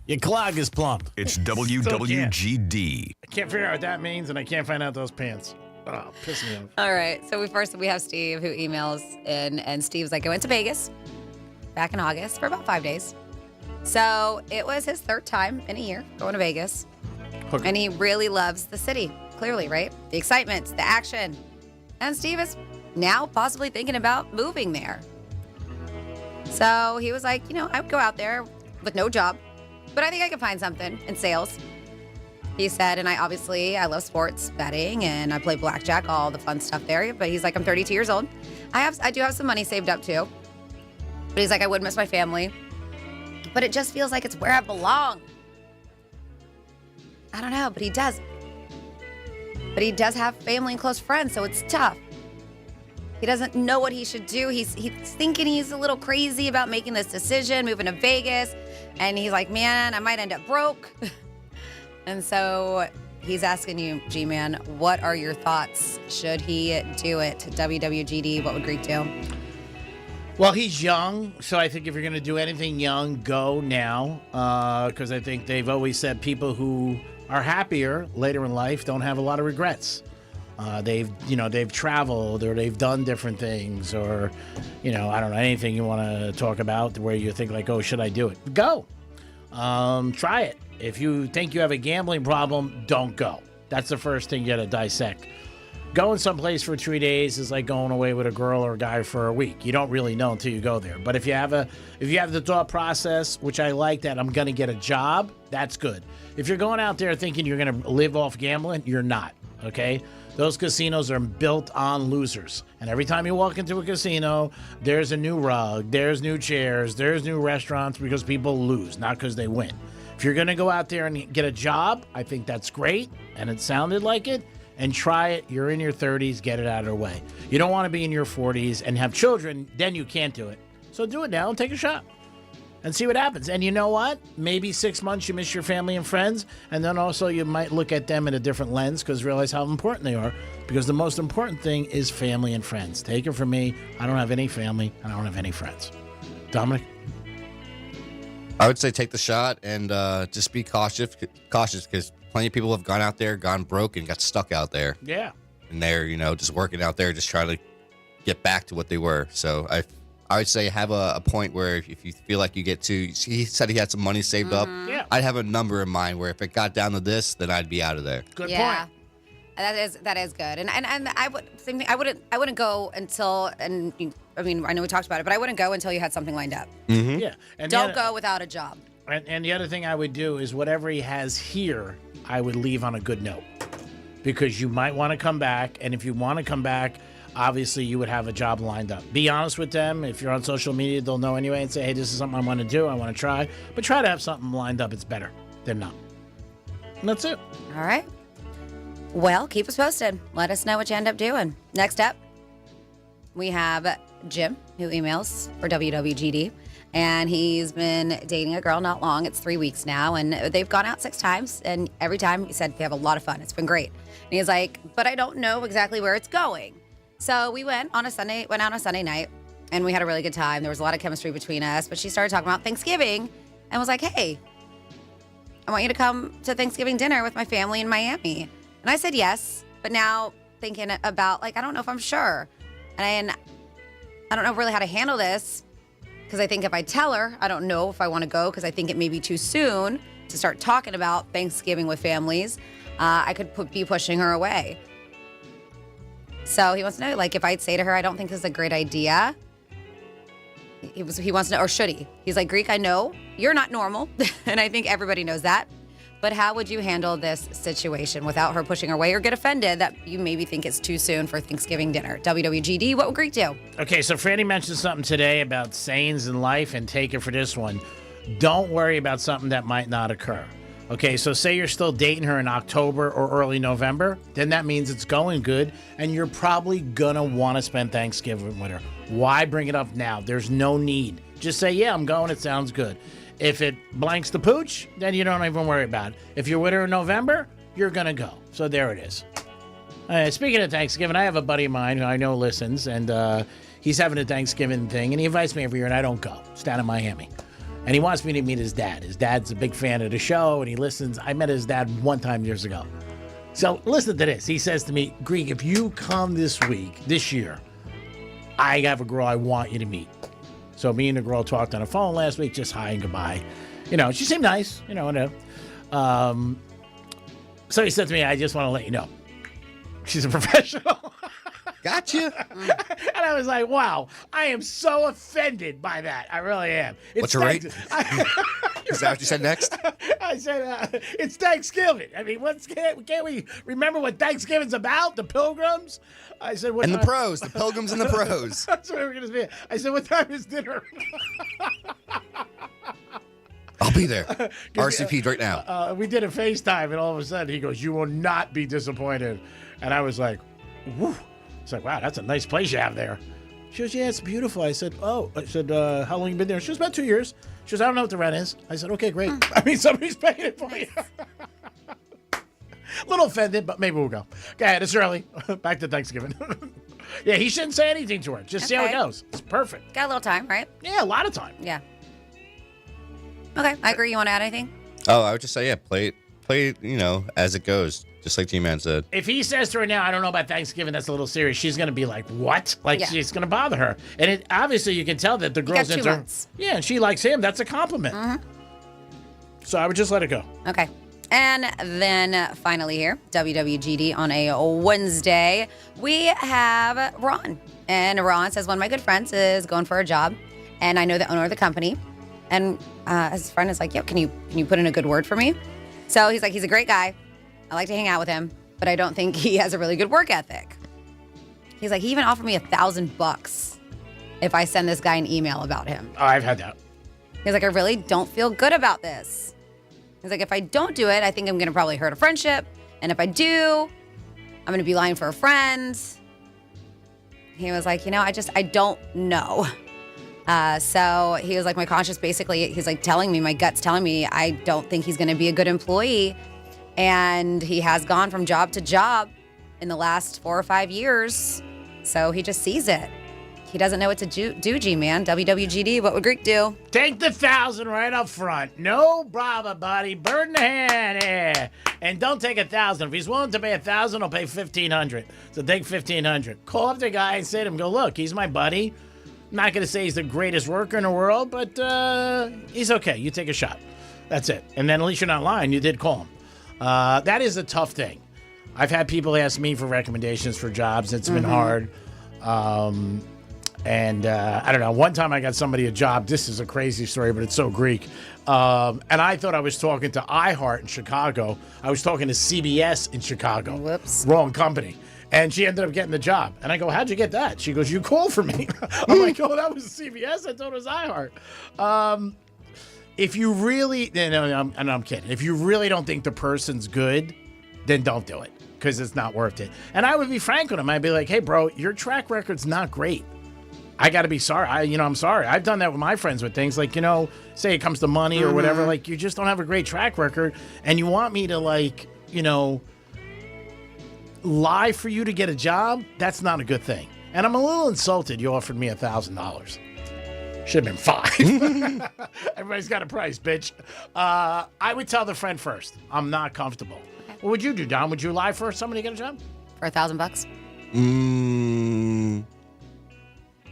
Your clog is plump. It's WWGD. I can't figure out what that means, and I can't find out those pants. Oh, piss me off. All right. So we have Steve who emails in, and Steve's like, I went to Vegas back in August for about 5 days. So it was his 3rd time in a year going to Vegas. Okay. And he really loves the city, clearly, right? The excitement, the action. And Steve is now possibly thinking about moving there. So he was like, I would go out there with no job, but I think I could find something in sales. He said, and I love sports betting and I play blackjack, all the fun stuff there. But he's like, I'm 32 years old. I do have some money saved up too. But he's like, I would miss my family. But it just feels like it's where I belong. I don't know, but he does. But he does have family and close friends, so it's tough. He doesn't know what he should do. He's thinking he's a little crazy about making this decision, moving to Vegas. And he's like, man, I might end up broke. And so he's asking you, G-Man, what are your thoughts? Should he do it? WWGD, what would Greek do? Well, he's young, so I think if you're going to do anything young, go now. Because I think they've always said people who are happier later in life don't have a lot of regrets. They've traveled or they've done different things or, I don't know, anything you want to talk about where you think like, oh, should I do it? Go. Try it. If you think you have a gambling problem, don't go. That's the first thing you got to dissect. Going someplace for 3 days is like going away with a girl or a guy for a week. You don't really know until you go there. But if you have the thought process, which I like, that I'm going to get a job, that's good. If you're going out there thinking you're going to live off gambling, you're not, okay? Those casinos are built on losers. And every time you walk into a casino, there's a new rug, there's new chairs, there's new restaurants because people lose, not because they win. If you're going to go out there and get a job, I think that's great, and it sounded like it. And try it. You're in your 30s. Get it out of the way. You don't want to be in your 40s and have children. Then you can't do it. So do it now and take a shot and see what happens. And you know what? Maybe 6 months you miss your family and friends. And then also you might look at them in a different lens because realize how important they are. Because the most important thing is family and friends. Take it from me. I don't have any family and I don't have any friends. Dominic? I would say take the shot and just be cautious because plenty of people have gone out there, gone broke, and got stuck out there. Yeah. And they're, just working out there, just trying to get back to what they were. So I would say have a point where if you feel like you get to, he said he had some money saved up. Yeah. I'd have a number in mind where if it got down to this, then I'd be out of there. Good point. That is good. And I would same thing. I wouldn't go until, and I mean, I know we talked about it, but I wouldn't go until you had something lined up. Mm-hmm. Yeah. And don't go without a job. And the other thing I would do is whatever he has here, I would leave on a good note. Because you might want to come back, and if you want to come back, obviously you would have a job lined up. Be honest with them. If you're on social media, they'll know anyway and say, hey, this is something I want to do, I want to try. But try to have something lined up. It's better than not. And that's it. All right. Well, keep us posted. Let us know what you end up doing. Next up, we have Jim, who emails for WWGD. And he's been dating a girl not long. It's 3 weeks now. And they've gone out 6 times. And every time he said they have a lot of fun. It's been great. And he's like, but I don't know exactly where it's going. So we went out on a Sunday night. And we had a really good time. There was a lot of chemistry between us. But she started talking about Thanksgiving. And was like, hey, I want you to come to Thanksgiving dinner with my family in Miami. And I said yes. But now thinking about, I don't know if I'm sure. And I don't know really how to handle this. Because I think if I tell her, I don't know if I want to go because I think it may be too soon to start talking about Thanksgiving with families. I could be pushing her away. So he wants to know, if I'd say to her, I don't think this is a great idea. He wants to know, or should he? He's like, Greek, I know you're not normal, and I think everybody knows that. But how would you handle this situation without her pushing her away or get offended that you maybe think it's too soon for Thanksgiving dinner? WWGD, what would Greek do? Okay, so Franny mentioned something today about sayings in life, and take it for this one. Don't worry about something that might not occur. Okay, so say you're still dating her in October or early November, then that means it's going good, and you're probably gonna want to spend Thanksgiving with her. Why bring it up now? There's no need. Just say, yeah, I'm going, it sounds good. If it blanks the pooch, then you don't even worry about it. If you're with her in November, you're going to go. So there it is. Speaking of Thanksgiving, I have a buddy of mine who I know listens, and he's having a Thanksgiving thing, and he invites me every year, and I don't go. It's down in Miami. And he wants me to meet his dad. His dad's a big fan of the show, and he listens. I met his dad one time years ago. So listen to this. He says to me, Greek, if you come this year, I have a girl I want you to meet. So me and the girl talked on the phone last week, just hi and goodbye. She seemed nice, so he said to me, I just want to let you know, she's a professional. Gotcha. And I was like, wow, I am so offended by that. I really am. What's your rate? Is that what you said next? I said, it's Thanksgiving. I mean, can't we remember what Thanksgiving's about? The pilgrims? I said, what and time? The pros, the pilgrims and the pros. That's what we're going to be. I said, what time is dinner? I'll be there. RCP'd right now. We did a FaceTime, and all of a sudden he goes, you will not be disappointed. And I was like, woo. It's like, wow, that's a nice place you have there. She goes, yeah, it's beautiful. I said, how long you been there? She goes, about 2 years. She goes, I don't know what the rent is. I said, okay, great. I mean, somebody's paying it for you. A little offended, but maybe we'll go. Go ahead, it's early. Back to Thanksgiving. Yeah, he shouldn't say anything to her. Just see how it goes. It's perfect. Got a little time, right? Yeah, a lot of time. Yeah. Okay, I agree. You want to add anything? Oh, I would just say, yeah, play it, as it goes, just like G-Man said. If he says to her now, I don't know about Thanksgiving, that's a little serious, she's going to be like, what? She's going to bother her. And it obviously you can tell that the girl's got 2 into her. months. Yeah, and she likes him. That's a compliment. So I would just let it go. Okay. And then finally here, WWGD on a Wednesday, we have Ron. And Ron says, one of my good friends is going for a job, and I know the owner of the company. And his friend is like, yo, can you put in a good word for me? So he's like, he's a great guy. I like to hang out with him, but I don't think he has a really good work ethic. He's like, he even offered me $1,000 if I send this guy an email about him. Oh, I've had that. He's like, I really don't feel good about this. He's like, if I don't do it, I think I'm going to probably hurt a friendship. And if I do, I'm going to be lying for a friend. He was like, I don't know. So he was like, my conscience basically, he's like telling me, my gut's telling me, I don't think he's going to be a good employee. And he has gone from job to job in the last 4 or 5 years. So he just sees it. He doesn't know what to do, G-Man. WWGD, what would Greek do? Take the 1,000 right up front. No brava, buddy. Bird in the hand. Yeah. And don't take 1,000. If he's willing to pay 1,000, he'll pay 1,500. So take 1,500. Call up the guy and say to him, go, look, he's my buddy. I'm not going to say he's the greatest worker in the world, but he's okay. You take a shot. That's it. And then at least you're not lying. You did call him. That is a tough thing. I've had people ask me for recommendations for jobs. It's been hard. And I don't know. One time I got somebody a job. This is a crazy story, but it's so Greek. And I thought I was talking to iHeart in Chicago. I was talking to CBS in Chicago. Whoops. Wrong company. And she ended up getting the job. And I go, how'd you get that? She goes, you called for me. I'm like, oh, that was CBS? I thought it was iHeart. If you really, I'm kidding. If you really don't think the person's good, then don't do it because it's not worth it. And I would be frank with him. I'd be like, hey, bro, your track record's not great. I got to be sorry. I'm sorry. I've done that with my friends with things like, say it comes to money or whatever. Like, you just don't have a great track record. And you want me to, lie for you to get a job? That's not a good thing. And I'm a little insulted you offered me $1,000. Should have been $5,000. Everybody's got a price, bitch. I would tell the friend first. I'm not comfortable. Okay. What would you do, Don? Would you lie for somebody to get a job? For $1,000?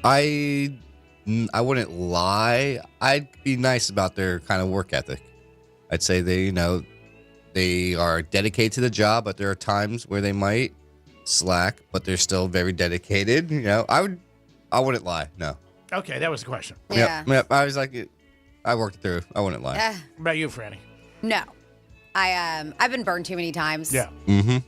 I wouldn't lie. I'd be nice about their kind of work ethic. I'd say they are dedicated to the job, but there are times where they might slack, but they're still very dedicated. I wouldn't lie. No. Okay, that was the question. Yeah. Yep. I was like, I worked through. I wouldn't lie. What about you, Franny? No. I've been burned too many times. Yeah.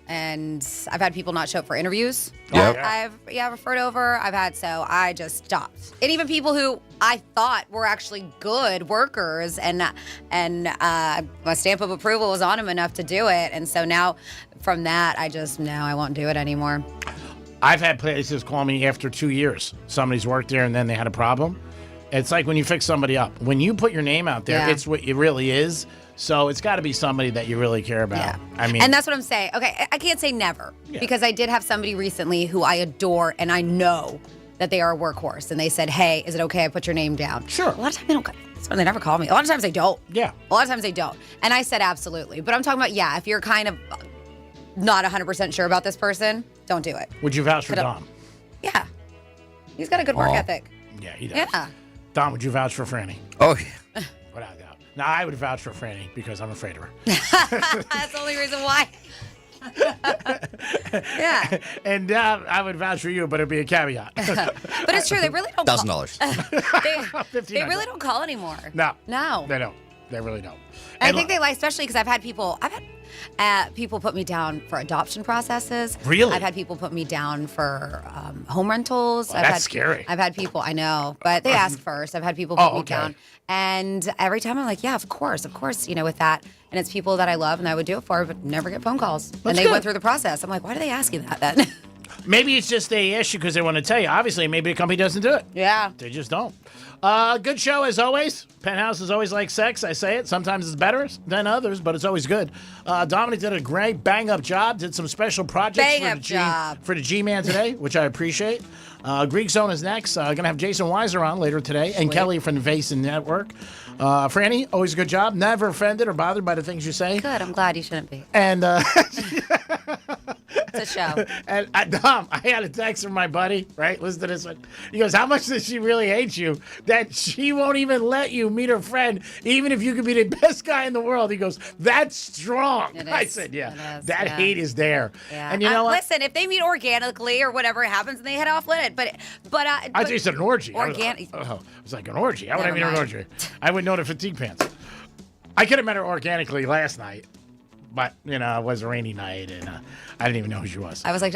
And I've had people not show up for interviews. Yep. I've referred over. So I just stopped. And even people who I thought were actually good workers and my stamp of approval was on them enough to do it. And so now from that, I won't do it anymore. I've had places call me after 2 years. Somebody's worked there and then they had a problem. It's like when you fix somebody up. When you put your name out there, it's what it really is. So it's got to be somebody that you really care about. Yeah. And that's what I'm saying. Okay, I can't say never because I did have somebody recently who I adore and I know that they are a workhorse. And they said, hey, is it okay I put your name down? Sure. A lot of times they don't. They never call me. A lot of times they don't. Yeah. A lot of times they don't. And I said absolutely. But I'm talking about, if you're kind of not 100% sure about this person, don't do it. Would you vouch for Dom? Yeah. He's got a good work ethic. Yeah, he does. Yeah. Dom, would you vouch for Franny? Oh, yeah. Without doubt. Now, I would vouch for Franny because I'm afraid of her. That's the only reason why. Yeah. And I would vouch for you, but it'd be a caveat. But it's true. They really don't $1,000. They really don't call anymore. No. No. They don't. They really don't. And I think they lie, especially because I've had people put me down for adoption processes. Really? I've had people put me down for home rentals. Well, that's scary. I've had people, I know, but they ask first. I've had people put me down. And every time I'm like, yeah, of course, with that. And it's people that I love and I would do it for, but never get phone calls. And they went through the process. I'm like, why do they ask you that then? Maybe it's just a issue because they want to tell you. Obviously, maybe the company doesn't do it. Yeah. They just don't. Good show as always. Penthouse is always like sex. I say it. Sometimes it's better than others, but it's always good. Dominic did a great bang-up job. Did some special projects for the G-Man today, which I appreciate. Greek Zone is next. Going to have Jason Weiser on later today, and Kelly from the Vason Network. Franny, always a good job. Never offended or bothered by the things you say. Good. I'm glad you shouldn't be. And it's a show. And Dom, I had a text from my buddy, right? Listen to this one. He goes, how much does she really hate you that she won't even let you meet her friend, even if you could be the best guy in the world? He goes, that's strong. I said, yeah, that hate is there. Yeah. And you know what? Listen, if they meet organically or whatever happens and they head off, let it. But I thought you said an orgy. Organic. It was like an orgy. How would I mean an mind. orgy? I would know the fatigue pants. I could have met her organically last night, but it was a rainy night and I didn't even know who she was. I was like,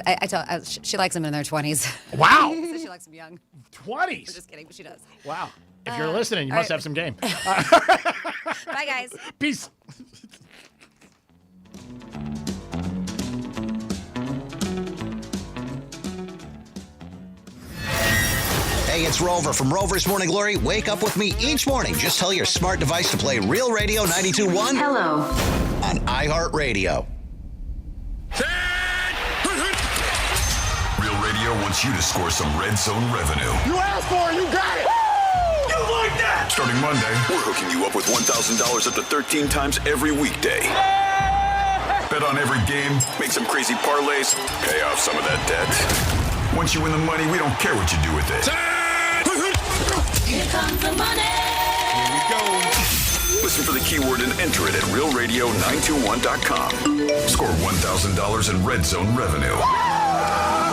she likes them in their 20s. Wow. So she likes them young. 20s? I'm just kidding, but she does. Wow. If you're listening, you must have some game. Bye, guys. Peace. Hey, it's Rover from Rover's Morning Glory. Wake up with me each morning. Just tell your smart device to play Real Radio 92.1. Hello. On iHeartRadio. Real Radio wants you to score some red zone revenue. You asked for it, you got it. Woo! You like that? Starting Monday, we're hooking you up with $1,000 up to 13 times every weekday. Bet on every game, make some crazy parlays, pay off some of that debt. Once you win the money, we don't care what you do with it. Here comes the money. Here we go. Listen for the keyword and enter it at realradio921.com. Score $1,000 in red zone revenue.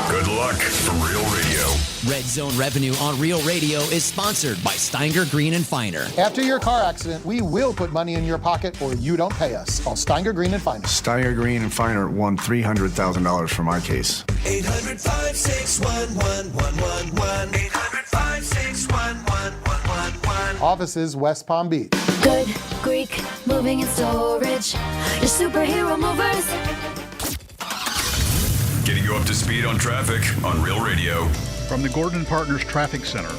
Good luck from Real Radio. Red Zone Revenue on Real Radio is sponsored by Steinger, Green & Finer. After your car accident, we will put money in your pocket or you don't pay us. Call Steinger, Green & Finer. Steinger, Green & Finer won $300,000 for my case. 800-561-1111. 800-561-1111. Offices, West Palm Beach. Good Greek moving and storage. Your superhero movers. Getting you up to speed on traffic on Real Radio. From the Gordon Partners Traffic Center.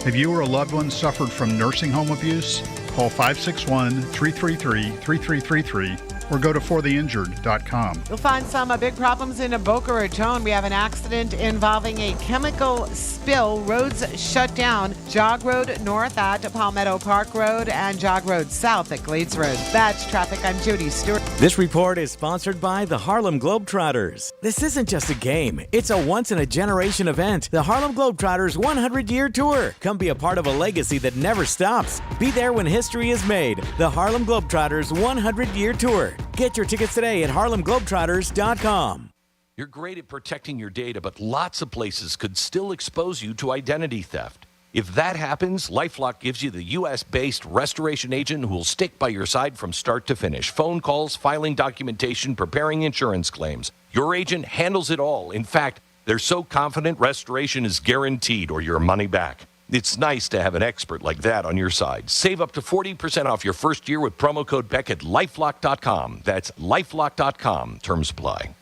Have you or a loved one suffered from nursing home abuse? Call 561-333-3333 or go to fortheinjured.com. You'll find some big problems in Boca Raton. We have an accident involving a chemical spill. Roads shut down. Jog Road north at Palmetto Park Road and Jog Road south at Glades Road. That's traffic. I'm Judy Stewart. This report is sponsored by the Harlem Globetrotters. This isn't just a game. It's a once-in-a-generation event. The Harlem Globetrotters 100-year tour. Come be a part of a legacy that never stops. Be there when history is made. The Harlem Globetrotters 100-year tour. Get your tickets today at harlemglobetrotters.com. You're great at protecting your data, but lots of places could still expose you to identity theft. If that happens, LifeLock gives you the U.S.-based restoration agent who will stick by your side from start to finish. Phone calls, filing documentation, preparing insurance claims. Your agent handles it all. In fact, they're so confident restoration is guaranteed or your money back. It's nice to have an expert like that on your side. Save up to 40% off your first year with promo code Beck at LifeLock.com. That's LifeLock.com. Terms apply.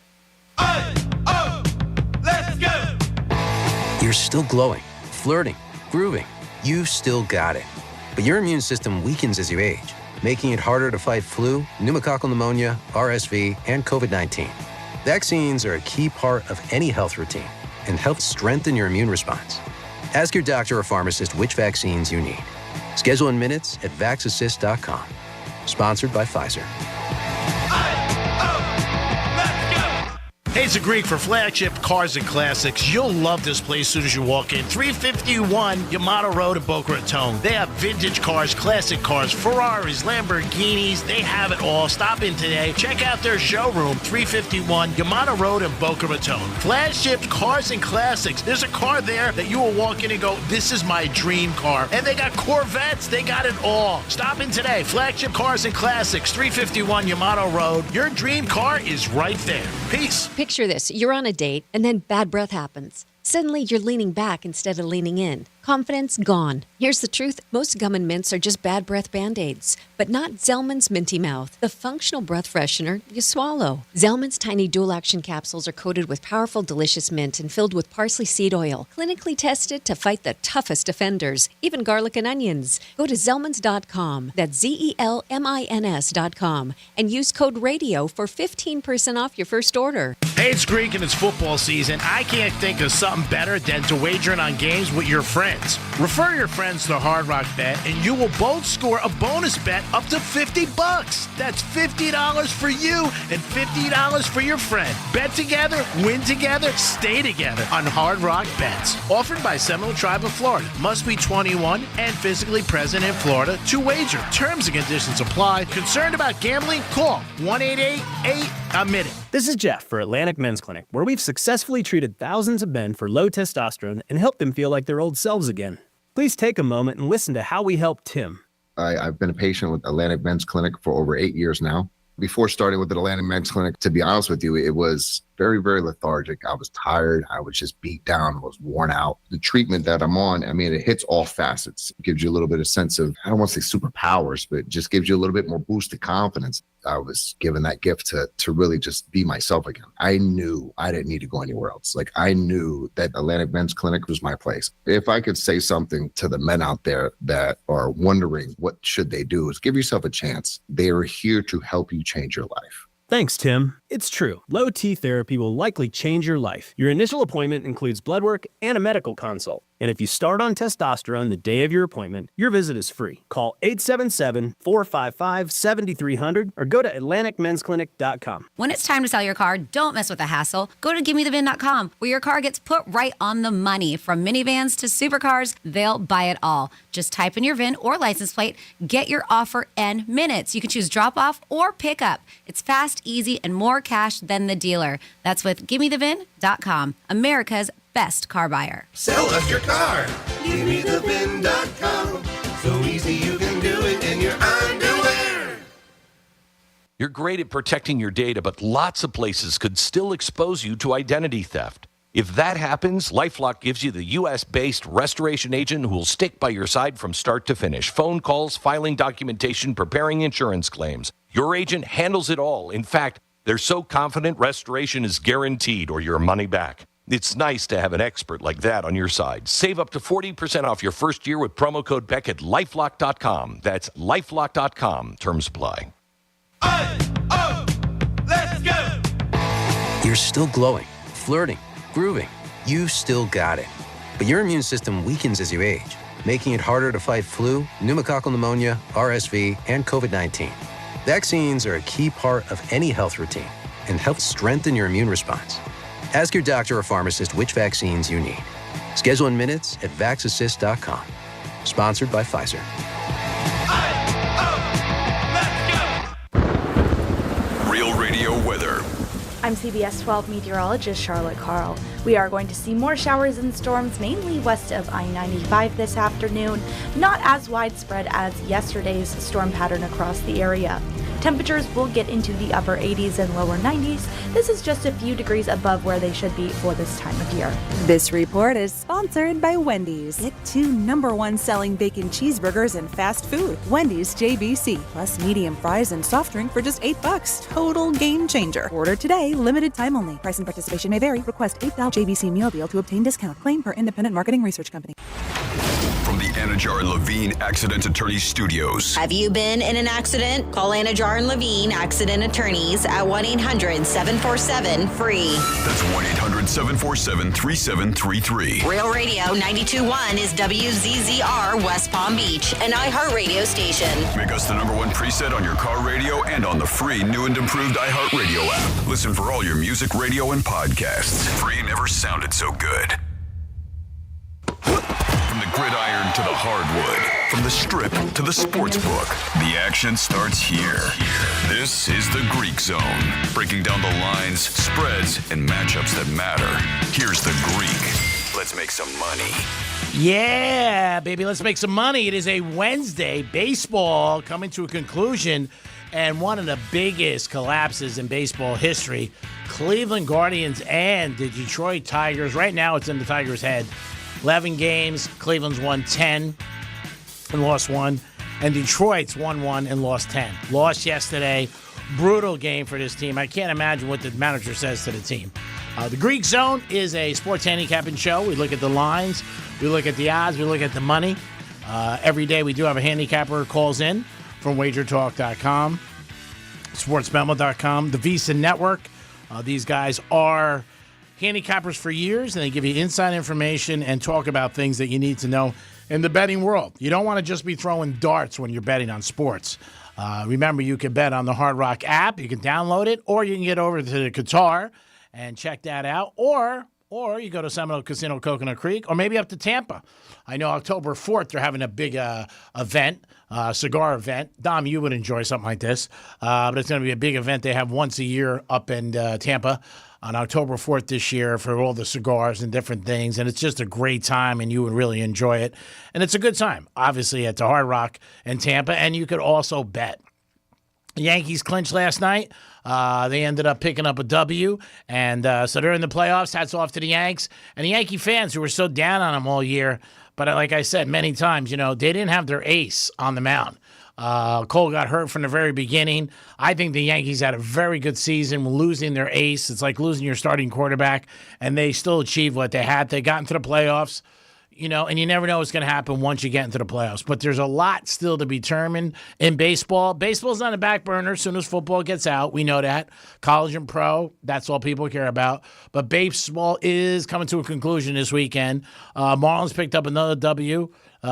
Let's go. You're still glowing, flirting, grooving. You've still got it. But your immune system weakens as you age, making it harder to fight flu, pneumococcal pneumonia, RSV, and COVID-19. Vaccines are a key part of any health routine and help strengthen your immune response. Ask your doctor or pharmacist which vaccines you need. Schedule in minutes at vaxassist.com. Sponsored by Pfizer. Hey, it's a Greek for Flagship Cars and Classics. You'll love this place as soon as you walk in. 351 Yamato Road in Boca Raton. They have vintage cars, classic cars, Ferraris, Lamborghinis. They have it all. Stop in today. Check out their showroom, 351 Yamato Road in Boca Raton. Flagship Cars and Classics. There's a car there that you will walk in and go, this is my dream car. And they got Corvettes. They got it all. Stop in today. Flagship Cars and Classics, 351 Yamato Road. Your dream car is right there. Peace. Picture this. You're on a date, and then bad breath happens. Suddenly, you're leaning back instead of leaning in. Confidence gone. Here's the truth. Most gum and mints are just bad breath Band-Aids, but not Zellman's Minty Mouth, the functional breath freshener you swallow. Zellman's tiny dual-action capsules are coated with powerful, delicious mint and filled with parsley seed oil, clinically tested to fight the toughest offenders, even garlic and onions. Go to Zellmans.com, that's Zellmins.com, and use code RADIO for 15% off your first order. Hey, it's Greek and it's football season. I can't think of something better than to wagering on games with your friends. Refer your friends to Hard Rock Bet, and you will both score a bonus bet up to $50. That's $50 for you and $50 for your friend. Bet together, win together, stay together on Hard Rock Bets. Offered by Seminole Tribe of Florida. Must be 21 and physically present in Florida to wager. Terms and conditions apply. Concerned about gambling? Call 1-888-8-A-MINUTE. This is Jeff for Atlantic Men's Clinic, where we've successfully treated thousands of men for low testosterone and helped them feel like their old selves again. Please take a moment and listen to how we helped Tim. I've been a patient with Atlantic Men's Clinic for over 8 years now. Before starting with the Atlantic Men's Clinic, to be honest with you, it was very, very lethargic. I was tired. I was just beat down, was worn out. The treatment that I'm on, I mean, it hits all facets. It gives you a little bit of sense of, I don't want to say superpowers, but it just gives you a little bit more boost of confidence. I was given that gift to really just be myself again. I knew I didn't need to go anywhere else. Like, I knew that Atlantic Men's Clinic was my place. If I could say something to the men out there that are wondering what should they do, is give yourself a chance. They are here to help you change your life. Thanks, Tim. It's true. Low T therapy will likely change your life. Your initial appointment includes blood work and a medical consult. And if you start on testosterone the day of your appointment, your visit is free. Call 877-455-7300 or go to AtlanticMen'sClinic.com. When it's time to sell your car, don't mess with the hassle. Go to GiveMeTheVIN.com, where your car gets put right on the money. From minivans to supercars, they'll buy it all. Just type in your VIN or license plate, get your offer in minutes. You can choose drop-off or pick-up. It's fast, easy, and more cash than the dealer. That's with GiveMeTheVIN.com, America's best car buyer. Sell us your car. GiveMeTheVIN.com. So easy you can do it in your underwear. You're great at protecting your data, but lots of places could still expose you to identity theft. If that happens, LifeLock gives you the U.S.-based restoration agent who will stick by your side from start to finish. Phone calls, filing documentation, preparing insurance claims. Your agent handles it all. In fact, they're so confident restoration is guaranteed or your money back. It's nice to have an expert like that on your side. Save up to 40% off your first year with promo code Beck at LifeLock.com. That's LifeLock.com. Terms apply. Let's go. You're still glowing, flirting, grooving. You still got it. But your immune system weakens as you age, making it harder to fight flu, pneumococcal pneumonia, RSV, and COVID-19. Vaccines are a key part of any health routine and help strengthen your immune response. Ask your doctor or pharmacist which vaccines you need. Schedule in minutes at VaxAssist.com. Sponsored by Pfizer. Real Radio weather. I'm CBS 12 meteorologist Charlotte Carl. We are going to see more showers and storms, mainly west of I-95 this afternoon, not as widespread as yesterday's storm pattern across the area. Temperatures will get into the upper 80s and lower 90s. This is just a few degrees above where they should be for this time of year. This report is sponsored by Wendy's. Get 2 #1 selling bacon cheeseburgers and fast food. Wendy's JBC, plus medium fries and soft drink for just $8. Total game changer. Order today, limited time only. Price and participation may vary. Request $8 JBC meal deal to obtain discount. Claim per independent marketing research company. From the Anajar and Levine Accident Attorney Studios. Have you been in an accident? Call Anajar and Levine Accident Attorneys at 1-800-747-FREE. That's 1-800-747-3733. Real Radio 92.1 is WZZR West Palm Beach, an iHeartRadio station. Make us the #1 preset on your car radio and on the free new and improved iHeartRadio app. Listen for all your music, radio, and podcasts. Free never sounded so good. From the gridiron to the hardwood, from the strip to the sports book, the action starts here. This is the Greek Zone, breaking down the lines, spreads, and matchups that matter. Here's the Greek. Let's make some money. Yeah, baby, let's make some money. It is a Wednesday. Baseball coming to a conclusion. And one of the biggest collapses in baseball history, Cleveland Guardians and the Detroit Tigers. Right now it's in the Tigers' head. 11 games, Cleveland's won 10 and lost 1. And Detroit's won 1 and lost 10. Lost yesterday. Brutal game for this team. I can't imagine what the manager says to the team. The Greek Zone is a sports handicapping show. We look at the lines. We look at the odds. We look at the money. Every day we do have a handicapper who calls in from wagertalk.com, sportsmemo.com, the Visa Network. These guys are handicappers for years, and they give you inside information and talk about things that you need to know in the betting world. You don't want to just be throwing darts when you're betting on sports. Remember, you can bet on the Hard Rock app. You can download it, or you can get over to the Qatar and check that out, or you go to Seminole Casino Coconut Creek, or maybe up to Tampa. I know October 4th they're having a big event, cigar event. Dom, you would enjoy something like this, but it's going to be a big event they have once a year up in Tampa on October 4th this year for all the cigars and different things, and it's just a great time, and you would really enjoy it. And it's a good time, obviously, at the Hard Rock in Tampa, and you could also bet. The Yankees clinched last night. They ended up picking up a W, and so they're in the playoffs. Hats off to the Yanks. And the Yankee fans who were so down on them all year, but like I said many times, they didn't have their ace on the mound. Cole got hurt from the very beginning. I think the Yankees had a very good season losing their ace. It's like losing your starting quarterback, and they still achieved what they had. They got into the playoffs. And you never know what's going to happen once you get into the playoffs. But there's a lot still to be determined in baseball. Baseball's on the back burner as soon as football gets out. We know that. College and pro, that's all people care about. But baseball is coming to a conclusion this weekend. Marlins picked up another W.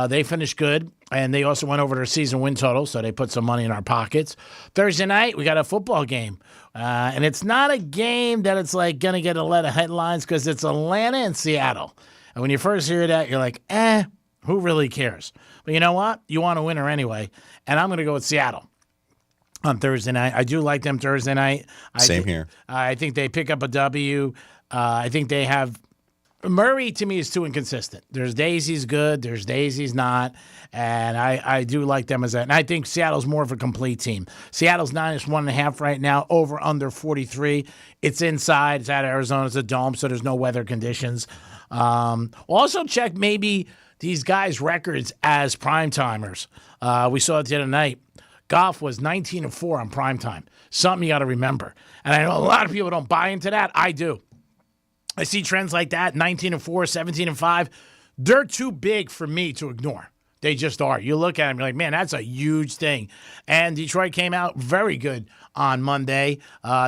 They finished good, and they also went over their season win total, so they put some money in our pockets. Thursday night, we got a football game. And it's not a game that it's like going to get a lot of headlines because it's Atlanta and Seattle. And when you first hear that, you're like, who really cares? But you know what? You want a winner anyway. And I'm going to go with Seattle on Thursday night. I do like them Thursday night. Same here. I think they pick up a W. I think they have – Murray, to me, is too inconsistent. There's days he's good. There's days he's not. And I do like them as that. And I think Seattle's more of a complete team. Seattle's -1.5 right now, over under 43. It's inside. It's at Arizona. It's a dome, so there's no weather conditions. Also check maybe these guys' records as primetimers. We saw it the other night. Goff was 19-4 on primetime. Something you got to remember. And I know a lot of people don't buy into that. I do. I see trends like that, 19-4, 17-5. They're too big for me to ignore. They just are. You look at them, you're like, man, that's a huge thing. And Detroit came out very good on Monday,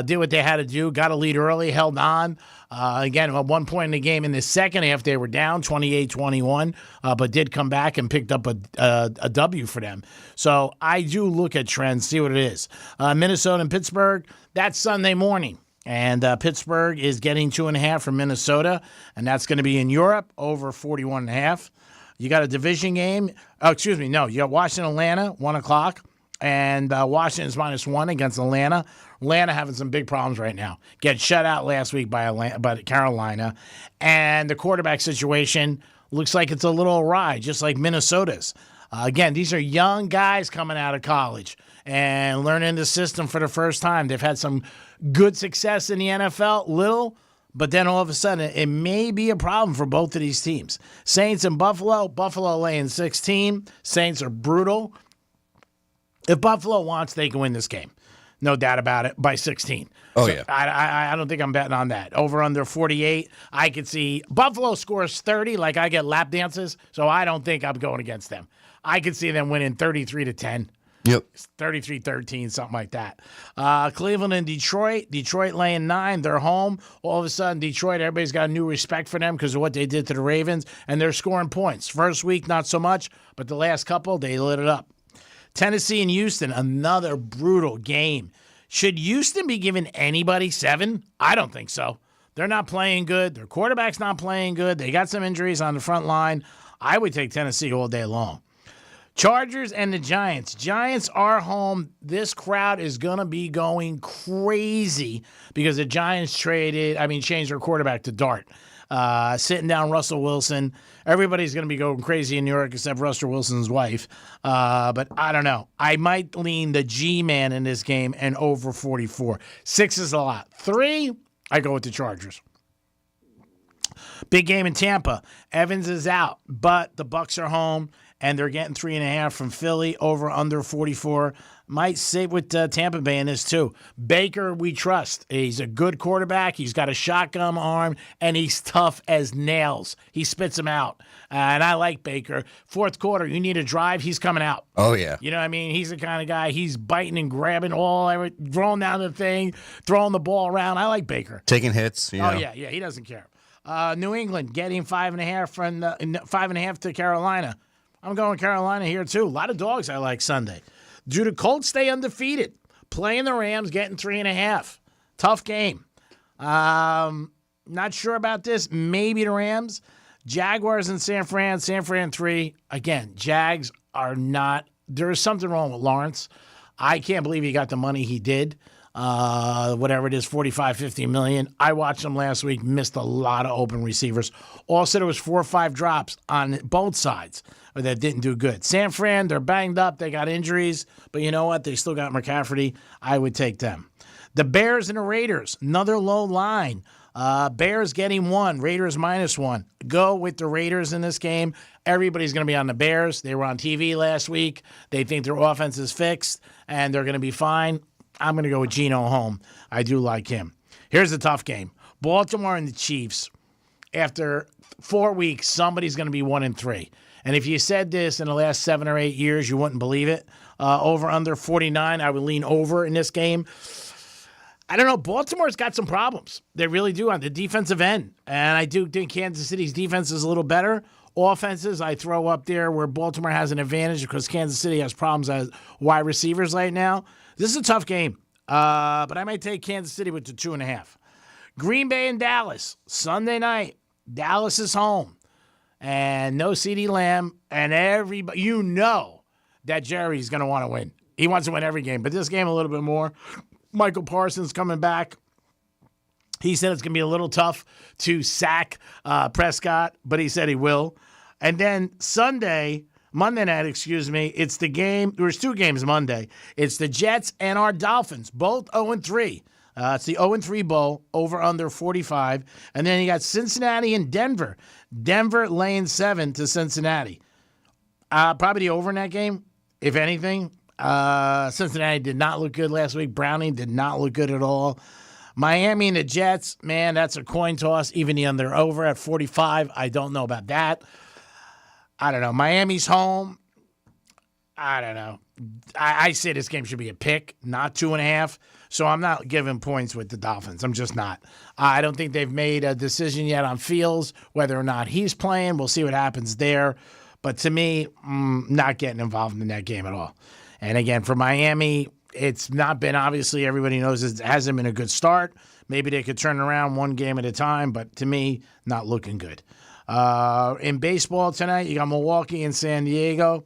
did what they had to do, got a lead early, held on. Again, at one point in the game in the second half, they were down 28-21, but did come back and picked up a W for them. So I do look at trends, see what it is. Minnesota and Pittsburgh, that's Sunday morning. And Pittsburgh is getting 2.5 from Minnesota, and that's going to be in Europe, over 41.5. You got a division game. Oh, excuse me. No, you got Washington, Atlanta, 1 o'clock. And Washington's -1 against Atlanta. Atlanta having some big problems right now. Get shut out last week by Carolina. And the quarterback situation looks like it's a little awry, just like Minnesota's. Again, these are young guys coming out of college and learning the system for the first time. They've had some good success in the NFL, little, but then all of a sudden it may be a problem for both of these teams. Saints and Buffalo laying 16. Saints are brutal. If Buffalo wants, they can win this game. No doubt about it, by 16. Oh, yeah. I don't think I'm betting on that. Over under 48. I could see Buffalo scores 30, like I get lap dances, so I don't think I'm going against them. I could see them winning 33-10. Yep. 33-13, something like that. Cleveland and Detroit. Detroit laying 9. They're home. All of a sudden, Detroit, everybody's got a new respect for them because of what they did to the Ravens, and they're scoring points. First week, not so much, but the last couple, they lit it up. Tennessee and Houston, another brutal game. Should Houston be giving anybody 7? I don't think so. They're not playing good. Their quarterback's not playing good. They got some injuries on the front line. I would take Tennessee all day long. Chargers and the Giants. Giants are home. This crowd is going to be going crazy because the Giants changed their quarterback to Dart. sitting down Russell Wilson. Everybody's going to be going crazy in New York except Russell Wilson's wife. But I don't know. I might lean the G-man in this game and over 44. 6 is a lot. 3, I go with the Chargers. Big game in Tampa. Evans is out, but the Bucs are home, and they're getting 3.5 from Philly, over under 44. Might sit with Tampa Bay in this, too. Baker, we trust. He's a good quarterback. He's got a shotgun arm, and he's tough as nails. He spits them out. And I like Baker. Fourth quarter, you need a drive, he's coming out. Oh, yeah. You know what I mean? He's the kind of guy, he's biting and grabbing throwing down the thing, throwing the ball around. I like Baker. Taking hits. You know. Oh, yeah, he doesn't care. New England getting 5.5 from 5.5 to Carolina. I'm going Carolina here, too. A lot of dogs I like Sunday. Do the Colts stay undefeated? Playing the Rams, getting 3.5. Tough game. Not sure about this. Maybe the Rams. Jaguars in San Fran. San Fran 3. Again, Jags are not. There is something wrong with Lawrence. I can't believe he got the money he did. Whatever it is, 45, 50 million. I watched him last week, missed a lot of open receivers. Also, there was 4 or 5 drops on both sides that didn't do good. San Fran, they're banged up. They got injuries. But you know what? They still got McCaffrey. I would take them. The Bears and the Raiders, another low line. Bears getting 1, Raiders -1. Go with the Raiders in this game. Everybody's going to be on the Bears. They were on TV last week. They think their offense is fixed, and they're going to be fine. I'm going to go with Geno home. I do like him. Here's a tough game. Baltimore and the Chiefs. After 4 weeks, somebody's going to be 1-3. And if you said this in the last 7 or 8 years, you wouldn't believe it. Over under 49, I would lean over in this game. I don't know. Baltimore's got some problems. They really do on the defensive end. And I do think Kansas City's defense is a little better. Offenses, I throw up there where Baltimore has an advantage because Kansas City has problems as wide receivers right now. This is a tough game, but I might take Kansas City with the 2.5. Green Bay and Dallas, Sunday night. Dallas is home. And no CeeDee Lamb. And everybody, you know that Jerry's going to want to win. He wants to win every game, but this game a little bit more. Michael Parsons coming back. He said it's going to be a little tough to sack Prescott, but he said he will. And then Monday night, it's the game. There's 2 games Monday. It's the Jets and our Dolphins, both 0-3. It's the 0-3 Bowl, over under 45. And then you got Cincinnati and Denver. Denver laying 7 to Cincinnati. Probably the over in that game, if anything. Cincinnati did not look good last week. Browning did not look good at all. Miami and the Jets, man, that's a coin toss. Even the under over at 45. I don't know about that. I don't know. Miami's home. I don't know. I say this game should be a pick, not 2.5. So I'm not giving points with the Dolphins. I'm just not. I don't think they've made a decision yet on Fields, whether or not he's playing. We'll see what happens there. But to me, not getting involved in that game at all. And again, for Miami, it's not been, obviously, everybody knows it hasn't been a good start. Maybe they could turn around one game at a time, but to me, not looking good. In baseball tonight, you got Milwaukee and San Diego.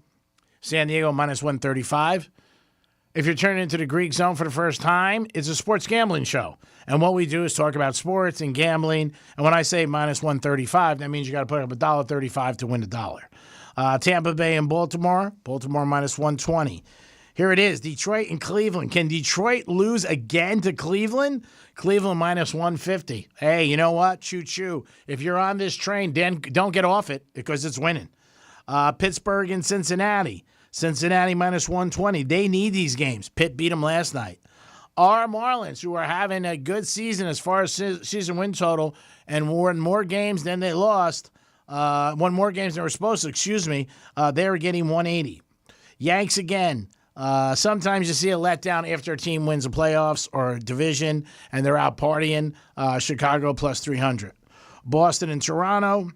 San Diego -135. If you're turning into the Greek Zone for the first time, it's a sports gambling show. And what we do is talk about sports and gambling. And when I say -135, that means you got to put up $1.35 to win $1. Tampa Bay and Baltimore. Baltimore -120. Here it is, Detroit and Cleveland. Can Detroit lose again to Cleveland? Cleveland -150. Hey, you know what? Choo-choo. If you're on this train, then don't get off it because it's winning. Pittsburgh and Cincinnati. Cincinnati -120. They need these games. Pitt beat them last night. Our Marlins, who are having a good season as far as season win total and won more games than they lost, won more games than they were supposed to, they were getting 180. Yanks again. Sometimes you see a letdown after a team wins the playoffs or a division and they're out partying. Chicago +300. Boston and Toronto.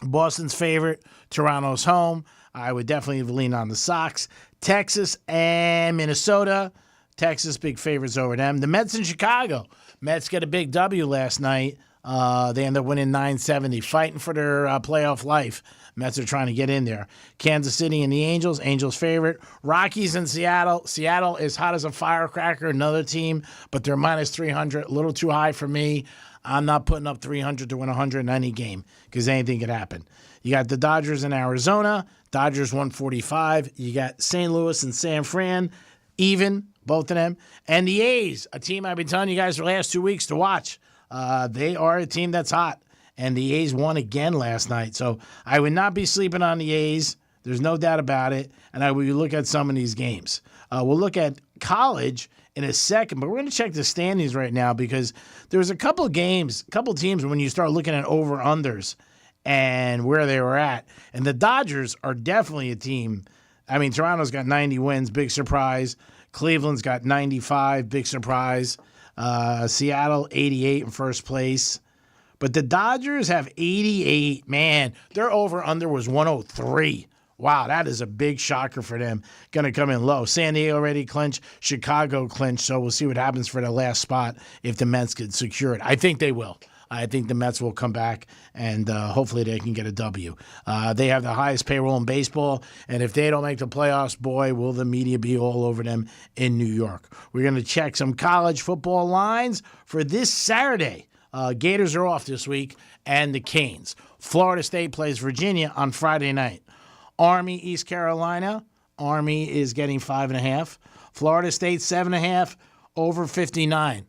Boston's favorite. Toronto's home. I would definitely lean on the Sox. Texas and Minnesota. Texas, big favorites over them. The Mets in Chicago. Mets get a big W last night. They end up winning 970, fighting for their playoff life. Mets are trying to get in there. Kansas City and the Angels. Angels favorite. Rockies and Seattle. Seattle is hot as a firecracker, another team, but they're -300, a little too high for me. I'm not putting up 300 to win 100 in any game because anything could happen. You got the Dodgers in Arizona. Dodgers 145. You got St. Louis and San Fran, even, both of them. And the A's, a team I've been telling you guys for the last 2 weeks to watch. They are a team that's hot. And the A's won again last night. So I would not be sleeping on the A's. There's no doubt about it. And I would look at some of these games. We'll look at college in a second, but we're going to check the standings right now because there's a couple games, a couple teams when you start looking at over-unders and where they were at. And the Dodgers are definitely a team. I mean, Toronto's got 90 wins, big surprise. Cleveland's got 95, big surprise. Seattle, 88 in first place. But the Dodgers have 88. Man, their over-under was 103. Wow, that is a big shocker for them. Going to come in low. San Diego already clinched. Chicago clinched. So we'll see what happens for the last spot if the Mets could secure it. I think they will. I think the Mets will come back, and hopefully they can get a W. They have the highest payroll in baseball, and if they don't make the playoffs, boy, will the media be all over them in New York. We're going to check some college football lines for this Saturday. Gators are off this week, and the Canes. Florida State plays Virginia on Friday night. Army, East Carolina. Army is getting 5.5. Florida State, 7.5, over 59.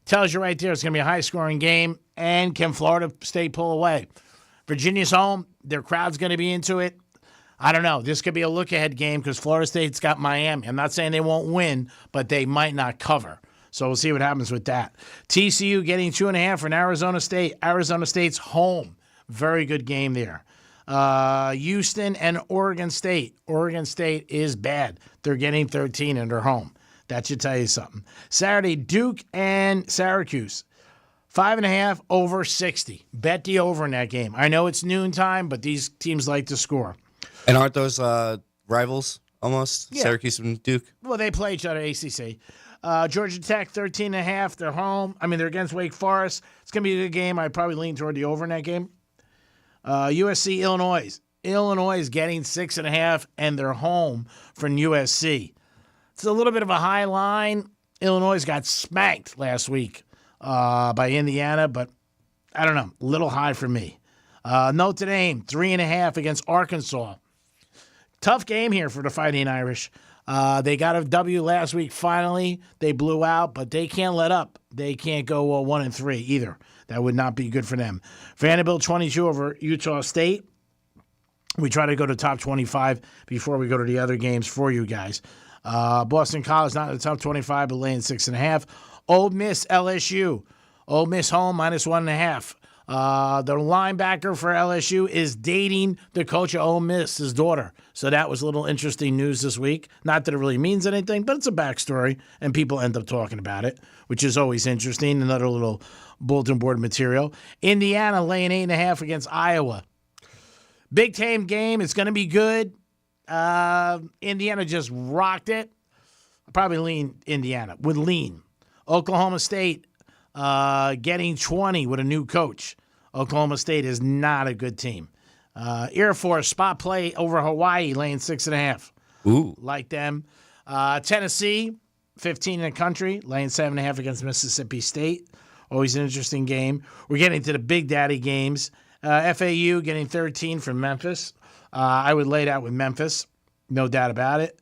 Tells you right there it's going to be a high-scoring game, and can Florida State pull away? Virginia's home. Their crowd's going to be into it. I don't know. This could be a look-ahead game because Florida State's got Miami. I'm not saying they won't win, but they might not cover. So we'll see what happens with that. TCU getting 2.5 from Arizona State. Arizona State's home. Very good game there. Houston and Oregon State. Oregon State is bad. They're getting 13 and they're home. That should tell you something. Saturday, Duke and Syracuse. 5.5 over 60. Bet the over in that game. I know it's noontime, but these teams like to score. And aren't those rivals almost? Yeah. Syracuse and Duke? Well, they play each other, ACC. Georgia Tech, 13.5. They're home. I mean, they're against Wake Forest. It's going to be a good game. I'd probably lean toward the over in that game. USC, Illinois. Illinois is getting 6.5, and they're home from USC. It's a little bit of a high line. Illinois got smacked last week by Indiana, but I don't know. A little high for me. Notre Dame, 3.5 against Arkansas. Tough game here for the Fighting Irish. They got a W last week, finally. They blew out, but they can't let up. They can't go 1-3 either. That would not be good for them. Vanderbilt, 22 over Utah State. We try to go to top 25 before we go to the other games for you guys. Boston College, not in the top 25, but laying 6.5. Ole Miss, LSU. Ole Miss home, -1.5. The linebacker for LSU is dating the coach of Ole Miss, his daughter. So that was a little interesting news this week. Not that it really means anything, but it's a backstory, and people end up talking about it, which is always interesting. Another little bulletin board material. Indiana laying 8.5 against Iowa. Big Ten game. It's going to be good. Indiana just rocked it. I'll probably lean Indiana. Would lean. Oklahoma State getting 20 with a new coach. Oklahoma State is not a good team. Air Force spot play over Hawaii, laying 6.5. Ooh. Like them. Tennessee, 15 in the country, laying 7.5 against Mississippi State. Always an interesting game. We're getting to the Big Daddy games. FAU getting 13 from Memphis. I would lay that with Memphis, no doubt about it,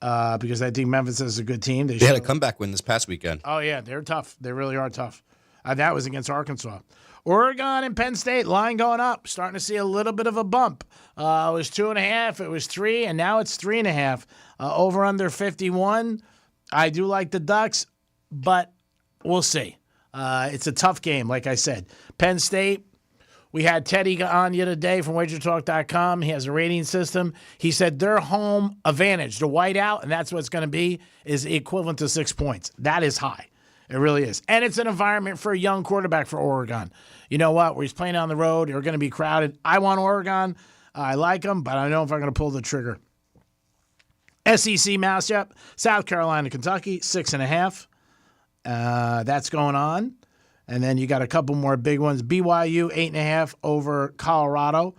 because I think Memphis is a good team. They had a comeback win this past weekend. Oh, yeah, they're tough. They really are tough. That was against Arkansas. Oregon and Penn State, line going up. Starting to see a little bit of a bump. It was 2.5, it was 3, and now it's 3.5. Over under 51. I do like the Ducks, but we'll see. It's a tough game, like I said. Penn State, we had Teddy on the other day from WagerTalk.com. He has a rating system. He said their home advantage, the whiteout, and that's what it's going to be, is equivalent to 6 points. That is high. It really is. And it's an environment for a young quarterback for Oregon. You know what? Where he's playing on the road, they're going to be crowded. I want Oregon. I like them, but I don't know if I'm going to pull the trigger. SEC matchup, South Carolina, Kentucky, 6.5. That's going on. And then you got a couple more big ones. BYU, 8.5 over Colorado.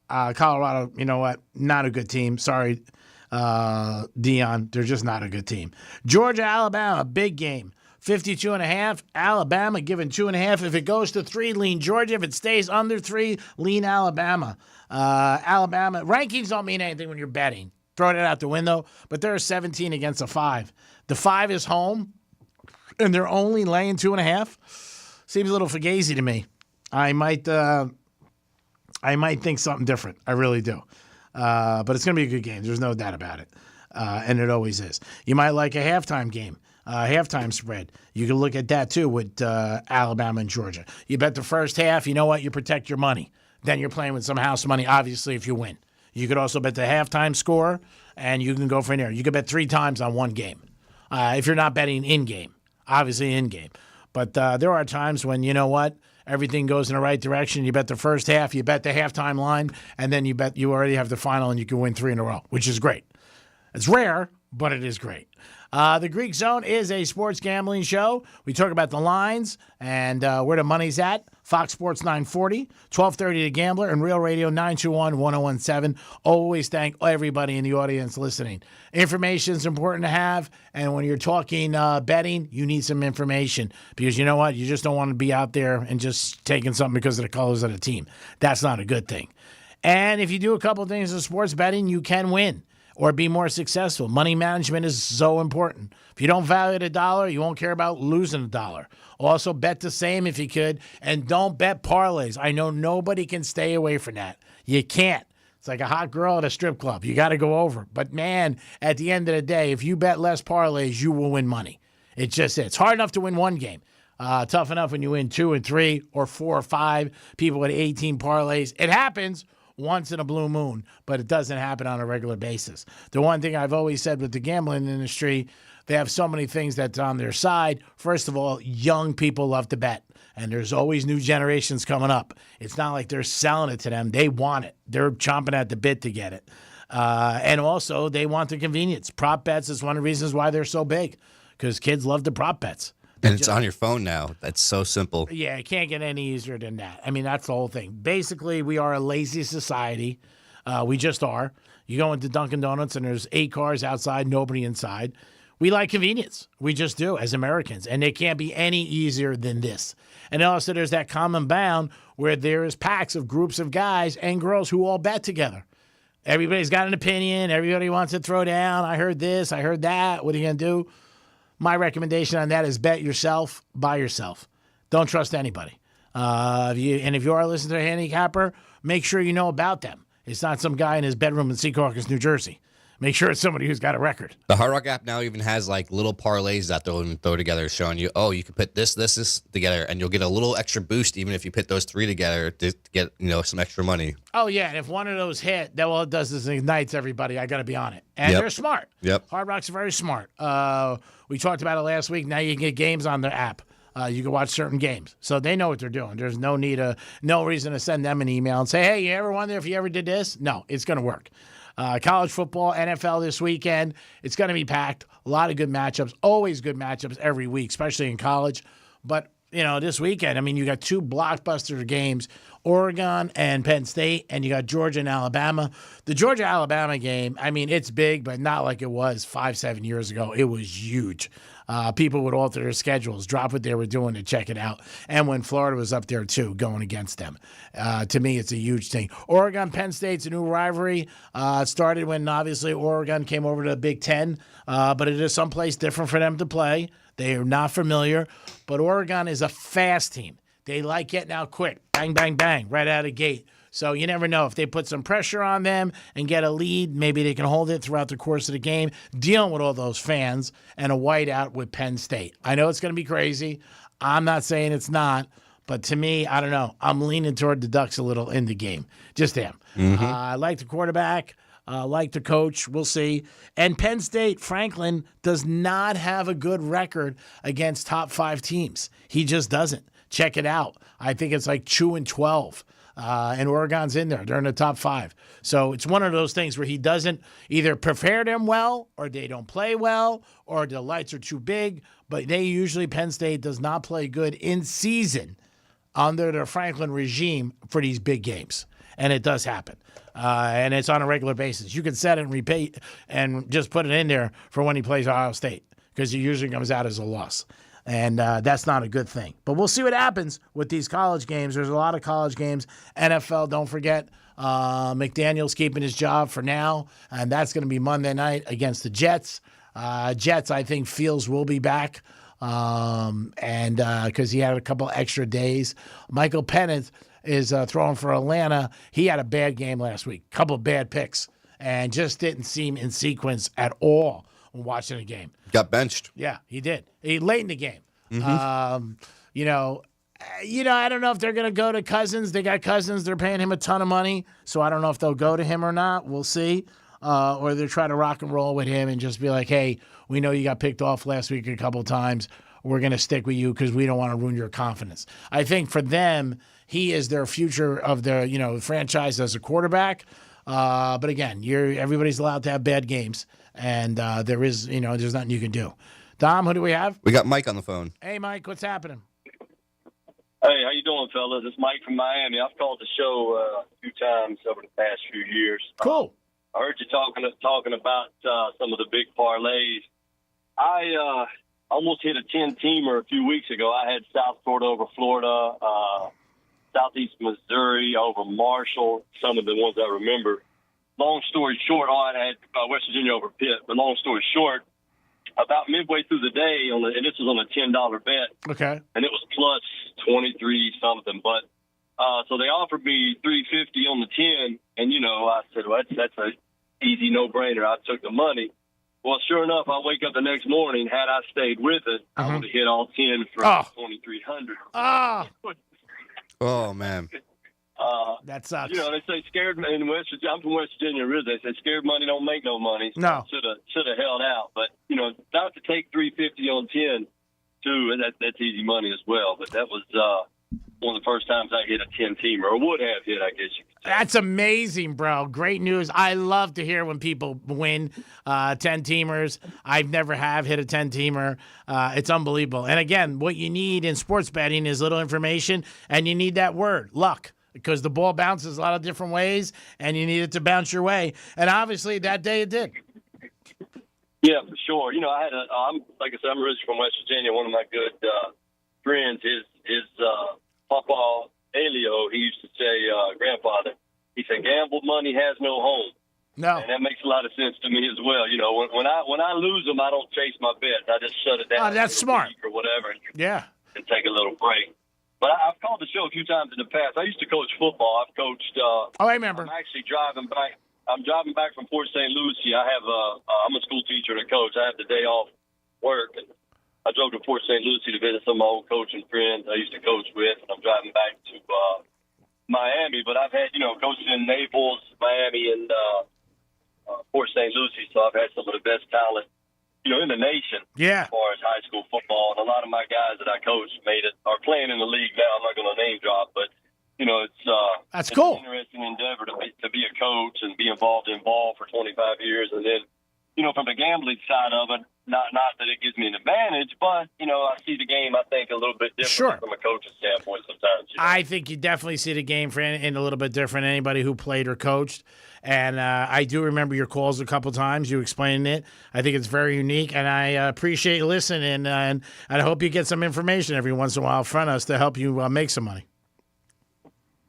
Colorado, you know what? Not a good team. Sorry, Dion. They're just not a good team. Georgia, Alabama, big game. 52.5. Alabama giving 2.5. If it goes to 3, lean Georgia. If it stays under 3, lean Alabama. Alabama rankings don't mean anything when you're betting. Throwing it out the window. But they're 17 against a 5. The 5 is home, and they're only laying 2.5. Seems a little fugazi to me. I might think something different. I really do. But it's going to be a good game. There's no doubt about it. And it always is. You might like a halftime game, halftime spread. You can look at that, too, with Alabama and Georgia. You bet the first half, you know what? You protect your money. Then you're playing with some house money, obviously, if you win. You could also bet the halftime score, and you can go from there. You could bet 3 times on one game if you're not betting in-game, obviously in-game. But there are times when, you know what? Everything goes in the right direction. You bet the first half, you bet the halftime line, and then you bet you already have the final and you can win 3 in a row, which is great. It's rare, but it is great. The Greek Zone is a sports gambling show. We talk about the lines and where the money's at. Fox Sports 940, 1230 The Gambler, and Real Radio 921-1017. Always thank everybody in the audience listening. Information is important to have, and when you're talking betting, you need some information because you know what? You just don't want to be out there and just taking something because of the colors of the team. That's not a good thing. And if you do a couple things in sports betting, you can win or be more successful. Money management is so important. If you don't value the dollar, you won't care about losing a dollar. Also, bet the same if you could, and don't bet parlays. I know nobody can stay away from that. You can't. It's like a hot girl at a strip club. You got to go over. But, man, at the end of the day, if you bet less parlays, you will win money. It's just it. It's hard enough to win one game. Tough enough when you win 2 and 3 or 4 or 5. People with 18 parlays. It happens once in a blue moon, but it doesn't happen on a regular basis. The one thing I've always said with the gambling industry, they have so many things that's on their side. First of all, young people love to bet, and there's always new generations coming up. It's not like they're selling it to them. They want it. They're chomping at the bit to get it. And also, they want the convenience. Prop bets is one of the reasons why they're so big, because kids love the prop bets. And it's on your phone now. That's so simple. Yeah, it can't get any easier than that. I mean, that's the whole thing. Basically, we are a lazy society. We just are. You go into Dunkin' Donuts and there's 8 cars outside, nobody inside. We like convenience. We just do as Americans. And it can't be any easier than this. And also there's that common bound where there's packs of groups of guys and girls who all bet together. Everybody's got an opinion. Everybody wants to throw down. I heard this. I heard that. What are you going to do? My recommendation on that is bet yourself by yourself. Don't trust anybody. If you are listening to a handicapper, make sure you know about them. It's not some guy in his bedroom in Secaucus, New Jersey. Make sure it's somebody who's got a record. The Hard Rock app now even has like little parlays that they'll throw together showing you, oh, you can put this together and you'll get a little extra boost even if you put those 3 together to get, some extra money. Oh, yeah. And if one of those hit, then all it does is ignites everybody. I got to be on it. And they're smart. Yep. Hard Rock's very smart. We talked about it last week. Now you can get games on their app. You can watch certain games. So they know what they're doing. There's no reason to send them an email and say, hey, you ever wonder if you ever did this? No, it's going to work. College football, NFL this weekend. It's going to be packed. A lot of good matchups. Always good matchups every week, especially in college. But, this weekend, you got 2 blockbuster games, Oregon and Penn State, and you got Georgia and Alabama. The Georgia-Alabama game, it's big, but not like it was 5-7 years ago. It was huge. People would alter their schedules, drop what they were doing to check it out. And when Florida was up there, too, going against them. To me, it's a huge thing. Oregon-Penn State's a new rivalry. It started when, obviously, Oregon came over to the Big Ten. But it is someplace different for them to play. They are not familiar. But Oregon is a fast team. They like getting out quick. Bang, bang, bang, right out of the gate. So you never know. If they put some pressure on them and get a lead, maybe they can hold it throughout the course of the game, dealing with all those fans and a whiteout with Penn State. I know it's going to be crazy. I'm not saying it's not. But to me, I don't know. I'm leaning toward the Ducks a little in the game. Just am. Mm-hmm. I like the quarterback. Like the coach. We'll see. And Penn State, Franklin, does not have a good record against top 5 teams. He just doesn't. Check it out. I think it's like 2-12. And Oregon's in there. They're in the top 5. So it's one of those things where he doesn't either prepare them well or they don't play well or the lights are too big. But Penn State does not play good in season under the Franklin regime for these big games. And it does happen. And it's on a regular basis. You can set it and repeat and just put it in there for when he plays Ohio State because it usually comes out as a loss. And that's not a good thing. But we'll see what happens with these college games. There's a lot of college games. NFL, don't forget, McDaniel's keeping his job for now, and that's going to be Monday night against the Jets. Jets, I think Fields will be back, and because he had a couple extra days. Michael Penix is throwing for Atlanta. He had a bad game last week, couple of bad picks, and just didn't seem in sequence at all when watching the game. Got benched. Yeah, he did. He late in the game. Mm-hmm. I don't know if they're going to go to Cousins. They got Cousins. They're paying him a ton of money, so I don't know if they'll go to him or not. We'll see. Or they'll try to rock and roll with him and just be like, hey, we know you got picked off last week a couple of times. We're going to stick with you because we don't want to ruin your confidence. I think for them, he is their future of their franchise as a quarterback. But again, everybody's allowed to have bad games, and there's nothing you can do. Dom, who do we have? We got Mike on the phone. Hey, Mike, what's happening? Hey, how you doing, fellas? It's Mike from Miami. I've called the show a few times over the past few years. Cool. I heard you talking about some of the big parlays. I almost hit a 10-teamer a few weeks ago. I had South Florida over Florida, Southeast Missouri over Marshall, some of the ones I remember. Long story short, I had West Virginia over Pitt. But long story short, about midway through the day, and this was on a $10 bet. Okay. And it was plus 23 something. But so they offered me $350 on the 10, and I said, well, that's a easy no-brainer. I took the money. Well, sure enough, I wake up the next morning. Had I stayed with it, I would have hit all 10 for $2,300. Oh man. That sucks. They say scared in West Virginia. I'm from West Virginia originally. They say scared money don't make no money. So no, should have held out. But not to take $350 on 10 too, and that's easy money as well. But that was one of the first times I hit a 10-teamer, or would have hit, I guess you could say. That's amazing, bro. Great news. I love to hear when people win 10-teamers. I've never hit a 10-teamer. It's unbelievable. And again, what you need in sports betting is little information, and you need that word, luck, because the ball bounces a lot of different ways, and you need it to bounce your way. And obviously, that day it did. Yeah, for sure. I had like I said, I'm originally from West Virginia. One of my good friends, his Papa Elio, he used to say, grandfather, he said, gamble money has no home. No. And that makes a lot of sense to me as well. When I lose them, I don't chase my bets. I just shut it down. Oh, that's smart. Or whatever. Yeah. And take a little break. But I've called the show a few times in the past. I used to coach football. I've coached. I remember. I'm actually driving back. I'm driving back from Port St. Lucie. I'm a school teacher and a coach. I have the day off work. And I drove to Port St. Lucie to visit some of my old coaching friends I used to coach with. And I'm driving back to Miami. But I've had, coaching in Naples, Miami, and Port St. Lucie. So I've had some of the best talent, in the nation. Yeah. As far as high school football. And a lot of my guys that I coached are playing in the league now. I'm not going to name drop, but that's cool. An interesting endeavor to be a coach and be involved in ball for 25 years. And then, from the gambling side of it, not that it gives me an advantage, but, I see the game, I think, a little bit different from a coach's standpoint sometimes. I think you definitely see the game in a little bit different than anybody who played or coached. And I do remember your calls a couple times. You explained it. I think it's very unique, and I appreciate you listening. And I hope you get some information every once in a while from us to help you make some money.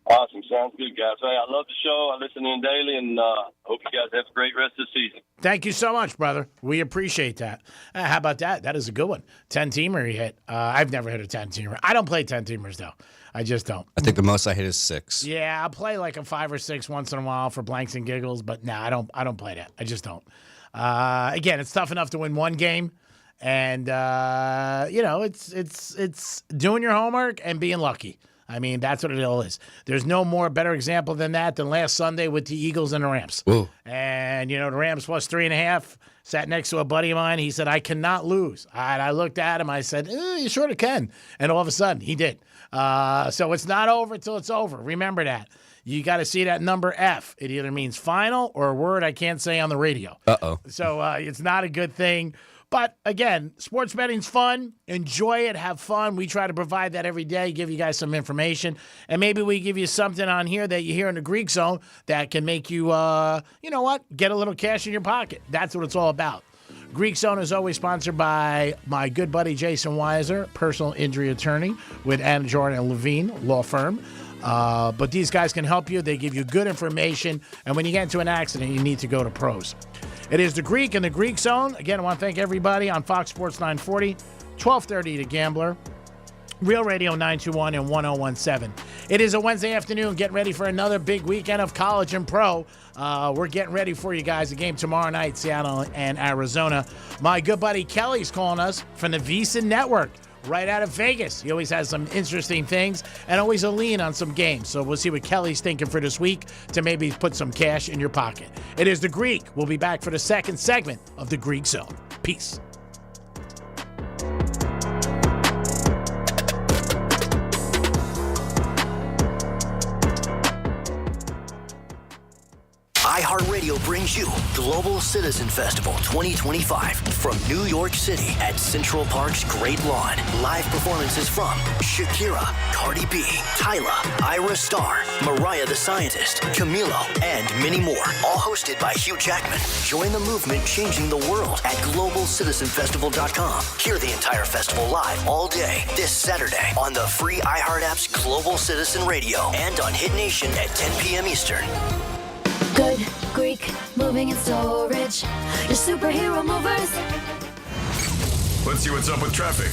Awesome. Sounds good, guys. Hey, I love the show. I listen in daily, and hope you guys have a great rest of the season. Thank you so much, brother. We appreciate that. How about that? That is a good one. 10-teamer he hit. I've never hit a 10-teamer. I don't play 10-teamers, though. I just don't. I think the most I hit is 6. Yeah, I'll play like a 5 or 6 once in a while for blanks and giggles, but I don't play that. I just don't. Again, it's tough enough to win one game, and it's doing your homework and being lucky. I mean, that's what it all is. There's no better example than that than last Sunday with the Eagles and the Rams. Ooh. And, the Rams plus 3.5. Sat next to a buddy of mine. He said, I cannot lose. And I looked at him. I said, you sort of can. And all of a sudden, he did. So it's not over till it's over. Remember that. You got to see that number F. It either means final or a word I can't say on the radio. Uh-oh. So it's not a good thing. But, again, sports betting's fun. Enjoy it. Have fun. We try to provide that every day, give you guys some information. And maybe we give you something on here that you hear in the Greek Zone that can make you, get a little cash in your pocket. That's what it's all about. Greek Zone is always sponsored by my good buddy Jason Weiser, personal injury attorney with Anna Jordan and Levine Law Firm. But these guys can help you. They give you good information. And when you get into an accident, you need to go to pros. It is the Greek and the Greek Zone. Again, I want to thank everybody on Fox Sports 940, 1230 The Gambler, Real Radio 921 and 1017. It is a Wednesday afternoon. Get ready for another big weekend of college and pro. We're getting ready for you guys. A game tomorrow night, Seattle and Arizona. My good buddy Kelly's calling us from the VSiN Network right out of Vegas. He always has some interesting things and always a lean on some games. So we'll see what Kelly's thinking for this week to maybe put some cash in your pocket. It is the Greek. We'll be back for the second segment of the Greek Zone. Peace. iHeartRadio brings you Global Citizen Festival 2025 from New York City at Central Park's Great Lawn. Live performances from Shakira, Cardi B, Tyla, Ira Starr, Mariah the Scientist, Camilo, and many more. All hosted by Hugh Jackman. Join the movement changing the world at GlobalCitizenFestival.com. Hear the entire festival live all day this Saturday on the free iHeart app's Global Citizen Radio and on Hit Nation at 10 p.m. Eastern. Good Greek moving and storage. Your superhero movers. Let's see what's up with traffic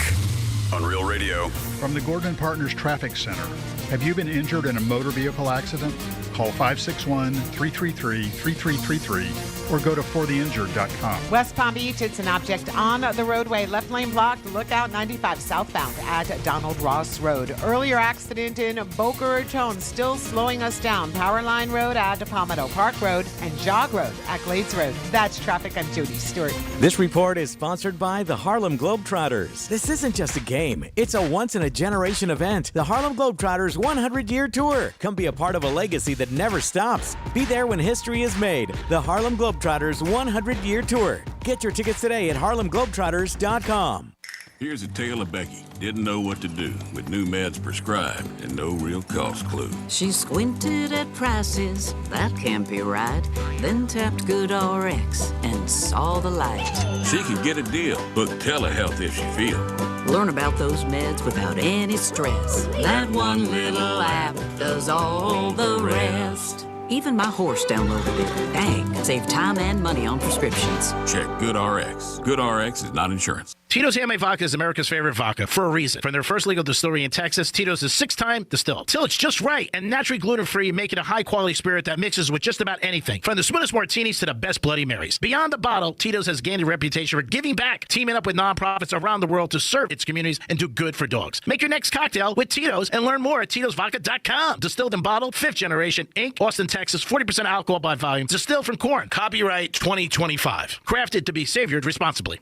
on Real Radio. From the Gordon Partners Traffic Center. Have you been injured in a motor vehicle accident? Call 561-333-3333 or go to fortheinjured.com. West Palm Beach, it's an object on the roadway. Left lane blocked. Look out 95 southbound at Donald Ross Road. Earlier accident in Boca Raton, still slowing us down. Powerline Road at Palmetto Park Road and Jog Road at Glades Road. That's traffic. I'm Jody Stewart. This report is sponsored by the Harlem Globetrotters. This isn't just a game. It's a once-in-a-generation event. The Harlem Globetrotters 100-year tour. Come be a part of a legacy that never stops. Be there when history is made. The Harlem Globetrotters 100-year tour. Get your tickets today at harlemglobetrotters.com. Here's a tale of Becky. Didn't know what to do with new meds prescribed and no real cost clue. She squinted at prices, that can't be right. Then tapped GoodRx and saw the light. She can get a deal. Book telehealth if she feels. Learn about those meds without any stress. That one little app does all the rest. Even my horse downloaded it. Dang, save time and money on prescriptions. Check GoodRx. GoodRx is not insurance. Tito's Handmade Vodka is America's favorite vodka for a reason. From their first legal distillery in Texas, Tito's is 6-time distilled. Till it's just right and naturally gluten-free, making a high-quality spirit that mixes with just about anything. From the smoothest martinis to the best Bloody Marys. Beyond the bottle, Tito's has gained a reputation for giving back, teaming up with nonprofits around the world to serve its communities and do good for dogs. Make your next cocktail with Tito's and learn more at Tito'sVodka.com. Distilled and bottled, 5th generation, Inc., Austin, Texas, 40% alcohol by volume. Distilled from corn. Copyright 2025. Crafted to be savored responsibly.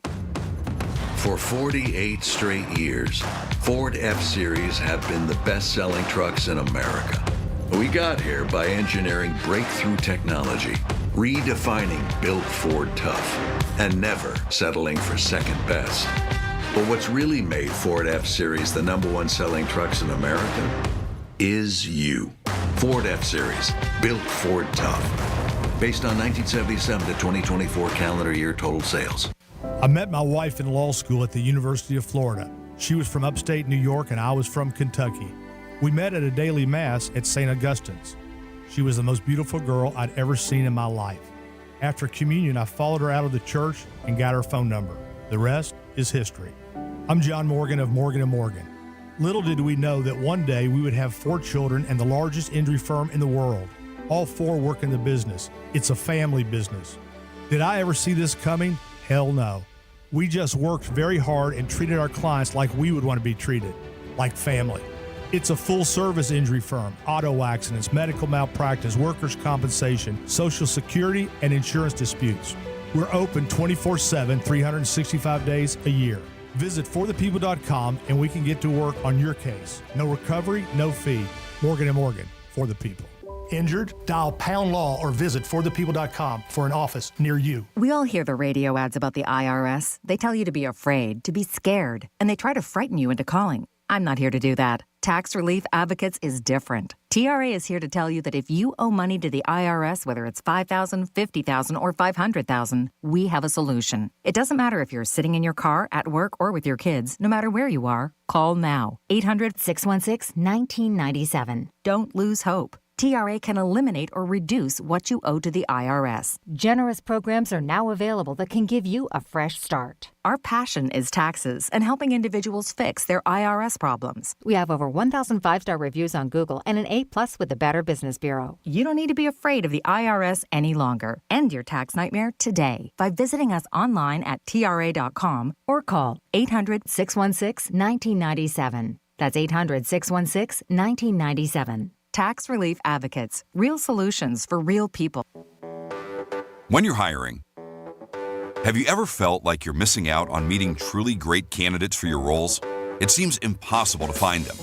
For 48 straight years, Ford F-Series have been the best-selling trucks in America. We got here by engineering breakthrough technology, redefining Built Ford Tough, and never settling for second best. But what's really made Ford F-Series the #1 selling trucks in America is you. Ford F-Series, Built Ford Tough. Based on 1977 to 2024 calendar year total sales. I met my wife in law school at the University of Florida. She was from upstate New York and I was from Kentucky. We met at a daily mass at St. Augustine's. She was the most beautiful girl I'd ever seen in my life. After communion, I followed her out of the church and got her phone number. The rest is history. I'm John Morgan of Morgan & Morgan. Little did we know that one day we would have 4 children and the largest injury firm in the world. All 4 work in the business. It's a family business. Did I ever see this coming? Hell no. We just worked very hard and treated our clients like we would want to be treated, like family. It's a full-service injury firm, auto accidents, medical malpractice, workers' compensation, Social Security, and insurance disputes. We're open 24/7, 365 days a year. Visit forthepeople.com and we can get to work on your case. No recovery, no fee. Morgan & Morgan, for the people. Injured? Dial pound law or visit forthepeople.com for an office near you. We all hear the radio ads about the IRS. They tell you to be afraid, to be scared, and they try to frighten you into calling. I'm not here to do that. Tax Relief Advocates is different. TRA is here to tell you that if you owe money to the IRS, whether it's $5,000, $50,000, or $500,000, we have a solution. It doesn't matter if you're sitting in your car, at work, or with your kids. No matter where you are, call now. 800-616-1997. Don't lose hope. TRA can eliminate or reduce what you owe to the IRS. Generous programs are now available that can give you a fresh start. Our passion is taxes and helping individuals fix their IRS problems. We have over 1,000 5-star reviews on Google and an A+ with the Better Business Bureau. You don't need to be afraid of the IRS any longer. End your tax nightmare today by visiting us online at TRA.com or call 800-616-1997. That's 800-616-1997. Tax Relief Advocates. Real solutions for real people. When you're hiring, have you ever felt like you're missing out on meeting truly great candidates for your roles? It seems impossible to find them,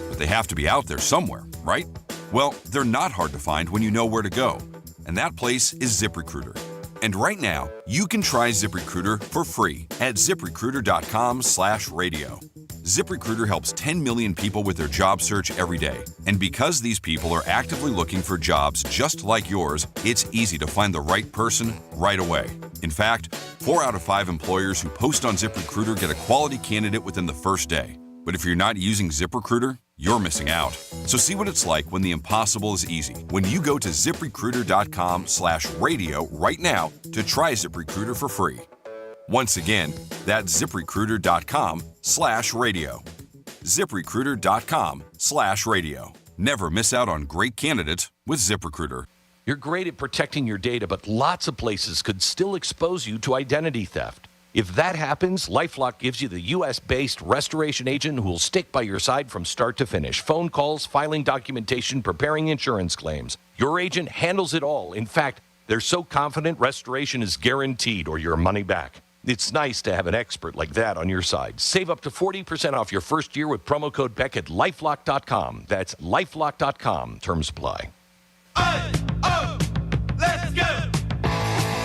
but they have to be out there somewhere, right? Well, they're not hard to find when you know where to go, and that place is ZipRecruiter. And right now, you can try ZipRecruiter for free at ZipRecruiter.com/radio. ZipRecruiter helps 10 million people with their job search every day. And because these people are actively looking for jobs just like yours, it's easy to find the right person right away. In fact, 4 out of 5 employers who post on ZipRecruiter get a quality candidate within the first day. But if you're not using ZipRecruiter, you're missing out. So see what it's like when the impossible is easy. When you go to ZipRecruiter.com/radio right now to try ZipRecruiter for free. Once again, that's ZipRecruiter.com/radio. ZipRecruiter.com/radio. Never miss out on great candidates with ZipRecruiter. You're great at protecting your data, but lots of places could still expose you to identity theft. If that happens, LifeLock gives you the U.S.-based restoration agent who will stick by your side from start to finish. Phone calls, filing documentation, preparing insurance claims. Your agent handles it all. In fact, they're so confident restoration is guaranteed or your money back. It's nice to have an expert like that on your side. Save up to 40% off your first year with promo code Beck at LifeLock.com. That's LifeLock.com. Terms apply. Let's go!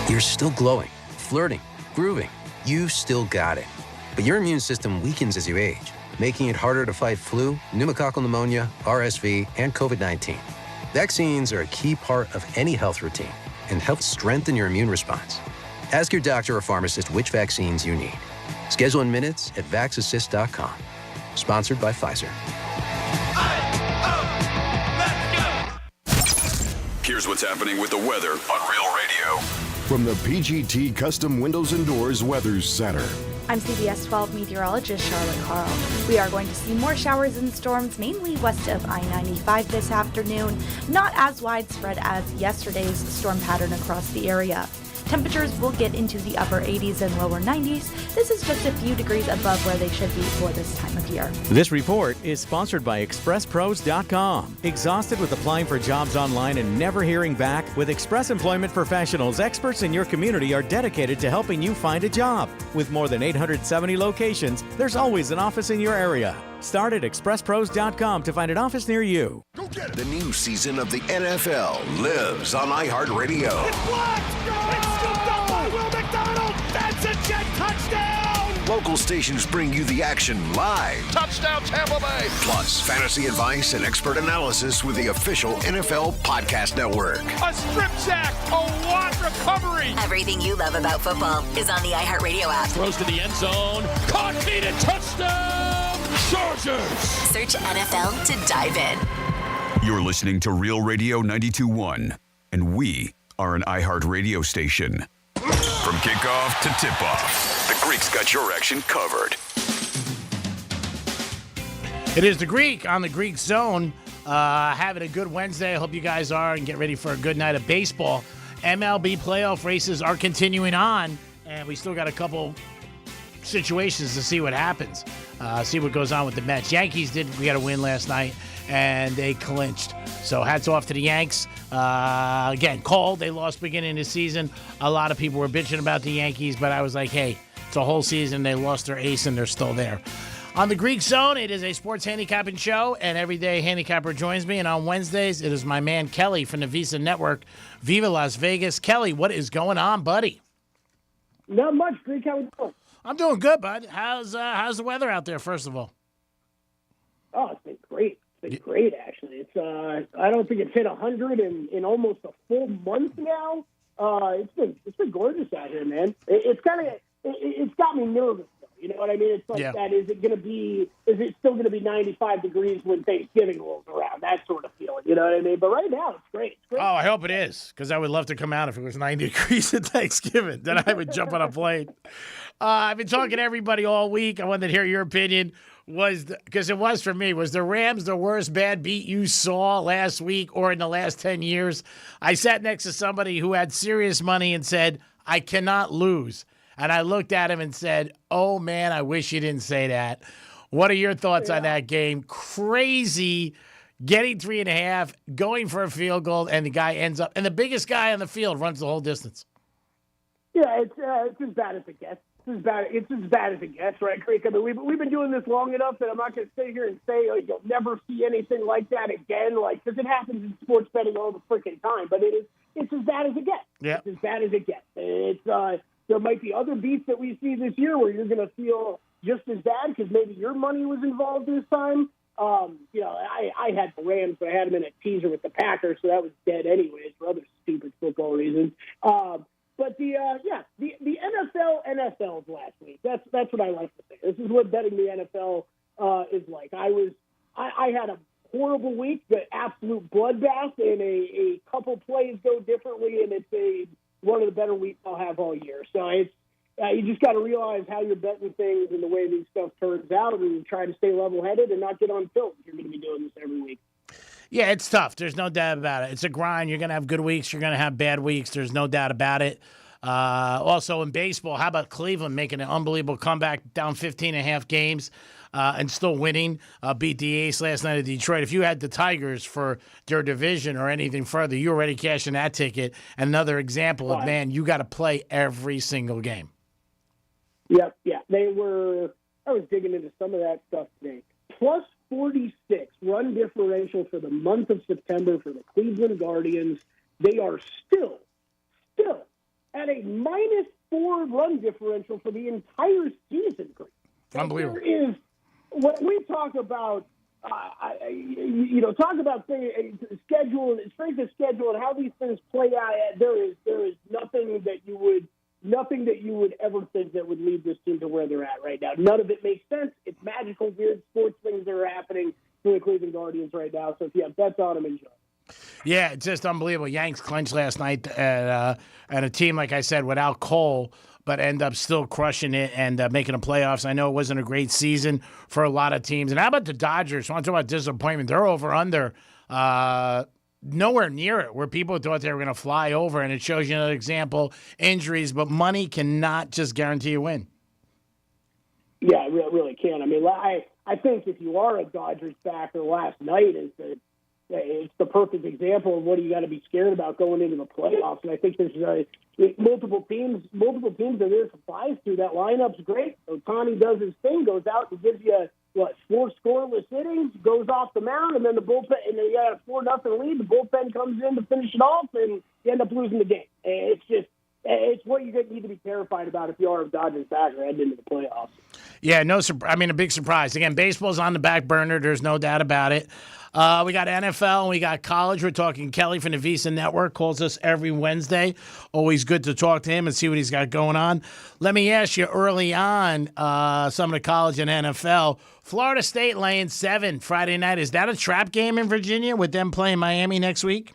You're still glowing, flirting, grooving. You still got it. But your immune system weakens as you age, making it harder to fight flu, pneumococcal pneumonia, RSV, and COVID-19. Vaccines are a key part of any health routine and help strengthen your immune response. Ask your doctor or pharmacist which vaccines you need. Schedule in minutes at vaxassist.com. Sponsored by Pfizer. Here's what's happening with the weather on Real Radio. From the PGT Custom Windows and Doors Weather Center. I'm CBS 12 meteorologist Charlotte Carl. We are going to see more showers and storms, mainly west of I-95 this afternoon. Not as widespread as yesterday's storm pattern across the area. Temperatures will get into the upper 80s and lower 90s. This is just a few degrees above where they should be for this time of year. This report is sponsored by ExpressPros.com. Exhausted with applying for jobs online and never hearing back? With Express Employment Professionals, experts in your community are dedicated to helping you find a job. With more than 870 locations, there's always an office in your area. Start at ExpressPros.com to find an office near you. The new season of the NFL lives on iHeartRadio. It's blocked! It's scooped up by Will McDonald! That's a jet touchdown! Local stations bring you the action live. Touchdown Tampa Bay! Plus, fantasy advice and expert analysis with the official NFL Podcast Network. A strip sack! A watt recovery! Everything you love about football is on the iHeartRadio app. Throws to the end zone. Caught, feed it, touchdown! Chargers! Search NFL to dive in. You're listening to Real Radio 92.1, and we are an iHeart radio station. From kickoff to tip-off, the Greek's got your action covered. It is the Greek on the Greek Zone. Having a good Wednesday. I hope you guys are, and get ready for a good night of baseball. MLB playoff races are continuing on, and we still got a couple situations to see what happens. See what goes on with the Mets. Yankees we got a win last night, and they clinched. So hats off to the Yanks. Again, cold. They lost beginning of the season. A lot of people were bitching about the Yankees, but I was like, hey, it's a whole season. They lost their ace, and they're still there. On the Greek Zone, it is a sports handicapping show, and every day handicapper joins me. And on Wednesdays, it is my man Kelly from the Visa Network, Viva Las Vegas. Kelly, what is going on, buddy? Not much, Greek. How we doing? I'm doing good, bud. How's the weather out there, first of all? Oh, it's been great. It's been great, actually. It's I don't think it's hit 100 in almost a full month now. It's been gorgeous out here, man. It's got me nervous, though. You know what I mean? It's like that. Is it still going to be 95 degrees when Thanksgiving rolls around? That sort of feeling. You know what I mean? But right now, it's great. It's great. Oh, I hope it is, because I would love to come out if it was 90 degrees at Thanksgiving. Then I would jump on a plane. I've been talking to everybody all week. I wanted to hear your opinion. Because it was for me, was the Rams the worst bad beat you saw last week or in the last 10 years? I sat next to somebody who had serious money and said, I cannot lose. And I looked at him and said, oh, man, I wish you didn't say that. What are your thoughts on that game? Crazy, getting 3.5, going for a field goal, and the guy ends up, and the biggest guy on the field runs the whole distance. Yeah, it's as bad as it gets. It's as bad as it gets, right, Creek? I mean, we've been doing this long enough that I'm not going to sit here and say you'll never see anything like that again, because it happens in sports betting all the freaking time. But it's as bad as it gets. Yeah. It's as bad as it gets. There might be other beats that we see this year where you're going to feel just as bad because maybe your money was involved this time. I had the Rams, but I had them in a teaser with the Packers, so that was dead anyways for other stupid football reasons. But the NFL's last week. That's what I like to say. This is what betting the NFL is like. I had a horrible week, the absolute bloodbath, and a couple plays go differently, and it's one of the better weeks I'll have all year. So it's you just got to realize how you're betting things and the way these stuff turns out, and try to stay level-headed and not get on tilt. You're going to be doing this every week. Yeah, it's tough. There's no doubt about it. It's a grind. You're going to have good weeks. You're going to have bad weeks. There's no doubt about it. Also in baseball, how about Cleveland making an unbelievable comeback, down 15.5 games and still winning, beat the A's last night at Detroit. If you had the Tigers for their division or anything further, you already cashing that ticket. Another example of, man, you got to play every single game. Yep, yeah. I was digging into some of that stuff today. Plus 46 run differential for the month of September for the Cleveland Guardians. They are still at a -4 run differential for the entire season. Unbelievable. There is, when we talk about, talk about schedule, strength of schedule, and how these things play out. There is nothing that you would ever think that would lead this team to where they're at right now. None of it makes sense. It's magical, weird sports things that are happening to the Cleveland Guardians right now. So if you have bets on them, enjoy. Yeah, it's just unbelievable. Yanks clinched last night at a team, like I said, without Cole, but end up still crushing it and making the playoffs. I know it wasn't a great season for a lot of teams. And how about the Dodgers? I want to talk about disappointment. They're over-under. Nowhere near it, where people thought they were going to fly over, and it shows you another example, injuries, but money cannot just guarantee a win. Yeah, it really can. I mean, I think if you are a Dodgers backer, last night it's the perfect example of what you got to be scared about going into the playoffs. And I think there's multiple teams that they're surprised to. That lineup's great. Ohtani does his thing, goes out and gives you 4 scoreless innings, goes off the mound, and then the bullpen, and then you got a 4-0 lead. The bullpen comes in to finish it off, and you end up losing the game. It's what you need to be terrified about if you are a Dodgers backer heading into the playoffs. Yeah, a big surprise. Again, baseball's on the back burner. There's no doubt about it. We got NFL and we got college. We're talking Kelly from the Visa Network. Calls us every Wednesday. Always good to talk to him and see what he's got going on. Let me ask you early on some of the college and NFL. Florida State laying 7 Friday night. Is that a trap game in Virginia with them playing Miami next week?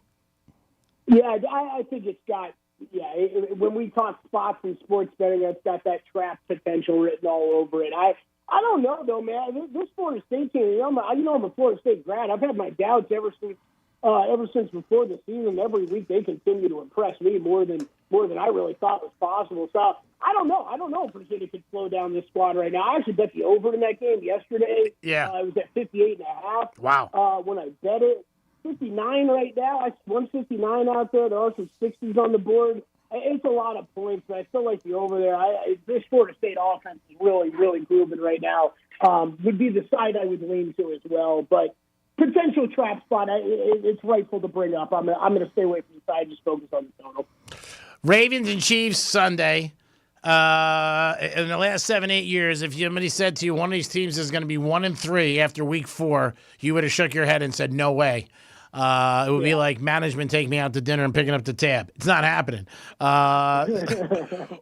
Yeah, I think it's got. Yeah, when we talk spots in sports betting, it's got that trap potential written all over it. I don't know, though, man. This Florida State team, I'm a Florida State grad. I've had my doubts ever since before the season. Every week they continue to impress me more than I really thought was possible. So I don't know. I don't know if Virginia could slow down this squad right now. I actually bet the over in that game yesterday. Yeah. It was at 58.5. Wow. When I bet it. 59 right now. I 159 out there. There are some 60s on the board. It's a lot of points, but I still like the over there. This Florida State offense is really, really grooving right now. Would be the side I would lean to as well. But potential trap spot, it's rightful to bring up. I'm going to stay away from the side, just focus on the total. Ravens and Chiefs Sunday. In the last 7-8 years, if somebody said to you one of these teams is going to be 1-3 after week 4, you would have shook your head and said, no way. It would be like management taking me out to dinner and picking up the tab. It's not happening. I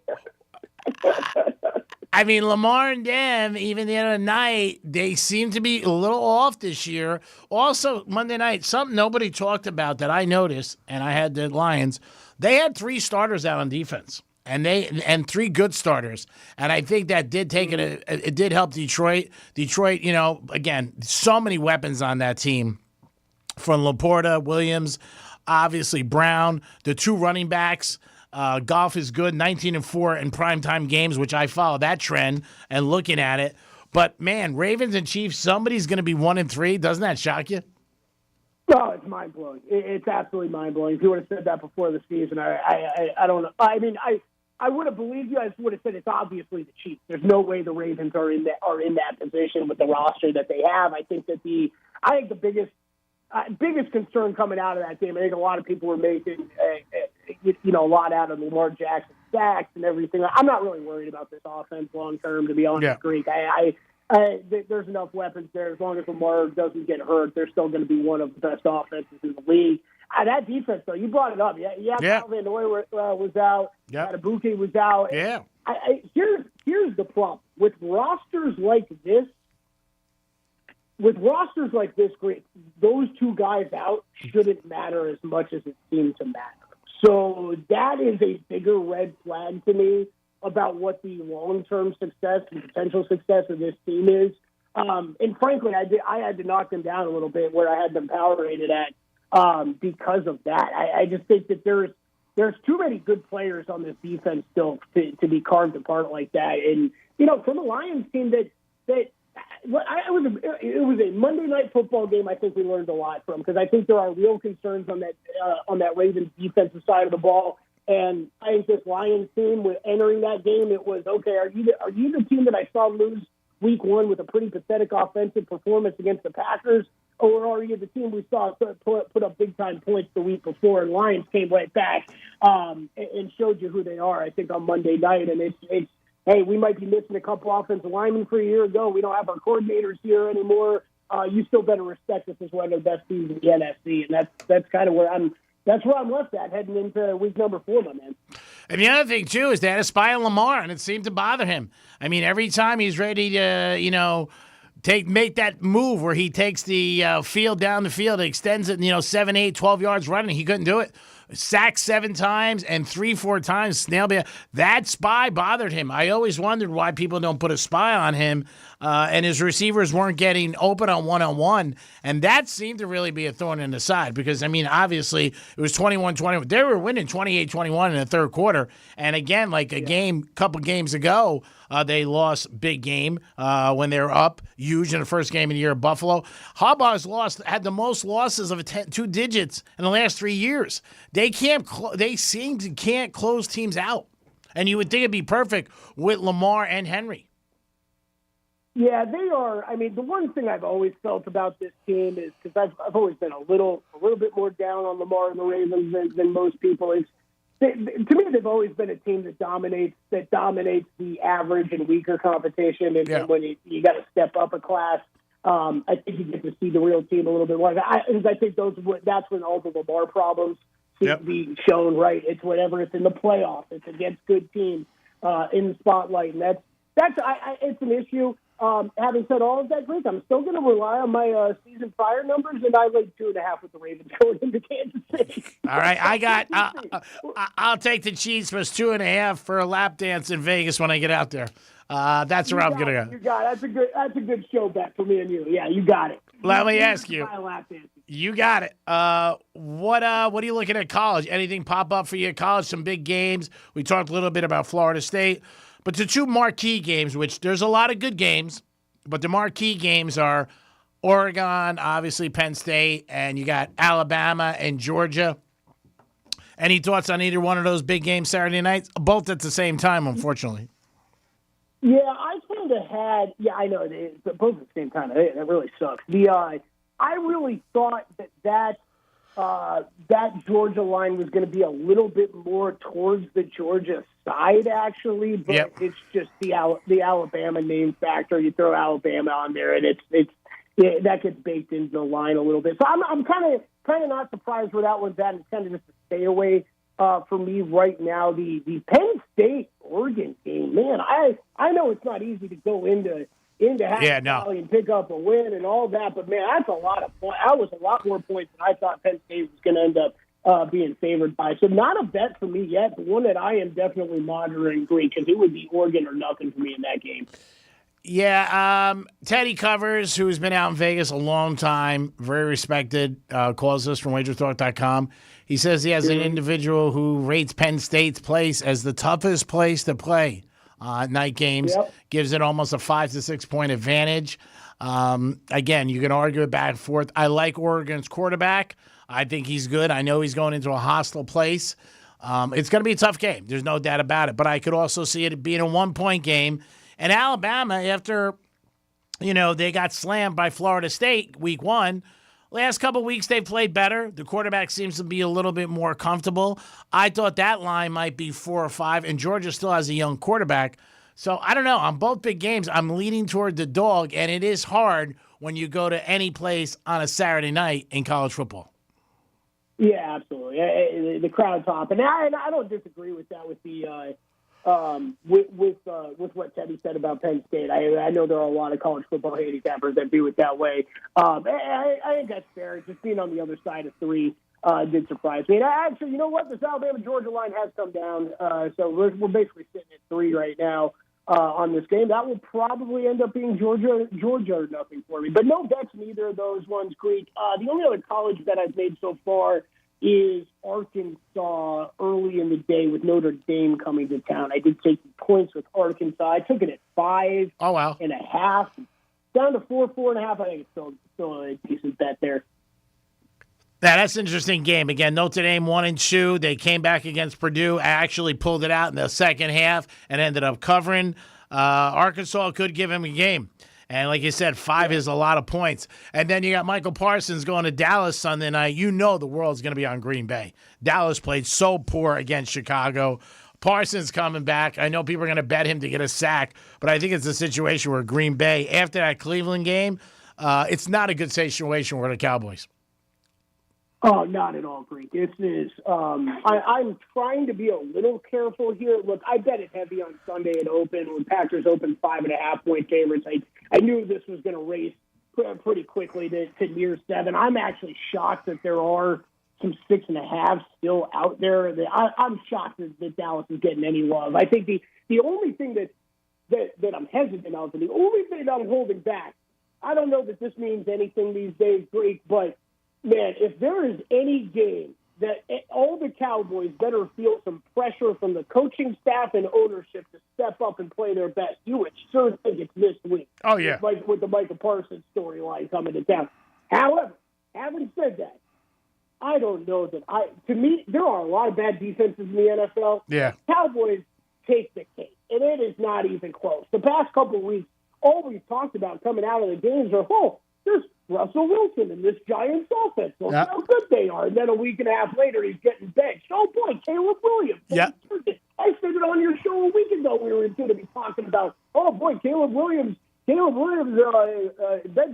mean, Lamar and them, even the other night, they seem to be a little off this year. Also, Monday night, something nobody talked about that I noticed, and I had the Lions, they had 3 starters out on defense. And 3 good starters, and I think that did take it. It did help Detroit. Detroit, again, so many weapons on that team, from Laporta, Williams, obviously Brown, the 2 running backs. Goff is good, 19-4 in primetime games, which I follow that trend and looking at it. But man, Ravens and Chiefs, somebody's going to be 1-3. Doesn't that shock you? No, it's mind blowing. It's absolutely mind blowing. If you would have said that before the season, I don't know. I mean, I would have believed you. I would have said it's obviously the Chiefs. There's no way the Ravens are in that position with the roster that they have. I think the biggest concern coming out of that game, I think a lot of people were making a lot out of Lamar Jackson sacks and everything. I'm not really worried about this offense long term, to be honest, Greek. There's enough weapons there. As long as Lamar doesn't get hurt, they're still going to be one of the best offenses in the league. That defense, though, you brought it up. Kyle Van Noy was out. Abuke was out. Yeah. Here's the problem. With rosters like this, Greek, those 2 guys out shouldn't matter as much as it seemed to matter. So that is a bigger red flag to me about what the long-term success and potential success of this team is. And frankly, I had to knock them down a little bit where I had them power rated at because of that. I just think that there's too many good players on this defense still to be carved apart like that. And, from a Lions team it was a Monday Night Football game. I think we learned a lot from, because I think there are real concerns on that Ravens defensive side of the ball. And I think this Lions team, with entering that game, it was, okay, are you the team that I saw lose week 1 with a pretty pathetic offensive performance against the Packers, or are you the team we saw put up big-time points the week before, and Lions came right back and showed you who they are, I think, on Monday night. And it's hey, we might be missing a couple offensive linemen for a year ago. We don't have our coordinators here anymore. You still better respect us as one of the best teams in the NFC, and that's kind of where I'm left at heading into week number 4, my man. And the other thing, too, is they had a spy on Lamar, and it seemed to bother him. I mean, every time he's ready to, make that move where he takes the field down the field, extends it, 7, 8, 12 yards running, he couldn't do it. Sacked 7 times and 3-4 times. That spy bothered him. I always wondered why people don't put a spy on him, and his receivers weren't getting open on one-on-one, and that seemed to really be a thorn in the side because, I mean, obviously it was 21-21. They were winning 28-21 in the third quarter, and again, like couple games ago, they lost big game when they were up huge in the first game of the year at Buffalo. Harbaugh's had the most losses of 2 digits in the last 3 years. They seem to can't close teams out, and you would think it'd be perfect with Lamar and Henry. Yeah, they are. I mean, the one thing I've always felt about this team is, because I've always been a little bit more down on Lamar and the Ravens than most people, is to me they've always been a team that dominates the average and weaker competition, and when you got to step up a class. I think you get to see the real team a little bit more. I think that's when all the Lamar problems seem to be shown, right? It's whenever it's in the playoffs, it's against good teams in the spotlight, and it's an issue. Having said all of that, Greg, I'm still going to rely on my season prior numbers, and I laid 2.5 with the Ravens going into Kansas City. All right, I'll take the Chiefs plus 2.5 for a lap dance in Vegas when I get out there. That's where I'm going to go. You got it. That's a good show bet for me and you. Yeah, you got it. Let me ask you. You got it. What are you looking at college? Anything pop up for you at college? Some big games. We talked a little bit about Florida State. But the 2 marquee games, which there's a lot of good games, but the marquee games are Oregon, obviously Penn State, and you got Alabama and Georgia. Any thoughts on either one of those big games Saturday nights? Both at the same time, unfortunately. Yeah, I kind of had. Yeah, I know both at the same time. That really sucks. I really thought that that Georgia line was going to be a little bit more towards the Georgia side, actually, but it's just the Alabama name factor. You throw Alabama on there, and that gets baked into the line a little bit. So I'm kind of not surprised where that one's at. It's kind of just a stay away for me right now. The Penn State Oregon game, man, I know it's not easy to go into Happy Valley and pick up a win and all that, but man, that's a lot of points. That was a lot more points than I thought Penn State was going to end up being favored by. So not a bet for me yet, but one that I am definitely monitoring, Greek, because it would be Oregon or nothing for me in that game. Yeah, Teddy Covers, who's been out in Vegas a long time, very respected, calls us from wagertalk.com. He says he has an individual who rates Penn State's place as the toughest place to play night games, gives it almost a 5 to 6 point advantage. Again, you can argue it back and forth. I like Oregon's quarterback. I think he's good. I know he's going into a hostile place. It's going to be a tough game. There's no doubt about it. But I could also see it being a 1 point game. And Alabama, after, they got slammed by Florida State week 1, last couple of weeks they've played better. The quarterback seems to be a little bit more comfortable. I thought that line might be 4 or 5, and Georgia still has a young quarterback. So I don't know. On both big games, I'm leaning toward the dog, and it is hard when you go to any place on a Saturday night in college football. Yeah, absolutely. The crowd's top, and I don't disagree with that. With the with what Teddy said about Penn State, I know there are a lot of college football handicappers that view it that way. I think that's fair. Just being on the other side of 3 did surprise me. And actually, you know what? This Alabama-Georgia line has come down, so we're basically sitting at 3 right now on this game. That will probably end up being Georgia or nothing for me. But no bets in either of those ones, Greek. The only other college bet I've made so far is Arkansas early in the day with Notre Dame coming to town. I did take the points with Arkansas. I took it at 5.5. Down to 4.5. I think it's still a decent bet there. Yeah, that's an interesting game. Again, Notre Dame 1-2. They came back against Purdue, actually pulled it out in the second half and ended up covering. Arkansas could give him a game. And like you said, 5 is a lot of points. And then you got Michael Parsons going to Dallas Sunday night. You know the world's going to be on Green Bay. Dallas played so poor against Chicago. Parsons coming back. I know people are going to bet him to get a sack, but I think it's a situation where Green Bay, after that Cleveland game, it's not a good situation for the Cowboys. Oh, not at all, Greek. This is. I'm trying to be a little careful here. Look, I bet it heavy on Sunday at Open when Packers opened 5.5 point favorites. I knew this was going to race pretty quickly to near 7. I'm actually shocked that there are some 6.5 still out there. I'm shocked that Dallas is getting any love. I think the only thing that I'm hesitant of, and the only thing that I'm holding back, I don't know that this means anything these days, Greek, but man, if there is any game that all the Cowboys better feel some pressure from the coaching staff and ownership to step up and play their best, you would sure think it's this week. Oh, yeah. Like with the Micah Parsons storyline coming to town. However, having said that, I don't know that to me, there are a lot of bad defenses in the NFL. Yeah. Cowboys take the cake, and it is not even close. The past couple of weeks, all we've talked about coming out of the games are, there's Russell Wilson and this Giants offense. Look how good they are. And then a week and a half later, he's getting benched. Oh, boy, Caleb Williams. Yeah. I said it on your show a week ago. We were going to be talking about, oh, boy, Caleb Williams, Ben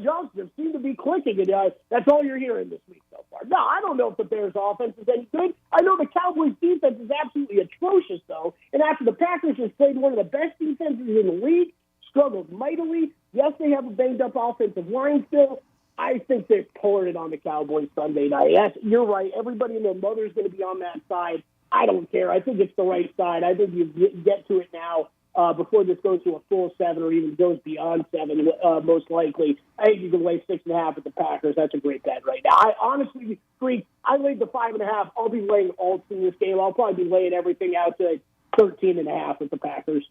Johnson seem to be clicking. And that's all you're hearing this week so far. No, I don't know if the Bears' offense is any good. I know the Cowboys' defense is absolutely atrocious, though. And after the Packers has played one of the best defenses in the league, struggled mightily. Yes, they have a banged-up offensive line still. I think they're pouring it on the Cowboys Sunday night. Yes, you're right. Everybody and their mother's going to be on that side. I don't care. I think it's the right side. I think you get to it now before this goes to a full 7 or even goes beyond 7, most likely. I think you can lay 6.5 at the Packers. That's a great bet right now. I honestly, Greek, I laid the 5.5. I'll be laying alts in this game. I'll probably be laying everything out to 13.5 with the Packers.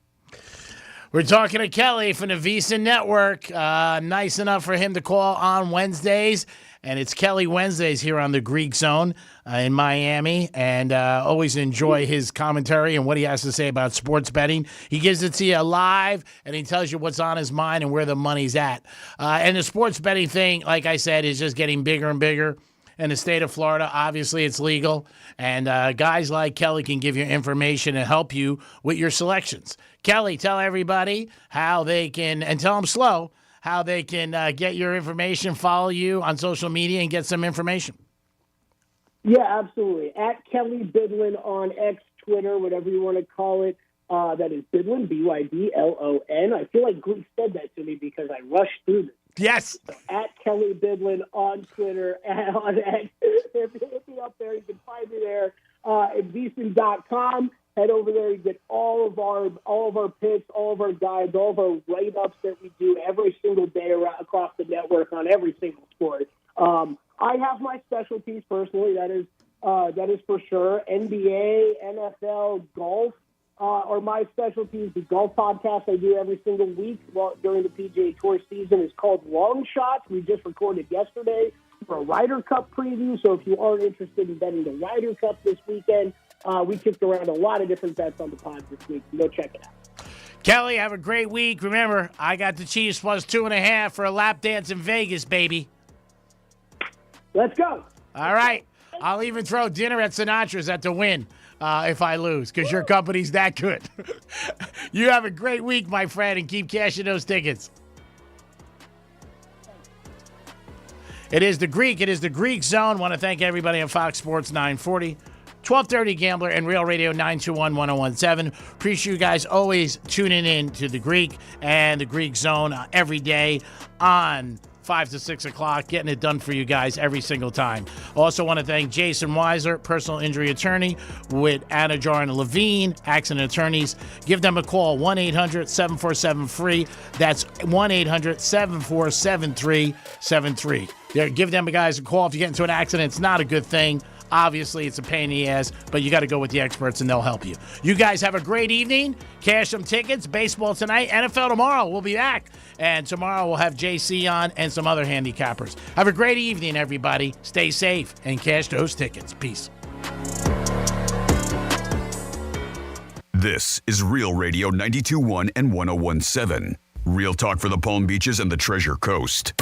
We're talking to Kelly from the VEASAN Network. Nice enough for him to call on Wednesdays. And it's Kelly Wednesdays here on the Greek Zone in Miami. And always enjoy his commentary and what he has to say about sports betting. He gives it to you live, and he tells you what's on his mind and where the money's at. And the sports betting thing, like I said, is just getting bigger and bigger. in the state of Florida. Obviously, it's legal. And guys like Kelly can give you information and help you with your selections. Kelly, tell everybody how they can, and tell them slow, how they can get your information, follow you on social media, and get some information. Yeah, absolutely. At Kelly Bidlin on X, Twitter, whatever you want to call it. That is Bidlin, Bydlon. I feel like Greek said that to me because I rushed through this. Yes. So at Kelly Bidlin on Twitter and on X. If you look me up there, you can find me there at VSiN.com. Head over there. You get all of our picks, all of our guides, all of our write-ups that we do every single day across the network on every single sport. I have my specialties personally. That is for sure. NBA, NFL, golf are my specialties. The golf podcast I do every single week during the PGA Tour season is called Long Shots. We just recorded yesterday for a Ryder Cup preview. So if you aren't interested in betting the Ryder Cup this weekend, we kicked around a lot of different bets on the pod this week. So go check it out. Kelly, have a great week. Remember, I got the Chiefs plus 2.5 for a lap dance in Vegas, baby. Let's go. All right. I'll even throw dinner at Sinatra's at the win if I lose, because your company's that good. You have a great week, my friend, and keep cashing those tickets. It is the Greek Zone. Want to thank everybody on Fox Sports 940, 1230 Gambler, and Real Radio 921-1017. Appreciate you guys always tuning in to the Greek and the Greek Zone every day on 5 to 6 o'clock, getting it done for you guys every single time. Also want to thank Jason Weiser, personal injury attorney with Anajar and Levine, accident attorneys. Give them a call, 1-800-747-FREE. That's 1-800-747-7373. Give them guys a call if you get into an accident. It's not a good thing. Obviously, it's a pain in the ass, but you got to go with the experts, and they'll help you. You guys have a great evening. Cash some tickets. Baseball tonight. NFL tomorrow. We'll be back. And tomorrow we'll have JC on and some other handicappers. Have a great evening, everybody. Stay safe and cash those tickets. Peace. This is Real Radio 92.1 and 101.7. Real talk for the Palm Beaches and the Treasure Coast.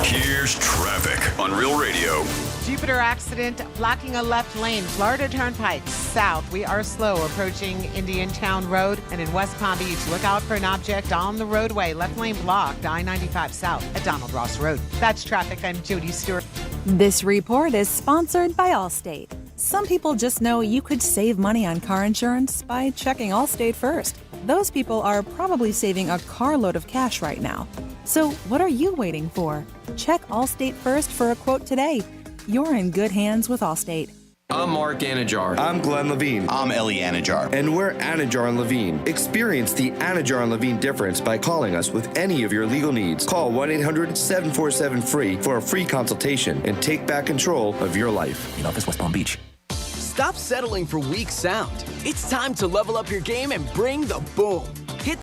Here's traffic on Real Radio. Jupiter accident blocking a left lane. Florida Turnpike south. We are slow approaching Indiantown Road. And in West Palm Beach, look out for an object on the roadway. Left lane blocked. I-95 south at Donald Ross Road. That's traffic. I'm Jody Stewart. This report is sponsored by Allstate. Some people just know you could save money on car insurance by checking Allstate first. Those people are probably saving a carload of cash right now. So what are you waiting for? Check Allstate first for a quote today. You're in good hands with Allstate. I'm Mark Anajar. I'm Glenn Levine. I'm Ellie Anajar. And we're Anajar and Levine. Experience the Anajar and Levine difference by calling us with any of your legal needs. Call 1-800-747-FREE for a free consultation and take back control of your life. In office, West Palm Beach. Stop settling for weak sound. It's time to level up your game and bring the boom.